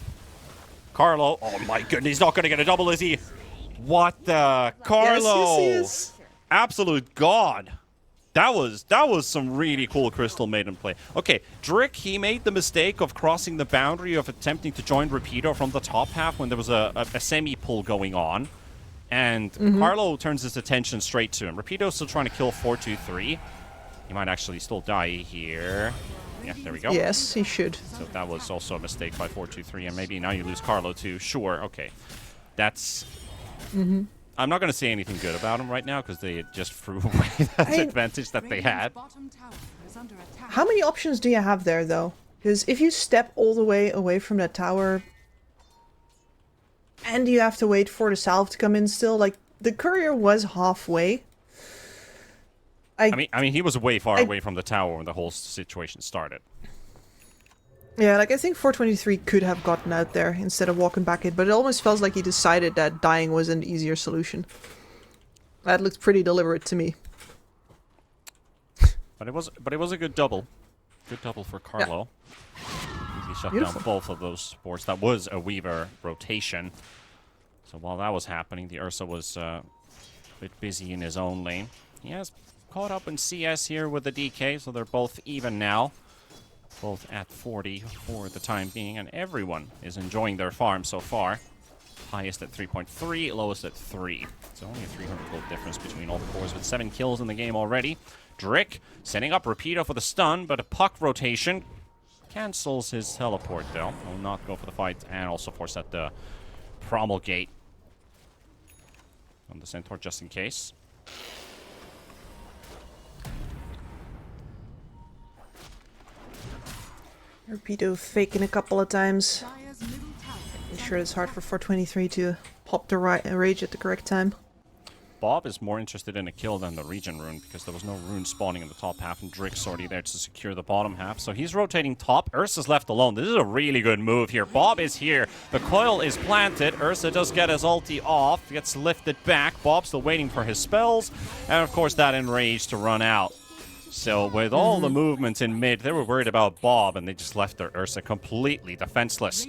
Speaker 15: Carlo, oh my goodness, he's not gonna get a double, is he? What the Carlo?
Speaker 8: Yes.
Speaker 15: Absolute god. That was some really cool Crystal Maiden play. Okay, Drick, he made the mistake of crossing the boundary of attempting to join Rapido from the top half when there was a semi-pull going on. And Carlo turns his attention straight to him. Rapido's still trying to kill 4-2-3. He might actually still die here. Yeah, there we go.
Speaker 8: Yes, he should.
Speaker 15: So that was also a mistake by 4-2-3, and maybe now you lose Carlo too. Sure, okay. That's... I'm not going to say anything good about him right now because they just threw away that advantage that they had.
Speaker 8: How many options do you have there, though? Because if you step all the way away from that tower, and you have to wait for the salve to come in still, like, the courier was halfway.
Speaker 15: I mean, he was way far away from the tower when the whole situation started.
Speaker 8: Yeah, like, I think 423 could have gotten out there instead of walking back in, but it almost feels like he decided that dying was an easier solution. That looked pretty deliberate to me.
Speaker 15: But it was a good double. Good double for Carlo. He shut down both of those sports. That was a Weaver rotation. So while that was happening, the Ursa was a bit busy in his own lane. He has caught up in CS here with the DK, so they're both even now. Both at 40 for the time being, and everyone is enjoying their farm so far. Highest at 3.3, lowest at 3. So only a 300 gold difference between all the cores with 7 kills in the game already. Drick setting up Rapido for the stun, but a puck rotation cancels his teleport though. Will not go for the fight and also force at the promulgate on the Centaur just in case.
Speaker 8: Rapido faking a couple of times. I'm sure it's hard for 423 to pop the rage at the correct time.
Speaker 15: Bob is more interested in a kill than the regen rune because there was no rune spawning in the top half and Drick's already there to secure the bottom half. So he's rotating top. Ursa's left alone. This is a really good move here. Bob is here. The coil is planted. Ursa does get his ulti off. Gets lifted back. Bob's still waiting for his spells. And of course that enrage to run out. So with all the movements in mid, they were worried about Bob, and they just left their Ursa completely defenseless.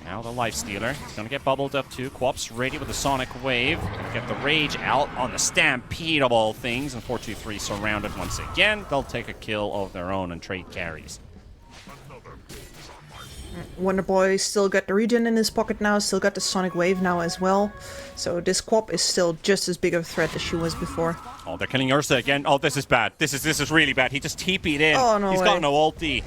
Speaker 15: Now the Lifestealer is going to get bubbled up too. Quap's ready with the Sonic Wave. Gonna get the Rage out on the Stampede of all things, and 4-2-3 surrounded once again. They'll take a kill of their own and trade carries.
Speaker 8: Wonder Boy still got the regen in his pocket now, still got the Sonic Wave now as well. So this Quap is still just as big of a threat as she was before.
Speaker 15: Oh, they're killing Ursa again. Oh, this is bad. This is really bad. He just TP'd in.
Speaker 8: Oh, no
Speaker 15: He's
Speaker 8: way.
Speaker 15: got no ulti.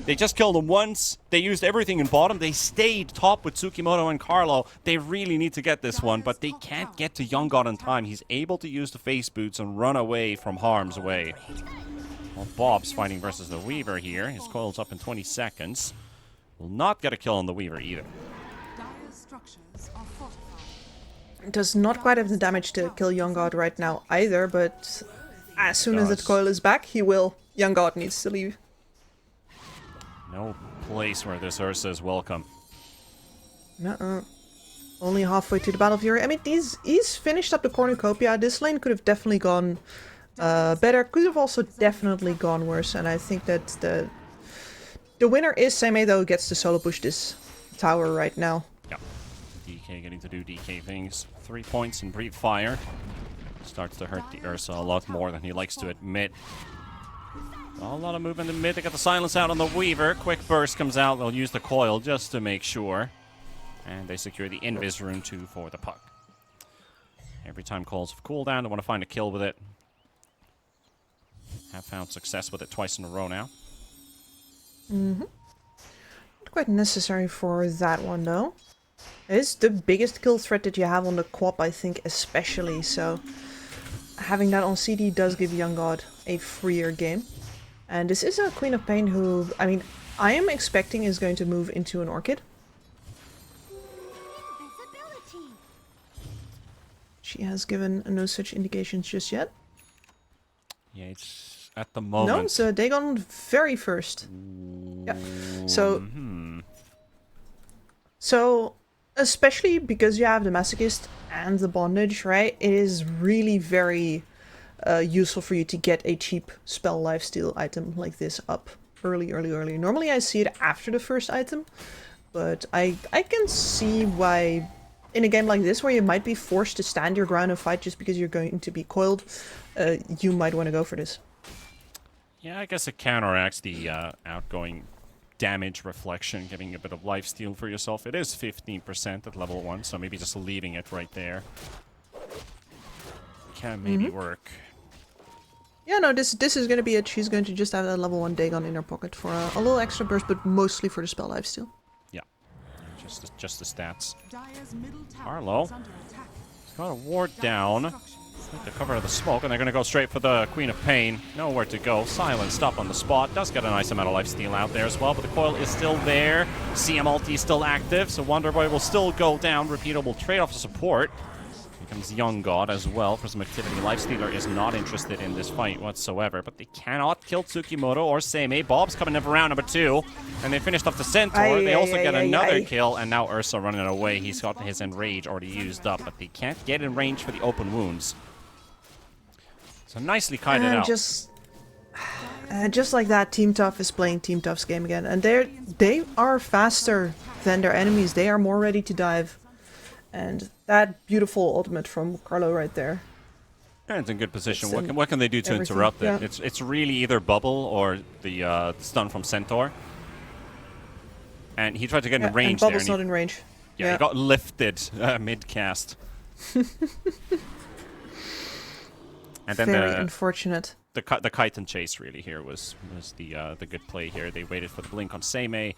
Speaker 15: They just killed him once. They used everything in bottom. They stayed top with Tsukimoto and Carlo. They really need to get this one, but they can't get to Young God in time. He's able to use the face boots and run away from harm's way. Well, Bob's fighting versus the Weaver here. His coil's up in 20 seconds. Will not get a kill on the Weaver either.
Speaker 8: Does not quite have the damage to kill Young God right now either, but as soon as that coil is back, he will. Young God needs to leave.
Speaker 15: No place where this Ursa is welcome.
Speaker 8: Nuh-uh. Only halfway to the Battle Fury. I mean, he's finished up the cornucopia. This lane could have definitely gone better. Could have also definitely gone worse. And I think that the winner is Seme, though, gets to solo push this tower right now.
Speaker 15: Yeah. DK getting to do DK things. 3 points in Breathe Fire. Starts to hurt the Ursa a lot more than he likes to admit. A lot of movement in mid. They got the silence out on the Weaver. Quick burst comes out. They'll use the coil just to make sure. And they secure the invis rune too for the puck. Every time calls of cooldown, they want to find a kill with it. Have found success with it twice in a row now.
Speaker 8: Not quite necessary for that one though. It's the biggest kill threat that you have on the Quap, I think, especially. So having that on CD does give Young God a freer game. And this is a Queen of Pain who, I mean, I am expecting is going to move into an Orchid. She has given no such indications just yet.
Speaker 15: Yeah, it's at the moment.
Speaker 8: No, so Dagon very first. Yeah. So especially because you have the Masochist and the Bondage, right? It is really very useful for you to get a cheap spell lifesteal item like this up early. Normally I see it after the first item, but I can see why in a game like this where you might be forced to stand your ground and fight just because you're going to be coiled, you might want to go for this.
Speaker 15: Yeah, I guess it counteracts the outgoing damage reflection, giving a bit of lifesteal for yourself. It is 15% at level 1, so maybe just leaving it right there can maybe work.
Speaker 8: Yeah, no, this is going to be it. She's going to just have a level 1 Dagon in her pocket for a little extra burst, but mostly for the spell lifesteal.
Speaker 15: Yeah, just the stats. Arlo got a ward down. The cover of the smoke, and they're going to go straight for the Queen of Pain. Nowhere to go. Silent stop on the spot. Does get a nice amount of lifesteal out there as well, but the coil is still there. CM ulti is still active, so Wonderboy will still go down. Rapido will trade off the support. Here comes Young God as well for some activity. Lifestealer is not interested in this fight whatsoever, but they cannot kill Tsukimoto or Seimei. Bob's coming in for round number 2, and they finished off the Centaur. They also get another kill, and now Ursa running away. He's got his Enrage already used up, but they can't get in range for the open wounds. So nicely kited out.
Speaker 8: Just like that, Team Tough is playing Team Tough's game again, and they are faster than their enemies. They are more ready to dive, and that beautiful ultimate from Carlo right there.
Speaker 15: And it's in good position. What can they do to interrupt it? Yeah. It's really either bubble or the stun from Centaur. And he tried to get in range
Speaker 8: and
Speaker 15: there.
Speaker 8: Bubble's not in range.
Speaker 15: Yeah, he got lifted mid cast. And then
Speaker 8: very unfortunate.
Speaker 15: The kite and chase really here was the good play here. They waited for the blink on Seimei.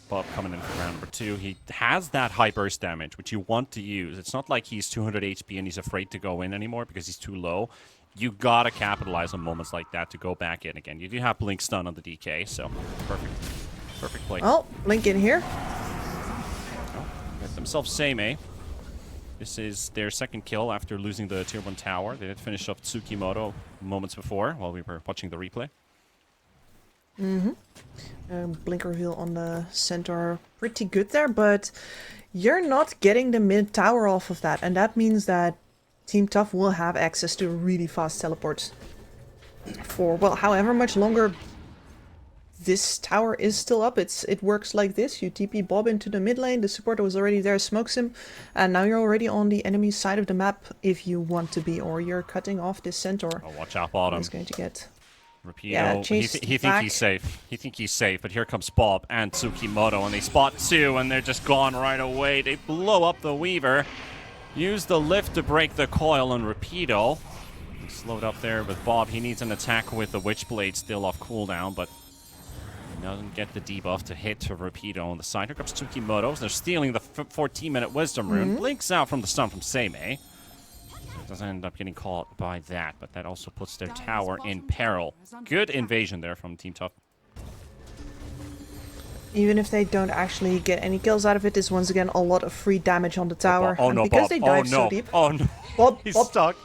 Speaker 15: Bob coming in for round number 2. He has that high burst damage, which you want to use. It's not like he's 200 HP and he's afraid to go in anymore because he's too low. You gotta capitalize on moments like that to go back in again. You do have blink stun on the DK, so perfect play.
Speaker 8: Oh, blink in here.
Speaker 15: Oh, get themselves Seimei. This is their second kill after losing the tier 1 tower. They did finish off Tsukimoto moments before while we were watching the replay.
Speaker 8: Blink reveal on the Centaur, pretty good there, but you're not getting the mid tower off of that, and that means that Team Tough will have access to really fast teleports for, well, however much longer this tower is still up. It works like this. You TP Bob into the mid lane, the supporter was already there, smokes him, and now you're already on the enemy side of the map if you want to be, or you're cutting off this Centaur.
Speaker 15: Oh, watch out, bottom.
Speaker 8: He's going to get...
Speaker 15: Rapido,
Speaker 8: yeah,
Speaker 15: he thinks he's safe. He thinks he's safe, but here comes Bob and Tsukimoto, and they spot 2, and they're just gone right away. They blow up the Weaver. Use the lift to break the coil on Rapido. Slowed up there with Bob. He needs an attack with the Witchblade still off cooldown, but doesn't get the debuff to hit to Rapido on the side. Here comes Tsukimoto. They're stealing the 14-minute Wisdom Rune. Blinks out from the stun from Seimei. Doesn't end up getting caught by that, but that also puts their tower in peril. Good invasion there from Team Tough.
Speaker 8: Even if they don't actually get any kills out of it, is once again a lot of free damage on the tower.
Speaker 15: Oh no,
Speaker 8: because
Speaker 15: Bob.
Speaker 8: they dive so deep.
Speaker 15: Oh no.
Speaker 8: Bob,
Speaker 15: He's stuck.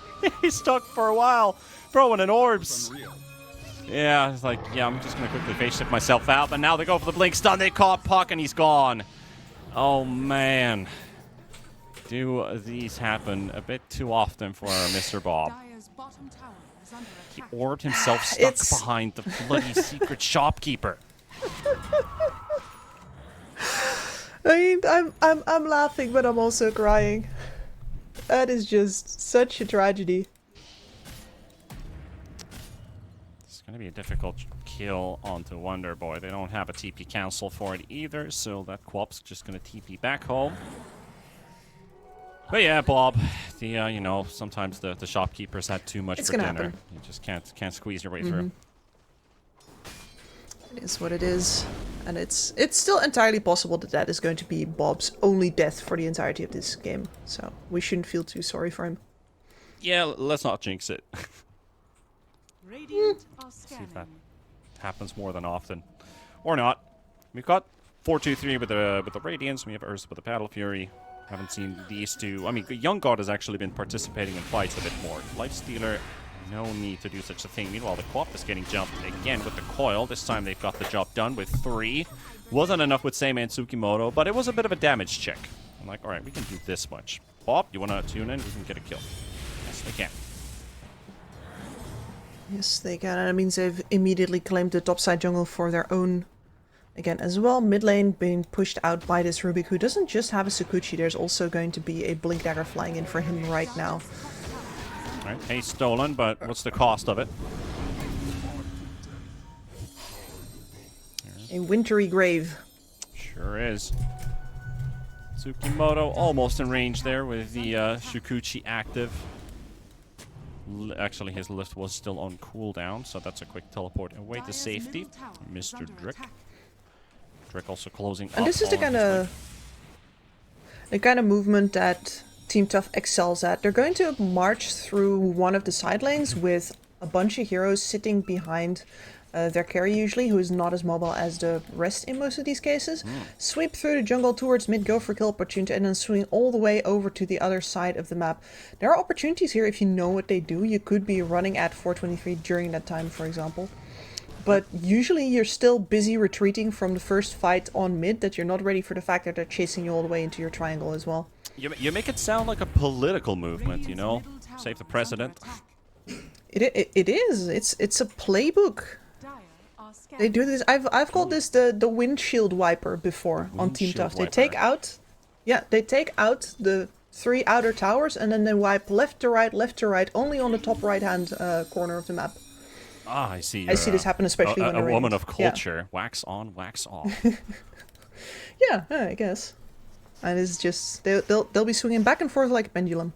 Speaker 15: He's stuck for a while. Throwing in orbs. Yeah, it's like, yeah, I'm just going to quickly face shift myself out, but now they go for the blink stun. They caught Puck, and he's gone. Oh man. Do these happen a bit too often for Mr. Bob? He orbed himself stuck behind the bloody secret shopkeeper.
Speaker 8: I mean, I'm laughing, but I'm also crying. That is just such a tragedy.
Speaker 15: It's gonna be a difficult kill onto Wonder Boy. They don't have a TP cancel for it either, so that Quop's just gonna TP back home. But yeah, Bob, the you know, sometimes the shopkeepers had too much for dinner.
Speaker 8: Happen.
Speaker 15: You just can't squeeze your way through.
Speaker 8: It is what it is, and it's still entirely possible that that is going to be Bob's only death for the entirety of this game. So we shouldn't feel too sorry for him.
Speaker 15: Yeah, let's not jinx it.
Speaker 3: Radiant are
Speaker 15: See
Speaker 3: scanning.
Speaker 15: if that happens more than often, or not. We've got 4-2-3 with the Radiance. We have Ursa with the Battle Fury. Haven't seen these two. I mean, Young God has actually been participating in fights a bit more. Lifestealer, no need to do such a thing. Meanwhile, the Quop is getting jumped again with the coil. This time they've got the job done with 3. Wasn't enough with Seimei and Tsukimoto, but it was a bit of a damage check. I'm like, alright, we can do this much. Bob, you want to tune in? We can get a kill. Yes, they can.
Speaker 8: Yes, they can, and it means they've immediately claimed the topside jungle for their own. Again, as well, mid lane being pushed out by this Rubik, who doesn't just have a Sakuchi, there's also going to be a Blink Dagger flying in for him right now.
Speaker 15: Alright, haste stolen, but what's the cost of it?
Speaker 8: A wintry grave.
Speaker 15: Sure is. Tsukimoto almost in range there with the Shukuchi active. Actually, his lift was still on cooldown, so that's a quick teleport away to safety. Mr. Drick. Drick also closing up.
Speaker 8: And this is the kind of movement that Team Tough excels at. They're going to march through one of the side lanes with a bunch of heroes sitting behind their carry usually, who is not as mobile as the rest in most of these cases. Sweep through the jungle towards mid, go for kill opportunity, and then swing all the way over to the other side of the map. There are opportunities here if you know what they do. You could be running at 423 during that time, for example. But usually you're still busy retreating from the first fight on mid, that you're not ready for the fact that they're chasing you all the way into your triangle as well.
Speaker 15: You make it sound like a political movement, you know? Save the president.
Speaker 8: It is. It's a playbook. They do this. I've called this the windshield wiper before on Team Tough. They take out the 3 outer towers and then they wipe left to right, only on the top right hand corner of the map.
Speaker 15: Ah, I see.
Speaker 8: I see this happen especially when
Speaker 15: a
Speaker 8: they're
Speaker 15: woman
Speaker 8: radiant.
Speaker 15: of culture. Yeah. Wax on, wax off.
Speaker 8: Yeah, I guess. And it's just they'll be swinging back and forth like a pendulum.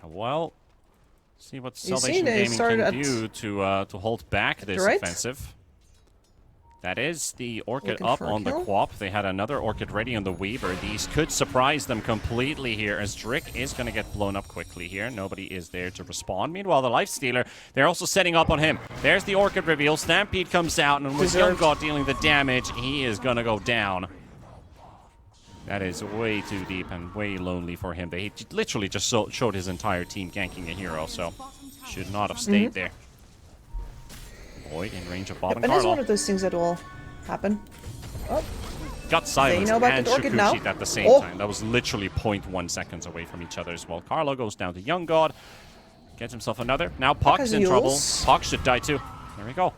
Speaker 15: Well, see what Salvation Gaming can do to hold back this offensive. That is the Orchid up on the Quop. They had another Orchid ready on the Weaver. These could surprise them completely here, as Drick is going to get blown up quickly here. Nobody is there to respond. Meanwhile, the Lifestealer, they're also setting up on him. There's the Orchid reveal. Stampede comes out, and with Young God dealing the damage, he is going to go down. That is way too deep and way lonely for him. They literally just showed his entire team ganking a hero, so should not have stayed there. Void in range of Bob and
Speaker 8: Carlo. And it's one of those things that will happen. Oh.
Speaker 15: Got silenced and Shukuchi
Speaker 8: now.
Speaker 15: at the same time. That was literally 0.1 seconds away from each other as well. Carlo goes down to Young God. Gets himself another. Now Puck's in trouble. Puck should die too. There we go.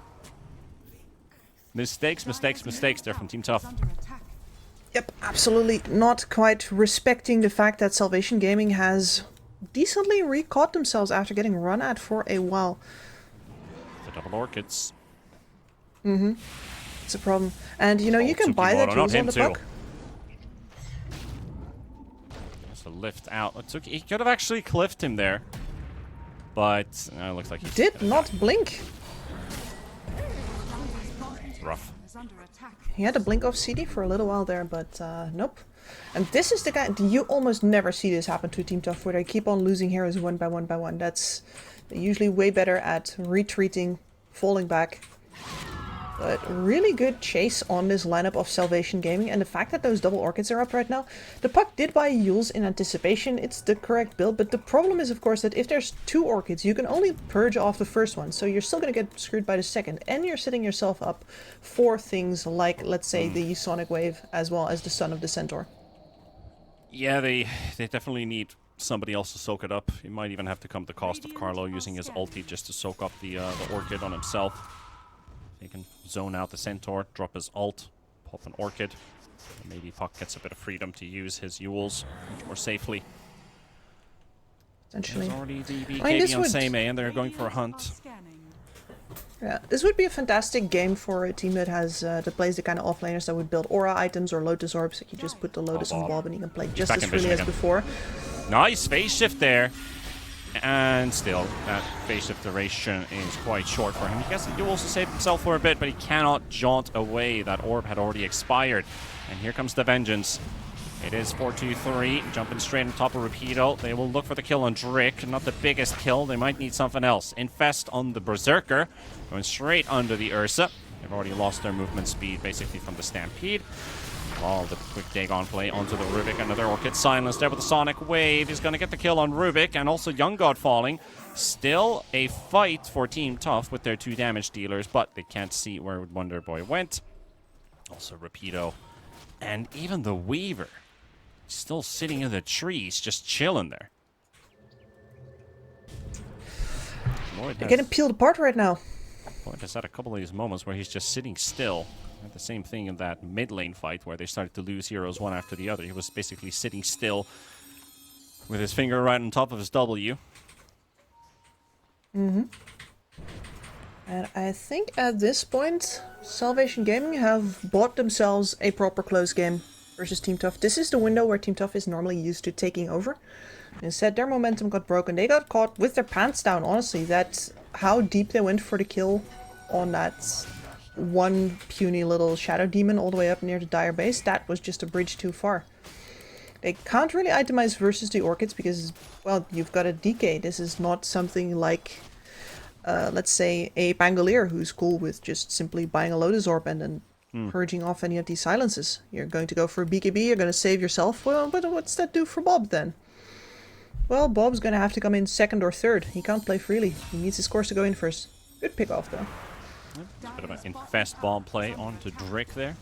Speaker 15: Mistakes there from Team Tough.
Speaker 8: Yep, absolutely not quite respecting the fact that Salvation Gaming has decently re-caught themselves after getting run at for a while.
Speaker 15: The double Orchids.
Speaker 8: It's a problem. And you know, you can buy that tools on the Puck.
Speaker 15: That's a lift out. He could have actually cliffed him there. But it looks like he
Speaker 8: did not blink.
Speaker 15: It's rough.
Speaker 8: He had a blink off CD for a little while there, but nope. And this is the guy, you almost never see this happen to Team Tough, where they keep on losing heroes one by one. They're usually way better at retreating, falling back. But really good chase on this lineup of Salvation Gaming, and the fact that those double Orchids are up right now. The Puck did buy Yules in anticipation, it's the correct build, but the problem is of course that if there's 2 Orchids, you can only purge off the first one, so you're still gonna get screwed by the second, and you're setting yourself up for things like, let's say, the Sonic Wave, as well as the Son of the Centaur.
Speaker 15: Yeah, they definitely need somebody else to soak it up. It might even have to come at the cost of Carlo using his ulti just to soak up the Orchid on himself. He can zone out the Centaur, drop his ult, pop an Orchid. And maybe Puck gets a bit of freedom to use his Yules much more safely.
Speaker 8: Essentially.
Speaker 15: There's already the BKB on Seimei, and they're going for a hunt.
Speaker 8: Yeah, this would be a fantastic game for a team that has that plays the kind of offlaners that would build aura items or Lotus Orbs. Like you just put the Lotus on Bob and he can play just as freely as before.
Speaker 15: Nice phase shift there. And still, that phase shift duration is quite short for him. He gets the Yules to save himself for a bit, but he cannot jaunt away. That orb had already expired. And here comes the vengeance. It is 4-2-3, jumping straight on top of Rapido. They will look for the kill on Drick. Not the biggest kill. They might need something else. Infest on the Berserker, going straight under the Ursa. They've already lost their movement speed, basically, from the Stampede. Oh, the quick Dagon play onto the Rubik. Another Orchid silenced there with the Sonic Wave. He's going to get the kill on Rubik, and also Young God falling. Still a fight for Team Tough with their 2 damage dealers, but they can't see where Wonder Boy went. Also Rapido. And even the Weaver. Still sitting in the trees, just chilling there.
Speaker 8: They're getting peeled apart right now.
Speaker 15: Lloyd has had a couple of these moments where he's just sitting still. Had the same thing in that mid lane fight where they started to lose heroes one after the other. He was basically sitting still with his finger right on top of his W.
Speaker 8: And I think at this point, Salvation Gaming have bought themselves a proper close game versus Team Tough. This is the window where Team Tough is normally used to taking over. Instead, their momentum got broken. They got caught with their pants down, honestly. That's how deep they went for the kill on that one puny little shadow demon all the way up near the Dire base. That was just a bridge too far. They can't really itemize versus the Orchids because, well, you've got a DK. This is not something like, let's say, a Pangolier who's cool with just simply buying a Lotus Orb and then purging off any of these silences. You're going to go for a BKB, you're going to save yourself. Well, but what's that do for Bob then? Well, Bob's going to have to come in second or third. He can't play freely. He needs his scores to go in first. Good pick off though.
Speaker 15: A bit of an infest bomb play onto Drick there.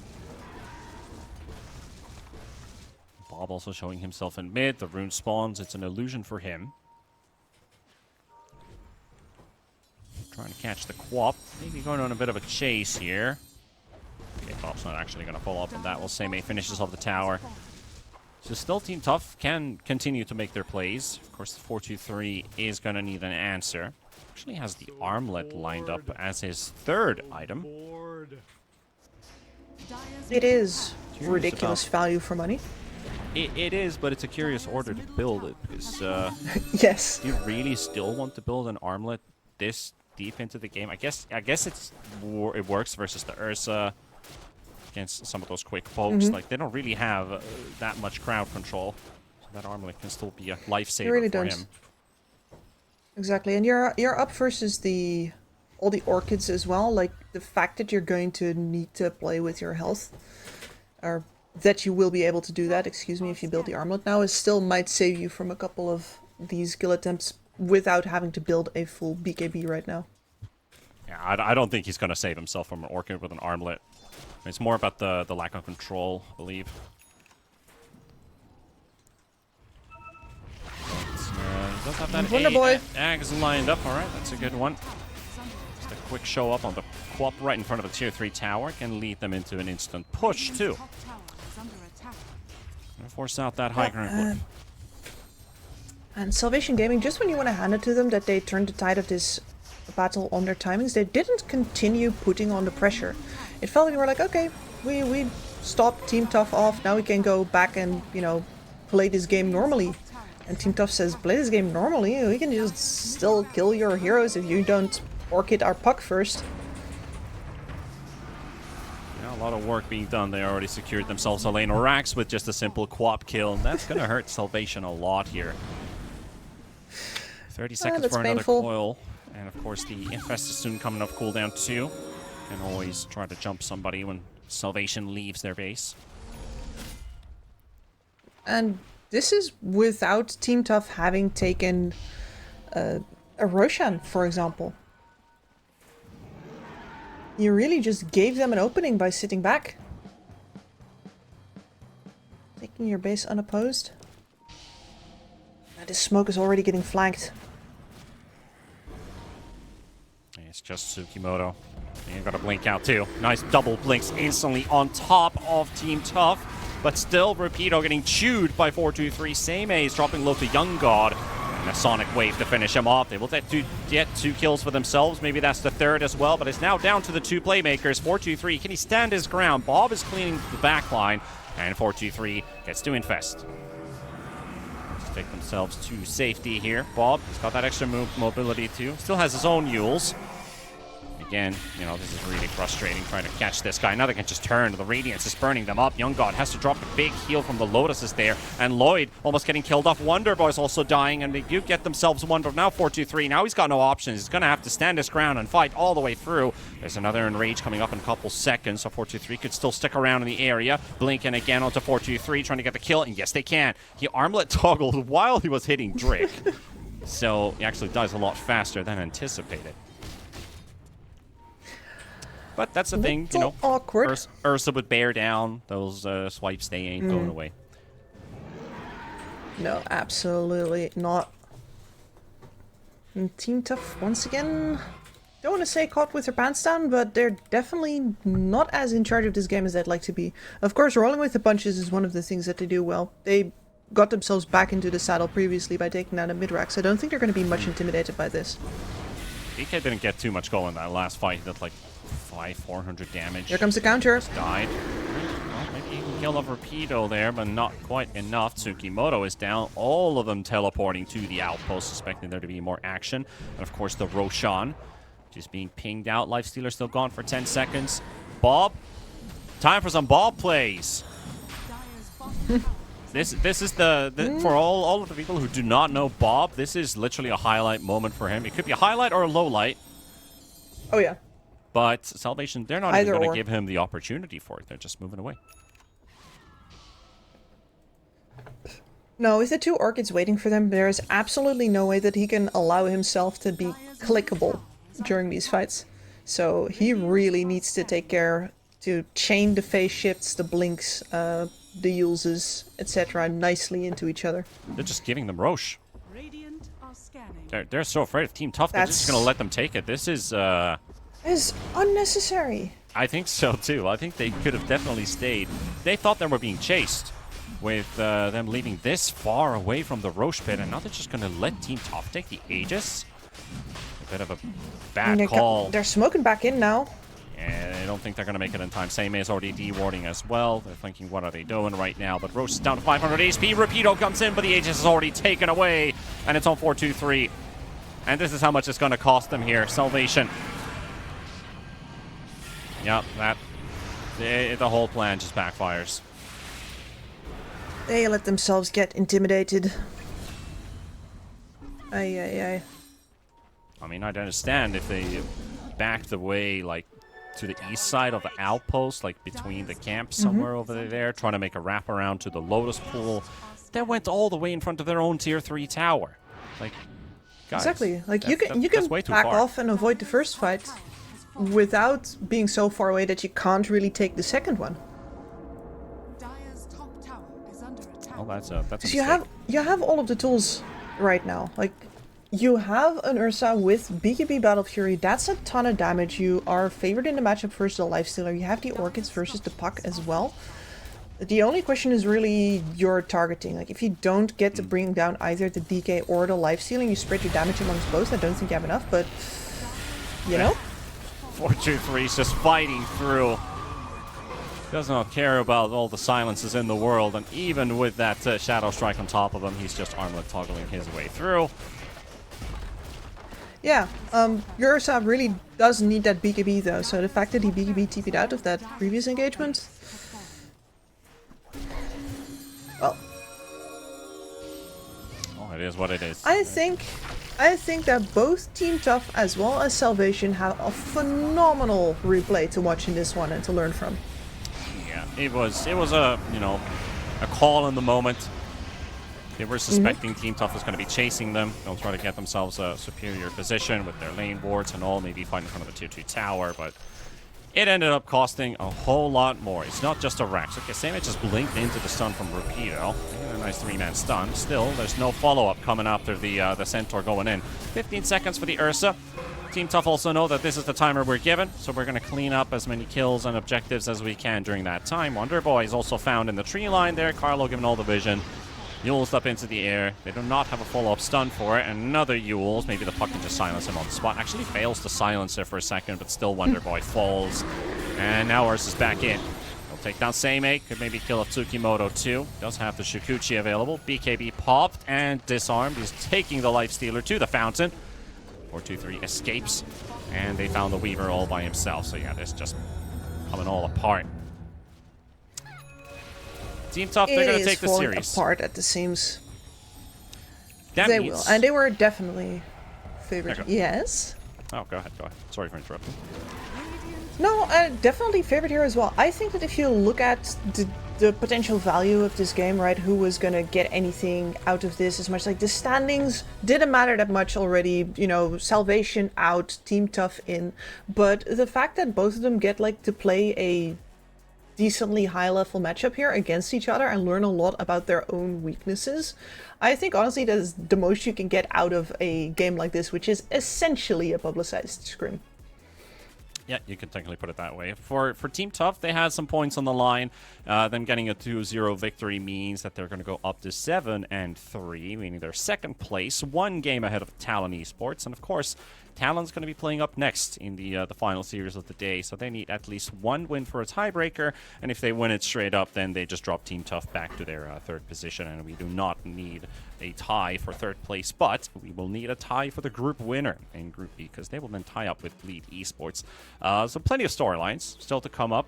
Speaker 15: Bob also showing himself in mid. The rune spawns. It's an illusion for him. Trying to catch the Quap. Maybe going on a bit of a chase here. Okay, Bob's not actually going to follow up on that. While Seimei finishes off the tower. So still Team Tough can continue to make their plays. Of course, the 4-2-3 is going to need an answer. Actually has the armlet lined up as his third item.
Speaker 8: It is ridiculous value for money.
Speaker 15: It is, but it's a curious order to build it because
Speaker 8: yes,
Speaker 15: do you really still want to build an armlet this deep into the game? I guess it works versus the Ursa against some of those quick pokes. Like they don't really have that much crowd control, so that armlet can still be a lifesaver
Speaker 8: really
Speaker 15: for
Speaker 8: don't.
Speaker 15: him.
Speaker 8: Exactly, and you're up versus all the Orchids as well. Like the fact that you're going to need to play with your health, or that you will be able to do that, excuse me, if you build the armlet now, is still might save you from a couple of these kill attempts without having to build a full BKB right now.
Speaker 15: Yeah, I don't think he's going to save himself from an Orchid with an armlet. It's more about the lack of control, I believe. He does have that
Speaker 8: Wonder Boy.
Speaker 15: Ags lined up. All right, that's a good one. Just a quick show up on the Quap right in front of a tier 3 tower can lead them into an instant push too. Gonna force out that high ground.
Speaker 8: And Salvation Gaming, just when you want to hand it to them that they turned the tide of this battle on their timings, they didn't continue putting on the pressure. It felt like they were like, okay, we stopped Team Tough off, now we can go back and, you know, play this game normally. And Team Tough says, play this game normally, we can just still kill your heroes if you don't Orchid our Puck first.
Speaker 15: Yeah, a lot of work being done. They already secured themselves a lane or Rax with just a simple Quap kill, and that's gonna hurt Salvation a lot here. 30 seconds for another coil. And of course the Infest is soon coming off cooldown too. Can always try to jump somebody when Salvation leaves their base.
Speaker 8: And this is without Team Tough having taken a Roshan, for example. You really just gave them an opening by sitting back. Taking your base unopposed. Now this smoke is already getting flanked.
Speaker 15: It's just Tsukimoto. You gotta blink out too. Nice double blinks instantly on top of Team Tough. But still, Rapido getting chewed by 4-2-3. Same A's dropping low to Young God. And a Sonic Wave to finish him off. They will get 2 kills for themselves. Maybe that's the third as well. But it's now down to the 2 playmakers. 4-2-3, can he stand his ground? Bob is cleaning the back line. And 4-2-3 gets to infest. Let's take themselves to safety here. Bob, he's got that extra mobility too. Still has his own Yules. Again, you know, this is really frustrating trying to catch this guy. Now they can just turn. The Radiance is burning them up. Young God has to drop a big heal from the Lotuses there. And Lloyd almost getting killed off. Wonder Boy's also dying, and they do get themselves one. But now 4-2-3. Now he's got no options. He's going to have to stand his ground and fight all the way through. There's another Enrage coming up in a couple seconds, so 4-2-3 could still stick around in the area. Blinking again onto 4-2-3, trying to get the kill. And yes, they can. He armlet toggled while he was hitting Drake. So he actually dies a lot faster than anticipated. But that's the thing, you know,
Speaker 8: awkward.
Speaker 15: Ursa would bear down those swipes. They ain't going away.
Speaker 8: No, absolutely not. And Team Tough, once again, don't want to say caught with their pants down, but they're definitely not as in charge of this game as they'd like to be. Of course, rolling with the punches is one of the things that they do well. They got themselves back into the saddle previously by taking down a mid-rack, so I don't think they're going to be much intimidated by this.
Speaker 15: DK didn't get too much going that last fight. He did like 400 damage.
Speaker 8: Here comes the counter.
Speaker 15: Just died. Well, maybe he can kill off Rapido there, but not quite enough. Tsukimoto is down. All of them teleporting to the outpost, suspecting there to be more action. And of course, the Roshan just being pinged out. Lifestealer still gone for 10 seconds. Bob, time for some Bob plays. This is the for all of the people who do not know Bob, this is literally a highlight moment for him. It could be a highlight or a low light.
Speaker 8: Oh yeah.
Speaker 15: But Salvation, they're not even going to give him the opportunity for it. They're just moving away.
Speaker 8: No, with the 2 Orchids waiting for them, there is absolutely no way that he can allow himself to be clickable during these fights. So he really needs to take care to chain the phase shifts, the blinks, the Yuleses, etc. nicely into each other.
Speaker 15: They're just giving them Roche.
Speaker 3: Radiant are scanning.
Speaker 15: They're so afraid of Team Tough, they're just going to let them take it. This is
Speaker 8: unnecessary.
Speaker 15: I think so too. I think they could have definitely stayed. They thought they were being chased with them leaving this far away from the Roche pit, and now they're just going to let Team Tough take the Aegis. A bit of a bad call.
Speaker 8: They're smoking back in now.
Speaker 15: And I don't think they're going to make it in time. Same is already dewarding as well. They're thinking, what are they doing right now? But Roche is down to 500 HP. Rapido comes in, but the Aegis is already taken away. And it's on 4-2-3. And this is how much it's going to cost them here. Salvation. Yep, the whole plan just backfires.
Speaker 8: They let themselves get intimidated. Ay.
Speaker 15: I mean, I'd understand if they backed away, like, to the east side of the outpost, like between the camps somewhere over there, trying to make a wraparound to the Lotus Pool. They went all the way in front of their own tier 3 tower. Like, guys,
Speaker 8: exactly. Like you can back off and avoid the first fight without being so far away that you can't really take the second one.
Speaker 3: Dire's top tower is under attack.
Speaker 15: Oh, that's a
Speaker 8: So you have all of the tools right now. Like, you have an Ursa with BKB Battle Fury. That's a ton of damage. You are favored in the matchup versus the Lifestealer. You have the Orchids versus the Puck as well. The only question is really your targeting. Like, if you don't get to bring down either the DK or the Lifestealing, you spread your damage amongst both. I don't think you have enough, but you know.
Speaker 15: 4-2-3 is just fighting through. Does not care about all the silences in the world, and even with that Shadow Strike on top of him, he's just armlet toggling his way through.
Speaker 8: Yeah, your Ursa really does need that BKB though, so the fact that he BKB TP'd out of that previous engagement... Well...
Speaker 15: Oh, It is what it is.
Speaker 8: I think that both Team Tough as well as Salvation have a phenomenal replay to watch in this one and to learn from.
Speaker 15: Yeah, it was a a call in the moment. They were suspecting Team Tough was going to be chasing them. They'll try to get themselves a superior position with their lane wards and all, maybe fight in front of the tier 2 tower, but it ended up costing a whole lot more. It's not just a Rex. Okay, Samit just blinked into the stun from Rapido. A nice 3-man stun. Still, there's no follow-up coming after the Centaur going in. 15 seconds for the Ursa. Team Tough also know that this is the timer we're given, so we're going to clean up as many kills and objectives as we can during that time. Wonder Boy is also found in the tree line there. Carlo given all the vision. Yules up into the air. They do not have a follow-up stun for it. Another Yules. Maybe the puck can just silence him on the spot. Actually fails to silence it for a second, but still Wonder Boy falls. And now Ursa's back in. He'll take down Seimei. Could maybe kill a Tsukimoto too. Does have the Shikuchi available. BKB popped and disarmed. He's taking the Lifestealer to the fountain. 4-2-3 escapes. And they found the Weaver all by himself. So yeah, this just coming all apart. Team Tough, they're going to take the series.
Speaker 8: Apart at the seams.
Speaker 15: That
Speaker 8: they
Speaker 15: means...
Speaker 8: will, and they were definitely favored. Yes.
Speaker 15: Oh, go ahead. Sorry for interrupting.
Speaker 8: No, definitely favored here as well. I think that if you look at the potential value of this game, right, who was going to get anything out of this as much, like the standings didn't matter that much already, you know, Salvation out, Team Tough in, but the fact that both of them get like to play a decently high level matchup here against each other and learn a lot about their own weaknesses. I think honestly that is the most you can get out of a game like this, which is essentially a publicized scrim.
Speaker 15: Yeah, you can technically put it that way. For Team Tough, they had some points on the line. Them getting a 2-0 victory means that they're going to go up to 7-3, meaning they're second place, one game ahead of Talon Esports. And of course, Talon's going to be playing up next in the final series of the day, so they need at least one win for a tiebreaker. And if they win it straight up, then they just drop Team Tough back to their third position. And we do not need a tie for third place, but we will need a tie for the group winner in Group B, because they will then tie up with Bleed Esports. So plenty of storylines still to come up.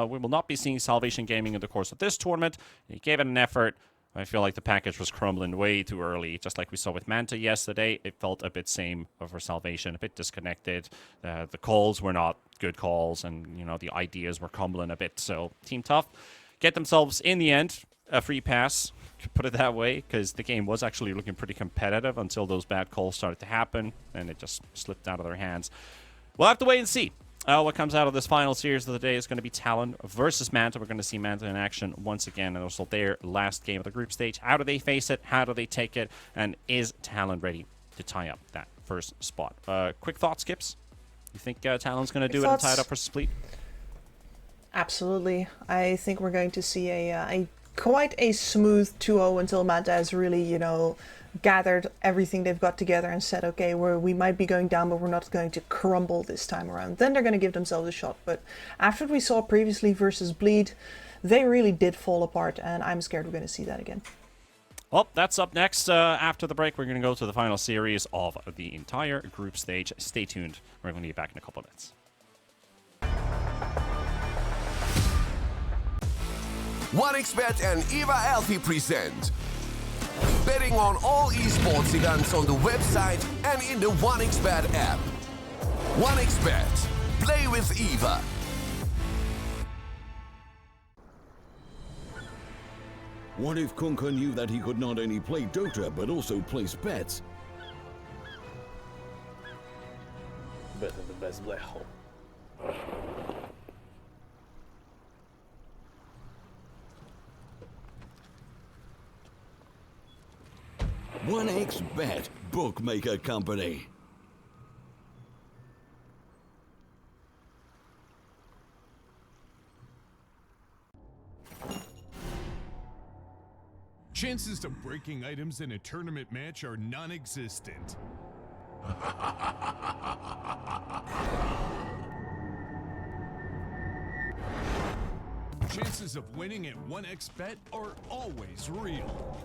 Speaker 15: We will not be seeing Salvation Gaming in the course of this tournament. They gave it an effort. I feel like the package was crumbling way too early, just like we saw with Manta yesterday. It felt a bit same for Salvation, a bit disconnected. The calls were not good calls, and you know the ideas were crumbling a bit. So Team Tough get themselves in the end a free pass, put it that way, because the game was actually looking pretty competitive until those bad calls started to happen, and it just slipped out of their hands. We'll have to wait and see. What comes out of this final series of the day is going to be Talon versus Manta. We're going to see Manta in action once again, and also their last game of the group stage. How do they face it? How do they take it? And is Talon ready to tie up that first spot? Quick thoughts, Skips? You think Talon's going to do it and tie it up for Split?
Speaker 8: Absolutely. I think we're going to see a quite a smooth 2-0 until Manta has really, you know, gathered everything they've got together and said, okay, we might be going down, but we're not going to crumble this time around. Then they're going to give themselves a shot. But after what we saw previously versus Bleed, they really did fall apart, and I'm scared we're going to see that again.
Speaker 15: Well, that's up next. After the break, we're going to go to the final series of the entire group stage. Stay tuned. We're going to be back in a couple of minutes.
Speaker 9: OneXBet and Eva Alfie present betting on all esports events on the website and in the OneXBet app. OneXBet. Play with Eva.
Speaker 10: What if Kunka knew that he could not only play Dota, but also place bets?
Speaker 6: Better the best black hole.
Speaker 10: 1xBet, bookmaker company.
Speaker 1: Chances of breaking items in a tournament match are non-existent. Chances of winning at 1xBet are always real.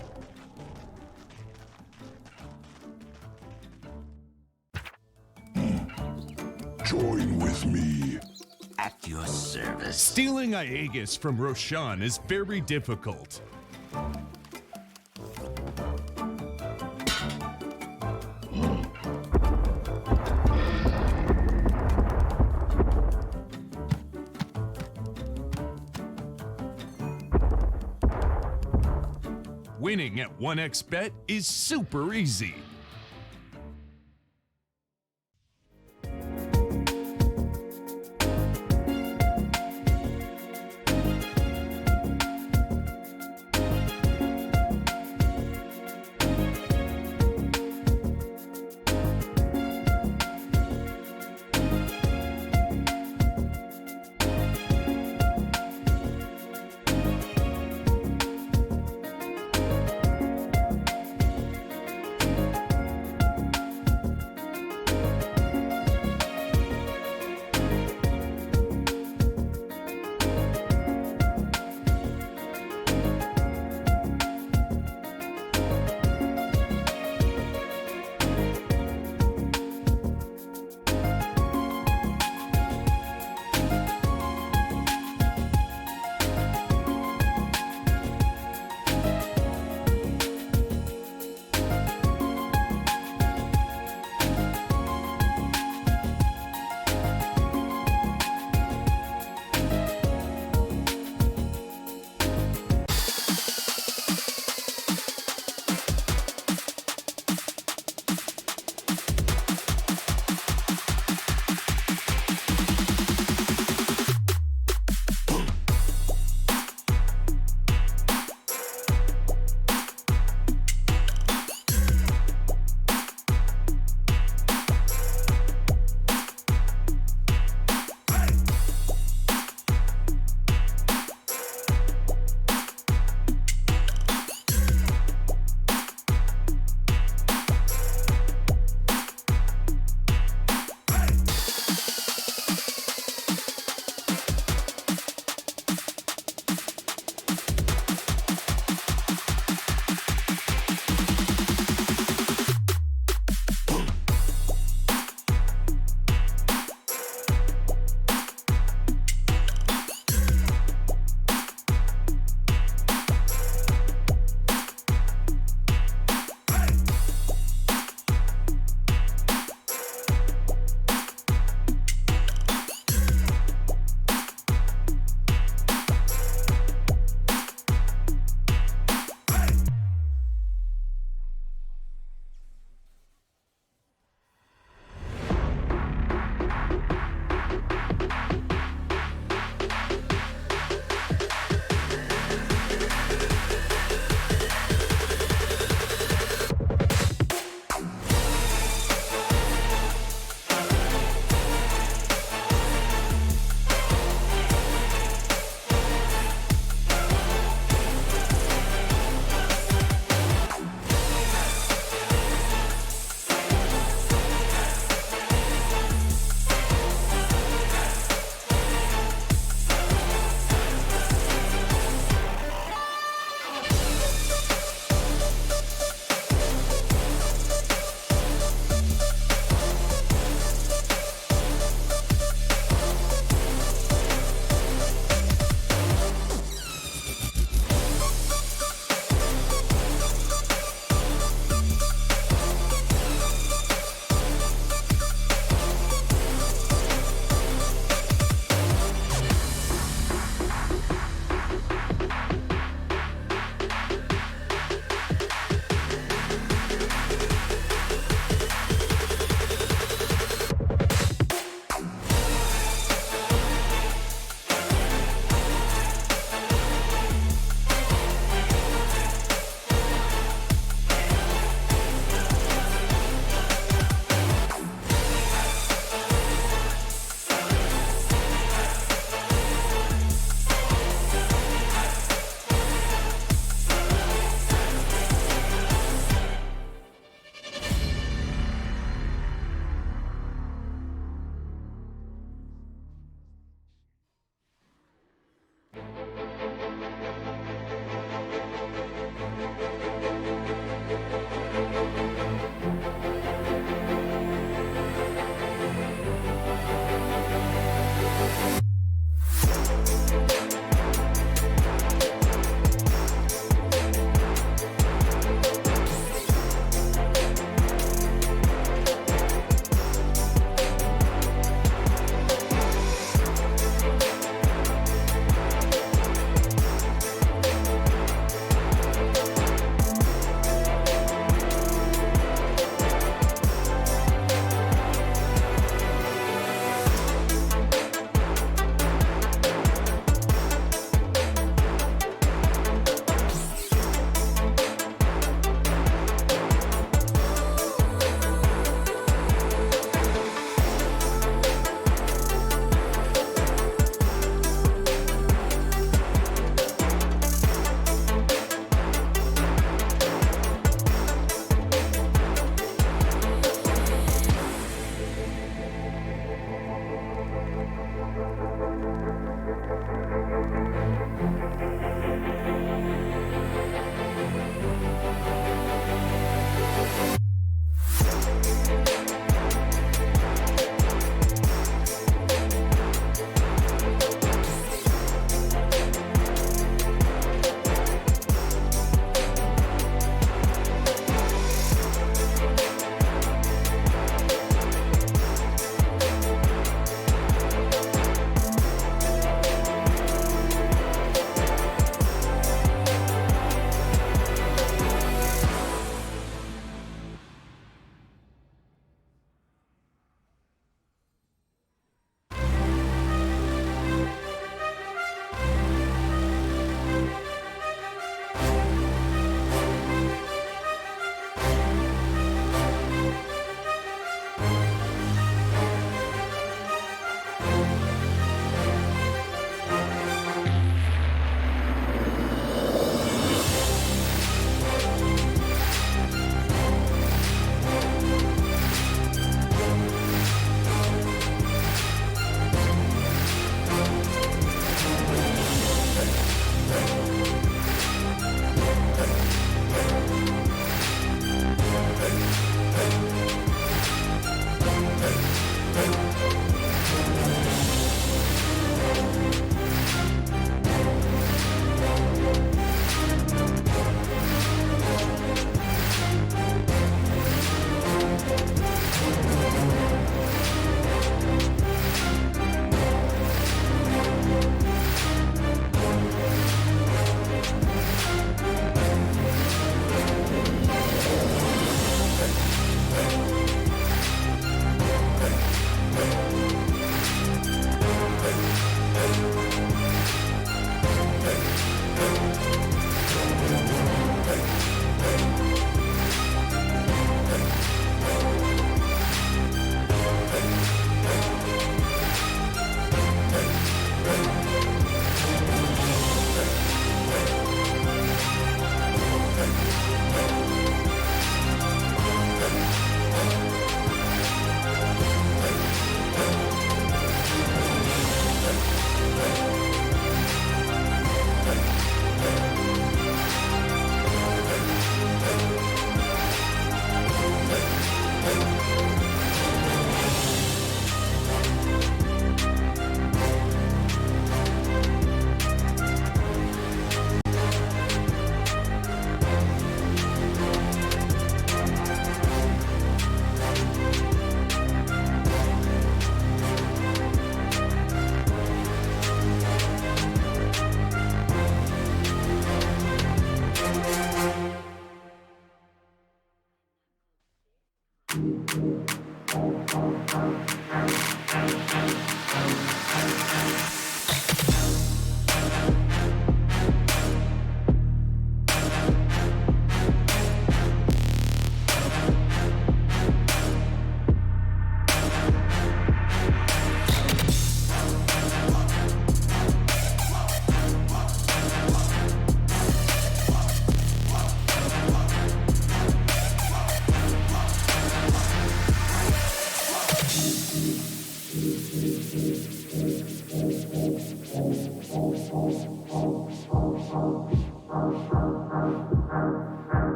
Speaker 2: Join with me.
Speaker 11: At your service.
Speaker 1: Stealing Aegis from Roshan is very difficult. winning at 1xBet is super easy.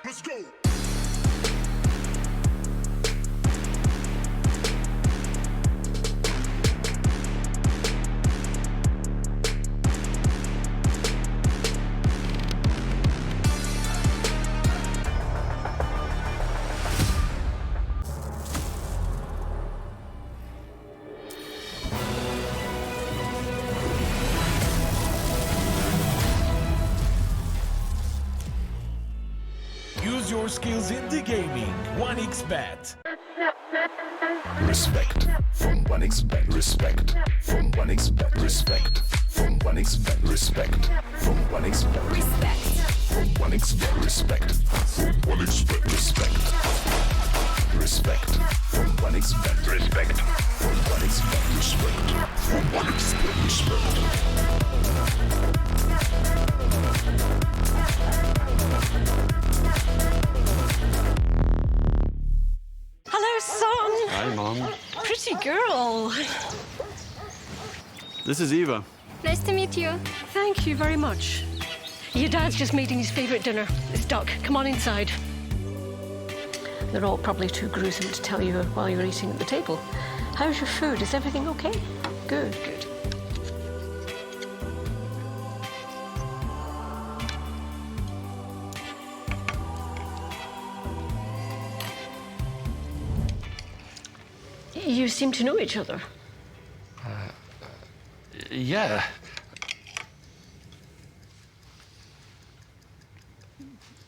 Speaker 2: Let's go.
Speaker 12: Use your skills in the gaming. 1xBet.
Speaker 2: Respect from 1xBet. Respect from 1xBet. Respect from 1xBet. Respect from 1xBet. Respect from 1xBet. Respect from 1xBet. Respect. Respect from 1xBet. Respect from 1xBet. Respect from 1xBet. Respect.
Speaker 4: Hello, son.
Speaker 13: Hi, Mom.
Speaker 4: Pretty girl.
Speaker 13: This is Eva.
Speaker 4: Nice to meet you. Thank you very much. Your dad's just making his favorite dinner. It's duck. Come on inside. They're all probably too gruesome to tell you while you're eating at the table. How's your food? Is everything okay? Good, good. You seem to know each other.
Speaker 5: Yeah.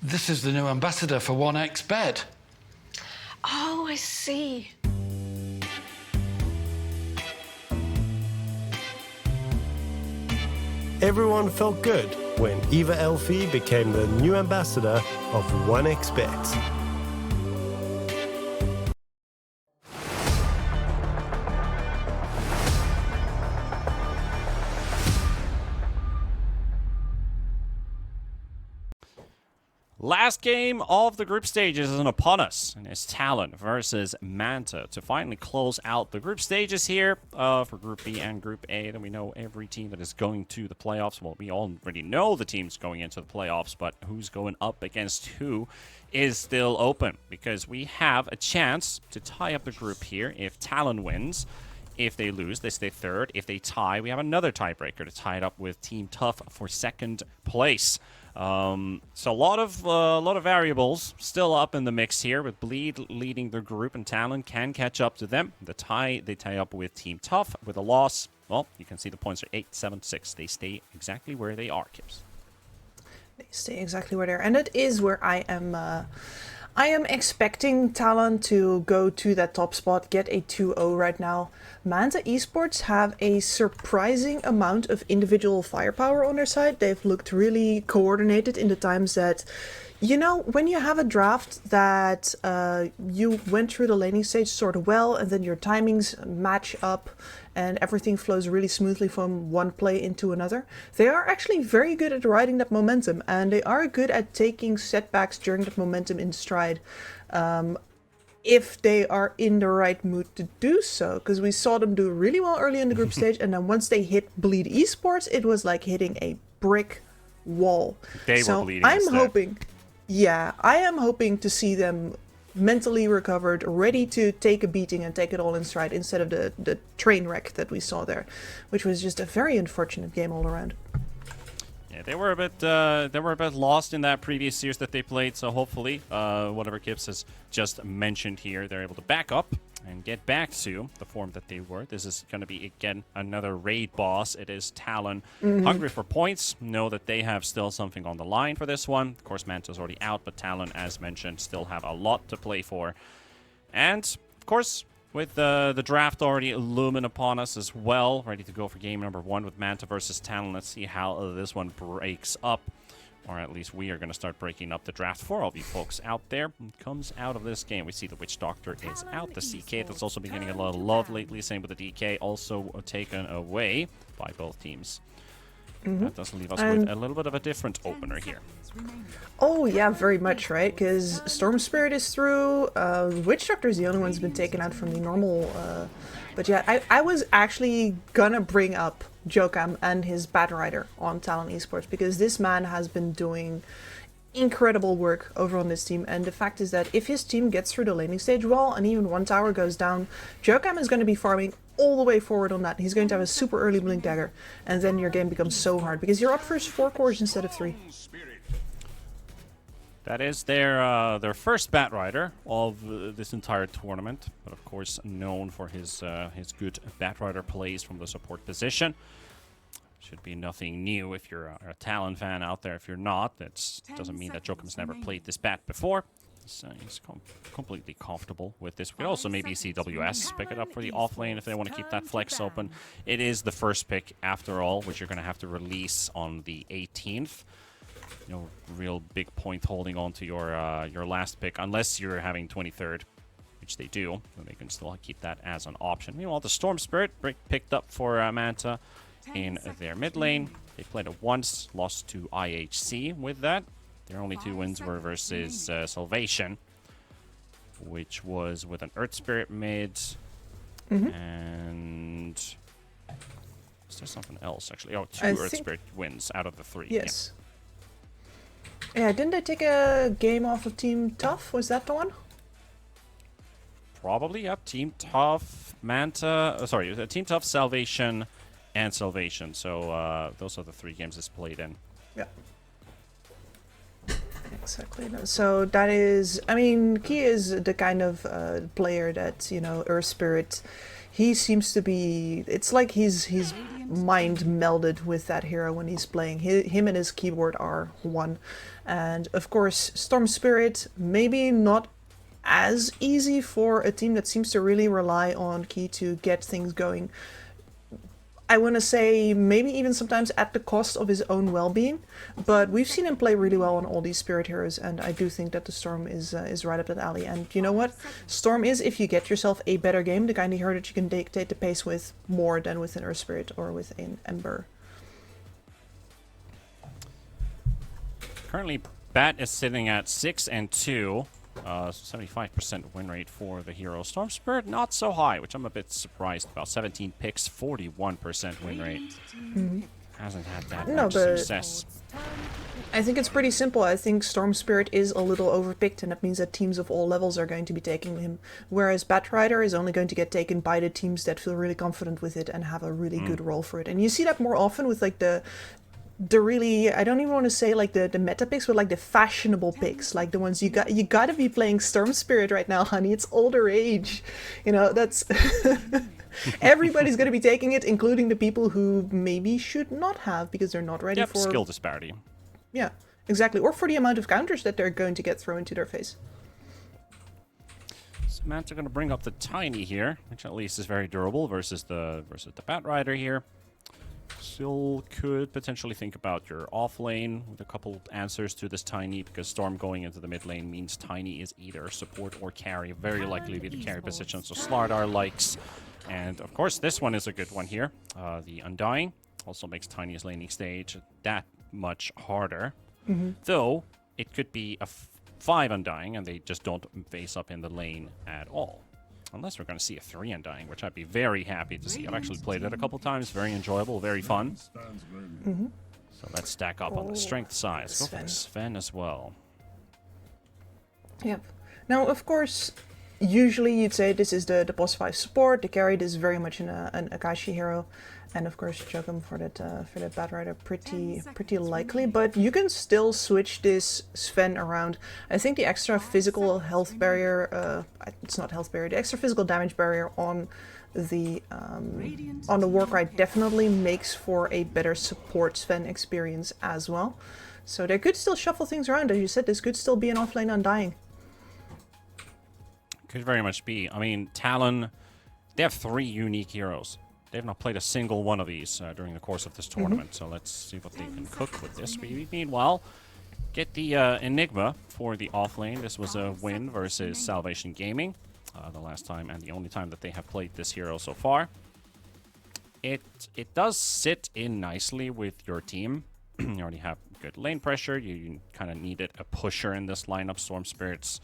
Speaker 5: This is the new ambassador for 1xBet.
Speaker 4: Oh, I see.
Speaker 6: Everyone felt good when Eva Elfie became the new ambassador of 1xBet.
Speaker 15: Last game of the group stages is upon us, and it's Talon versus Manta to finally close out the group stages here for Group B and Group A. Then we know every team that is going to the playoffs. Well, we already know the teams going into the playoffs, but who's going up against who is still open, because we have a chance to tie up the group here if Talon wins. If they lose, they stay third. If they tie, we have another tiebreaker to tie it up with Team Tough for second place. So a lot of variables still up in the mix here, with Bleed leading the group, and Talon can catch up to them. They tie up with Team Tough. With a loss, well, you can see the points are 8, 7, 6. They stay exactly where they are, Kips.
Speaker 8: They stay exactly where they are, and it is where I am expecting Talon to go to that top spot, get a 2-0 right now. Manta Esports have a surprising amount of individual firepower on their side. They've looked really coordinated in the times that You know, when you have a draft that you went through the laning stage sort of well, and then your timings match up and everything flows really smoothly from one play into another, they are actually very good at riding that momentum, and they are good at taking setbacks during that momentum in stride. If they are in the right mood to do so, because we saw them do really well early in the group stage, and then once they hit Bleed Esports, it was like hitting a brick wall.
Speaker 15: They were bleeding instead.
Speaker 8: I am hoping to see them mentally recovered, ready to take a beating and take it all in stride, instead of the train wreck that we saw there, which was just a very unfortunate game all around.
Speaker 15: Yeah, they were a bit lost in that previous series that they played. So hopefully, whatever Gibbs has just mentioned here, they're able to back up and get back to the form that they were. This is going to be, again, another raid boss. It is Talon. Hungry for points. Know that they have still something on the line for this one. Of course, Manta's already out, but Talon, as mentioned, still have a lot to play for. And, of course, with the draft already looming upon us as well, ready to go for game number 1 with Manta versus Talon. Let's see how this one breaks up. Or at least we are going to start breaking up the draft for all of you folks out there. Comes out of this game. We see the Witch Doctor is out. The CK that's also been getting a lot of love lately. Same with the DK, also taken away by both teams. That does leave us with a little bit of a different opener here.
Speaker 8: Oh yeah, very much, right? Because Storm Spirit is through. Witch Doctor is the only one who's been taken out from the normal. But yeah, I was actually gonna bring up Jokam and his Bat Rider on Talon Esports, because this man has been doing incredible work over on this team, and the fact is that if his team gets through the laning stage well and even one tower goes down, Jokam is going to be farming all the way forward on that. He's going to have a super early Blink Dagger, and then your game becomes so hard because you're up for 4 cores instead of 3.
Speaker 15: That is their first Bat Rider of this entire tournament, but of course known for his good Bat Rider plays from the support position. Should be nothing new if you're a Talon fan out there. If you're not, that doesn't mean that Jokum's never played this Bat before. So he's completely comfortable with this. We could also maybe see WS pick it up for the off lane if they want to keep that flex open. It is the first pick after all, which you're going to have to release on the 18th. No real big point holding on to your last pick, unless you're having 23rd, which they do. Then they can still keep that as an option. Meanwhile, the Storm Spirit picked up for Manta in their mid lane. They played it once, lost to IHC with that. Their only 2 wins were versus Salvation, which was with an Earth Spirit mid. And is there something else actually? Oh, 2 Earth Spirit wins out of the 3.
Speaker 8: Yes. Yeah, didn't they take a game off of Team Tough? Was that the one?
Speaker 15: Probably, yep. Team Tough, Manta. Team Tough, Salvation, and Salvation. So those are the 3 games it's played in.
Speaker 8: Yeah. Exactly. So that is, I mean, he is the kind of player that, you know, Earth Spirit, he seems to be, it's like his mind melded with that hero when he's playing. Him and his keyboard are one. And of course, Storm Spirit, maybe not as easy for a team that seems to really rely on Key to get things going. I want to say maybe even sometimes at the cost of his own well-being, but we've seen him play really well on all these Spirit heroes, and I do think that the Storm is right up that alley. And you know what? Storm is, if you get yourself a better game, the kind of hero that you can dictate the pace with more than with an Earth Spirit or with an Ember.
Speaker 15: Currently, Bat is sitting at 6-2. 75% win rate for the hero. Storm Spirit not so high, which I'm a bit surprised about. 17 picks, 41% win rate. Hasn't had that much success.
Speaker 8: I think it's pretty simple. I think Storm Spirit is a little overpicked, and that means that teams of all levels are going to be taking him, whereas Bat Rider is only going to get taken by the teams that feel really confident with it and have a really good role for it. And you see that more often with like the really, I don't even want to say like the meta picks, but like the fashionable picks, like the ones you got to be playing Storm Spirit right now, honey. It's older age, you know. That's everybody's going to be taking it, including the people who maybe should not have because they're not ready for
Speaker 15: skill disparity.
Speaker 8: Yeah, exactly, or for the amount of counters that they're going to get thrown into their face.
Speaker 15: So Manta are going to bring up the Tiny here, which at least is very durable versus the Bat Rider here. Still could potentially think about your off lane with a couple answers to this Tiny, because Storm going into the mid lane means Tiny is either support or carry, very likely to be the carry position, so Slardar likes. And of course this one is a good one here. The Undying also makes Tiny's laning stage that much harder. Though it could be a 5 Undying and they just don't face up in the lane at all. Unless we're going to see a 3 Undying, which I'd be very happy to see. I've actually played it a couple times. Very enjoyable, very fun. So let's stack up on the strength side. Let's go for Sven as well.
Speaker 8: Yep. Now, of course, usually you'd say this is the boss 5 support. The carry is very much an Akashi hero. And of course, Jugum for that Bat Rider, pretty likely. But you can still switch this Sven around. I think the extra physical health barrier, it's not health barrier, the extra physical damage barrier on the Warcry definitely makes for a better support Sven experience as well. So they could still shuffle things around. As you said, this could still be an offlane Undying.
Speaker 15: Could very much be. I mean, Talon, they have 3 unique heroes. They've not played a single one of these during the course of this tournament, so let's see what they can cook with this. Meanwhile, get the Enigma for the offlane. This was a win versus Salvation Gaming, the last time and the only time that they have played this hero so far. It does sit in nicely with your team. You already have good lane pressure. You kind of needed a pusher in this lineup. Storm Spirit's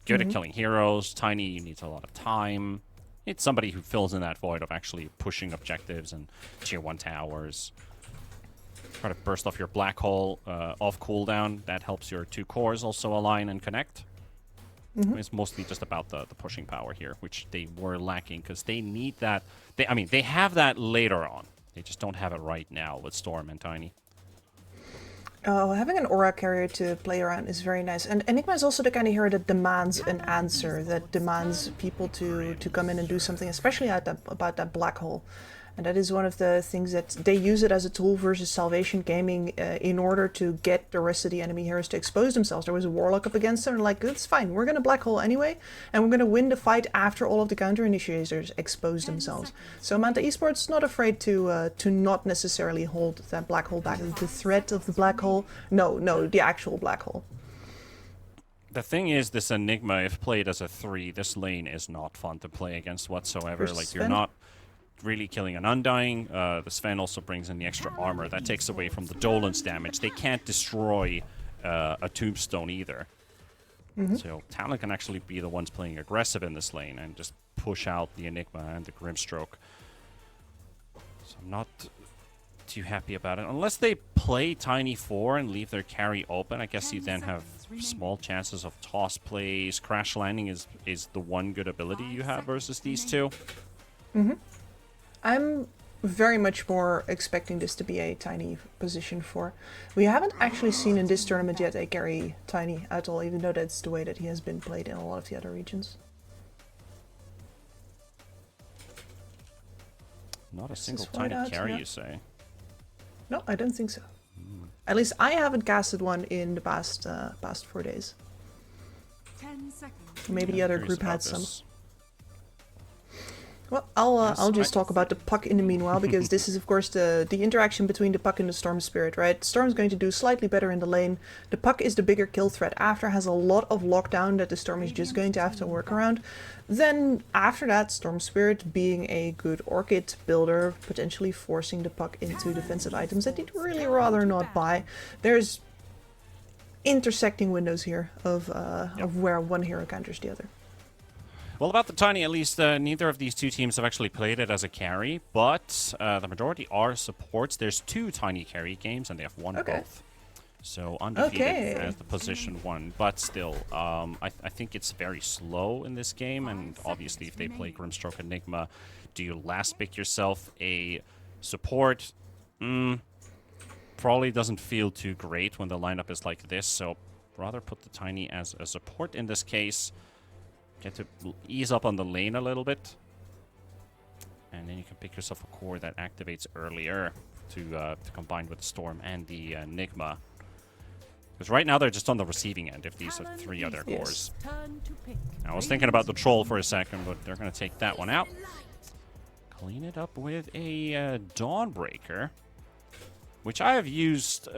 Speaker 15: good at killing heroes. Tiny needs a lot of time. It's somebody who fills in that void of actually pushing objectives and tier 1 towers. Try to burst off your black hole off cooldown. That helps your 2 cores also align and connect. It's mostly just about the pushing power here, which they were lacking because they need that. They have that later on. They just don't have it right now with Storm and Tiny.
Speaker 8: Having an aura carrier to play around is very nice. And Enigma is also the kind of hero that demands an answer, that demands people to come in and do something, especially about that black hole. And that is one of the things that they use it as a tool versus Salvation Gaming in order to get the rest of the enemy heroes to expose themselves. There was a Warlock up against them, and like, it's fine, we're going to black hole anyway, and we're going to win the fight after all of the counter initiators expose themselves. So Manta Esports not afraid to not necessarily hold that black hole back. The threat of the black hole, no, the actual black hole.
Speaker 15: The thing is, this Enigma, if played as a 3, this lane is not fun to play against whatsoever.
Speaker 8: Versus
Speaker 15: like, you're
Speaker 8: Sven?
Speaker 15: not really killing an Undying. The Sven also brings in the extra armor. That takes away from the Dolan's damage. They can't destroy a Tombstone either. So Talon can actually be the ones playing aggressive in this lane and just push out the Enigma and the Grimstroke. So I'm not too happy about it. Unless they play Tiny 4 and leave their carry open, I guess you then have small chances of toss plays. Crash Landing is the one good ability you have versus these two.
Speaker 8: I'm very much more expecting this to be a Tiny position 4. We haven't actually seen in this tournament yet a carry Tiny at all, even though that's the way that he has been played in a lot of the other regions.
Speaker 15: Not a single Tiny carry, you say?
Speaker 8: No, I don't think so. At least I haven't casted one in the past 4 days.
Speaker 3: 10 seconds.
Speaker 8: Maybe the other group had some.
Speaker 15: This.
Speaker 8: Well, I'll just talk about the Puck in the meanwhile, because this is of course the interaction between the Puck and the Storm Spirit, right? Storm's going to do slightly better in the lane. The Puck is the bigger kill threat. After has a lot of lockdown that the Storm is just going to have to work around. Then after that, Storm Spirit being a good Orchid builder, potentially forcing the Puck into defensive items that he'd really rather not buy. There's intersecting windows here of where one hero counters the other.
Speaker 15: Well, about the Tiny, at least, neither of these two teams have actually played it as a carry, but the majority are supports. There's 2 Tiny carry games, and they have won both. So undefeated as the position 1, but still, I think it's very slow in this game, and obviously if they play Grimstroke Enigma, do you last pick yourself a support? Probably doesn't feel too great when the lineup is like this, so rather put the Tiny as a support in this case. Get to ease up on the lane a little bit. And then you can pick yourself a core that activates earlier to combine with the Storm and the Enigma. Because right now they're just on the receiving end if these are 3 other cores. I was thinking about the Troll for a second, but they're going to take that one out. Clean it up with a Dawnbreaker. which I've used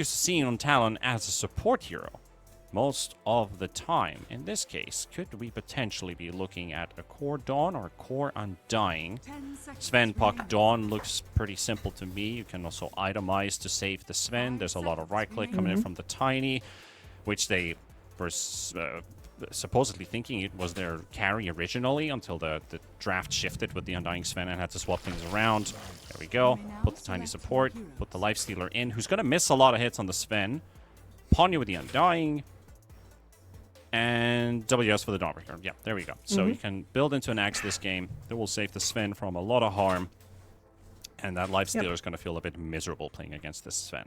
Speaker 15: seeing on Talon as a support hero most of the time. In this case, could we potentially be looking at a Core Dawn or a Core Undying? Sven Puck Dawn looks pretty simple to me. You can also itemize to save the Sven. There's a lot of right click coming in from the Tiny, which they were supposedly thinking it was their carry originally until the draft shifted with the Undying Sven and had to swap things around. There we go. Put the Tiny support, put the Lifestealer in, who's going to miss a lot of hits on the Sven. Ponyo with the Undying. And WS for the Dawnbreaker. Yeah, there we go. So you can build into an axe this game. That will save the Sven from a lot of harm. And that Lifestealer is going to feel a bit miserable playing against this Sven.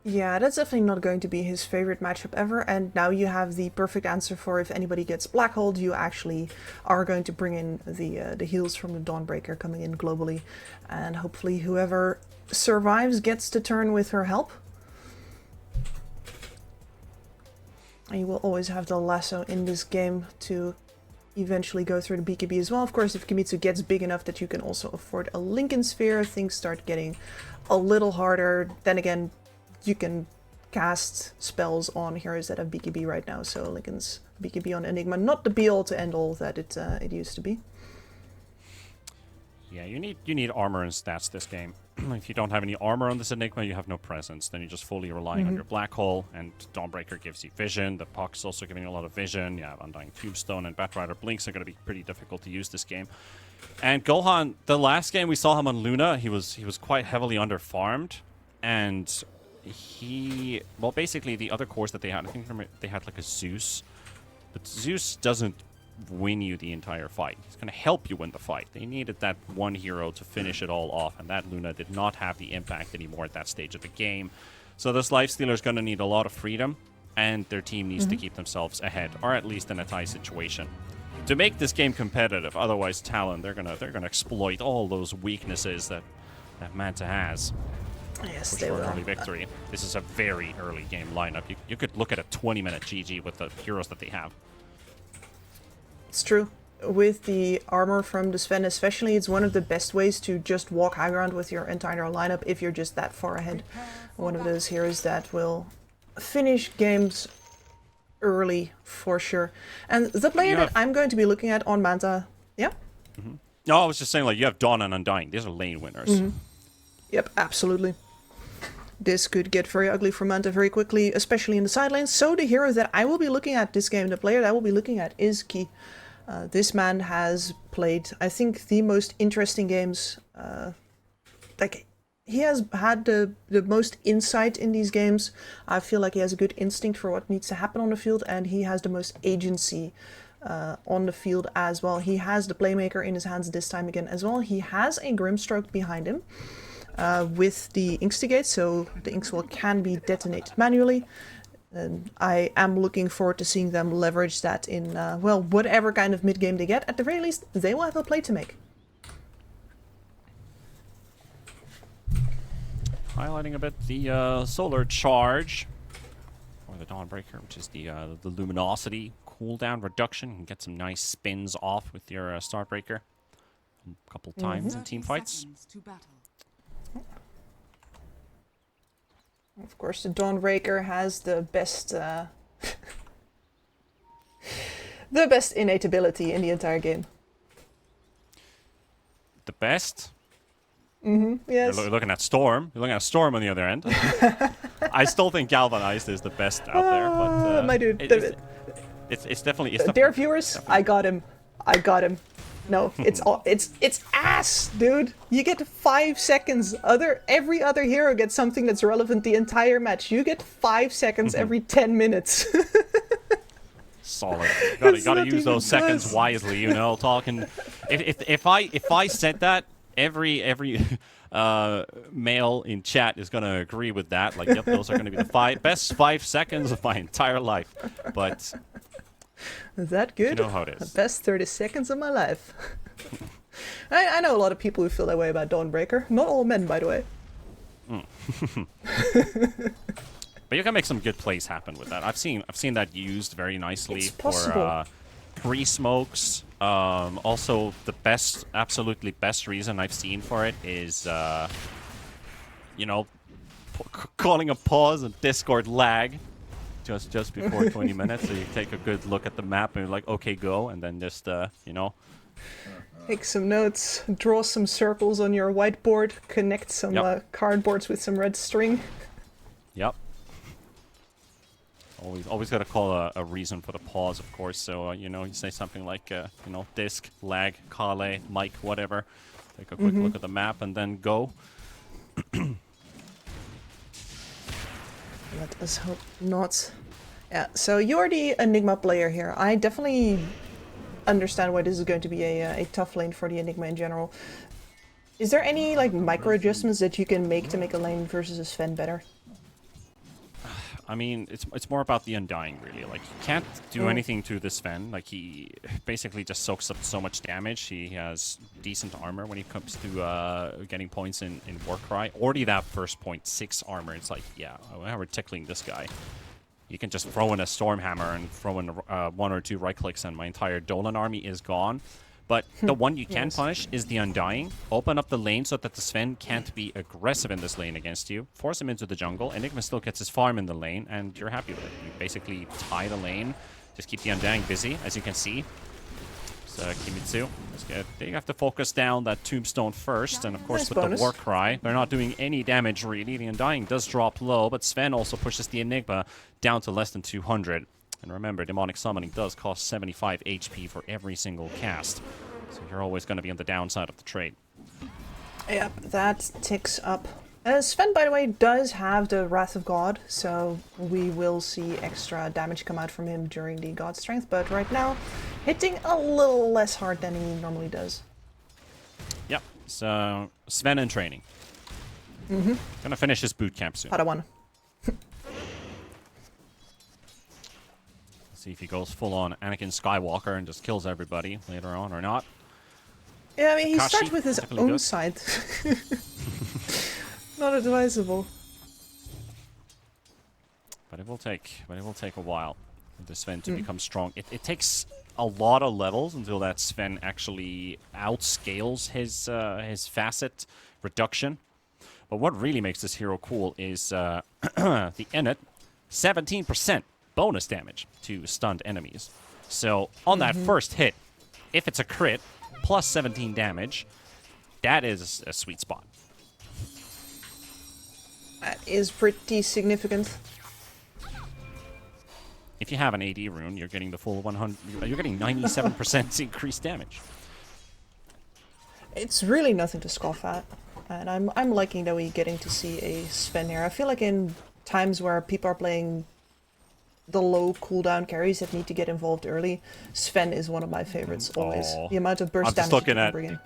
Speaker 8: Yeah, that's definitely not going to be his favorite matchup ever. And now you have the perfect answer for if anybody gets blackholed, you actually are going to bring in the heals from the Dawnbreaker coming in globally. And hopefully whoever survives gets to turn with her help. And you will always have the lasso in this game to eventually go through the BKB as well. Of course, if Kimitsu gets big enough that you can also afford a Lincoln Sphere, things start getting a little harder. Then again, you can cast spells on heroes that have BKB right now, so Lincoln's BKB on Enigma, not the be-all to end-all that it used to be.
Speaker 15: Yeah, you need armor and stats this game. If you don't have any armor on this Enigma, you have no presence. Then you're just fully relying on your Black Hole, and Dawnbreaker gives you vision. The Puck's also giving you a lot of vision. You have Undying Tombstone and Batrider Blinks are going to be pretty difficult to use this game. And Gohan, the last game we saw him on Luna, he was quite heavily under-farmed, and well, basically the other cores that they had, I think they had like a Zeus, but Zeus doesn't win you the entire fight. He's going to help you win the fight. They needed that one hero to finish it all off, and that Luna did not have the impact anymore at that stage of the game. So this Lifestealer is going to need a lot of freedom, and their team needs to keep themselves ahead, or at least in a tie situation, to make this game competitive. Otherwise, Talon, they're gonna exploit all those weaknesses that Manta has.
Speaker 8: Yes,
Speaker 15: For an early victory. This is a very early game lineup. You could look at a 20-minute GG with the heroes that they have.
Speaker 8: It's true. With the armor from the Sven especially, it's one of the best ways to just walk high ground with your entire lineup if you're just that far ahead. One of those heroes that will finish games early for sure. And the player that I'm going to be looking at on Manta, yeah?
Speaker 15: No, I was just saying, like, you have Dawn and Undying. These are lane winners.
Speaker 8: Yep, absolutely. This could get very ugly for Manta very quickly, especially in the side lanes. So the hero that I will be looking at this game, the player that I will be looking at is Ki. This man has played, I think, the most interesting games. Like, he has had the most insight in these games. I feel like he has a good instinct for what needs to happen on the field, and he has the most agency on the field as well. He has the playmaker in his hands this time again as well. He has a Grimstroke behind him with the Inkstigate, so the Inkswell can be detonated manually. And I am looking forward to seeing them leverage that in, well, whatever kind of mid-game they get. At the very least, they will have a play to make.
Speaker 15: Highlighting a bit the Solar Charge, or the Dawnbreaker, which is the Luminosity cooldown reduction. You can get some nice spins off with your Starbreaker a couple times in team fights.
Speaker 8: Of course, the Dawnbreaker has the best, the best innate ability in the entire game.
Speaker 15: The best?
Speaker 8: Yes.
Speaker 15: You're looking at Storm. You're looking at Storm on the other end. I still think Galvanized is the best out there, but
Speaker 8: my dude,
Speaker 15: it's definitely.
Speaker 8: Dear viewers, I got him. No, it's ass, dude. You get 5 seconds. Every other hero gets something that's relevant the entire match. You get 5 seconds every 10 minutes.
Speaker 15: Solid. You gotta use those seconds wisely, you know. Talking. If I said that, every male in chat is gonna agree with that. Like, yep, those are gonna be the best 5 seconds of my entire life. But
Speaker 8: is that good?
Speaker 15: You know how it is.
Speaker 8: The best 30 seconds of my life. I know a lot of people who feel that way about Dawnbreaker. Not all men, by the way.
Speaker 15: But you can make some good plays happen with that. I've seen that used very nicely for pre-smokes. Also, the absolutely best reason I've seen for it is you know, calling a pause and Discord lag just before 20 minutes. So you take a good look at the map and you're like, okay, go, and then just you know,
Speaker 8: Take some notes, draw some circles on your whiteboard, connect some cardboards with some red string.
Speaker 15: Yep. Always got to call a reason for the pause, of course. So you know, you say something like you know, disk, lag, Kale, mic, whatever. Take a quick look at the map and then go.
Speaker 8: Let us hope not. Yeah, so you're the Enigma player here. I definitely understand why this is going to be a tough lane for the Enigma in general. Is there any like micro adjustments that you can make to make a lane versus a Sven better?
Speaker 15: I mean, it's more about the Undying, really. Like, he can't do anything to this Sven. Like, he basically just soaks up so much damage. He has decent armor when it comes to getting points in Warcry. Already that first point, 6 armor. It's like, yeah, we're tickling this guy. You can just throw in a Stormhammer and throw in 1 or 2 right clicks and my entire Dolan army is gone. But the one you can punish is the Undying. Open up the lane so that the Sven can't be aggressive in this lane against you. Force him into the jungle. Enigma still gets his farm in the lane, and you're happy with it. You basically tie the lane. Just keep the Undying busy, as you can see. So, Kimitsu, they have to focus down that Tombstone first. And, of course, with the Warcry, they're not doing any damage, really. The Undying does drop low, but Sven also pushes the Enigma down to less than 200. And remember, Demonic Summoning does cost 75 HP for every single cast. So you're always going to be on the downside of the trade.
Speaker 8: Yep, that ticks up. Sven, by the way, does have the Wrath of God, so we will see extra damage come out from him during the God Strength, but right now, hitting a little less hard than he normally does.
Speaker 15: Yep, so Sven in training. Gonna finish his boot camp soon.
Speaker 8: Padawan.
Speaker 15: See if he goes full on Anakin Skywalker and just kills everybody later on or not.
Speaker 8: Yeah, I mean, he
Speaker 15: Kashi,
Speaker 8: starts with his own
Speaker 15: good.
Speaker 8: side. Not advisable.
Speaker 15: But it will take a while for the Sven to become strong. It takes a lot of levels until that Sven actually outscales his facet reduction. But what really makes this hero cool is the Init, 17% bonus damage to stunned enemies. So on that first hit, if it's a crit plus 17 damage, that is a sweet spot.
Speaker 8: That is pretty significant.
Speaker 15: If you have an AD rune, you're getting the full 100. You're getting 97% increased damage.
Speaker 8: It's really nothing to scoff at, and I'm liking that we're getting to see a Sven here. I feel like in times where people are playing the low cooldown carries that need to get involved early, Sven is one of my favorites always. The amount of burst damage he can bring in.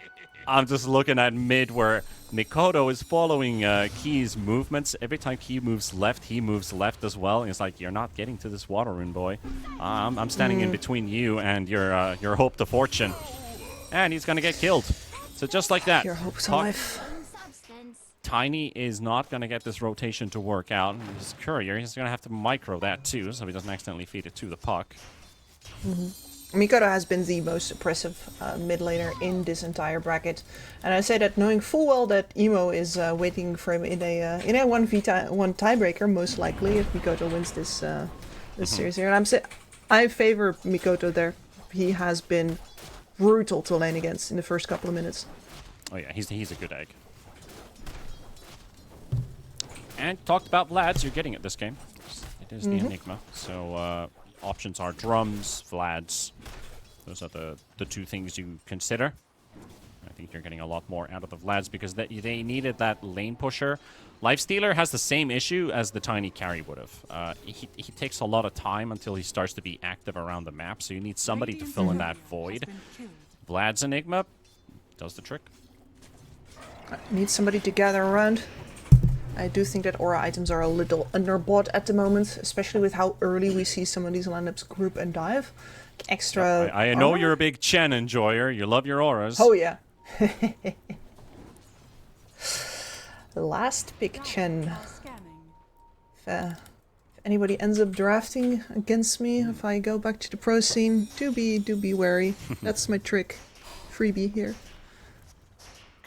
Speaker 15: I'm just looking at mid where Mikoto is following Key's movements. Every time Key moves left, he moves left as well. And it's like, you're not getting to this water rune, boy. I'm standing in between you and your hope to fortune. And he's going to get killed. So just like that.
Speaker 8: Your hope to life.
Speaker 15: Tiny is not going to get this rotation to work out. His courier, he's going to have to micro that too, so he doesn't accidentally feed it to the puck.
Speaker 8: Mikoto has been the most oppressive mid laner in this entire bracket, and I say that knowing full well that Emo is waiting for him in a 1v1 tiebreaker, most likely if Mikoto wins this series here. And I favor Mikoto there. He has been brutal to lane against in the first couple of minutes.
Speaker 15: Oh yeah, he's a good egg. And talked about Vlads, you're getting it this game. It is the Enigma. So options are drums, Vlads. Those are the two things you consider. I think you're getting a lot more out of the Vlads because they needed that lane pusher. Lifestealer has the same issue as the Tiny carry would have. He takes a lot of time until he starts to be active around the map, so you need somebody to fill in that void. Vlad's Enigma does the trick.
Speaker 8: Need somebody to gather around. I do think that aura items are a little underbought at the moment, especially with how early we see some of these lineups group and dive. Extra.
Speaker 15: I know you're a big Chen enjoyer. You love your auras.
Speaker 8: Oh yeah. Last pick Chen. If anybody ends up drafting against me, if I go back to the pro scene, do be wary. That's my trick. Freebie here.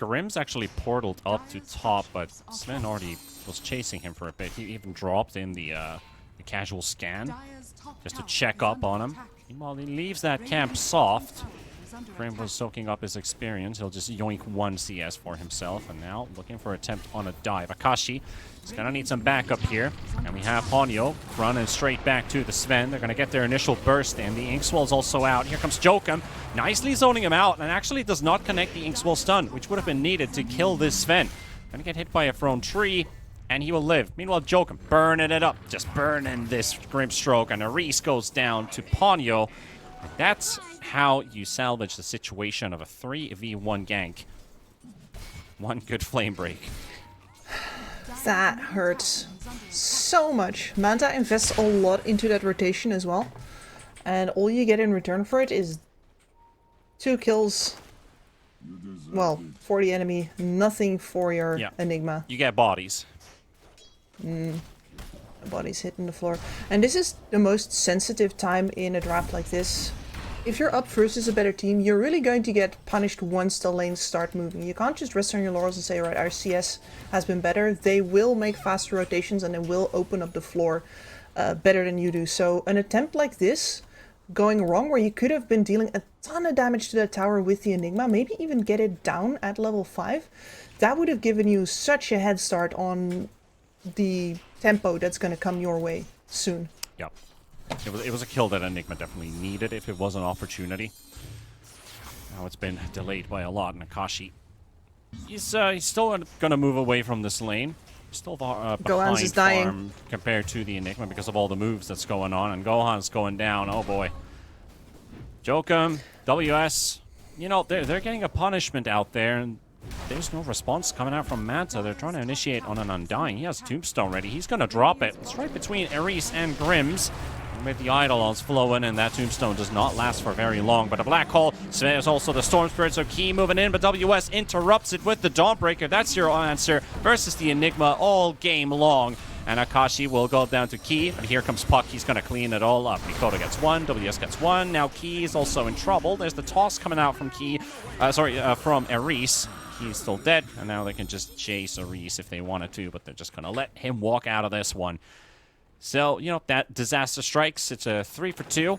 Speaker 15: Grimm's actually portaled up to top, but Sven already was chasing him for a bit. He even dropped in the casual scan just to check up on him. Meanwhile, he leaves that camp soft. Grimm was soaking up his experience. He'll just yoink 1 CS for himself, and now looking for attempt on a dive. Akashi is going to need some backup here, and we have Ponyo running straight back to the Sven. They're going to get their initial burst in. The Inkswell's also out. Here comes Jokum, nicely zoning him out, and actually does not connect the Inkswell stun, which would have been needed to kill this Sven. Going to get hit by a thrown tree, and he will live. Meanwhile, Jokum burning it up, just burning this Grimstroke, and Aris goes down to Ponyo. And that's how you salvage the situation of a 3v1 gank. One good flame break.
Speaker 8: That hurts so much. Manta invests a lot into that rotation as well. And all you get in return for it is 2 kills. Well, for the enemy, nothing for your Enigma.
Speaker 15: You get bodies.
Speaker 8: Bodies hitting the floor. And this is the most sensitive time in a draft like this. If you're up versus a better team, you're really going to get punished once the lanes start moving. You can't just rest on your laurels and say, right, our CS has been better. They will make faster rotations and they will open up the floor better than you do. So an attempt like this going wrong, where you could have been dealing a ton of damage to that tower with the Enigma, maybe even get it down at level 5, that would have given you such a head start on the tempo that's going to come your way soon.
Speaker 15: Yep. It was a kill that Enigma definitely needed if it was an opportunity. Now it's been delayed by a lot, and Akashi, he's still going to move away from this lane. Still behind farm compared to the Enigma because of all the moves that's going on, and Gohan's going down. Oh boy. Jokum, WS, you know, they're getting a punishment out there, and there's no response coming out from Manta. They're trying to initiate on an Undying. He has Tombstone ready. He's going to drop it. It's right between Aris and Grimm's. With the Eidolons flowing, and that Tombstone does not last for very long. But a Black Hole, there's also the Storm Spirit, so Key moving in, but WS interrupts it with the Dawnbreaker. That's your answer versus the Enigma all game long. And Akashi will go down to Key, and here comes Puck. He's going to clean it all up. Mikoto gets 1, WS gets 1. Now Key is also in trouble. There's the toss coming out from from Aris. He's still dead, and now they can just chase Aris if they wanted to, but they're just going to let him walk out of this one. So, you know, that disaster strikes. It's a 3 for 2.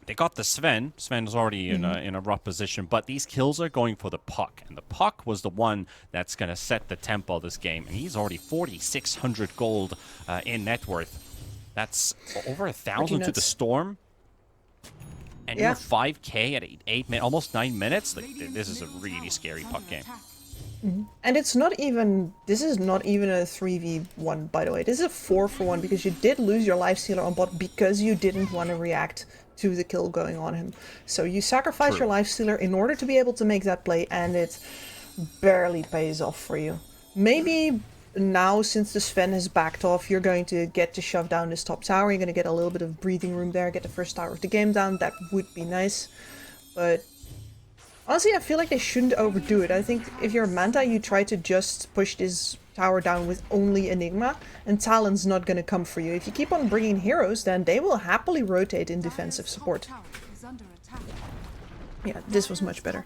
Speaker 15: They got the Sven. Sven's already in a rough position, but these kills are going for the Puck. And the Puck was the one that's going to set the tempo of this game. And he's already 4,600 gold in net worth. That's over 1,000 to the Storm. And you're 5k at almost 9 minutes. Like, this is a really scary Puck game.
Speaker 8: And it's not even, this is not even a 3v1, by the way. This is a 4 for 1 because you did lose your life stealer on bot because you didn't want to react to the kill going on him. So you sacrifice your life stealer in order to be able to make that play, and it barely pays off for you. Maybe now, since the Sven has backed off, you're going to get to shove down this top tower. You're going to get a little bit of breathing room there, get the first tower of the game down. That would be nice. But honestly, I feel like they shouldn't overdo it. I think if you're Manta, you try to just push this tower down with only Enigma, and Talon's not going to come for you. If you keep on bringing heroes, then they will happily rotate in defensive support. Yeah, this was much better.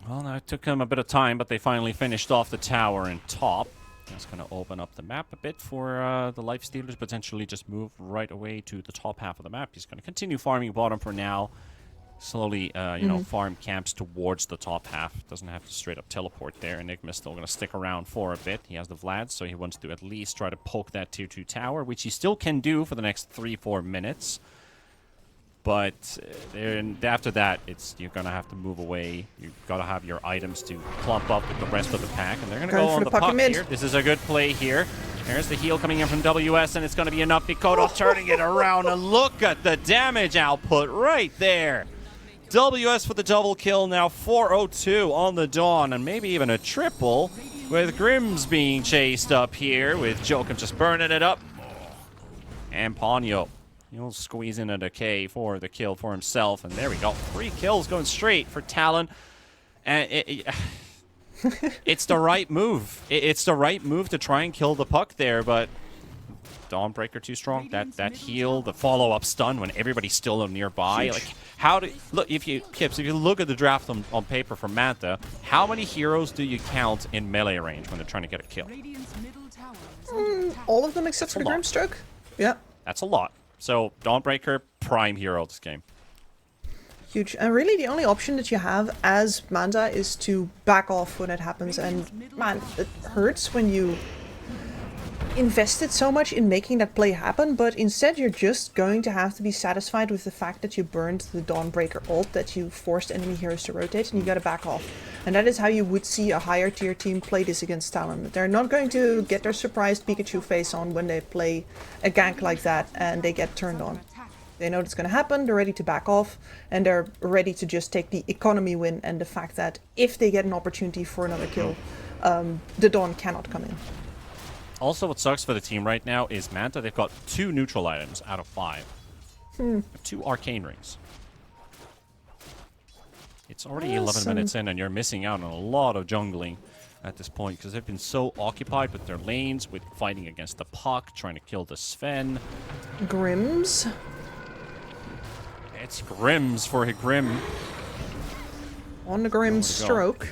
Speaker 15: Well, now it took them a bit of time, but they finally finished off the tower in top. That's going to open up the map a bit for the life stealers, potentially just move right away to the top half of the map. He's going to continue farming bottom for now. Slowly, you know, farm camps towards the top half. Doesn't have to straight up teleport there. Enigma's still going to stick around for a bit. He has the Vlad, so he wants to at least try to poke that tier 2 tower, which he still can do for the next 3-4 minutes. But after that, you're going to have to move away. You've got to have your items to clump up with the rest of the pack. And they're going to go on the puck here. This is a good play here. There's the heal coming in from WS, and it's going to be enough. Mikoto turning it around, and look at the damage output right there. WS for the double kill, now 402 on the Dawn, and maybe even a triple with Grimm's being chased up here with Jokum just burning it up. And Ponyo, he'll squeeze in a decay for the kill for himself, and there we go. 3 kills going straight for Talon. And it's the right move. It's the right move to try and kill the Puck there, but Dawnbreaker too strong. That heal, the follow-up stun when everybody's still nearby. Like, how do look if you look at the draft on paper for Manta, how many heroes do you count in melee range when they're trying to get a kill?
Speaker 8: All of them except for the Grimstroke. Yeah.
Speaker 15: That's a lot. So Dawnbreaker, prime hero this game.
Speaker 8: Huge. And really the only option that you have as Manta is to back off when it happens. And man, it hurts when you invested so much in making that play happen, but instead you're just going to have to be satisfied with the fact that you burned the Dawnbreaker ult, that you forced enemy heroes to rotate, and you gotta back off. And that is how you would see a higher tier team play this against Talon. They're not going to get their surprised Pikachu face on when they play a gank like that and they get turned on. They know it's going to happen, they're ready to back off, and they're ready to just take the economy win and the fact that if they get an opportunity for another kill, the Dawn cannot come in.
Speaker 15: Also, what sucks for the team right now is Manta, they've got 2 neutral items out of 5. 2 arcane rings. It's already 11 minutes in and you're missing out on a lot of jungling at this point because they've been so occupied with their lanes, with fighting against the Puck, trying to kill the Sven.
Speaker 8: Grims.
Speaker 15: It's Grims for a Grim.
Speaker 8: On the Grim stroke.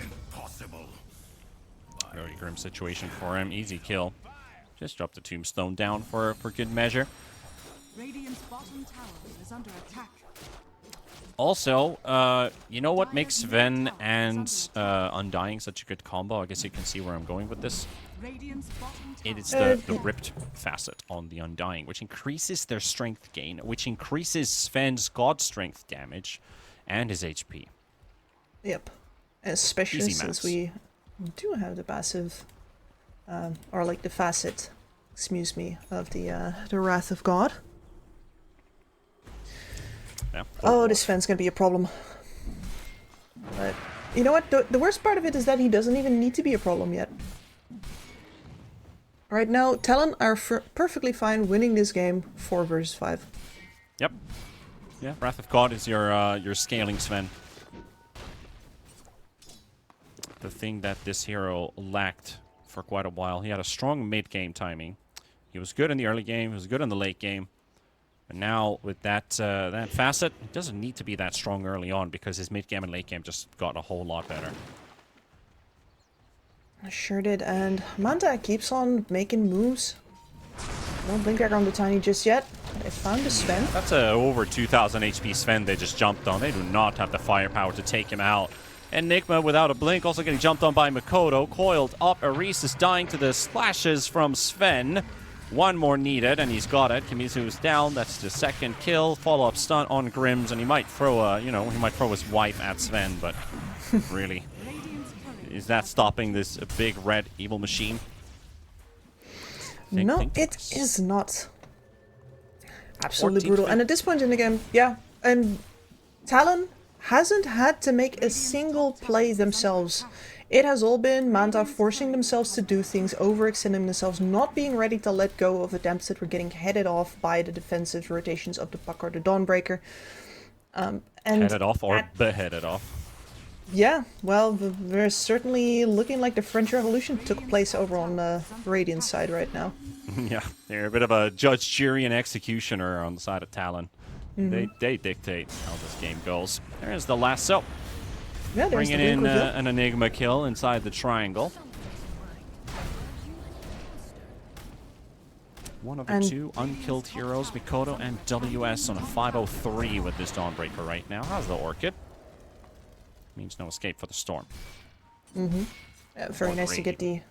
Speaker 15: Very grim situation for him. Easy kill. Just drop the tombstone down for good measure.
Speaker 3: Radiant's bottom tower is under attack.
Speaker 15: Also, you know what makes Sven and Undying such a good combo? I guess you can see where I'm going with this. It is the ripped facet on the Undying, which increases their strength gain, which increases Sven's god strength damage and his HP.
Speaker 8: Yep. Especially since we do have the passive, or like the facet, excuse me, of the Wrath of God.
Speaker 15: Yeah.
Speaker 8: Oh, this Sven's gonna be a problem. But you know what? The worst part of it is that he doesn't even need to be a problem yet. Right now, Talon are perfectly fine winning this game 4 versus 5.
Speaker 15: Yep. Yeah, Wrath of God is your scaling Sven. The thing that this hero lacked for quite a while. He had a strong mid-game timing. He was good in the early game. He was good in the late game. And now with that that facet, he doesn't need to be that strong early on because his mid-game and late game just got a whole lot better.
Speaker 8: I sure did, and Manta keeps on making moves. Don't blink back on the Tiny just yet. I found the Sven.
Speaker 15: That's a over 2,000 HP Sven they just jumped on. They do not have the firepower to take him out. Enigma without a blink, also getting jumped on by Makoto. Coiled up, Aris is dying to the splashes from Sven. One more needed, and he's got it. Kimizu is down. That's the second kill. Follow-up stun on Grims, and he might throw a, he might throw his wife at Sven, but really, is that stopping this big red evil machine?
Speaker 8: No, it is not. Absolutely brutal. And at this point in the game, yeah, and Talon hasn't had to make a single play themselves. It has all been Manta forcing themselves to do things, overextending themselves, not being ready to let go of attempts that were getting headed off by the defensive rotations of the Puck or the Dawnbreaker. And
Speaker 15: headed off or beheaded off.
Speaker 8: Yeah, well, we're certainly looking like the French Revolution took place over on the Radiant side right now.
Speaker 15: Yeah, they're a bit of a judge, jury, and executioner on the side of Talon. They dictate how this game goes. There's the lasso.
Speaker 8: Yeah,
Speaker 15: bringing in an Enigma kill inside the triangle. One of the 2 unkilled heroes, Mikoto and WS, on a 503 with this Dawnbreaker right now. How's the Orchid? Means no escape for the Storm.
Speaker 8: Very nice to get the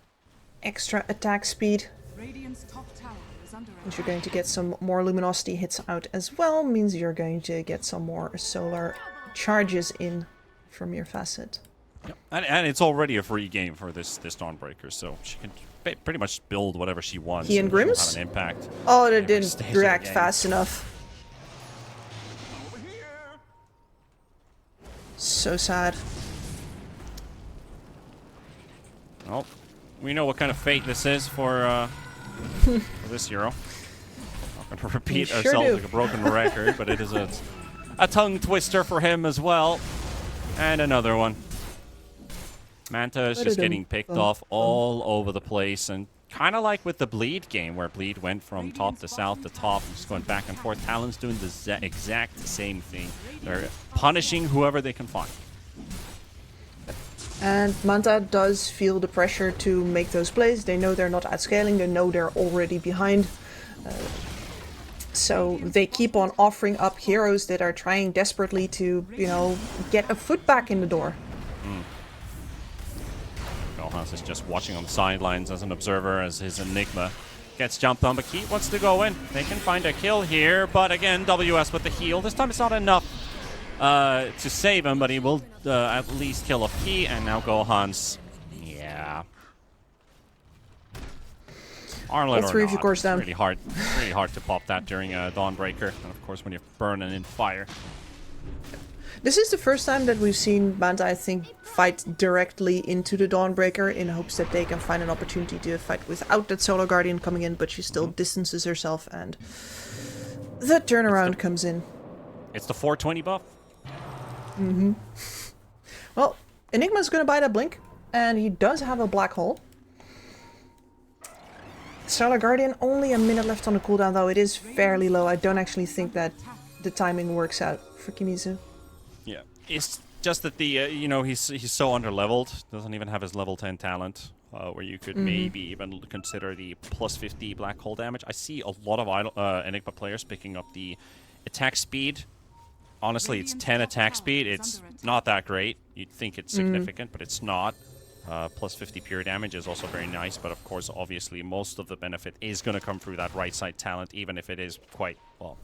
Speaker 8: extra attack speed.
Speaker 3: Radiant's top tower is under
Speaker 8: And you're going to get some more Luminosity hits out as well. Means you're going to get some more solar charges in from your facet.
Speaker 15: Yep. And it's already a free game for this Dawnbreaker, so she can pretty much build whatever she wants.
Speaker 8: He and Grims?
Speaker 15: Have an impact.
Speaker 8: Oh, that didn't react fast enough. So sad.
Speaker 15: Well, we know what kind of fate this is for this hero. Not going to repeat ourselves like a broken record, but it is a tongue twister for him as well. And another one. Manta is just getting picked off all over the place and kind of like with the Bleed game, where Bleed went from top to south to top, just going back and forth. Talon's doing the exact same thing. They're punishing whoever they can find.
Speaker 8: And Manta does feel the pressure to make those plays. They know they're not outscaling, they know they're already behind. So they keep on offering up heroes that are trying desperately to, you know, get a foot back in the door.
Speaker 15: Gohans is just watching on the sidelines as an observer as his Enigma gets jumped on, but Keith wants to go in. They can find a kill here, but again, WS with the heal. This time it's not enough to save him, but he will at least kill a P, and now Gohans. Yeah. Arlen
Speaker 8: All three of you course down.
Speaker 15: It's really hard to pop that during a Dawnbreaker, and of course when you're burning in fire.
Speaker 8: This is the first time that we've seen Manta, I think, fight directly into the Dawnbreaker in hopes that they can find an opportunity to fight without that Solar Guardian coming in, but she still distances herself, and the turnaround comes in.
Speaker 15: It's the 420 buff.
Speaker 8: Well, Enigma's gonna buy that blink, and he does have a black hole. Solar Guardian, only a minute left on the cooldown, though. It is fairly low. I don't actually think that the timing works out for Kimizu.
Speaker 15: Yeah, it's just that the you know, he's so underleveled. Doesn't even have his level 10 talent, where you could maybe even consider the plus 50 black hole damage. I see a lot of Enigma players picking up the attack speed. Honestly, it's 10 attack speed. It's not that great. You'd think it's significant, but it's not. Plus 50 pure damage is also very nice, but of course, obviously, most of the benefit is going to come through that right side talent, even if it is quite, well,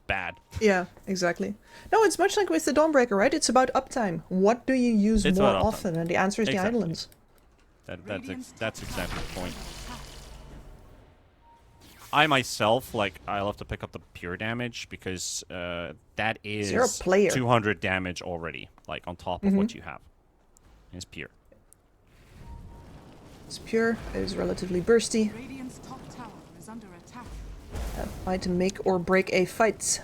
Speaker 15: bad.
Speaker 8: Yeah, exactly. No, it's much like with the Dawnbreaker, right? It's about uptime. What do you use more often? And the answer is the Eidolons.
Speaker 15: That's exactly the point. I myself, I love to pick up the pure damage because that is
Speaker 8: you're a player.
Speaker 15: 200 damage already, on top of what you have. It's pure.
Speaker 8: It's pure, it is relatively bursty.
Speaker 3: Radiant's top tower is under attack.
Speaker 8: Might make or break a fight.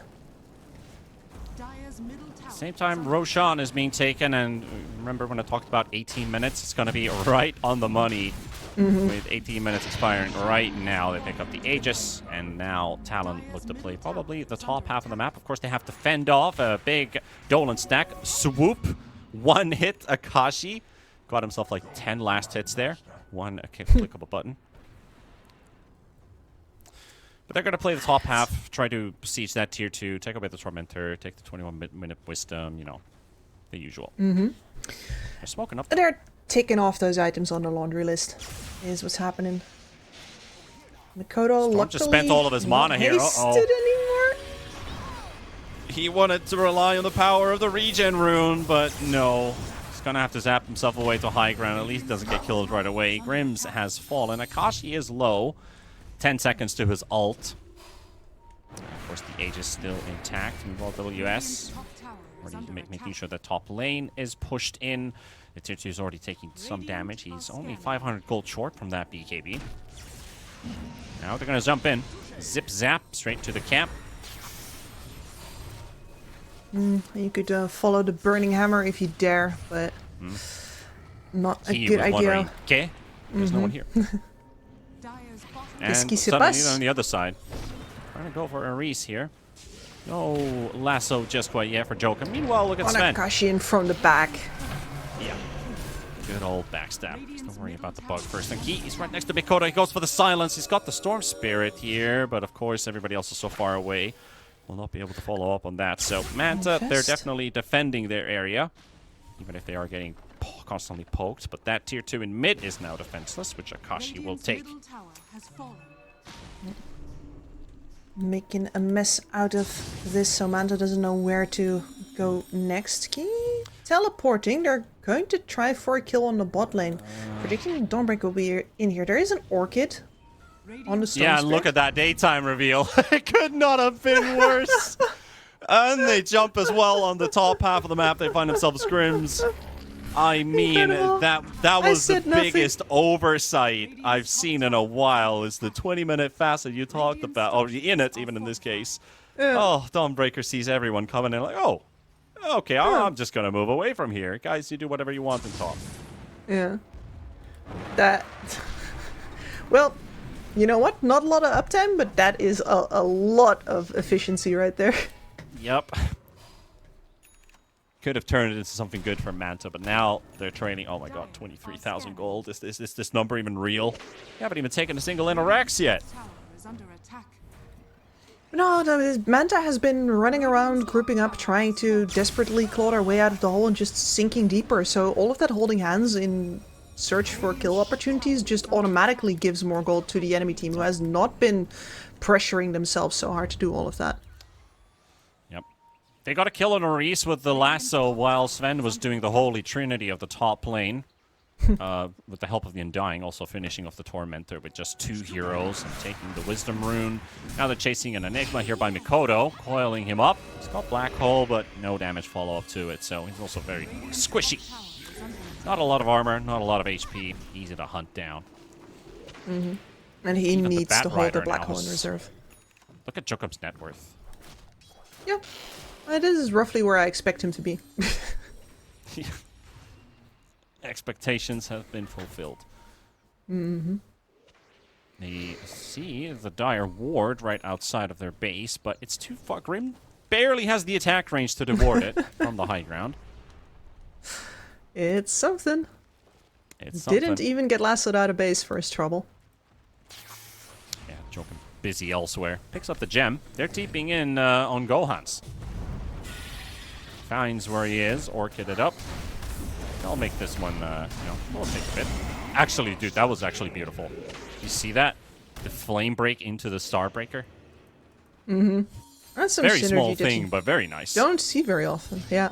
Speaker 3: Dire's middle tower.
Speaker 15: Same time, Roshan is being taken, and remember when I talked about 18 minutes? It's going to be right on the money. With 18 minutes expiring right now, they pick up the Aegis, and now Talon look to play probably the top half of the map. Of course, they have to fend off a big Dolan stack. Swoop, one hit, Akashi. Got himself 10 last hits there. One click of a button. But they're going to play the top half, try to besiege that tier 2, take away the Tormentor, take the 21-minute Wisdom, you know, the usual. They're smoking up.
Speaker 8: They're ticking off those items on the laundry list, is what's happening. Makoto luckily
Speaker 15: just spent all of his mana here.
Speaker 8: Anymore.
Speaker 15: He wanted to rely on the power of the regen rune, but no. He's going to have to zap himself away to high ground. At least he doesn't get killed right away. Grims has fallen. Akashi is low. 10 seconds to his ult. Of course, the Aegis still intact. Meanwhile, WS already making sure the top lane is pushed in. The tier 2 is already taking some damage. He's only 500 gold short from that BKB. Now they're going to jump in. Zip zap straight to the camp.
Speaker 8: You could follow the Burning Hammer if you dare, but not a good idea.
Speaker 15: Okay, there's no one here. And suddenly on the other side, trying to go for a Reese here. No lasso just quite yet for Joker. Meanwhile, look at Sven.
Speaker 8: Akashi in from the back.
Speaker 15: Yeah. Good old backstab. Just don't worry about the bug first. And he's right next to Mikota. He goes for the silence. He's got the Storm Spirit here, but of course everybody else is so far away. Will not be able to follow up on that. So Manta, they're definitely defending their area, even if they are getting constantly poked. But that tier 2 in mid is now defenseless, which Akashi will take.
Speaker 8: Making a mess out of this, so Manta doesn't know where to go next. Teleporting, they're going to try for a kill on the bot lane. Predicting Dawnbreaker will be in here. There is an Orchid on the Storm Spirit.
Speaker 15: Look at that daytime reveal. It could not have been worse. And they jump as well on the top half of the map. They find themselves Grims. I mean, that was the biggest oversight I've seen in a while. Is the 20-minute fast that you talked about, or in it, even in this case. Yeah. Oh, Dawnbreaker sees everyone coming in like, oh, okay, I'm just going to move away from here. Guys, you do whatever you want and talk.
Speaker 8: Yeah. That... Well, You know what? Not a lot of uptime, but that is a lot of efficiency right there.
Speaker 15: Yep. Could have turned it into something good for Manta, but now they're training. Oh my god, 23,000 gold. Is this number even real? You haven't even taken a single Interax yet.
Speaker 8: No, Manta has been running around, grouping up, trying to desperately claw their way out of the hole and just sinking deeper. So all of that holding hands in search for kill opportunities just automatically gives more gold to the enemy team, who has not been pressuring themselves so hard to do all of that.
Speaker 15: Yep. They got a kill on Maurice with the lasso while Sven was doing the holy trinity of the top lane. With the help of the Undying, also finishing off the Tormentor with just 2 heroes and taking the Wisdom Rune. Now they're chasing an Enigma here by Mikoto, coiling him up. He's got Black Hole, but no damage follow-up to it, so he's also very squishy. Not a lot of armor, not a lot of HP, easy to hunt down.
Speaker 8: And he
Speaker 15: Even
Speaker 8: needs to hold the
Speaker 15: Batrider
Speaker 8: Black
Speaker 15: now
Speaker 8: Hole in
Speaker 15: is-
Speaker 8: reserve.
Speaker 15: Look at Jokub's net worth.
Speaker 8: Yeah, this is roughly where I expect him to be.
Speaker 15: Expectations have been fulfilled. They see the Dire Ward right outside of their base, but it's too far. Grim barely has the attack range to ward it from the high ground.
Speaker 8: It's something.
Speaker 15: It's something.
Speaker 8: Didn't even get lassoed out of base for his trouble.
Speaker 15: Yeah, Jokum busy elsewhere. Picks up the gem. They're TPing in on Gohans. Finds where he is, orchid it up. I'll make this one, we'll take a bit. Actually, dude, that was actually beautiful. You see that? The flame break into the Starbreaker?
Speaker 8: That's some
Speaker 15: Very
Speaker 8: synergy
Speaker 15: small
Speaker 8: that
Speaker 15: thing,
Speaker 8: you
Speaker 15: but very nice.
Speaker 8: don't see very often, yeah.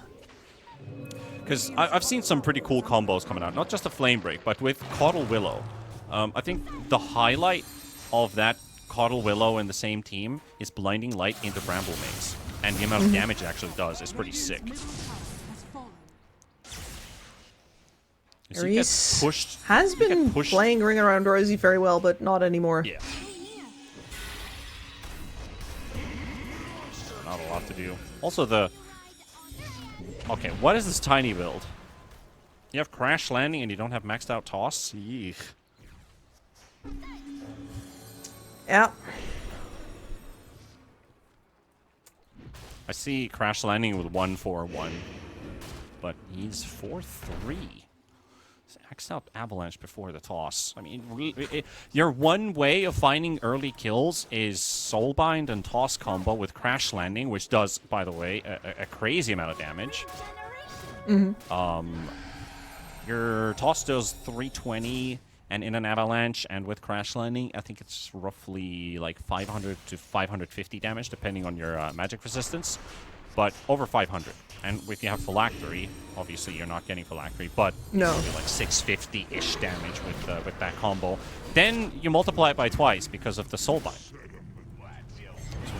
Speaker 15: Because I've seen some pretty cool combos coming out. Not just a flame break, but with Caudal Willow. I think the highlight of that Caudal Willow in the same team is Blinding Light into Bramble Maze. And the amount of damage it actually does is pretty sick.
Speaker 8: Reese
Speaker 15: pushed,
Speaker 8: has been playing Ring Around Rosie very well, but not anymore.
Speaker 15: Yeah. Not a lot to do. Also okay, what is this tiny build? You have Crash Landing and you don't have maxed out Toss? Yeesh.
Speaker 8: Yeah.
Speaker 15: I see Crash Landing with 1-4-1, but he's 4-3. Maxed out Avalanche before the toss. I mean, your one way of finding early kills is Soulbind and Toss combo with Crash Landing, which does, by the way, a crazy amount of damage. Your Toss does 320, and in an Avalanche and with Crash Landing, I think it's roughly like 500 to 550 damage, depending on your magic resistance, but over 500. And if you have Phylactery, obviously you're not getting Phylactery, but
Speaker 8: no,
Speaker 15: like 650-ish damage with that combo. Then you multiply it by twice because of the Soulbind. So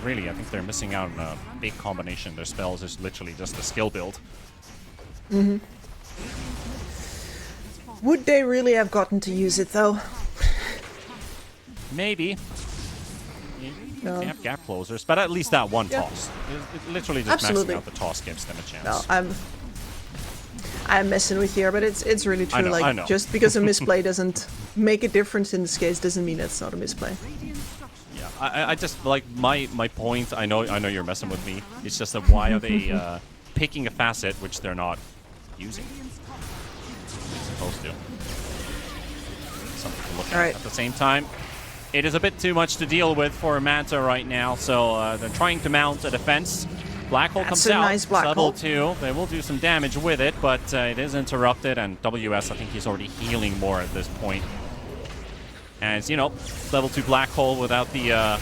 Speaker 15: really, I think they're missing out on a big combination. Their spells is literally just a skill build.
Speaker 8: Would they really have gotten to use it, though?
Speaker 15: Maybe.
Speaker 8: No.
Speaker 15: They have gap closers, but at least that one toss. It literally just
Speaker 8: Absolutely.
Speaker 15: maxing out the toss gives them a chance.
Speaker 8: No, I'm messing with you, but it's really true.
Speaker 15: I know.
Speaker 8: Just because a misplay doesn't make a difference in this case doesn't mean it's not a misplay.
Speaker 15: Yeah, I just like my point. I know you're messing with me. It's just that why are they picking a facet which they're not using? They're supposed to. Something to look at the same time. It is a bit too much to deal with for Manta right now, so they're trying to mount a defense. Black Hole comes out.
Speaker 8: Nice Black
Speaker 15: level
Speaker 8: Hole.
Speaker 15: 2. They will do some damage with it, but it is interrupted, and WS, I think he's already healing more at this point. As, level 2 Black Hole without the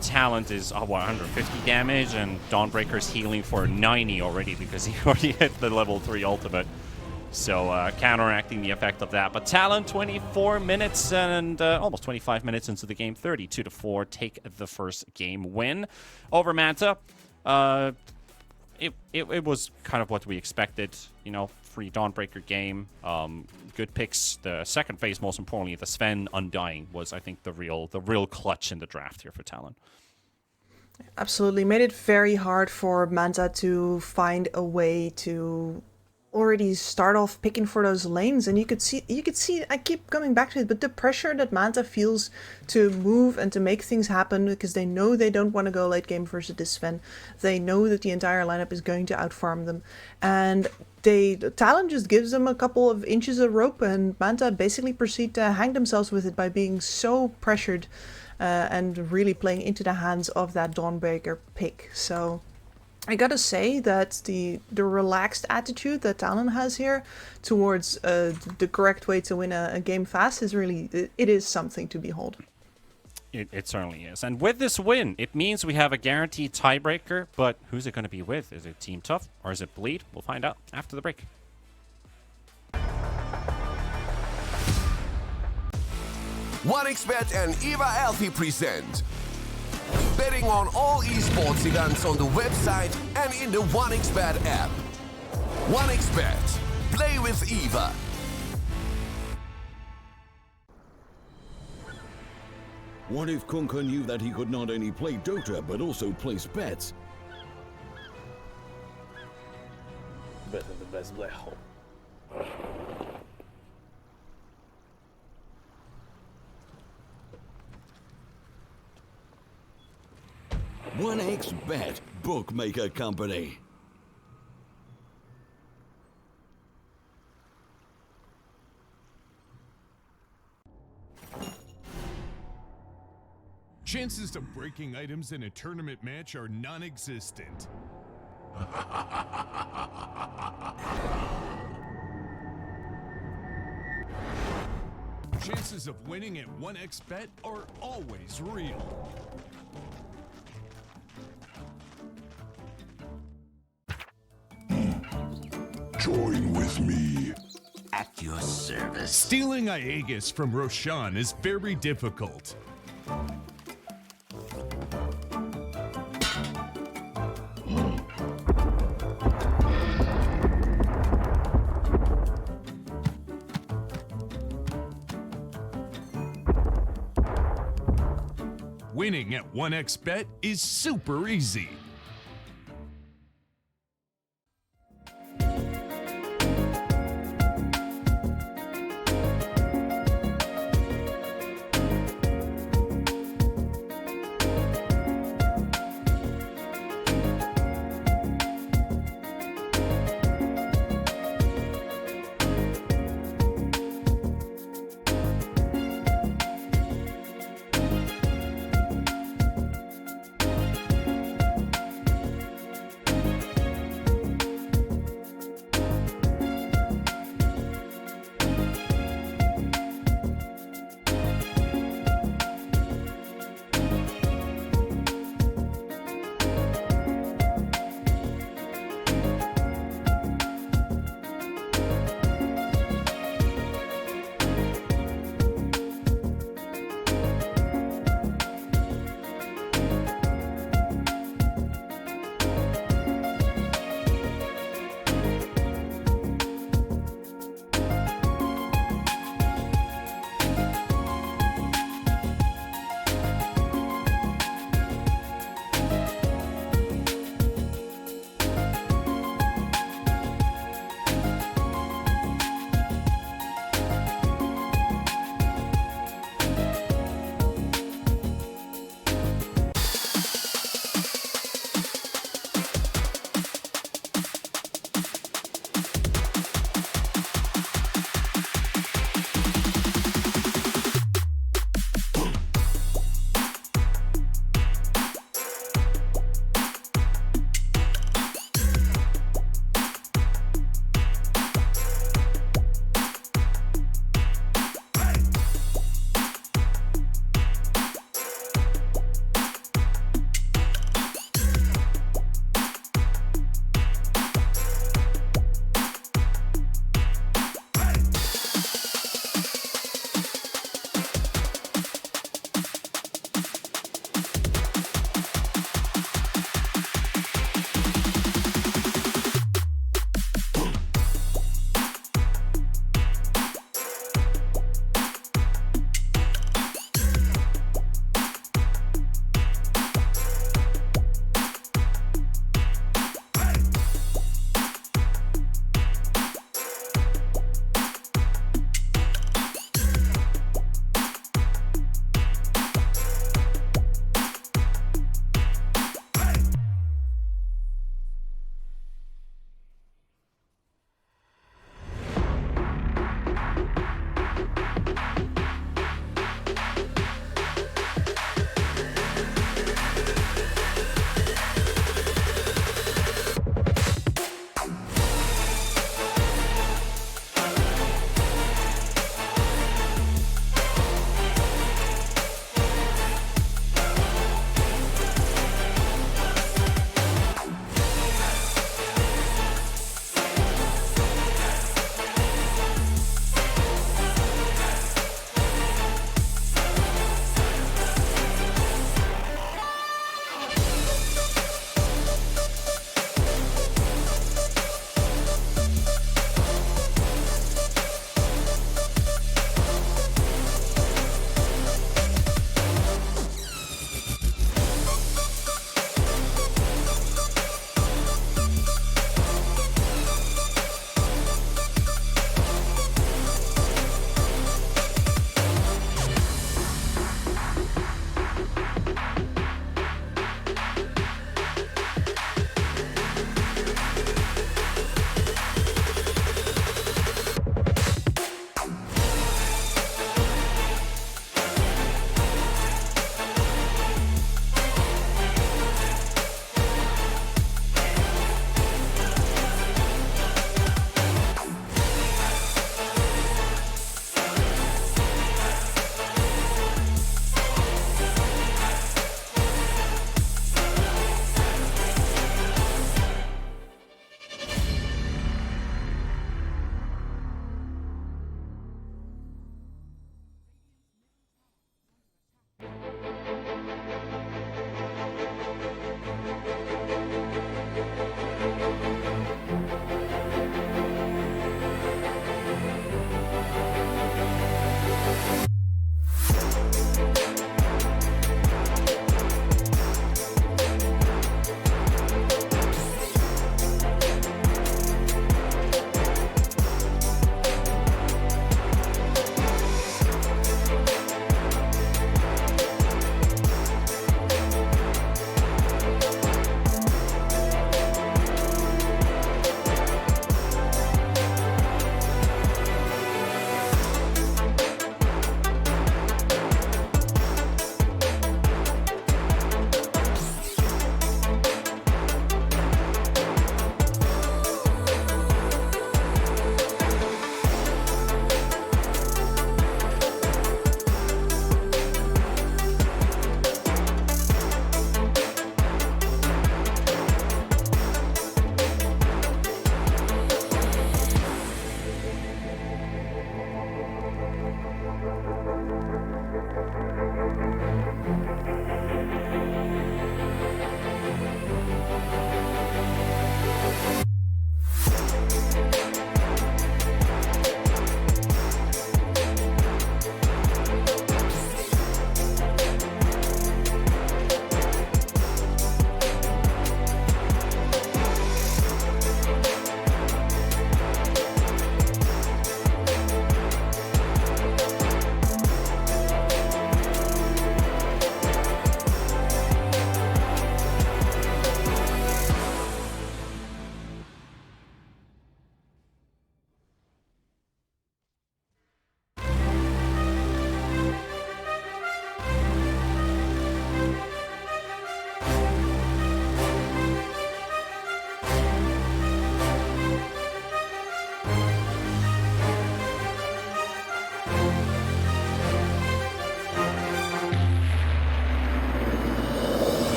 Speaker 15: talent is 150 damage, and Dawnbreaker's healing for 90 already because he already hit the level 3 ultimate. So counteracting the effect of that. But Talon, 24 minutes and almost 25 minutes into the game, 32-4, take the first game win over Manta. It was kind of what we expected, free Dawnbreaker game. Good picks. The second phase, most importantly, the Sven Undying was, I think, the real clutch in the draft here for Talon.
Speaker 8: Absolutely. Made it very hard for Manta to find a way to already start off picking for those lanes, and you could see I keep coming back to it, but the pressure that Manta feels to move and to make things happen, because they know they don't want to go late game versus this Sven. They know that the entire lineup is going to outfarm them, and Talon just gives them a couple of inches of rope, and Manta basically proceed to hang themselves with it by being so pressured and really playing into the hands of that Dawnbreaker pick. So I gotta say that the relaxed attitude that Talon has here towards the correct way to win a game fast is really, it is something to behold.
Speaker 15: It certainly is. And with this win, it means we have a guaranteed tiebreaker, but who's it going to be with? Is it Team Tough or is it Bleed? We'll find out after the break.
Speaker 9: OneXBet and Eva Alfie present betting on all esports events on the website and in the OneXBet app. OneXBet. Play with Eva.
Speaker 10: What if Kunka knew that he could not only play Dota but also place bets?
Speaker 6: Better the best black hole.
Speaker 10: 1xBet, bookmaker company.
Speaker 1: Chances of breaking items in a tournament match are non-existent. Chances of winning at 1xBet are always real.
Speaker 2: Join with me.
Speaker 11: At your service.
Speaker 1: Stealing Aegis from Roshan is very difficult. Winning at 1xBet is super easy.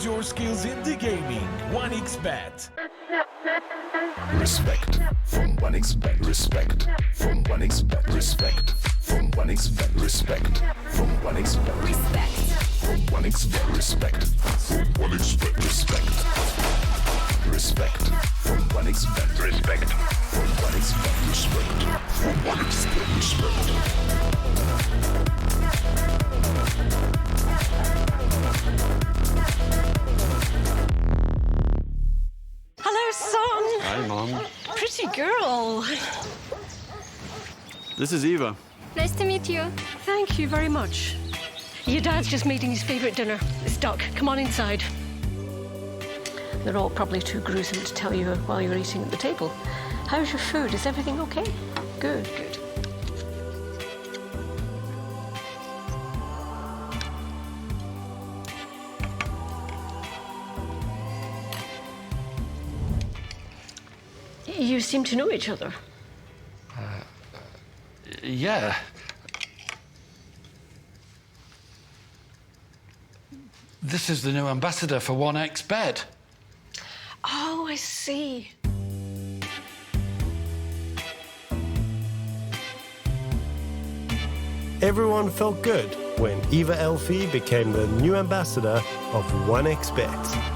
Speaker 12: Use your skills in the gaming. 1xBet.
Speaker 2: Respect from 1xBet. Respect from 1xBet. Respect from 1xBet. Respect from 1xBet. Respect from 1xBet. Respect from 1xBet. Respect. Respect from 1xBet. Respect from 1xBet. Respect from 1xBet. Respect.
Speaker 4: Hello, son.
Speaker 13: Hi, Mom.
Speaker 4: Pretty girl.
Speaker 13: This is Eva.
Speaker 14: Nice to meet you.
Speaker 4: Thank you very much. Your dad's just making his favourite dinner. It's duck. Come on inside. They're all probably too gruesome to tell you while you're eating at the table. How's your food? Is everything okay? Good, good. You seem to know each other.
Speaker 5: Yeah. This is the new ambassador for 1xBet.
Speaker 4: Oh, I see.
Speaker 6: Everyone felt good when Eva Elfie became the new ambassador of 1xBet.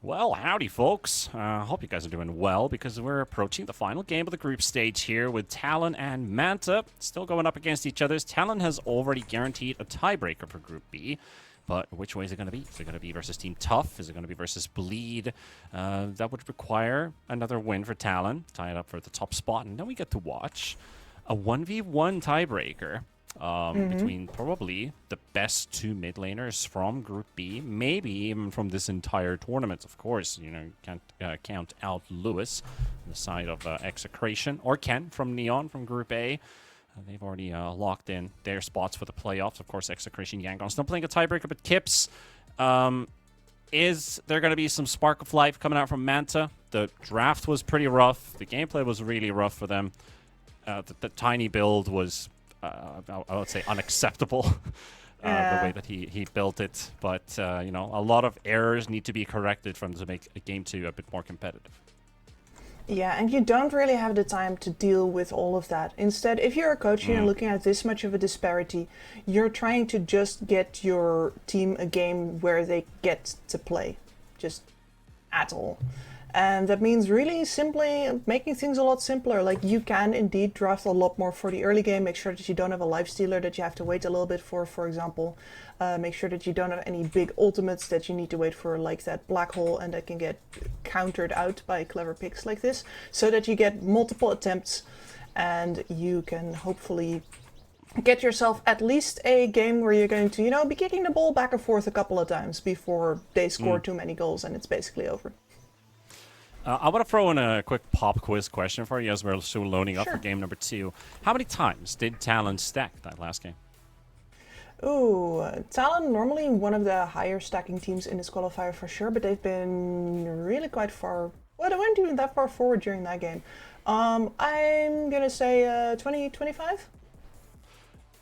Speaker 15: Well, howdy, folks. Hope you guys are doing well, because we're approaching the final game of the group stage here with Talon and Manta still going up against each other. Talon has already guaranteed a tiebreaker for Group B, but which way is it going to be? Is it going to be versus Team Tough? Is it going to be versus Bleed? That would require another win for Talon, tie it up for the top spot, and then we get to watch a 1v1 tiebreaker. Between probably the best two mid laners from Group B, maybe even from this entire tournament. Of course, you know, can't count out Lewis on the side of Execration, or Ken from Neon from Group A. They've already locked in their spots for the playoffs. Of course, Execration, Yangon still playing a tiebreaker, but Kips, is there going to be some spark of life coming out from Manta? The draft was pretty rough. The gameplay was really rough for them. The tiny build was... I would say unacceptable, the way that he built it. But, you know, a lot of errors need to be corrected for them to make Game 2 a bit more competitive.
Speaker 8: Yeah, and you don't really have the time to deal with all of that. Instead, if you're a coach and you're looking at this much of a disparity, you're trying to just get your team a game where they get to play. Just at all. And that means really simply making things a lot simpler. Like, you can indeed draft a lot more for the early game. Make sure that you don't have a life stealer that you have to wait a little bit for example. Make sure that you don't have any big ultimates that you need to wait for, like that black hole, and that can get countered out by clever picks like this. So that you get multiple attempts and you can hopefully get yourself at least a game where you're going to, you know, be kicking the ball back and forth a couple of times before they score too many goals and it's basically over.
Speaker 15: I want to throw in a quick pop quiz question for you as we're still loading up for game number 2. How many times did Talon stack that last game?
Speaker 8: Ooh, Talon normally one of the higher stacking teams in this qualifier for sure, but they've been really quite far. Well, they weren't even that far forward during that game. I'm gonna say 20, 25?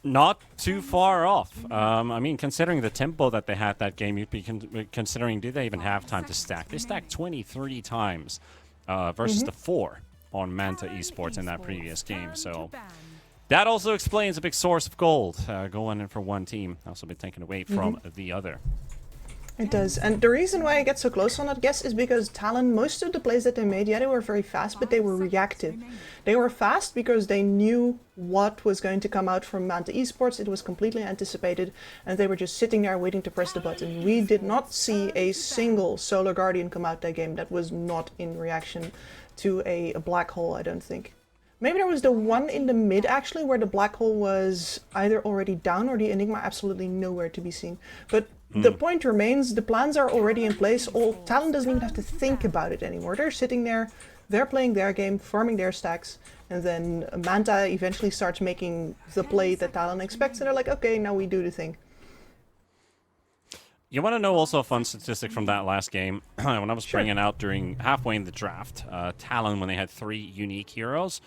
Speaker 15: Not too far off. I mean, considering the tempo that they had that game, you'd be considering, did they even have time to stack? They stacked 23 times versus the 4 on Manta Esports in that previous game. So that also explains a big source of gold going in for one team, also been taken away from the other.
Speaker 8: It does, and the reason why I get so close on that guess is because Talon, most of the plays that they made, yeah, they were very fast, but they were reactive. They were fast because they knew what was going to come out from Manta Esports. It was completely anticipated, and they were just sitting there waiting to press the button. We did not see a single Solar Guardian come out that game that was not in reaction to a black hole, I don't think. Maybe there was the one in the mid, actually, where the black hole was either already down or the Enigma absolutely nowhere to be seen. But the point remains, the plans are already in place. Talon doesn't even have to think about it anymore. They're sitting there, they're playing their game, farming their stacks, and then Manta eventually starts making the play that Talon expects, and they're like, okay, now we do the thing.
Speaker 15: You want to know also a fun statistic from that last game? When I was bringing out during halfway in the draft, Talon, when they had 3 unique heroes,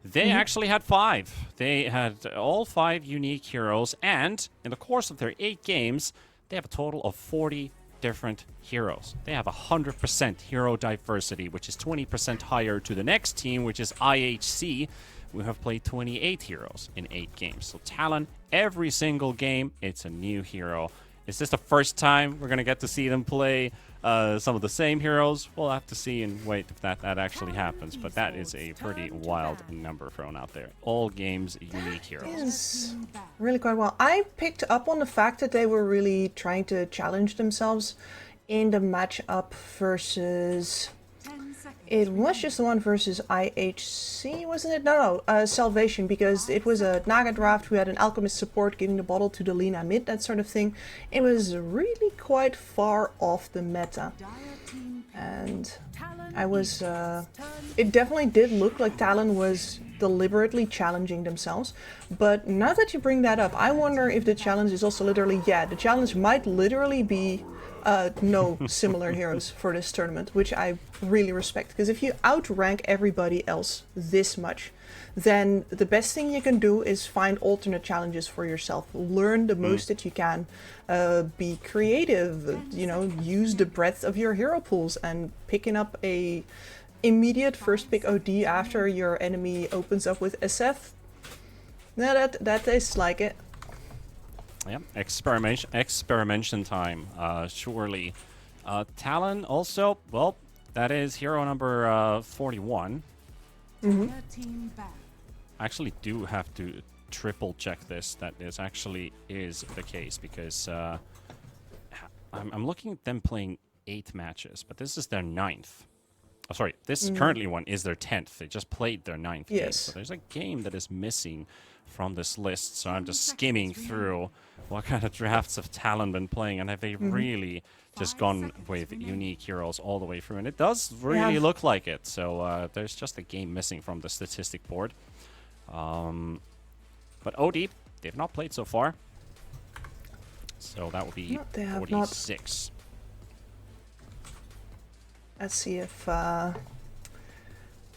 Speaker 15: they actually had 5. They had all 5 unique heroes, and in the course of their 8 games, they have a total of 40 different heroes. They have 100% hero diversity, which is 20% higher to the next team, which is IHC. We have played 28 heroes in 8 games. So Talon, every single game, it's a new hero. Is this the first time we're going to get to see them play some of the same heroes? We'll have to see and wait if that actually happens. But that is a pretty wild number thrown out there. All games, unique heroes.
Speaker 8: Is really quite well. I picked up on the fact that they were really trying to challenge themselves in the matchup versus... It was just the one versus IHC, wasn't it? No, Salvation, because it was a Naga draft who had an Alchemist support giving the bottle to the Lina mid, that sort of thing. It was really quite far off the meta. And I was... it definitely did look like Talon was deliberately challenging themselves. But now that you bring that up, I wonder if the challenge is also literally... Yeah, the challenge might literally be... no similar heroes for this tournament, which I really respect, because if you outrank everybody else this much, then the best thing you can do is find alternate challenges for yourself. Learn the most that you can, be creative, you know, use the breadth of your hero pools, and picking up a immediate first pick OD after your enemy opens up with SF. Now that tastes like it.
Speaker 15: Yeah, experimentation time, surely. Talon also, well, that is hero number 41. I actually do have to triple check this, that this actually is the case, because I'm looking at them playing 8 matches, but this is their 9th. Oh, sorry, this currently one is their 10th. They just played their 9th game. So there's a game that is missing from this list, so I'm just skimming through what kind of drafts have Talon been playing, and have they really just gone with unique heroes all the way through? And it does really look like it, so there's just a game missing from the statistic board. But OD, they've not played so far, so that would be 46.
Speaker 8: Let's see if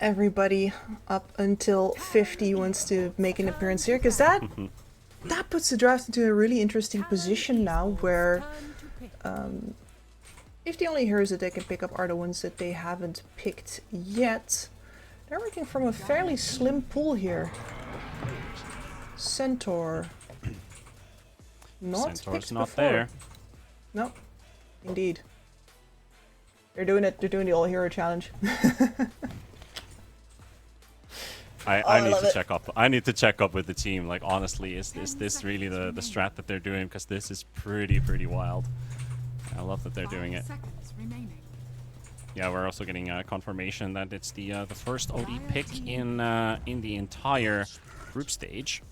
Speaker 8: everybody up until 50 wants to make an appearance here, because that puts the draft into a really interesting position now, where if the only heroes that they can pick up are the ones that they haven't picked yet, they're working from a fairly slim pool here. Centaur.
Speaker 15: Centaur's not there.
Speaker 8: No, indeed. They're doing it. They're doing the all hero challenge.
Speaker 15: I need to check up. I need to check up with the team. Like, honestly, is this really the strat that they're doing? Because this is pretty wild. I love that they're doing it. Yeah, we're also getting confirmation that it's the first OD pick in the entire group stage.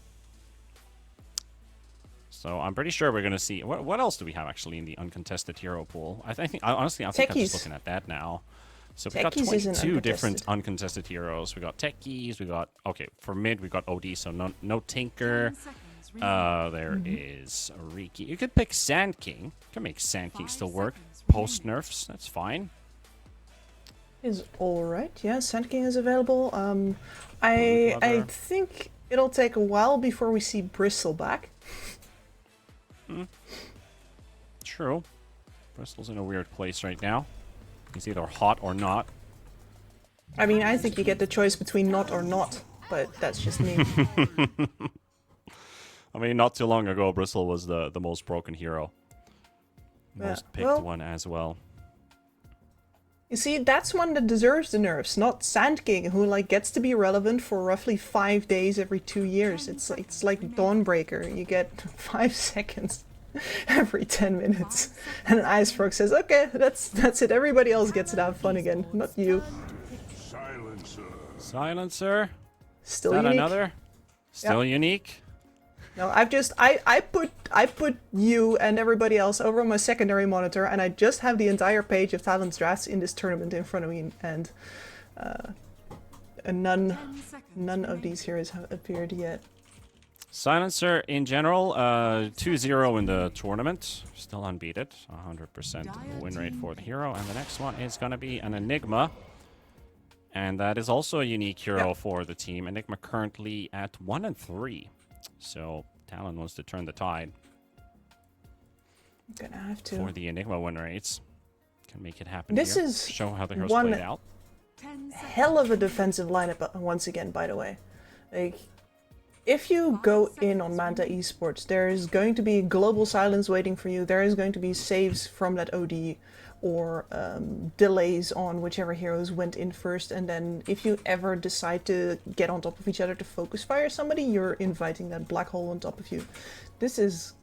Speaker 15: So I'm pretty sure we're gonna see. What else do we have actually in the uncontested hero pool? I think honestly, I think I'm just looking at that now. So we got 22 different uncontested heroes. We got Techies. We got for mid we got OD. So no Tinker. There is Riki. You could pick Sand King. You can make Sand King still work. Post nerfs. That's fine.
Speaker 8: Is all right. Yeah, Sand King is available. I think it'll take a while before we see Bristle back.
Speaker 15: True. Bristol's in a weird place right now. He's either hot or not.
Speaker 8: I mean, I think you get the choice between not or not, but that's just me.
Speaker 15: I mean, not too long ago, Bristle was the most broken hero. Most picked one as well.
Speaker 8: You see, that's one that deserves the nerfs, not Sand King, who gets to be relevant for roughly 5 days every 2 years. It's like Dawnbreaker. You get 5 seconds every 10 minutes. And an Ice Frog says, okay, that's it. Everybody else gets to have fun again, not you.
Speaker 15: Silencer?
Speaker 8: Still
Speaker 15: unique.
Speaker 8: Another?
Speaker 15: Still unique?
Speaker 8: No, I put you and everybody else over on my secondary monitor, and I just have the entire page of Talon's drafts in this tournament in front of me, and none of these heroes have appeared yet.
Speaker 15: Silencer in general, 2-0 in the tournament. Still unbeaten. 100% win rate for the hero. And the next one is going to be an Enigma. And that is also a unique hero for the team. Enigma currently at 1-3. So Talon wants to turn the tide.
Speaker 8: I'm gonna have to.
Speaker 15: For the Enigma win rates. Can make it happen
Speaker 8: This
Speaker 15: here.
Speaker 8: is
Speaker 15: Show how the heroes
Speaker 8: one
Speaker 15: played out.
Speaker 8: hell of a defensive lineup once again, by the way. Like, if you go in on Manta Esports, there is going to be global silence waiting for you. There is going to be saves from that OD or delays on whichever heroes went in first. And then if you ever decide to get on top of each other to focus fire somebody, you're inviting that black hole on top of you. This is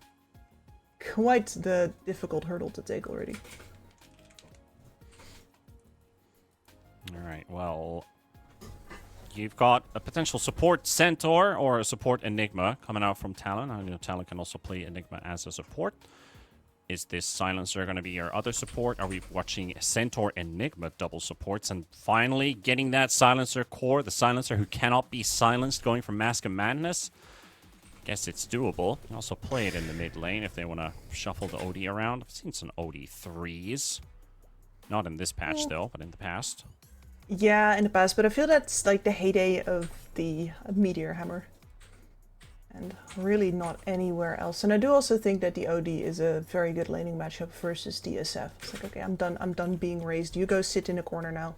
Speaker 8: quite the difficult hurdle to take already.
Speaker 15: Alright, well, you've got a potential support Centaur or a support Enigma coming out from Talon. I know Talon can also play Enigma as a support. Is this Silencer going to be your other support? Are we watching Centaur Enigma double supports? And finally, getting that Silencer core, the Silencer who cannot be silenced, going for Mask of Madness. Guess it's doable. You can also play it in the mid lane if they want to shuffle the OD around. I've seen some OD 3s. Not in this patch, though, but in the past.
Speaker 8: Yeah, in the past, but I feel that's like the heyday of the Meteor Hammer. And really not anywhere else. And I do also think that the OD is a very good laning matchup versus the SF. It's like, okay, I'm done being raised. You go sit in a corner now.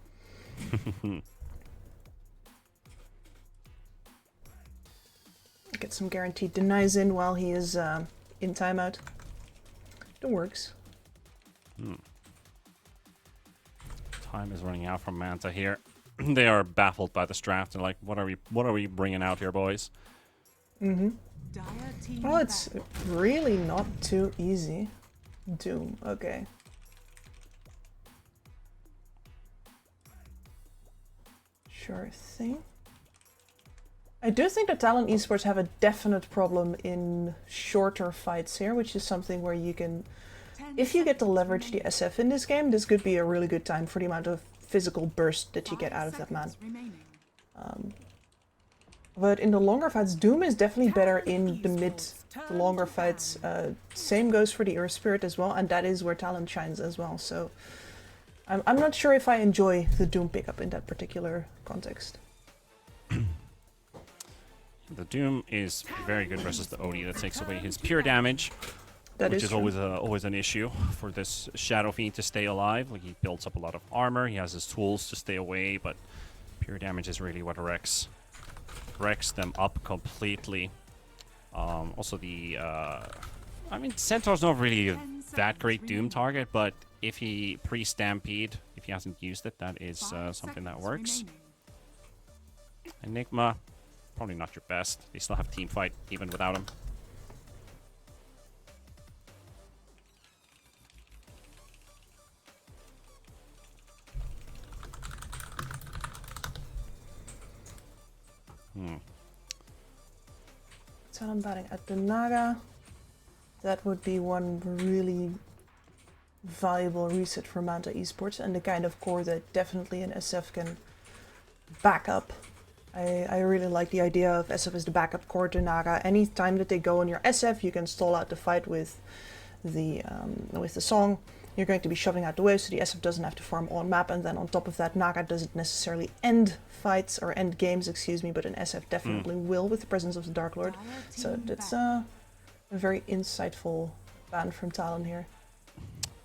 Speaker 8: Get some guaranteed denies in while he is in timeout. It works.
Speaker 15: Time is running out from Manta here. They are baffled by this draft and like, what are we bringing out here, boys?
Speaker 8: Well, it's really not too easy. Doom, okay. Sure thing. I do think that Talon Esports have a definite problem in shorter fights here, which is something where you can... If you get to leverage the SF in this game, this could be a really good time for the amount of physical burst that you get out of that man. But in the longer fights, Doom is definitely better in the mid to longer fights. Same goes for the Earth Spirit as well, and that is where Talon shines as well. So I'm not sure if I enjoy the Doom pickup in that particular context.
Speaker 15: The Doom is very good versus the OD. That takes away his pure damage, which is always an issue for this Shadow Fiend to stay alive. Like, he builds up a lot of armor, he has his tools to stay away, but pure damage is really what wrecks them up completely. Also the I mean, Centaur's not really that great Doom target, but if he pre-stampede, if he hasn't used it, that is something that works. Enigma, probably not your best. They still have team fight even without him.
Speaker 8: Talon batting at the Naga. That would be one really valuable reset for Manta Esports, and the kind of core that definitely an SF can back up. I really like the idea of SF as the backup core to Naga. Anytime that they go on your SF, you can stall out the fight with the song. You're going to be shoving out the waves, so the SF doesn't have to farm on map, and then on top of that, Naga doesn't necessarily end fights, or end games, excuse me, but an SF definitely will with the presence of the Dark Lord. So that's a very insightful ban from Talon here.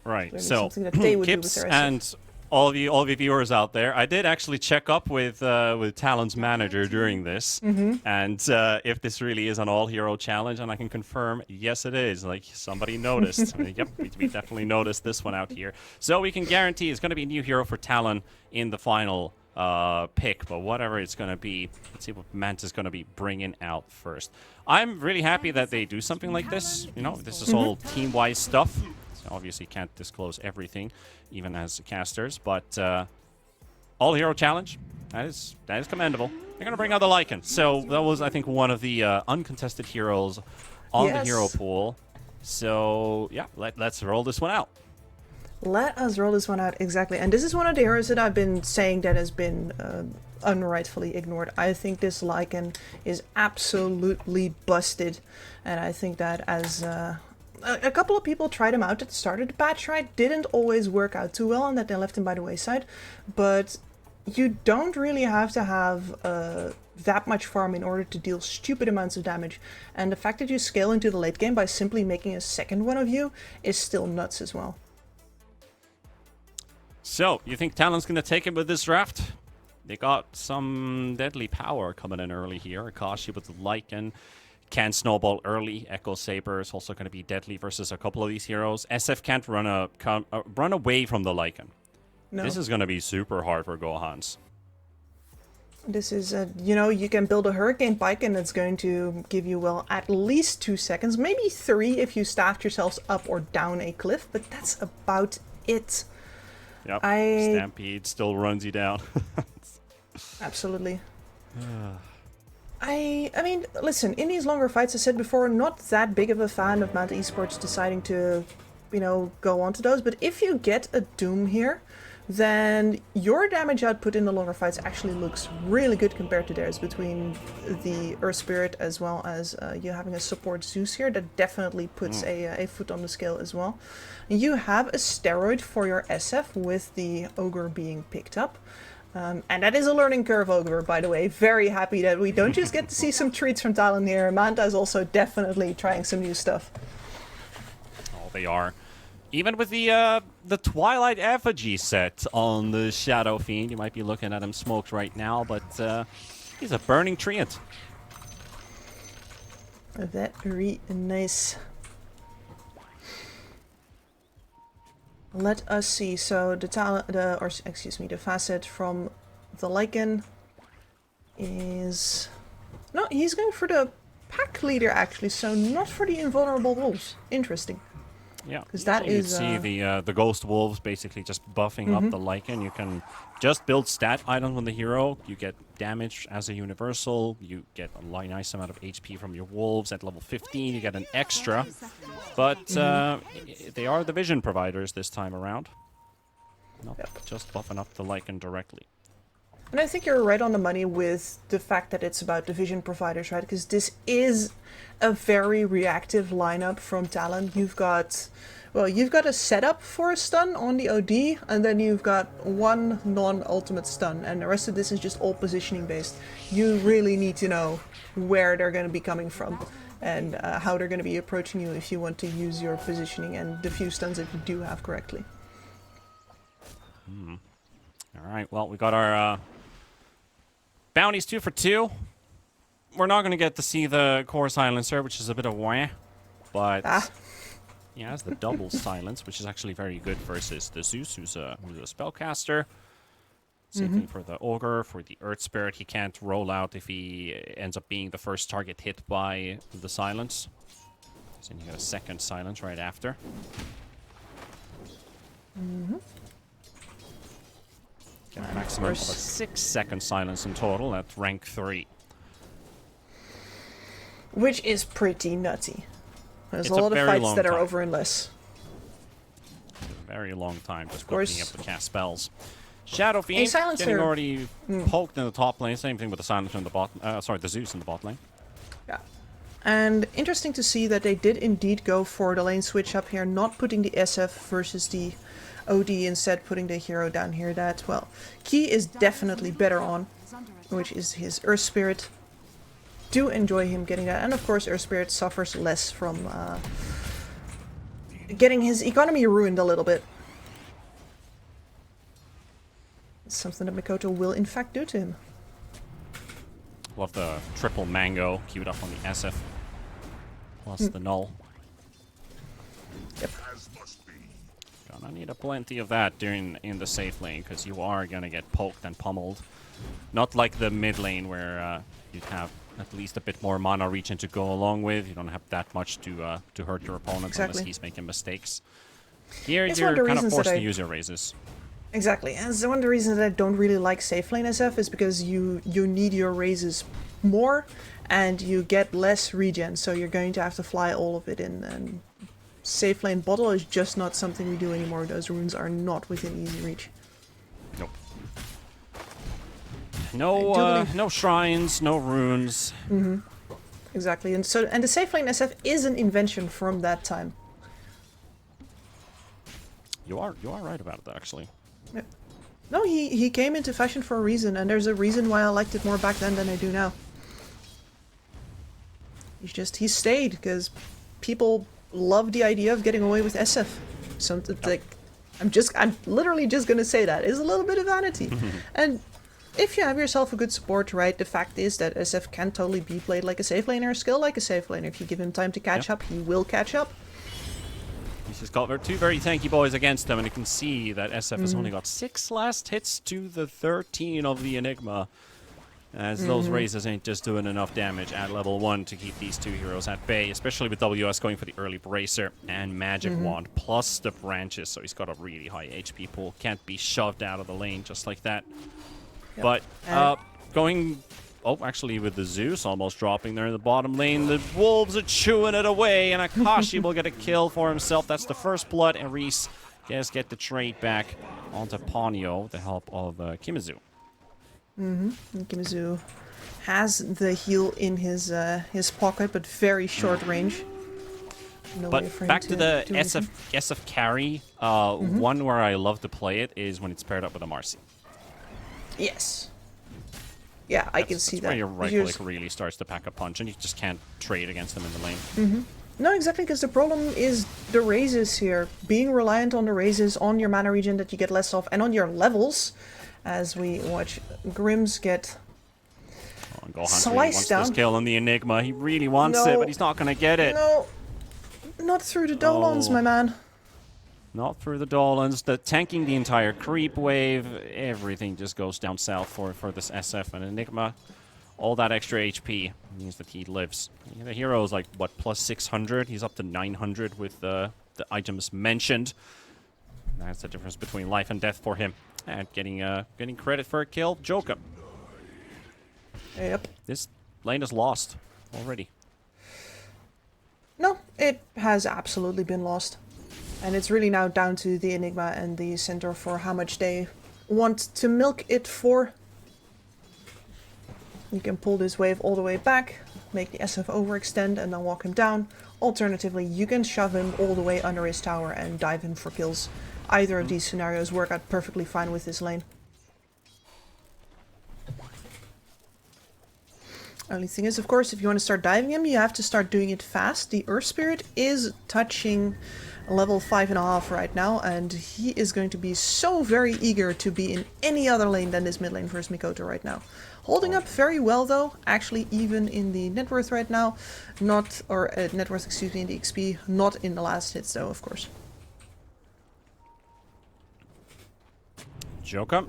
Speaker 15: Right, so
Speaker 8: that they would
Speaker 15: Kips
Speaker 8: do with their SF.
Speaker 15: and all of you viewers out there, I did actually check up with Talon's manager during this, and if this really is an all-hero challenge, and I can confirm, yes, it is. Like, somebody noticed. Yep, we definitely noticed this one out here. So we can guarantee it's going to be a new hero for Talon in the final pick, but whatever it's going to be, let's see what Manta's going to be bringing out first. I'm really happy that they do something like this. You know, this is all team-wise stuff. Obviously can't disclose everything, even as casters, but all hero challenge, that is commendable. They're gonna bring out the Lycan, so that was, I think, one of the uncontested heroes on the hero pool. So yeah, let's roll this one out.
Speaker 8: Let us roll this one out, exactly. And this is one of the heroes that I've been saying that has been unrightfully ignored. I think this Lycan is absolutely busted. And I think that as a couple of people tried him out at the start of the patch, right? Didn't always work out too well and that they left him by the wayside. But you don't really have to have that much farm in order to deal stupid amounts of damage. And the fact that you scale into the late game by simply making a second one of you is still nuts as well.
Speaker 15: So, you think Talon's going to take it with this draft? They got some deadly power coming in early here. Akashi with the Lycan can snowball early. Echo Saber is also going to be deadly versus a couple of these heroes. SF can't run away from the Lycan.
Speaker 8: No.
Speaker 15: This is going to be super hard for Gohans.
Speaker 8: This is, you can build a Hurricane Pike and it's going to give you, well, at least 2 seconds. Maybe 3 if you staffed yourselves up or down a cliff, but that's about it.
Speaker 15: Yep, Stampede still runs you down.
Speaker 8: Absolutely. I mean, listen, in these longer fights, I said before, not that big of a fan of Mount Esports deciding to, go on to those. But if you get a Doom here, then your damage output in the longer fights actually looks really good compared to theirs, between the Earth Spirit as well as you having a support Zeus here. That definitely puts a foot on the scale as well. You have a steroid for your SF with the Ogre being picked up. And that is a learning curve, Ogre, by the way. Very happy that we don't just get to see some treats from Talon here. Manta is also definitely trying some new stuff.
Speaker 15: Oh, they are. Even with the Twilight Effigy set on the Shadow Fiend, you might be looking at him smoked right now, but he's a burning treant.
Speaker 8: Very nice. Let us see. So the facet from the Lycan is he's going for the pack leader actually, so not for the invulnerable wolves. Interesting.
Speaker 15: Yeah,
Speaker 8: because that is.
Speaker 15: You see the ghost wolves basically just buffing up the Lycan. You can just build stat items on the hero. You get damage as a universal. You get a nice amount of HP from your wolves. At level 15, you get an extra. But they are the vision providers this time around. Not just buffing up the Lycan directly.
Speaker 8: And I think you're right on the money with the fact that it's about the vision providers, right? Because this is a very reactive lineup from Talon. You've got a setup for a stun on the OD, and then you've got one non-ultimate stun, and the rest of this is just all positioning based. You really need to know where they're going to be coming from and how they're going to be approaching you if you want to use your positioning and the few stuns that you do have correctly.
Speaker 15: All right, well, we got our bounties 2 for 2. We're not going to get to see the core silencer, which is a bit of wah, but he has the double silence, which is actually very good versus the Zeus, who's a spellcaster. Same thing for the Ogre, for the Earth Spirit. He can't roll out if he ends up being the first target hit by the silence. So you get a second silence right after. Get a maximum of a 6-second silence in total at rank 3.
Speaker 8: Which is pretty nutty. There's
Speaker 15: It's
Speaker 8: a lot of fights that are
Speaker 15: time.
Speaker 8: over in less.
Speaker 15: A very long time just being able to cast spells. Shadow Fiend
Speaker 8: silencer.
Speaker 15: getting already poked in the top lane. Same thing with the silencer in the bot. The Zeus in the bot lane.
Speaker 8: Yeah. And interesting to see that they did indeed go for the lane switch up here, not putting the SF versus the OD, instead putting the hero down here that, well, Key is definitely better on, which is his Earth Spirit. Do enjoy him getting that, and of course Earth Spirit suffers less from getting his economy ruined a little bit. It's something that Mikoto will in fact do to him.
Speaker 15: Love the triple mango queued up on the SF. Plus the null.
Speaker 8: Yep.
Speaker 15: Gonna need a plenty of that in the safe lane, because you are gonna get poked and pummeled. Not like the mid lane where you'd have at least a bit more mana regen to go along with. You don't have that much to hurt your opponent unless he's making mistakes. Here
Speaker 8: it's
Speaker 15: you're kind of forced to use your raises.
Speaker 8: Exactly, and so one of the reasons that I don't really like safe lane SF is because you need your raises more and you get less regen, so you're going to have to fly all of it in, and safe lane bottle is just not something we do anymore. Those runes are not within easy reach.
Speaker 15: Nope. No, no shrines, no runes.
Speaker 8: Exactly, and the safe lane SF is an invention from that time.
Speaker 15: You are right about it, actually.
Speaker 8: Yeah. No, he came into fashion for a reason, and there's a reason why I liked it more back then than I do now. He stayed because people love the idea of getting away with SF. Something like, I'm literally just gonna say that is a little bit of vanity. And if you have yourself a good support, right, the fact is that SF can totally be played like a safe laner, skill like a safe laner. If you give him time to catch up, he will catch up.
Speaker 15: He's just got two very tanky boys against him, and you can see that SF has only got 6 last hits to the 13 of the Enigma. As those raises ain't just doing enough damage at level 1 to keep these two heroes at bay, especially with WS going for the early bracer and magic wand, plus the branches, so he's got a really high HP pool. Can't be shoved out of the lane just like that. Yep. But going... Oh, actually with the Zeus almost dropping there in the bottom lane, the Wolves are chewing it away, and Akashi will get a kill for himself. That's the first blood, and Reese does get the trade back onto Ponyo with the help of Kimazu.
Speaker 8: Kimazu has the heal in his pocket, but very short range. No way for him
Speaker 15: back to the
Speaker 8: do anything.
Speaker 15: SF carry, one where I love to play it is when it's paired up with a Marcy.
Speaker 8: Yes. Yeah, I can see
Speaker 15: that's
Speaker 8: that.
Speaker 15: where your right click really starts to pack a punch, and you just can't trade against them in the lane.
Speaker 8: No, exactly, because the problem is the raises here. Being reliant on the raises, on your mana regen that you get less of, and on your levels, as we watch Grims get
Speaker 15: Gohan really wants this kill on the Enigma. He really wants it, but he's not going to get it.
Speaker 8: No, not through the Dolans, my man.
Speaker 15: Not through the Dolans. Tanking the entire creep wave. Everything just goes down south for this SF and Enigma. All that extra HP means that he lives. The hero is like, what, plus 600? He's up to 900 with the items mentioned. That's the difference between life and death for him. And getting credit for a kill, Joka.
Speaker 8: Yep.
Speaker 15: This lane is lost already.
Speaker 8: No, it has absolutely been lost. And it's really now down to the Enigma and the Centaur for how much they want to milk it for. You can pull this wave all the way back, make the SF overextend and then walk him down. Alternatively, you can shove him all the way under his tower and dive him for kills. Either of these scenarios work out perfectly fine with this lane. Only thing is, of course, if you want to start diving him, you have to start doing it fast. The Earth Spirit is touching level 5.5 right now, and he is going to be so very eager to be in any other lane than this mid lane versus Mikoto right now. Holding up very well though, actually even in the net worth right now. Net worth, excuse me, in the XP, not in the last hits though, of course.
Speaker 15: Joka.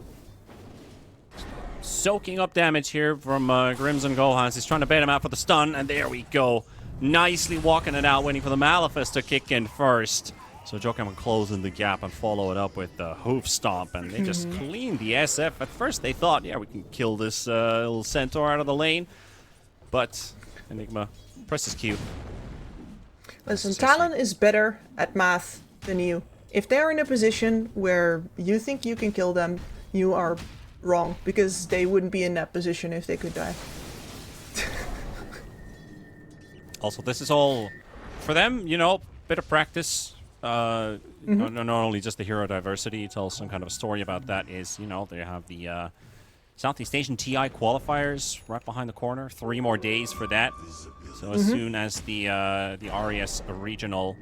Speaker 15: Soaking up damage here from Grims and Gohans. He's trying to bait him out for the stun, and there we go. Nicely walking it out, waiting for the Malefice to kick in first. So Joka will close in the gap and follow it up with the hoof stomp, and they just clean the SF. At first they thought, yeah, we can kill this little Centaur out of the lane, but Enigma presses Q.
Speaker 8: Listen, Talon is better at math than you. If they're in a position where you think you can kill them, you are wrong, because they wouldn't be in that position if they could die.
Speaker 15: Also, this is all for them, you know, bit of practice. Not only just the hero diversity, tell some kind of a story about that is, you know, they have the Southeast Asian TI qualifiers right behind the corner. 3 more days for that. So as soon as the RES regional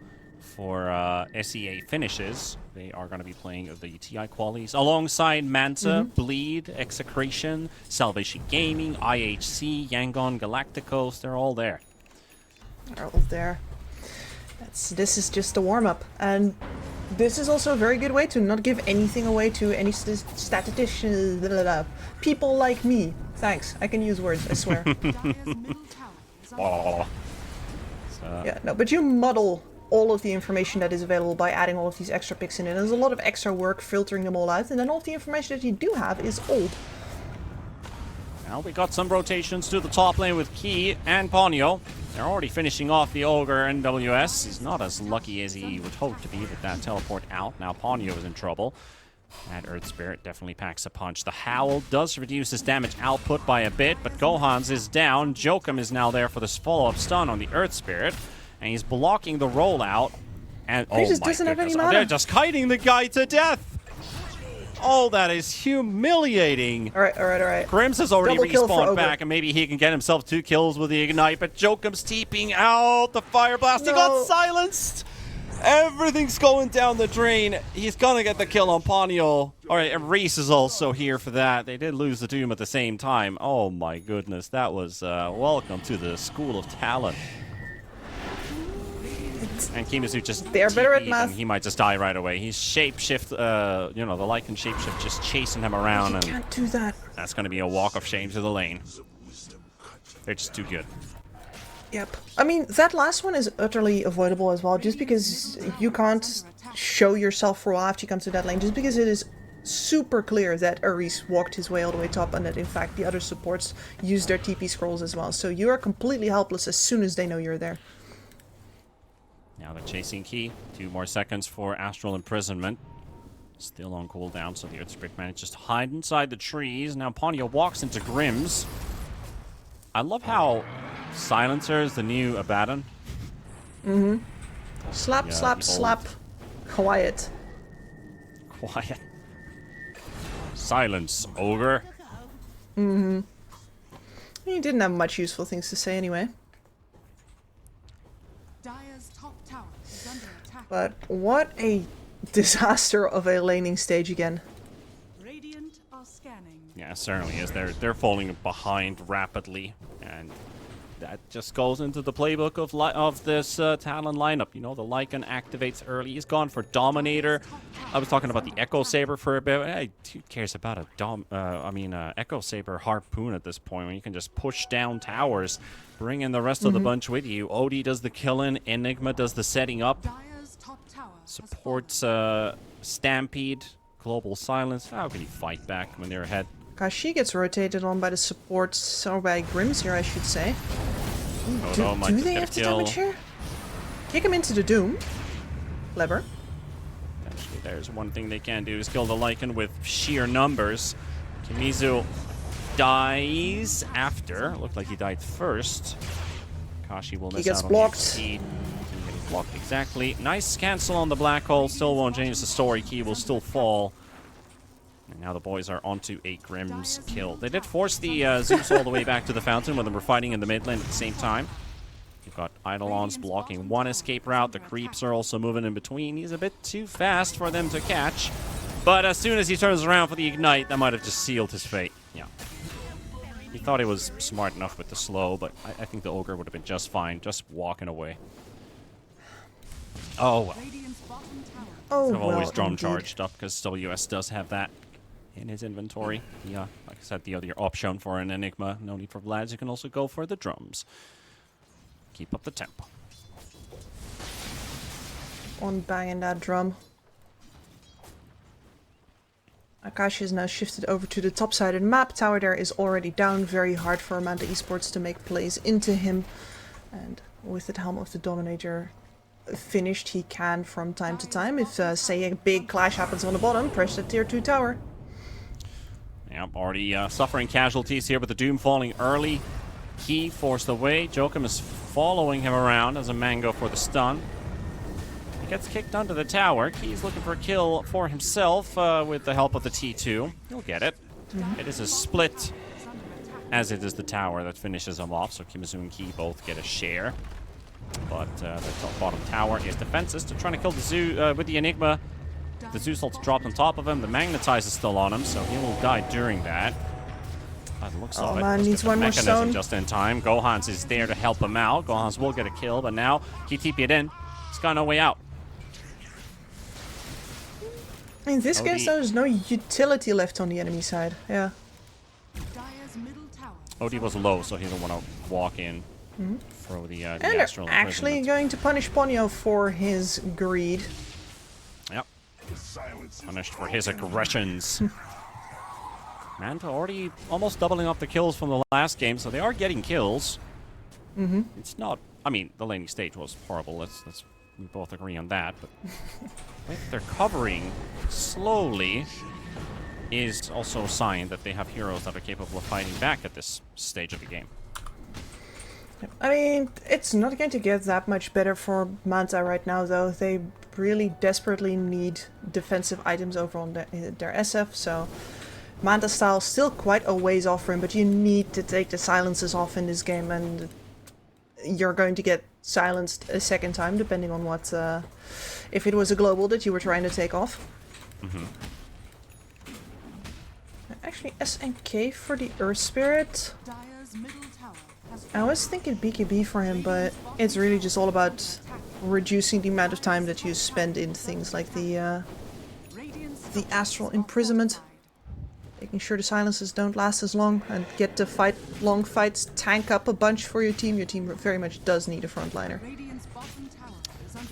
Speaker 15: for SEA finishes, they are going to be playing the TI qualies alongside Manta, Bleed, Execration, Salvation Gaming, IHC, Yangon, Galacticos. They're all there.
Speaker 8: They're all there. This is just a warm-up, and this is also a very good way to not give anything away to any statisticians, people like me. Thanks, I can use words, I swear. Yeah, no, but you muddle all of the information that is available by adding all of these extra picks in. There's a lot of extra work filtering them all out, and then all of the information that you do have is old.
Speaker 15: Now we got some rotations to the top lane with Key and Ponyo. They're already finishing off the Ogre NWS. He's not as lucky as he would hope to be with that teleport out. Now Ponyo is in trouble. That Earth Spirit definitely packs a punch. The Howl does reduce his damage output by a bit, but Gohan's is down. Jokum is now there for this follow-up stun on the Earth Spirit, and he's blocking the rollout. And
Speaker 8: He just doesn't have any mana.
Speaker 15: They're just kiting the guy to death. Oh, that is humiliating.
Speaker 8: All right.
Speaker 15: Grims has already
Speaker 8: Double kill for
Speaker 15: respawned
Speaker 8: Ogre.
Speaker 15: back, and maybe he can get himself 2 kills with the Ignite, but Jokum's TPing out the Fire Blast. He got silenced. Everything's going down the drain. He's gonna get the kill on Ponyo. All right, and Reese is also here for that. They did lose the Doom at the same time. Oh my goodness, that was welcome to the School of Talent. And Kimazu just
Speaker 8: They're better at
Speaker 15: TP'd,
Speaker 8: math.
Speaker 15: and he might just die right away. He's shapeshift, you know, the Lycan shapeshift just chasing him around.
Speaker 8: You
Speaker 15: And
Speaker 8: can't do that.
Speaker 15: that's going to be a walk of shame to the lane. They're just too good.
Speaker 8: Yep. I mean, that last one is utterly avoidable as well, just because you can't show yourself for a while after you come to that lane, just because it is super clear that Ares walked his way all the way top and that, in fact, the other supports used their TP scrolls as well. So you are completely helpless as soon as they know you're there.
Speaker 15: Now the chasing key. 2 more seconds for Astral Imprisonment. Still on cooldown, so the Earth Spirit manages to hide inside the trees. Now Ponyo walks into Grims. I love how Silencer is the new Abaddon.
Speaker 8: Mm-hmm. Slap,
Speaker 15: Yeah,
Speaker 8: slap,
Speaker 15: the old-
Speaker 8: slap. Quiet.
Speaker 15: Quiet. Silence, Ogre.
Speaker 8: Mm-hmm. He didn't have much useful things to say anyway.
Speaker 3: Dire's top tower is under attack.
Speaker 8: But what a disaster of a laning stage again.
Speaker 3: Radiant are scanning.
Speaker 15: Yeah, it certainly is. They're falling behind rapidly, and that just goes into the playbook of this Talon lineup. You know, the Lycan activates early. He's gone for Dominator. I was talking about the Echo Saber for a bit. Hey, who cares about a Echo Saber Harpoon at this point when you can just push down towers, bring in the rest of the bunch with you. Odie does the killing. Enigma does the setting up.
Speaker 3: Dire's top tower
Speaker 15: Supports Stampede. Global Silence. How can you fight back when they're ahead?
Speaker 8: Gosh, she gets rotated on by the supports, or by Grims here, I should say. Ooh,
Speaker 15: might
Speaker 8: do
Speaker 15: just
Speaker 8: they
Speaker 15: get a
Speaker 8: have to
Speaker 15: kill.
Speaker 8: damage here? Kick him into the Doom. Clever.
Speaker 15: Actually, there's one thing they can do is kill the Lycan with sheer numbers. Kimizu dies after. Looked like he died first. Kashi will miss
Speaker 8: gets
Speaker 15: out on
Speaker 8: blocked.
Speaker 15: the speed. He gets blocked, exactly. Nice cancel on the black hole. Still won't change the story. Key will still fall. And now the boys are onto a Grimm's kill. They did force the Zeus all the way back to the fountain when they were fighting in the mid lane at the same time. You've got Eidolons blocking one escape route. The creeps are also moving in between. He's a bit too fast for them to catch. But as soon as he turns around for the Ignite, that might have just sealed his fate. Yeah. He thought he was smart enough with the slow, but I think the Ogre would have been just fine, just walking away. Oh, well.
Speaker 8: Oh,
Speaker 15: I've always
Speaker 8: well,
Speaker 15: drum
Speaker 8: indeed.
Speaker 15: charged up because WS does have that in his inventory. Yeah, like I said, the other option for an Enigma. No need for Vlads. You can also go for the drums. Keep up the tempo.
Speaker 8: On banging that drum. Akashi is now shifted over to the top-sided map. Tower there is already down. Very hard for Manta Esports to make plays into him. And with the helm of the Dominator finished, he can from time to time, if say a big clash happens on the bottom, press the tier 2 tower.
Speaker 15: Yep, already suffering casualties here with the Doom falling early. Key forced away. Jokum is following him around as a mango for the stun. He gets kicked under the tower. Key's looking for a kill for himself with the help of the T2. He'll get it. It is a split, as it is the tower that finishes him off. So Kimizu and Key both get a share. But the bottom tower is defenses. They're trying to kill the Zoo with the Enigma. The Zeus ult dropped on top of him. The Magnetize is still on him, so he will die during that. By the looks of it,
Speaker 8: man,
Speaker 15: let's
Speaker 8: needs
Speaker 15: get the
Speaker 8: one more
Speaker 15: mechanism
Speaker 8: stone.
Speaker 15: just in time. Gohans is there to help him out. Gohans will get a kill, but now he TP'd in. He's got no way out.
Speaker 8: In this case,
Speaker 15: Odie-
Speaker 8: there's no utility left on the enemy side. Yeah.
Speaker 3: Dire's middle tower.
Speaker 15: Odie was low, so he didn't want to walk in. Throw the
Speaker 8: And they're
Speaker 15: Astral
Speaker 8: actually
Speaker 15: Imprisonment.
Speaker 8: going to punish Ponyo for his greed.
Speaker 15: Yep. Punished for his aggressions. Manta already almost doubling up the kills from the last game, so they are getting kills. It's not. I mean, the laning stage was horrible. We both agree on that. But if they're covering slowly, is also a sign that they have heroes that are capable of fighting back at this stage of the game.
Speaker 8: I mean, it's not going to get that much better for Manta right now, though. They really desperately need defensive items over on their SF, so Manta style still quite a ways off for him, but you need to take the silences off in this game, and you're going to get silenced a second time, depending on what, if it was a global that you were trying to take off. Actually, SNK for the Earth Spirit. I was thinking BKB for him, but it's really just all about reducing the amount of time that you spend in things like the astral imprisonment. Making sure the silences don't last as long and get to fight long fights, tank up a bunch for your team. Your team very much does need a frontliner.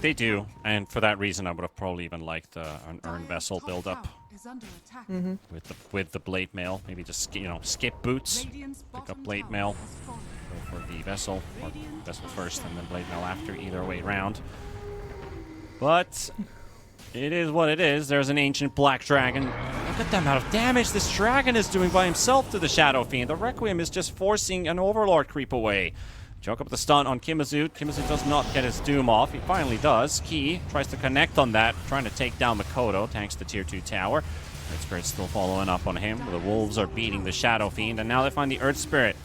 Speaker 15: They do, and for that reason I would have probably even liked an Urn Vessel build-up. With the Blade Mail. Maybe just, skip boots, pick up Blade Mail, go for the Vessel, or Vessel first and then Blade Mail after, either way round. But it is what it is. There's an Ancient Black Dragon. Look at the amount of damage this dragon is doing by himself to the Shadow Fiend. The Requiem is just forcing an Overlord creep away. Choke up the stun on Kimazu. Kimazu does not get his Doom off. He finally does. Key tries to connect on that, trying to take down Mikoto. Tanks the tier 2 tower. Earth Spirit's still following up on him. The Wolves are beating the Shadow Fiend, and now they find the Earth Spirit.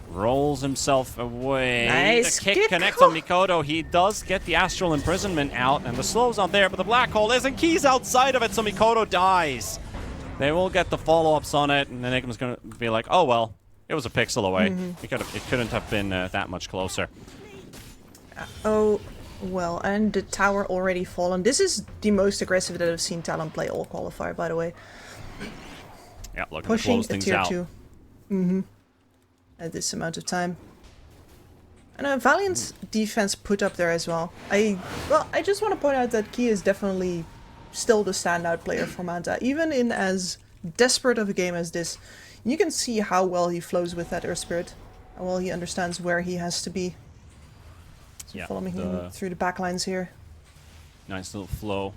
Speaker 15: Rolls himself away.
Speaker 8: Nice
Speaker 15: The kick connects on Mikoto. He does get the Astral Imprisonment out, and the slow's not there, but the Black Hole is, and Key's outside of it, so Mikoto dies. They will get the follow-ups on it, and Enigma's going to be like, oh well. It was a pixel away. It couldn't have been that much closer.
Speaker 8: Oh, well, and the tower already fallen. This is the most aggressive that I've seen Talon play all qualifier, by the way.
Speaker 15: Yeah, look,
Speaker 8: pushing
Speaker 15: close
Speaker 8: a
Speaker 15: things
Speaker 8: tier
Speaker 15: out.
Speaker 8: 2. At this amount of time. And Valiant's defense put up there as well. I just want to point out that Key is definitely still the standout player for Manta. Even in as desperate of a game as this, you can see how well he flows with that Earth Spirit. How well he understands where he has to be. So
Speaker 15: Yeah,
Speaker 8: following him through the back lines here.
Speaker 15: Nice little flow.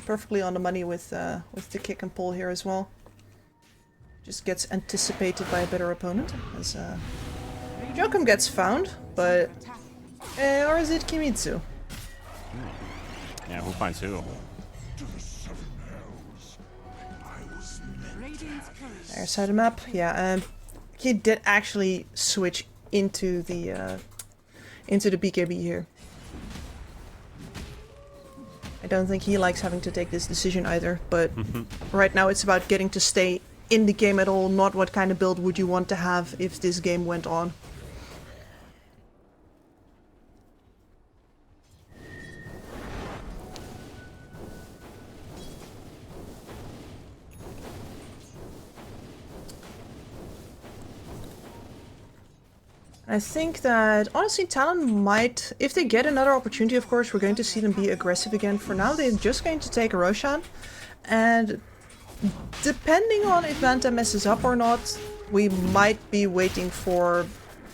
Speaker 8: Perfectly on the money with the kick and pull here as well. Just gets anticipated by a better opponent. As Jokum gets found, but... or is it Kimitsu?
Speaker 15: Yeah, who finds who?
Speaker 8: There's how the map. Yeah, he did actually switch into the BKB here. I don't think he likes having to take this decision either, but right now it's about getting to stay in the game at all, not what kind of build would you want to have if this game went on. I think that, honestly, Talon might, if they get another opportunity, of course, we're going to see them be aggressive again. For now, they're just going to take a Roshan, and depending on if Manta messes up or not, we might be waiting for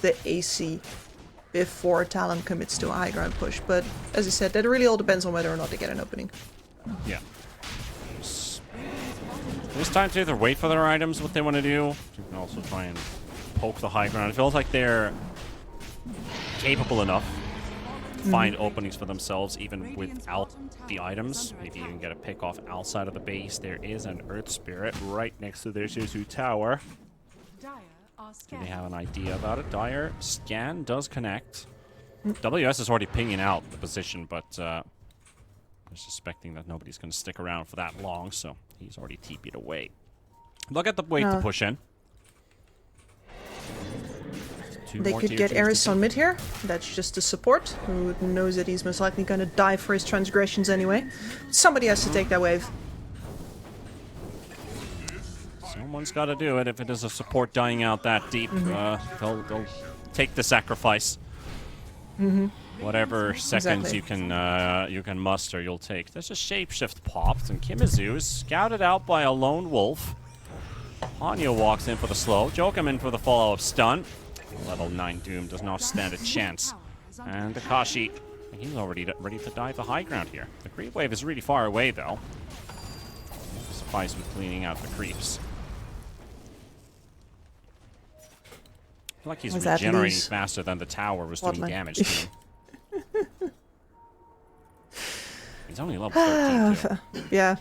Speaker 8: the AC before Talon commits to a high ground push. But, as I said, that really all depends on whether or not they get an opening.
Speaker 15: Yeah. There's time to either wait for their items, what they want to do. You can also try and poke the high ground. It feels like they're capable enough to find openings for themselves even without the items. Maybe even get a pick off outside of the base. There is an Earth Spirit right next to their Shizu tower. Do they have an idea about it? Dire scan does connect. WS is already pinging out the position, but I'm suspecting that nobody's going to stick around for that long, so he's already TP'd away. Look at the wait to push in.
Speaker 8: They could get Eris on mid here. That's just a support who knows that he's most likely going to die for his transgressions anyway. Somebody has to take that wave.
Speaker 15: Someone's got to do it. If it is a support dying out that deep, they'll take the sacrifice. Whatever seconds you can muster, you'll take. There's a shapeshift popped, and Kimazu is scouted out by a lone wolf. Hanyo walks in for the slow. Jokum in for the follow-up stun. Level 9 Doom does not stand a chance. And Akashi, he's already ready to dive the high ground here. The creep wave is really far away, though. Suffice with cleaning out the creeps. I feel like he's regenerating faster than the tower was doing damage to him. He's only level 13, too.
Speaker 8: Yeah.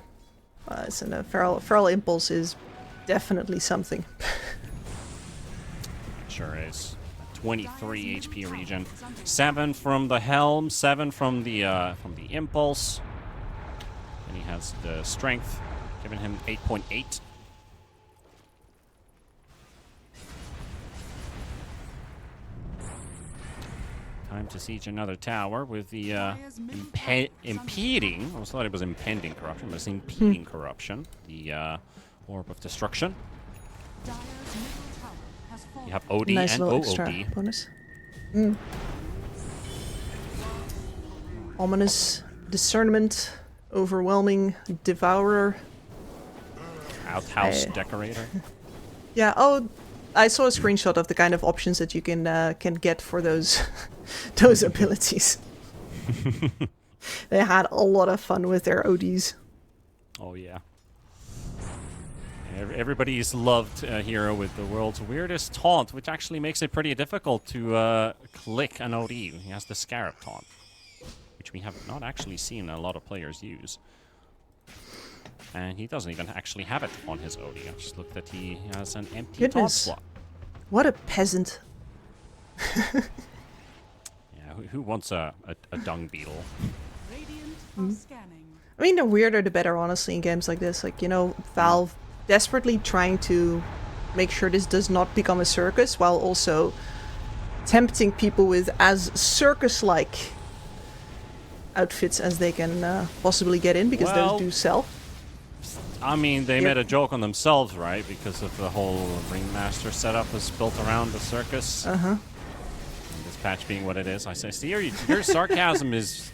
Speaker 8: So no, Feral Impulse is definitely something.
Speaker 15: Sure is. 23 HP regen. 7 from the Helm, 7 from the Impulse. And he has the Strength, giving him 8.8. Time to siege another tower with the impeding. I always thought it was impending corruption, but it's impeding corruption. The Orb of Destruction. You have OD
Speaker 8: nice
Speaker 15: and
Speaker 8: little
Speaker 15: OOD.
Speaker 8: extra bonus. Ominous, Discernment, Overwhelming, Devourer.
Speaker 15: Outhouse Decorator.
Speaker 8: Yeah. Oh, I saw a screenshot of the kind of options that you can get for those those abilities. They had a lot of fun with their ODs.
Speaker 15: Oh yeah. Everybody's loved a hero with the world's weirdest taunt, which actually makes it pretty difficult to click an OD. He has the Scarab taunt, which we have not actually seen a lot of players use. And he doesn't even actually have it on his OD. I just looked that he has an empty taunt slot.
Speaker 8: What a peasant.
Speaker 15: Yeah, who wants a dung beetle?
Speaker 8: I mean, the weirder the better, honestly, in games like this. Like, you know, Valve desperately trying to make sure this does not become a circus, while also tempting people with as circus-like outfits as they can possibly get in, because those do sell.
Speaker 15: I mean, they made a joke on themselves, right? Because of the whole Ringmaster setup was built around the circus.
Speaker 8: Uh-huh.
Speaker 15: This patch being what it is. I say, see, your sarcasm is...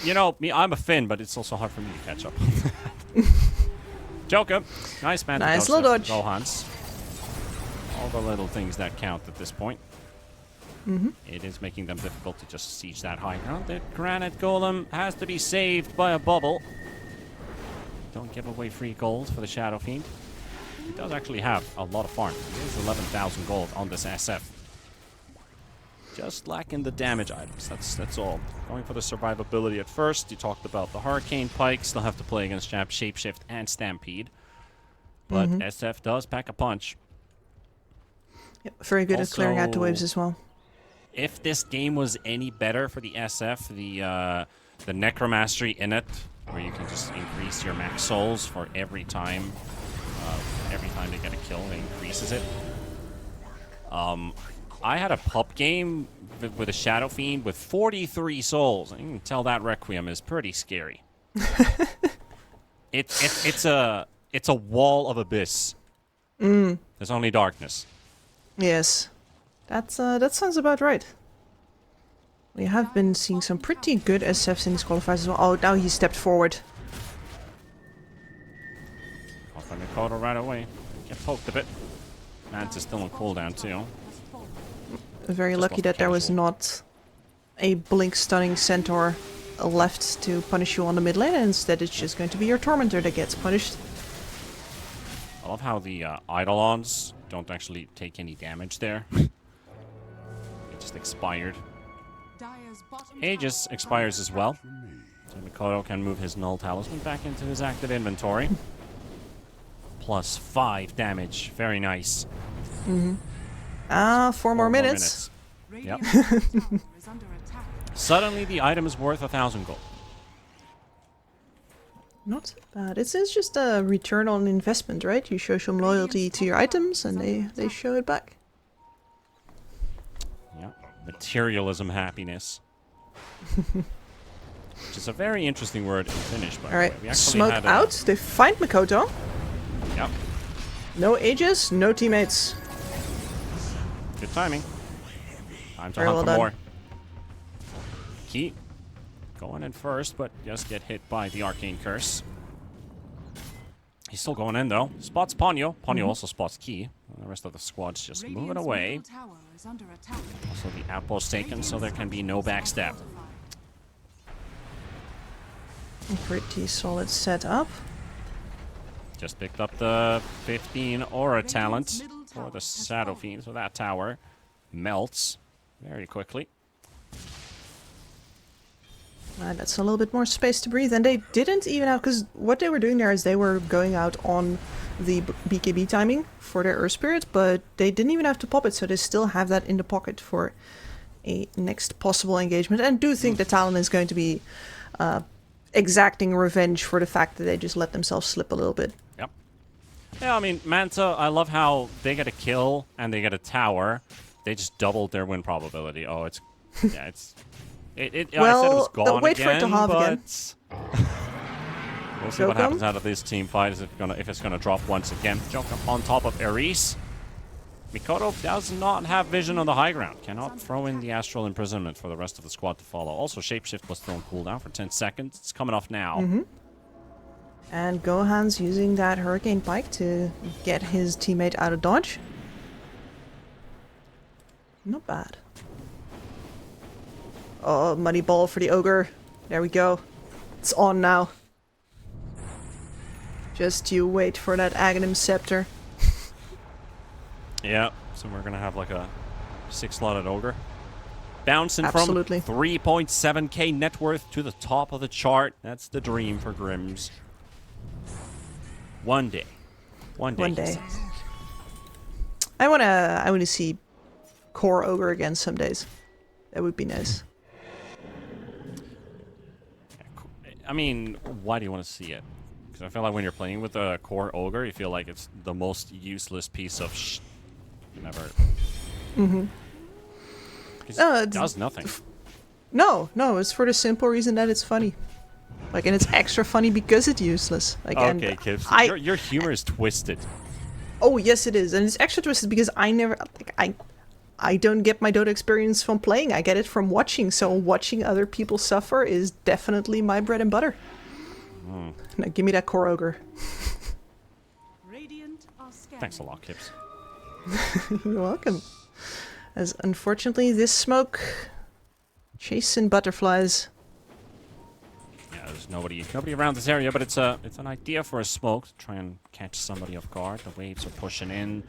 Speaker 15: You know, I'm a Finn, but it's also hard for me to catch up. Joker. Nice man.
Speaker 8: Nice little dodge.
Speaker 15: Gohans. All the little things that count at this point. It is making them difficult to just siege that high ground. The Granite Golem has to be saved by a bubble. Don't give away free gold for the Shadow Fiend. He does actually have a lot of farm. He has 11,000 gold on this SF. Just lacking the damage items. That's all. Going for the survivability at first. You talked about the Hurricane Pikes. They'll have to play against Jab, Shapeshift, and Stampede. But SF does pack a punch.
Speaker 8: Yep, very good at clearing out the waves as well.
Speaker 15: If this game was any better for the SF, the Necromastery in it, where you can just increase your max souls for every time they get a kill, it increases it. I had a pup game with a Shadow Fiend with 43 souls. You can tell that Requiem is pretty scary. It's a wall of abyss. There's only darkness.
Speaker 8: Yes. That sounds about right. We have been seeing some pretty good SFs in these qualifiers as well. Oh, now he stepped forward.
Speaker 15: Off on Mikoto right away. Get poked a bit. Mantis still on cooldown too.
Speaker 8: Very
Speaker 15: Just
Speaker 8: lucky that there was
Speaker 15: casual.
Speaker 8: not a blink stunning centaur left to punish you on the mid lane, and instead it's just going to be your tormentor that gets punished.
Speaker 15: I love how the Eidolons don't actually take any damage there. It just expired. Aegis expires as well. So Mikoto can move his Null Talisman back into his active inventory. Plus 5 damage. Very nice.
Speaker 8: 4 more minutes.
Speaker 15: Yep. Suddenly the item is worth 1,000 gold.
Speaker 8: Not bad. It's just a return on investment, right? You show some loyalty to your items and they show it back.
Speaker 15: Yeah. Materialism happiness. Which is a very interesting word in Finnish, by the way.
Speaker 8: Alright,
Speaker 15: We actually
Speaker 8: smoke
Speaker 15: had a-
Speaker 8: out. They find Mikoto.
Speaker 15: Yep.
Speaker 8: No Aegis, no teammates.
Speaker 15: Good timing. Time to
Speaker 8: Very
Speaker 15: hunt
Speaker 8: well
Speaker 15: for
Speaker 8: done.
Speaker 15: more. Key going in first, but just get hit by the Arcane Curse. He's still going in, though. Spots Ponyo. Ponyo also spots Key. The rest of the squad's just moving away. Also, the outpost taken, so there can be no backstab.
Speaker 8: Pretty solid setup.
Speaker 15: Just picked up the 15 aura talent for the Shadow Fiend, so that tower melts very quickly.
Speaker 8: That's a little bit more space to breathe, and they didn't even have, because what they were doing there is they were going out on the BKB timing for their Earth Spirit, but they didn't even have to pop it, so they still have that in the pocket for a next possible engagement, and do think that Talon is going to be exacting revenge for the fact that they just let themselves slip a little bit.
Speaker 15: Yep. Yeah, I mean, Manta, I love how they get a kill and they get a tower. They just doubled their win probability. Oh, it's... Yeah, it's... Well, I said it was gone
Speaker 8: wait
Speaker 15: again,
Speaker 8: for it to halve again.
Speaker 15: We'll see what happens out of this team fight. If it's gonna drop once again. Joker on top of Ares. Mikoto does not have vision on the high ground. Cannot throw in the Astral Imprisonment for the rest of the squad to follow. Also, Shapeshift was still on cooldown for 10 seconds. It's coming off now.
Speaker 8: And Gohan's using that Hurricane Pike to get his teammate out of dodge. Not bad. Oh, Money Ball for the Ogre. There we go. It's on now. Just you wait for that Aghanim Scepter.
Speaker 15: Yeah, so we're gonna have like a 6-slotted Ogre. Bouncing
Speaker 8: Absolutely.
Speaker 15: from 3.7k net worth to the top of the chart. That's the dream for Grims. One day. One day.
Speaker 8: I wanna see core Ogre again some days. That would be nice.
Speaker 15: I mean, why do you want to see it? Because I feel like when you're playing with a core Ogre, you feel like it's the most useless piece of ever. It does nothing.
Speaker 8: No, it's for the simple reason that it's funny. Like, and it's extra funny because it's useless. Like,
Speaker 15: okay, Kips. Your humor is twisted.
Speaker 8: Oh, yes, it is. And it's extra twisted because I don't get my Dota experience from playing. I get it from watching. So watching other people suffer is definitely my bread and butter. Now give me that core Ogre.
Speaker 15: Thanks a lot, Kips.
Speaker 8: You're welcome. As unfortunately, this smoke chasing butterflies.
Speaker 15: Yeah, there's nobody around this area, but it's an idea for a smoke to try and catch somebody off guard. The waves are pushing in,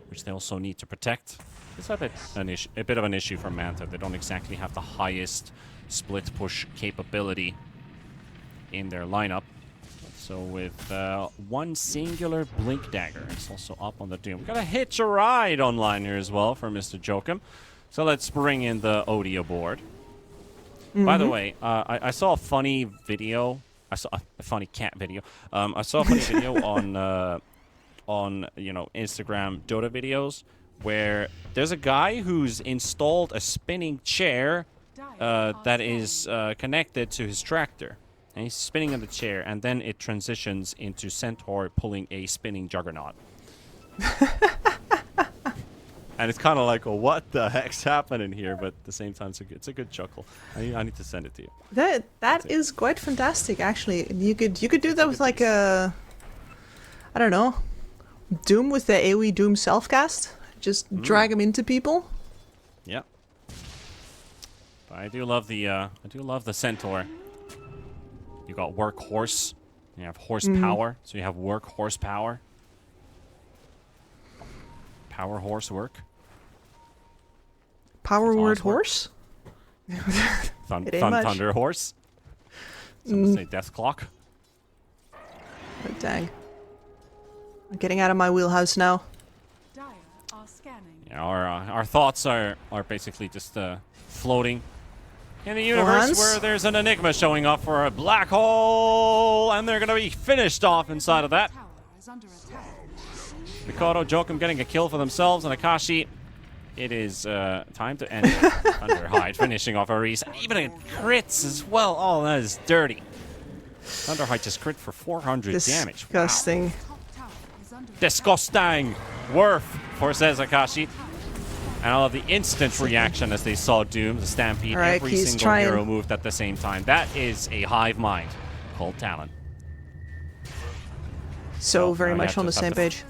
Speaker 15: which they also need to protect. It's a bit of an issue for Manta. They don't exactly have the highest split push capability in their lineup. So with one singular Blink Dagger, it's also up on the Doom. We've got a Hitch a Ride online here as well for Mr. Jokum. So let's bring in the Odia board. By the way, I saw a funny video. I saw a funny cat video. I saw a funny video on Instagram Dota videos, where there's a guy who's installed a spinning chair that is connected to his tractor. And he's spinning on the chair, and then it transitions into Centaur pulling a spinning Juggernaut. And it's kind of like, well, what the heck's happening here? But at the same time, it's a good chuckle. I need to send it to you.
Speaker 8: That is quite fantastic, actually. You could do that with like a, I don't know, Doom with the AoE Doom self-cast. Just drag them into people.
Speaker 15: Yeah. But I do love the Centaur. You got workhorse. You have horsepower. So you have work horsepower. Power horse work.
Speaker 8: Power word horse?
Speaker 15: Thunder horse. Some say death clock.
Speaker 8: Oh, dang. I'm getting out of my wheelhouse now.
Speaker 15: Yeah, our thoughts are basically just floating in a universe where there's an enigma showing up for a black hole, and they're gonna be finished off inside of that. Mikoto, Jokum getting a kill for themselves, and Akashi, it is time to end it. Thunderhide finishing off Ares, and even a crits as well. Oh, that is dirty. Thunderhide just crit for 400 damage.
Speaker 8: Disgusting.
Speaker 15: Wow. Disgusting. Worth for says Akashi. And I love the instant reaction as they saw Doom, the Stampede, every single hero moved at the same time. That is a hive mind called Talon.
Speaker 8: so very
Speaker 15: now you
Speaker 8: much on the
Speaker 15: just have
Speaker 8: same
Speaker 15: to
Speaker 8: page.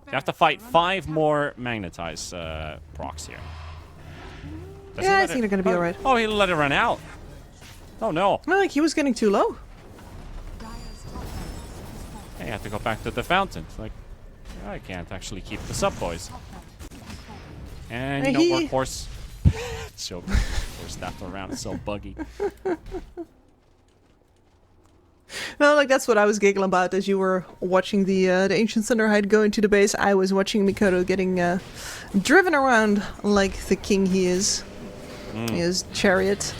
Speaker 15: You have to fight 5 more Magnetize procs here. Does he
Speaker 8: Yeah, I
Speaker 15: let
Speaker 8: think
Speaker 15: it-
Speaker 8: they're gonna be
Speaker 15: oh,
Speaker 8: alright.
Speaker 15: Oh, he let it run out. Oh no.
Speaker 8: No, like he was getting too low.
Speaker 15: I have to go back to the fountain. It's like, I can't actually keep this up, boys. And you know, workhorse. So, we're staffed around. It's so buggy.
Speaker 8: No, like that's what I was giggling about as you were watching the Ancient Thunderhide go into the base. I was watching Mikoto getting driven around like the king he is. His chariot.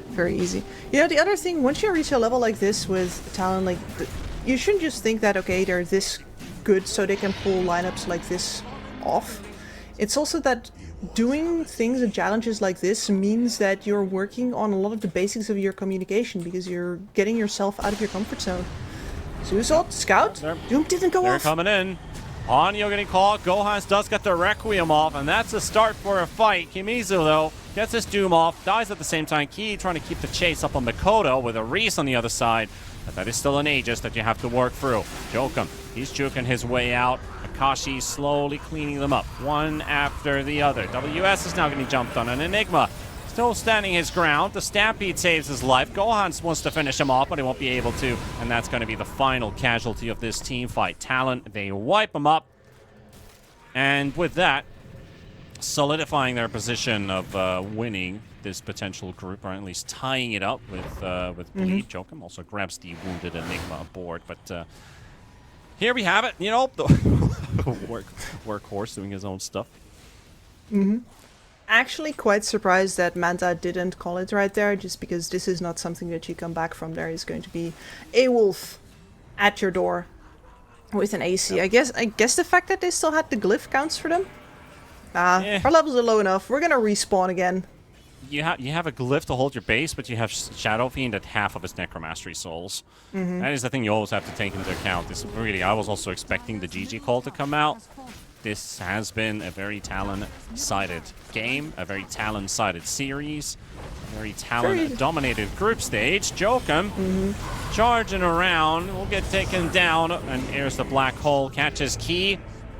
Speaker 8: Very easy. You know, the other thing, once you reach a level like this with talent, like you shouldn't just think that okay, they're this good so they can pull lineups like this off. It's also that doing things and challenges like this means that you're working on a lot of the basics of your communication because you're getting yourself out of your comfort zone. Suicide, Scout, Doom didn't go
Speaker 15: They're
Speaker 8: off.
Speaker 15: coming in. Hanyo getting caught. Gohans does get the Requiem off, and that's a start for a fight. Kimizu, though, gets his Doom off, dies at the same time. Ki trying to keep the chase up on Mikoto with a Reese on the other side. But that is still an Aegis that you have to work through. Jokum, he's juking his way out. Akashi slowly cleaning them up, one after the other. WS is now getting jumped on. An Enigma still standing his ground. The Stampede saves his life. Gohan wants to finish him off, but he won't be able to. And that's going to be the final casualty of this team fight. Talent, they wipe him up. And with that, solidifying their position of winning this potential group, or at least tying it up with Bleed. Jokum also grabs the wounded Enigma aboard. But here we have it. You know, the workhorse doing his own stuff.
Speaker 8: Actually quite surprised that Manta didn't call it right there, just because this is not something that you come back from. There is going to be a wolf at your door with an AC. I guess the fact that they still had the glyph counts for them. Our levels are low enough. We're gonna respawn again.
Speaker 15: You have a glyph to hold your base, but you have Shadow Fiend at half of his Necromastery souls. That is the thing you always have to take into account. This really, I was also expecting the GG call to come out. This has been a very Talon-sided game, a very Talon-sided series, a very Talon-dominated group stage. Jokum charging around, will get taken down, and here's the black hole, catches Ki,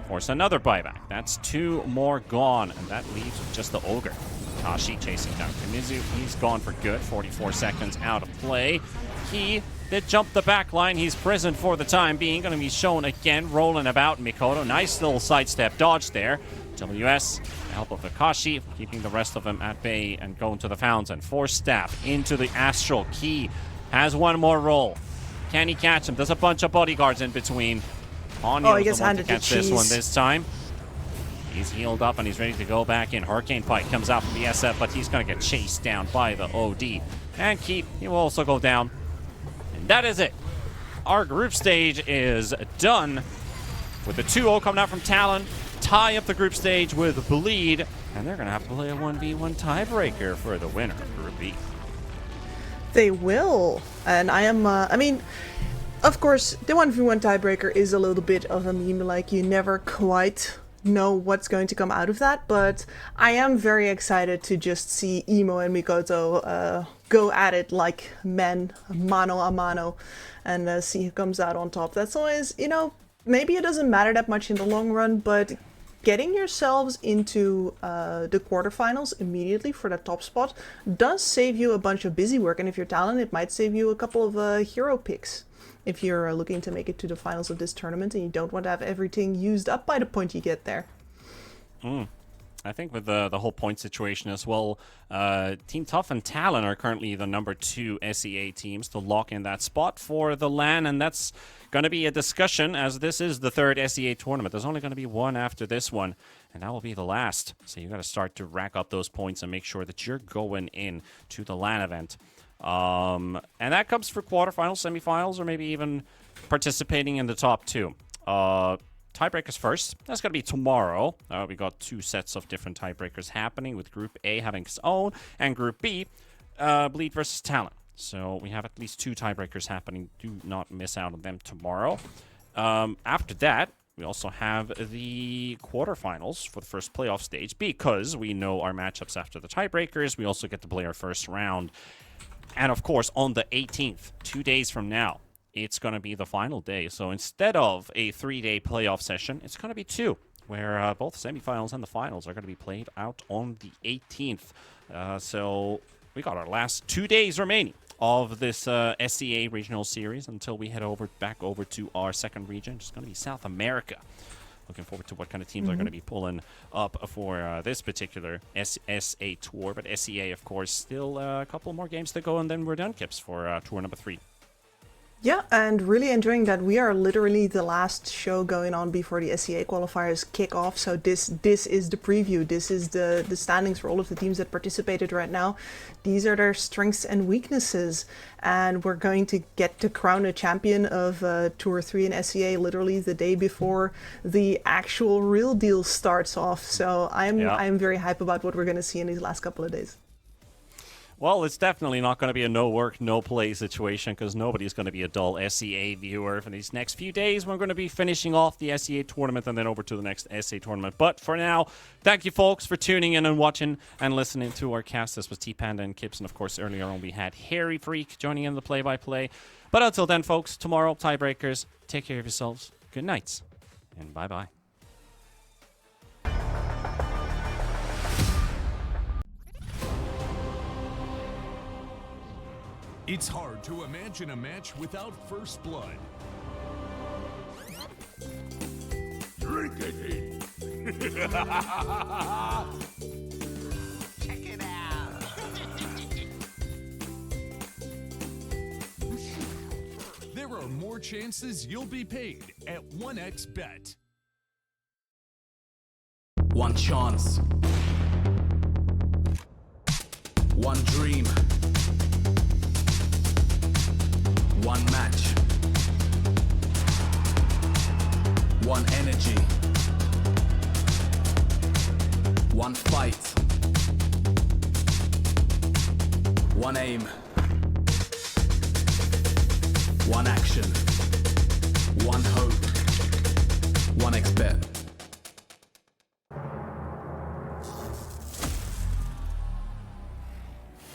Speaker 15: force another buyback. That's 2 more gone, and that leaves with just the Ogre. Kashi chasing down Kimizu, he's gone for good, 44 seconds out of play. Ki did jump the back line. He's prisoned for the time being. Going to be shown again, rolling about. Mikoto, nice little sidestep dodge there. WS, the help of Akashi, keeping the rest of them at bay and going to the fountain. Force staff into the Astral. Ki has one more roll. Can he catch him? There's a bunch of bodyguards in between. Hanyo is the one to catch this one this time. He's healed up and he's ready to go back in. Hurricane Pike comes out from the SF, but he's going to get chased down by the OD. And Ki, he will also go down. That is it. Our group stage is done with the 2-0 coming out from Talon. Tie up the group stage with Bleed. And they're going to have to play a 1v1 tiebreaker for the winner of Group B.
Speaker 8: They will. And I am, I mean, of course, the 1v1 tiebreaker is a little bit of a meme. Like, you never quite know what's going to come out of that. But I am very excited to just see Emo and Mikoto go at it like men, mano a mano, and see who comes out on top. That's always, you know, maybe it doesn't matter that much in the long run, but getting yourselves into the quarterfinals immediately for the top spot does save you a bunch of busy work, and if you're talented, it might save you a couple of hero picks if you're looking to make it to the finals of this tournament and you don't want to have everything used up by the point you get there.
Speaker 15: I think with the whole point situation as well, Team Tough and Talon are currently the number 2 SEA teams to lock in that spot for the LAN, and that's going to be a discussion as this is the 3rd SEA tournament. There's only going to be one after this one, and that will be the last. So you got to start to rack up those points and make sure that you're going in to the LAN event. And that comes for quarterfinals, semifinals, or maybe even participating in the top 2. Tiebreakers first. That's going to be tomorrow. We got 2 sets of different tiebreakers happening, with Group A having its own, and Group B, Bleed versus Talent. So we have at least 2 tiebreakers happening. Do not miss out on them tomorrow. After that, we also have the quarterfinals for the first playoff stage, because we know our matchups after the tiebreakers. We also get to play our first round. And of course, on the 18th, 2 days from now, it's going to be the final day. So instead of a 3-day playoff session, it's going to be 2, where both semifinals and the finals are going to be played out on the 18th. So we got our last 2 days remaining of this SCA regional series until we head back over to our second region, which is going to be South America. Looking forward to what kind of teams are going to be pulling up for this particular SA tour. But SCA, of course, still a couple more games to go, and then we're done, Kips, for tour number 3.
Speaker 8: Yeah, and really enjoying that we are literally the last show going on before the SCA qualifiers kick off. So this is the preview. This is the standings for all of the teams that participated right now. These are their strengths and weaknesses. And we're going to get to crown a champion of Tour 3 in SCA literally the day before the actual real deal starts off. So I'm very hype about what we're going to see in these last couple of days.
Speaker 15: Well, it's definitely not going to be a no-work, no-play situation, because nobody's going to be a dull SCA viewer for these next few days. We're going to be finishing off the SCA tournament and then over to the next SA tournament. But for now, thank you, folks, for tuning in and watching and listening to our cast. This was T-Panda and Kips, and of course, earlier on we had Harry Freak joining in the play-by-play. But until then, folks, tomorrow, tiebreakers. Take care of yourselves. Good nights, and bye-bye.
Speaker 1: It's hard to imagine a match without first blood.
Speaker 2: Drink it in.
Speaker 11: Check it out.
Speaker 1: There are more chances you'll be paid at 1xBet.
Speaker 13: One chance. One dream. One match. One energy. One fight. One aim. One action. One hope. 1xBet.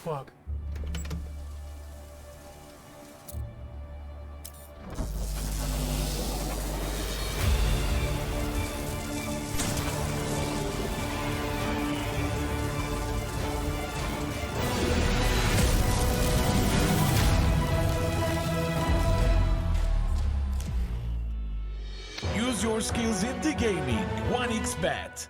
Speaker 8: Fuck.
Speaker 12: Use your skills in the gaming. 1xBet.